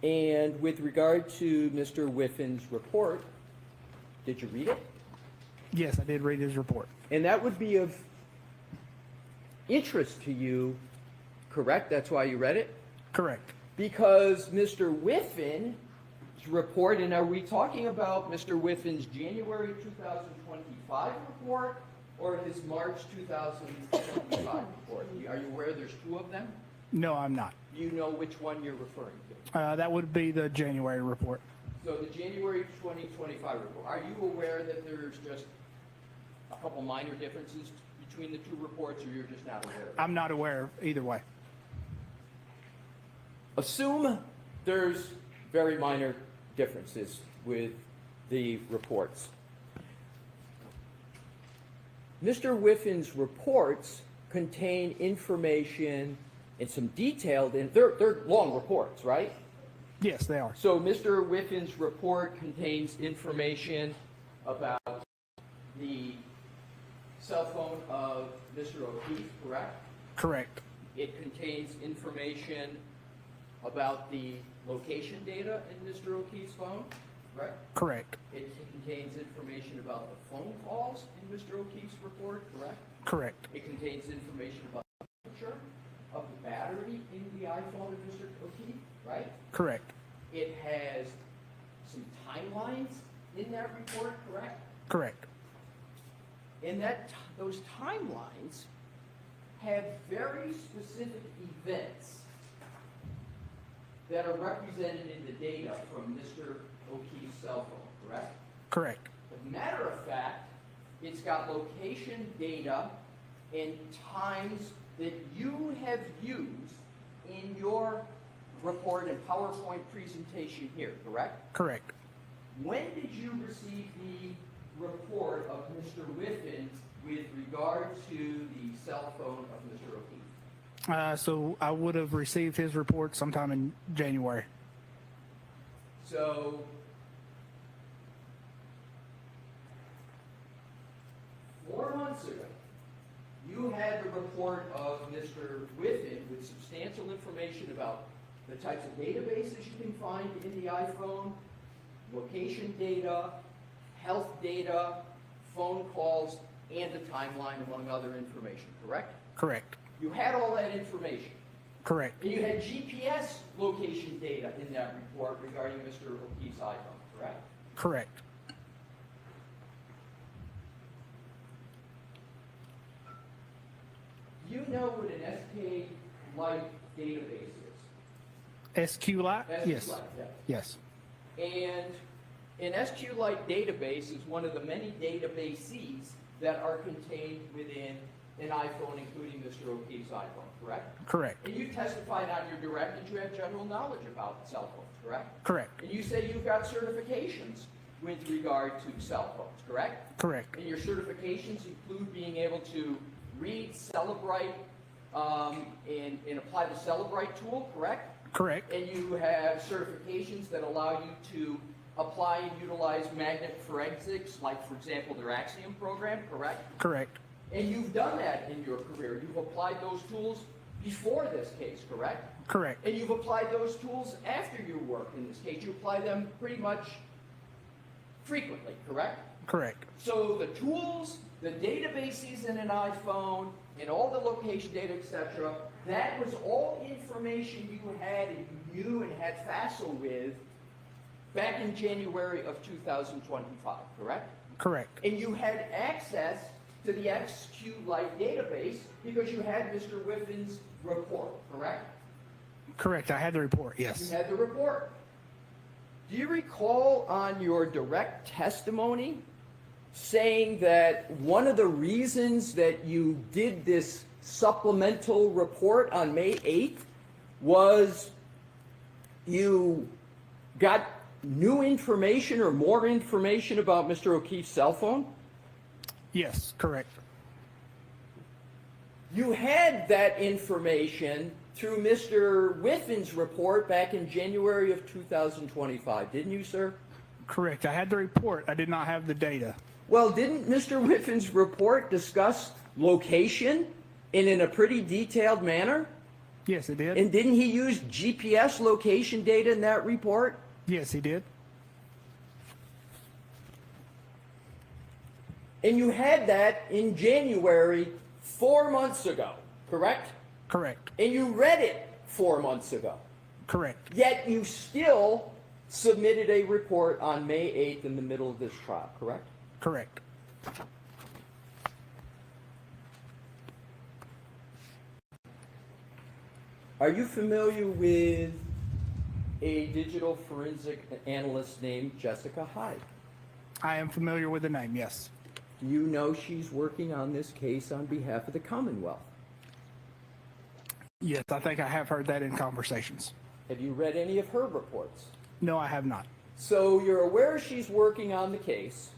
And with regard to Mr. Whiffin's report, did you read it? Yes, I did read his report. And that would be of interest to you, correct? That's why you read it? Correct. Because Mr. Whiffin's report, and are we talking about Mr. Whiffin's January 2025 report or his March 2025 report? Are you aware there's two of them? No, I'm not. Do you know which one you're referring to? That would be the January report. So the January 2025 report, are you aware that there's just a couple minor differences between the two reports, or you're just not aware of it? I'm not aware of either way. Assume there's very minor differences with the reports. Mr. Whiffin's reports contain information and some detailed, and they're long reports, right? Yes, they are. So Mr. Whiffin's report contains information about the cell phone of Mr. O'Keefe, correct? Correct. It contains information about the location data in Mr. O'Keefe's phone, right? Correct. It contains information about the phone calls in Mr. O'Keefe's report, correct? Correct. It contains information about the temperature of the battery in the iPhone of Mr. O'Keefe, right? Correct. It has some timelines in that report, correct? Correct. And those timelines have very specific events that are represented in the data from Mr. O'Keefe's cell phone, correct? Correct. As a matter of fact, it's got location data and times that you have used in your report and PowerPoint presentation here, correct? Correct. When did you receive the report of Mr. Whiffin with regard to the cell phone of Mr. O'Keefe? So I would have received his report sometime in January. So, 4 months ago, you had the report of Mr. Whiffin with substantial information about the types of databases you can find in the iPhone, location data, health data, phone calls, and a timeline, among other information, correct? Correct. You had all that information. Correct. And you had GPS location data in that report regarding Mr. O'Keefe's iPhone, correct? Correct. Do you know what an SQLite database is? SQLite? Yes. SQLite, yeah. Yes. And an SQLite database is one of the many databases that are contained within an iPhone, including Mr. O'Keefe's iPhone, correct? Correct. And you testified on your direct that you have general knowledge about cell phones, correct? Correct. And you say you've got certifications with regard to cell phones, correct? Correct. And your certifications include being able to read Celebrite and apply the Celebrite tool, correct? Correct. And you have certifications that allow you to apply and utilize magnet forensics, like, for example, their Axiom program, correct? Correct. And you've done that in your career. You've applied those tools before this case, correct? Correct. And you've applied those tools after your work in this case. You apply them pretty much frequently, correct? Correct. So the tools, the databases in an iPhone, and all the location data, etc., that was all information you had and you knew and had facile with back in January of 2025, correct? Correct. And you had access to the SQLite database because you had Mr. Whiffin's report, correct? Correct. I had the report. You Yes. had the report. Do you recall on your direct testimony saying that one of the reasons that you did this supplemental report on May 8th was you got new information or more information about Mr. O'Keefe's cell phone? Yes. Correct. You had that information through Mr. Whiffin's report back in January of 2025, didn't you, sir? Correct. I had the report. I did not have the data. Well, didn't Mr. Whiffin's report discuss location and in a pretty detailed manner? Yes, it did. And didn't he use GPS location data in that report? Yes, he did. And you had that in January 4 months ago, correct? Correct. And you read it 4 months ago. Correct. Yet you still submitted a report on May 8th in the middle of this trial, correct? Correct. Are you familiar with a digital forensic analyst named Jessica Hyde? I am familiar with the name, yes. Do you know she's working on this case on behalf of the Commonwealth? Yes, I think I have heard that in conversations. Have you read any of her reports? No, I have not. So you're aware she's working on the case,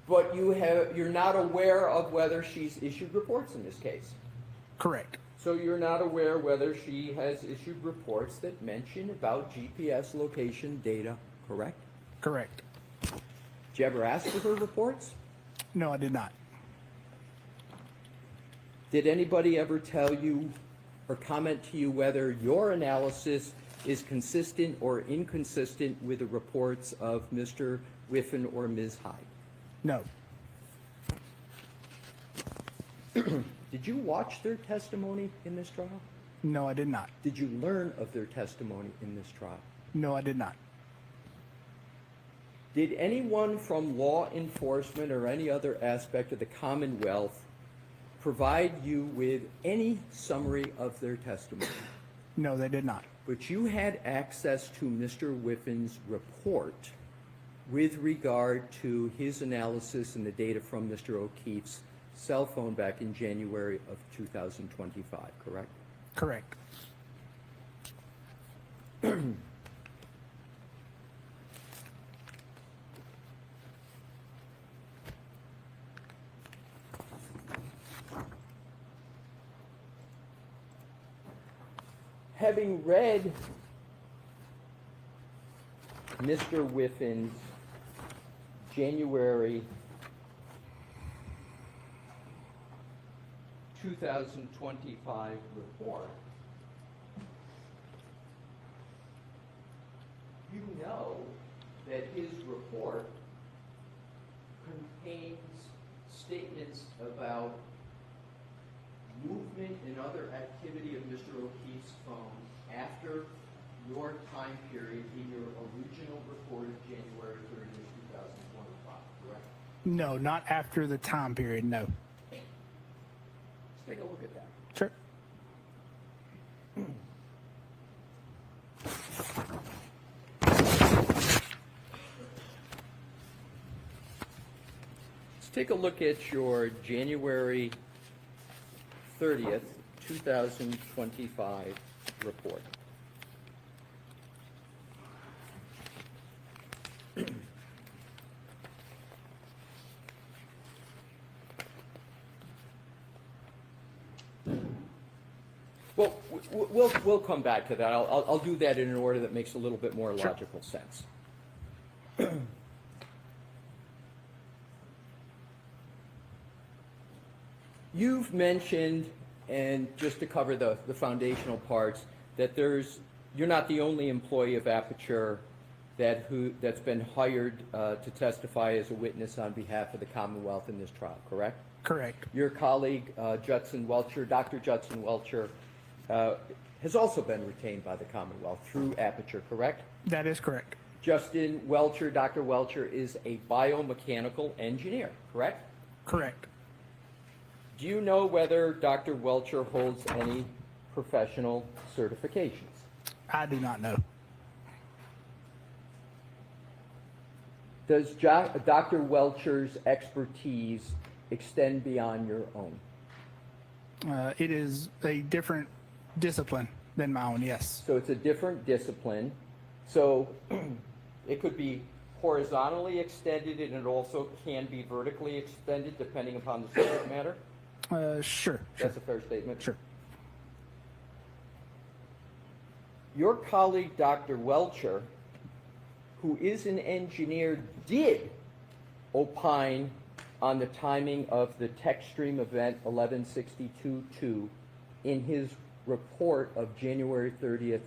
but you're not aware of whether she's issued reports in this case. Correct. So you're not aware whether she has issued reports that mention about GPS location data, correct? Correct. Did you ever ask for her reports? No, I did not. Did anybody ever tell you or comment to you whether your analysis is consistent or inconsistent with the reports of Mr. Whiffen or Ms. Hyde? No. Did you watch their testimony in this trial? No, I did not. Did you learn of their testimony in this trial? No, I did not. Did anyone from law enforcement or any other aspect of the Commonwealth provide you with any summary of their testimony? No, they did not. But you had access to Mr. Whiffen's report with regard to his analysis and the data from Mr. O'Keefe's cell phone back in January of 2025, correct? Correct. Having read Mr. Whiffen's January 2025 report, you know that his report contains statements about movement and other activity of Mr. O'Keefe's phone after your time period in your original report of January 30th, 2025, correct? No, not after the time period, no. Let's take a look at that. Sure. Let's take a look at your January 30th, 2025 report. Well, we'll come back to that. I'll do that in an order that makes a little bit more logical sense. You've mentioned, and just to cover the foundational parts, that you're not the only employee of Aperture that's been hired to testify as a witness on behalf of the Commonwealth in this trial, correct? Correct. Your colleague, Judson Welcher, Dr. Judson Welcher, has also been retained by the Commonwealth through Aperture, correct? That is correct. Justin Welcher, Dr. Welcher, is a biomechanical engineer, correct? Correct. Do you know whether Dr. Welcher holds any professional certifications? I do not know. Does Dr. Welcher's expertise extend beyond your own? It is a different discipline than my own, yes. So it's a different discipline. So it could be horizontally extended, and it also can be vertically extended depending upon the subject matter? Sure. That's a fair statement? Sure. Your colleague, Dr. Welcher, who is an engineer, did opine on the timing of the TechStream event 1162-2 in his report of January 30th,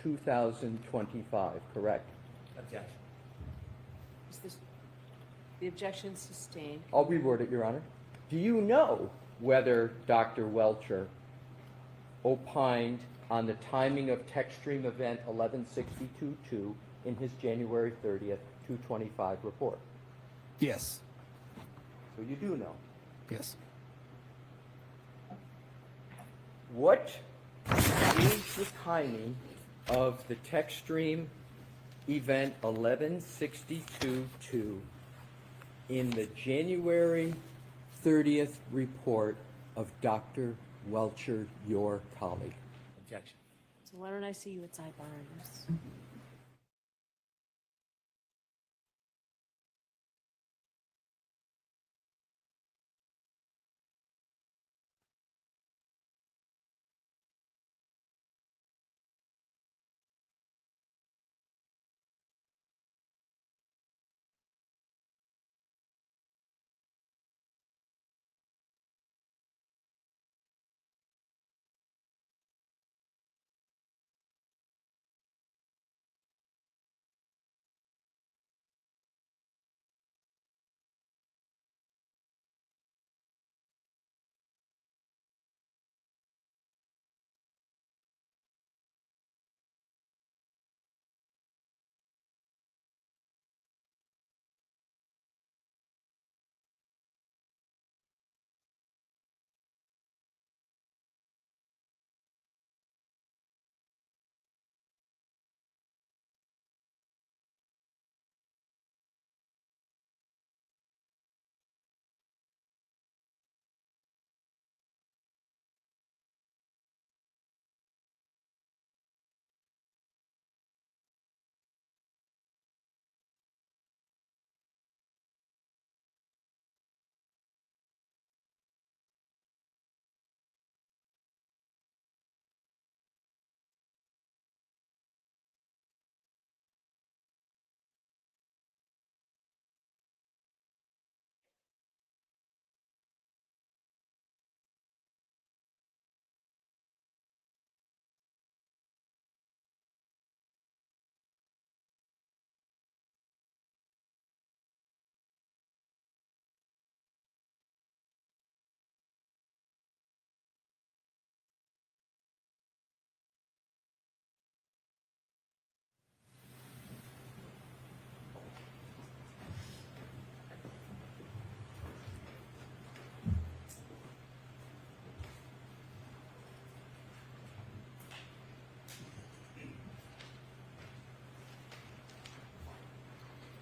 2025, correct? Objection. Is this, the objection sustained? I'll reword it, Your Honor. Do you know whether Dr. Welcher opined on the timing of TechStream event 1162-2 in his January 30th, 225 report? Yes, So you do know. yes. What is the timing of the TechStream event 1162-2 in the January 30th report of Dr. Welcher, your colleague? Objection. So why don't I see you at sidebar on this?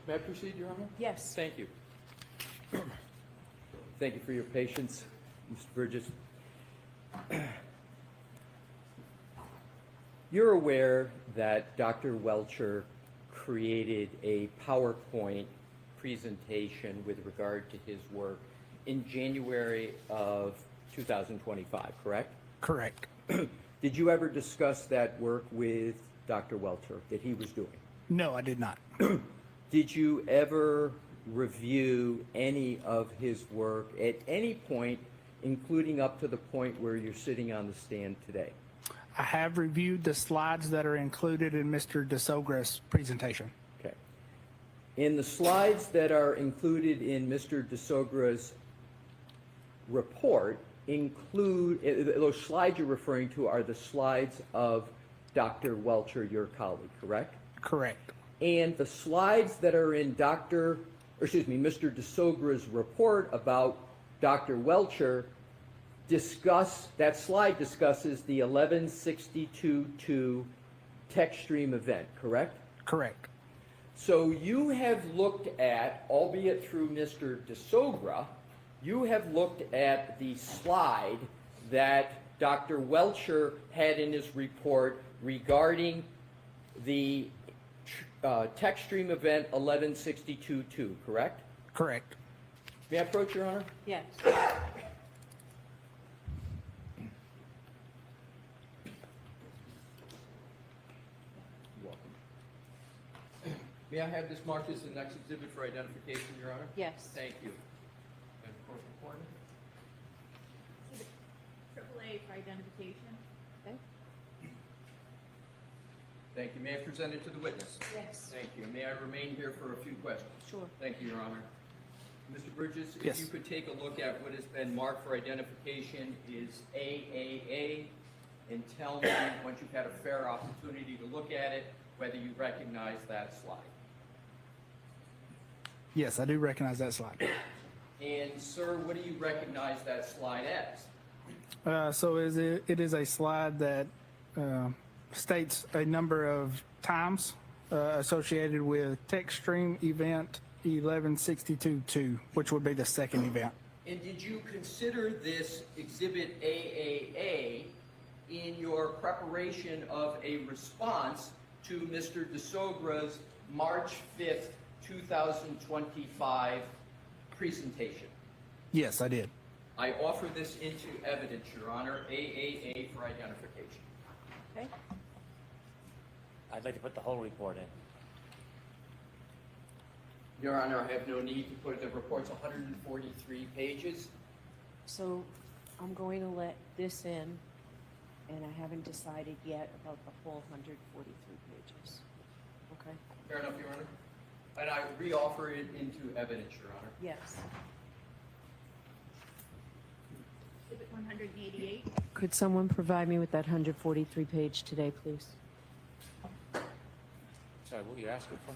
May I proceed, Your Honor? Yes. Thank you. Thank you for your patience, Mr. Burgess. You're aware that Dr. Welcher created a PowerPoint presentation with regard to his work in January of 2025, correct? Correct. Did you ever discuss that work with Dr. Welcher that he was doing? No, I did not. Did you ever review any of his work at any point, including up to the point where you're sitting on the stand today? I have reviewed the slides that are included in Mr. DeSogra's presentation. Okay. In the slides that are included in Mr. DeSogra's report include, those slides you're referring to are the slides of Dr. Welcher, your colleague, correct? Correct. And the slides that are in Mr. DeSogra's report about Dr. Welcher that slide discusses the 1162-2 TechStream event, correct? Correct. So you have looked at, albeit through Mr. DeSogra, you have looked at the slide that Dr. Welcher had in his report regarding the TechStream event 1162-2, correct? Correct. May I approach, Your Honor? Yes. May I have this marked as the next exhibit for identification, Your Honor? Yes. Thank you. And for recording? AAA A for identification. Okay. Thank you. May I present it to the witness? Yes. Thank you. May I remain here for a few questions? Sure. Thank you, Your Honor. Mr. Bridges, if Yes. you could take a look at what has been marked for identification is AAA, and tell me, once you've had a fair opportunity to look at it, whether you recognize that slide. Yes, I do recognize that slide. And sir, what do you recognize that slide as? So it is a slide that states a number of times associated with text stream event 1162-2, which would be the second event. And did you consider this exhibit AAA in your preparation of a response to Mr. DeSogra's March 5th, 2025 presentation? Yes, I did. I offer this into evidence, Your Honor, AAA for identification. Okay. I'd like to put the whole report in. Your Honor, I have no need to put it, the report's 143 pages. So I'm going to let this in, and I haven't decided yet about the whole 143 pages. Okay? Fair enough, Your Honor. And I reoffer it into evidence, Your Honor. Yes. Exhibit 188. Could someone provide me with that 143 page today, please? Sorry, what you're asking for?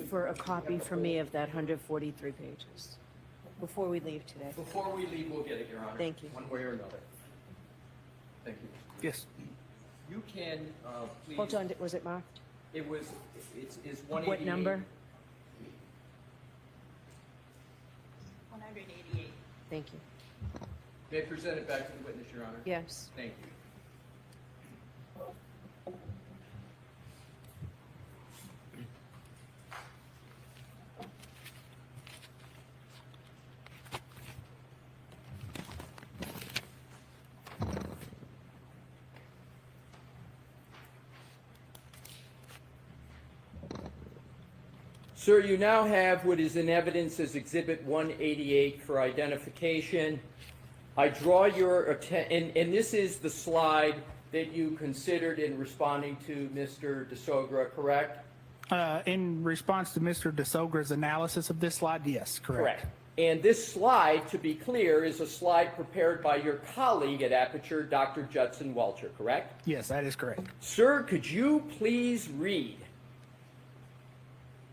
For a copy for me of that 143 pages, before we leave today. Before we leave, we'll get it, Your Honor. Thank you. One way or another. Thank you. Yes. You can, please. Hold on, was it marked? It was, it's 188. What number? 188. Thank you. May I present it back to the witness, Your Honor? Yes. Thank you. Sir, you now have what is in evidence as Exhibit 188 for identification. I draw your attention, and this is the slide that you considered in responding to Mr. DeSogra, correct? In response to Mr. DeSogra's analysis of this slide, yes, correct. And this slide, to be clear, is a slide prepared by your colleague at Aperture, Dr. Judson Welcher, correct? Yes, that is correct. Sir, could you please read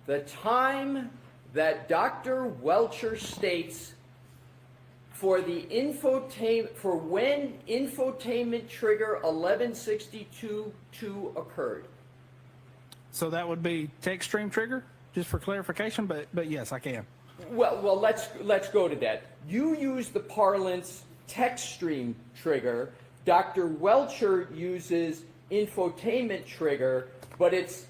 the time that Dr. Welcher states for the for when infotainment trigger 1162-2 occurred? So that would be text stream trigger, just for clarification, but yes, I can. Well, let's go to that. You use the parlance text stream trigger. Dr. Welcher uses infotainment trigger, but it's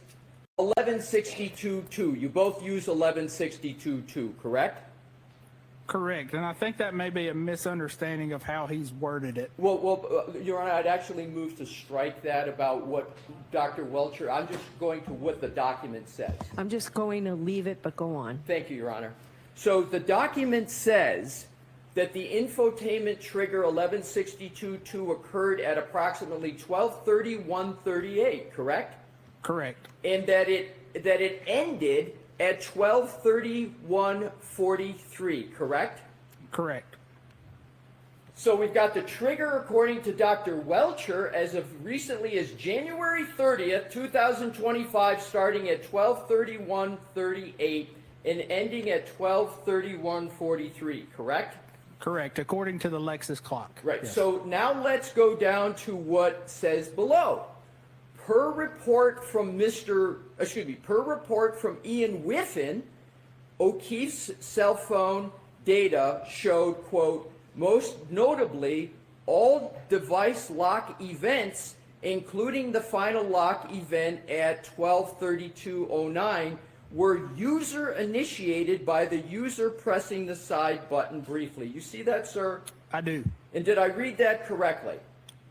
1162-2. You both use 1162-2, correct? Correct, and I think that may be a misunderstanding of how he's worded it. Well, Your Honor, I'd actually move to strike that about what Dr. Welcher, I'm just going to what the document says. I'm just going to leave it, but go on. Thank you, Your Honor. So the document says that the infotainment trigger 1162-2 occurred at approximately 12:31:38, correct? Correct. And that it ended at 12:31:43, correct? Correct. So we've got the trigger, according to Dr. Welcher, as of recently as January 30th, 2025, starting at 12:31:38 and ending at 12:31:43, correct? Correct, according to the Lexus clock. Right. Yes. So now let's go down to what says below. Per report from Ian Whiffen, O'Keefe's cell phone data showed, quote, most notably, all device lock events, including the final lock event at 12:32:09, were user initiated by the user pressing the side button briefly. You see that, sir? I do. And did I read that correctly?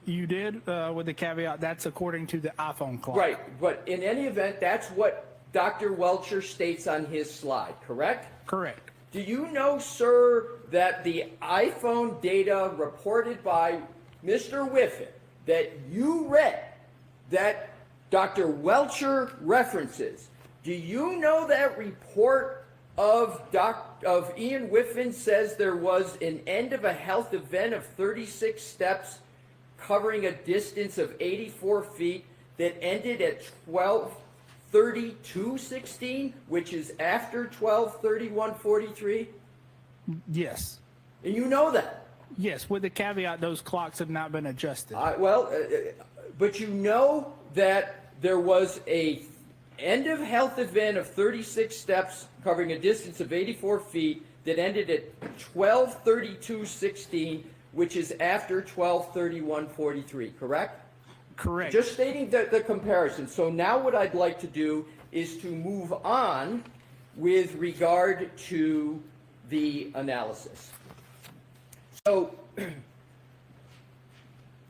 You did, with the caveat, that's according to the iPhone clock. Right, but in any event, that's what Dr. Welcher states on his slide, correct? Correct. Do you know, sir, that the iPhone data reported by Mr. Whiffen, that you read, that Dr. Welcher references, do you know that report of Ian Whiffen says there was an end of a health event of 36 steps covering a distance of 84 feet that ended at 12:32:16, which is after 12:31:43? Yes. And you know that. Yes, with the caveat those clocks have not been adjusted. But you know that there was a end of health event of 36 steps covering a distance of 84 feet that ended at 12:32:16, which is after 12:31:43, correct? Correct. Just stating the comparison. So now what I'd like to do is to move on with regard to the analysis. So,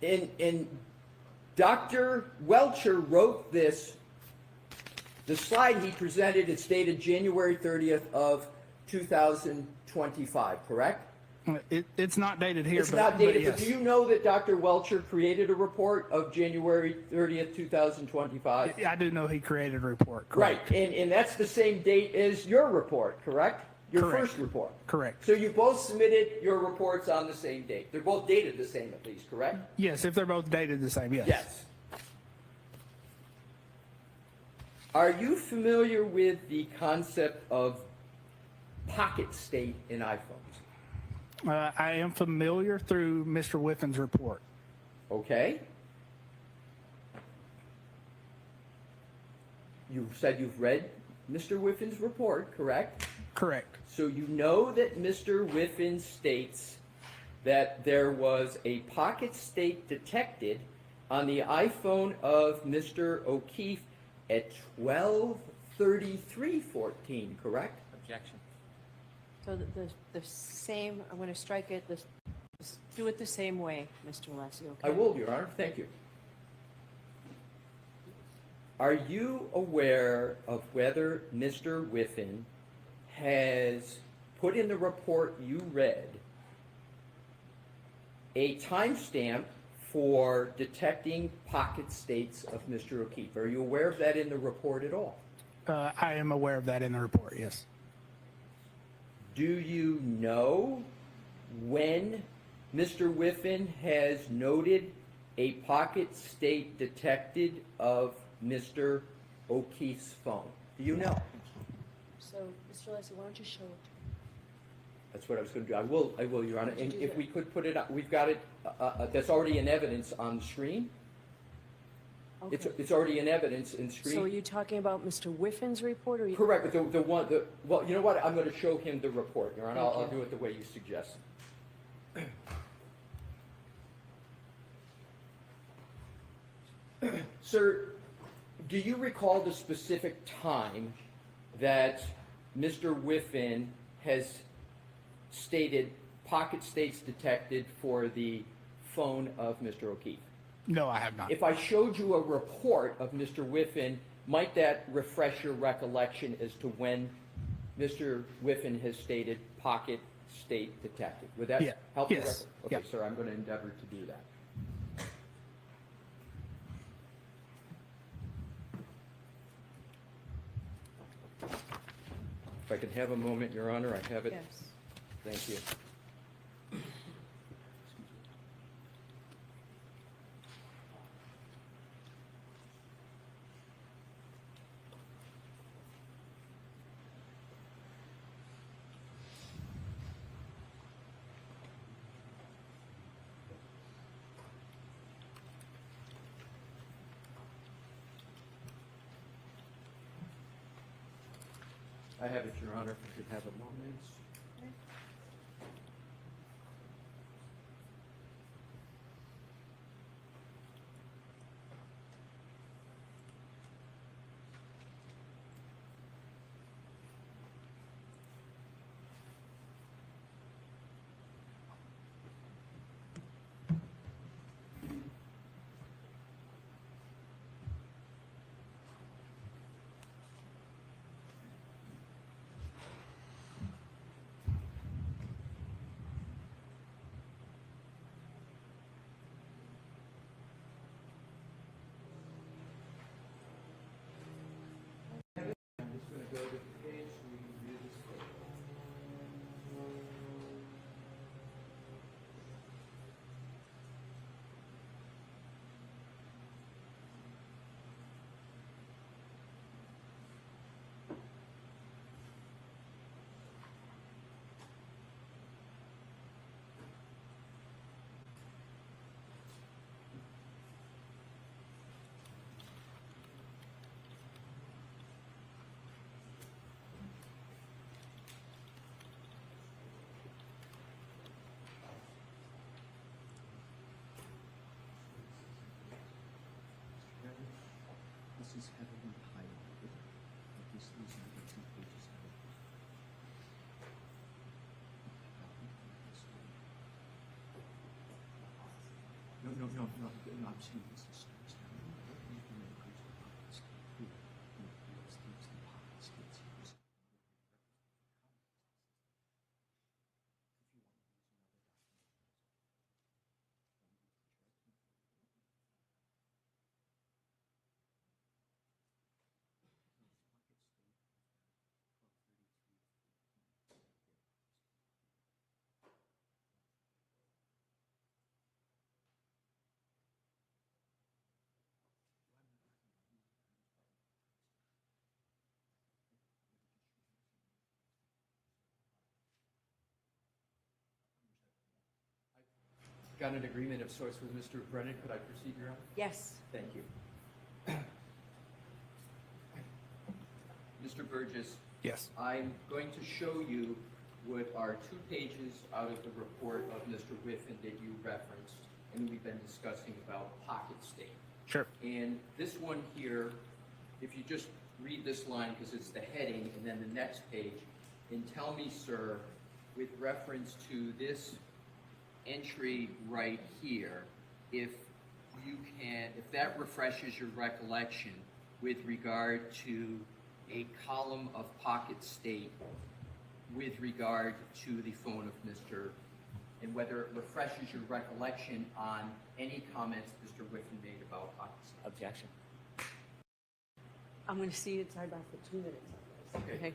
in Dr. Welcher wrote this, the slide he presented, it's dated January 30th of 2025, correct? It's not dated here, It's not dated, but yes. do you know that Dr. Welcher created a report of January 30th, 2025? I do know he created a report. Right, Correct. and that's the same date as your report, correct? Your Correct. first report. Correct. So you both submitted your reports on the same date. They're both dated the same at least, correct? Yes, if they're both dated the same, yes. Yes. Are you familiar with the concept of pocket state in iPhones? I am familiar through Mr. Whiffen's report. Okay. You said you've read Mr. Whiffen's report, correct? Correct. So you know that Mr. Whiffen states that there was a pocket state detected on the iPhone of Mr. O'Keefe at 12:33:14, correct? Objection. So the same, I'm going to strike it, do it the same way, Mr. Alessi, okay? I will, Your Honor. Thank you. Are you aware of whether Mr. Whiffen has put in the report you read a timestamp for detecting pocket states of Mr. O'Keefe? Are you aware of that in the report at all? I am aware of that in the report, yes. Do you know when Mr. Whiffen has noted a pocket state detected of Mr. O'Keefe's phone? Do you know? So, Mr. Alessi, why don't you show it? That's what I was going to do. I will, Your Honor. And Do if that. we could put it up, we've got it, that's already in evidence on the screen. Okay. It's already in evidence in So are screen. you talking about Mr. Whiffen's report, or you? Correct, but well, you know what? I'm going to show him the report, Your Honor. Thank I'll you. do it the way you suggest. Sir, do you recall the specific time that Mr. Whiffen has stated pocket states detected for the phone of Mr. O'Keefe? No, I have not. If I showed you a report of Mr. Whiffen, might that refresh your recollection as to when Mr. Whiffen has stated pocket state detected? Would that Yeah. help? your Yes. Okay, Yeah. sir, I'm going to endeavor to do that. If I could have a moment, Your Honor, I have it. Yes. Thank you. I have it, Your Honor, if I could have a moment. Got an agreement of sorts with Mr. Brennan. Could I proceed, Your Honor? Yes. Thank you. Mr. Burgess, Yes. I'm going to show you what are 2 pages out of the report of Mr. Whiffen that you referenced, and we've been discussing about pocket state. Sure. And this one here, if you just read this line, because it's the heading, and then the next page, and tell me, sir, with reference to this entry right here, if you can, if that refreshes your recollection with regard to a column of pocket state with regard to the phone of Mr. and whether it refreshes your recollection on any comments Mr. Whiffen made about pocket state. Objection. I'm going to see it sidebar for 2 minutes on this. Okay.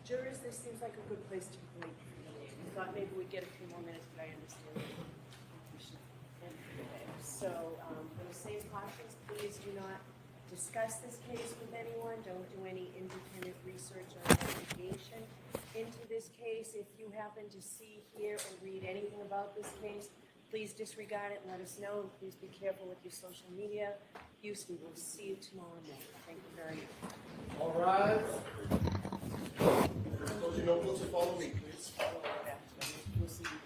Jurors, this seems like a good place to wait. I thought maybe we'd get a few more minutes, but I understand. We should end for the day. So, for the same cautions, please do not discuss this case with anyone. Don't do any independent research or investigation into this case. If you happen to see, hear, or read anything about this case, please disregard it and let us know. Please be careful with your social media use. We will see you tomorrow morning. Thank you very much. All rise. Closing notebooks and follow me, please. We'll see you tomorrow.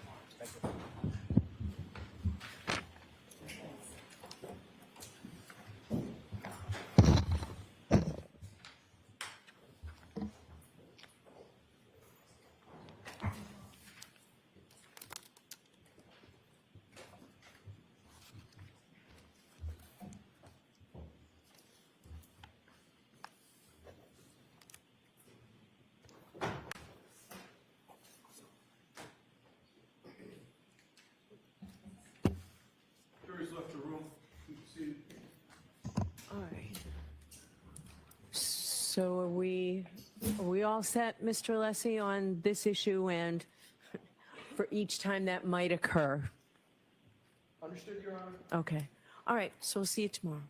Jury's left the room. You can see. All right. So are we all set, Mr. Alessi, on this issue and for each time that might occur? Understood, Your Honor? Okay. All right, so we'll see you tomorrow.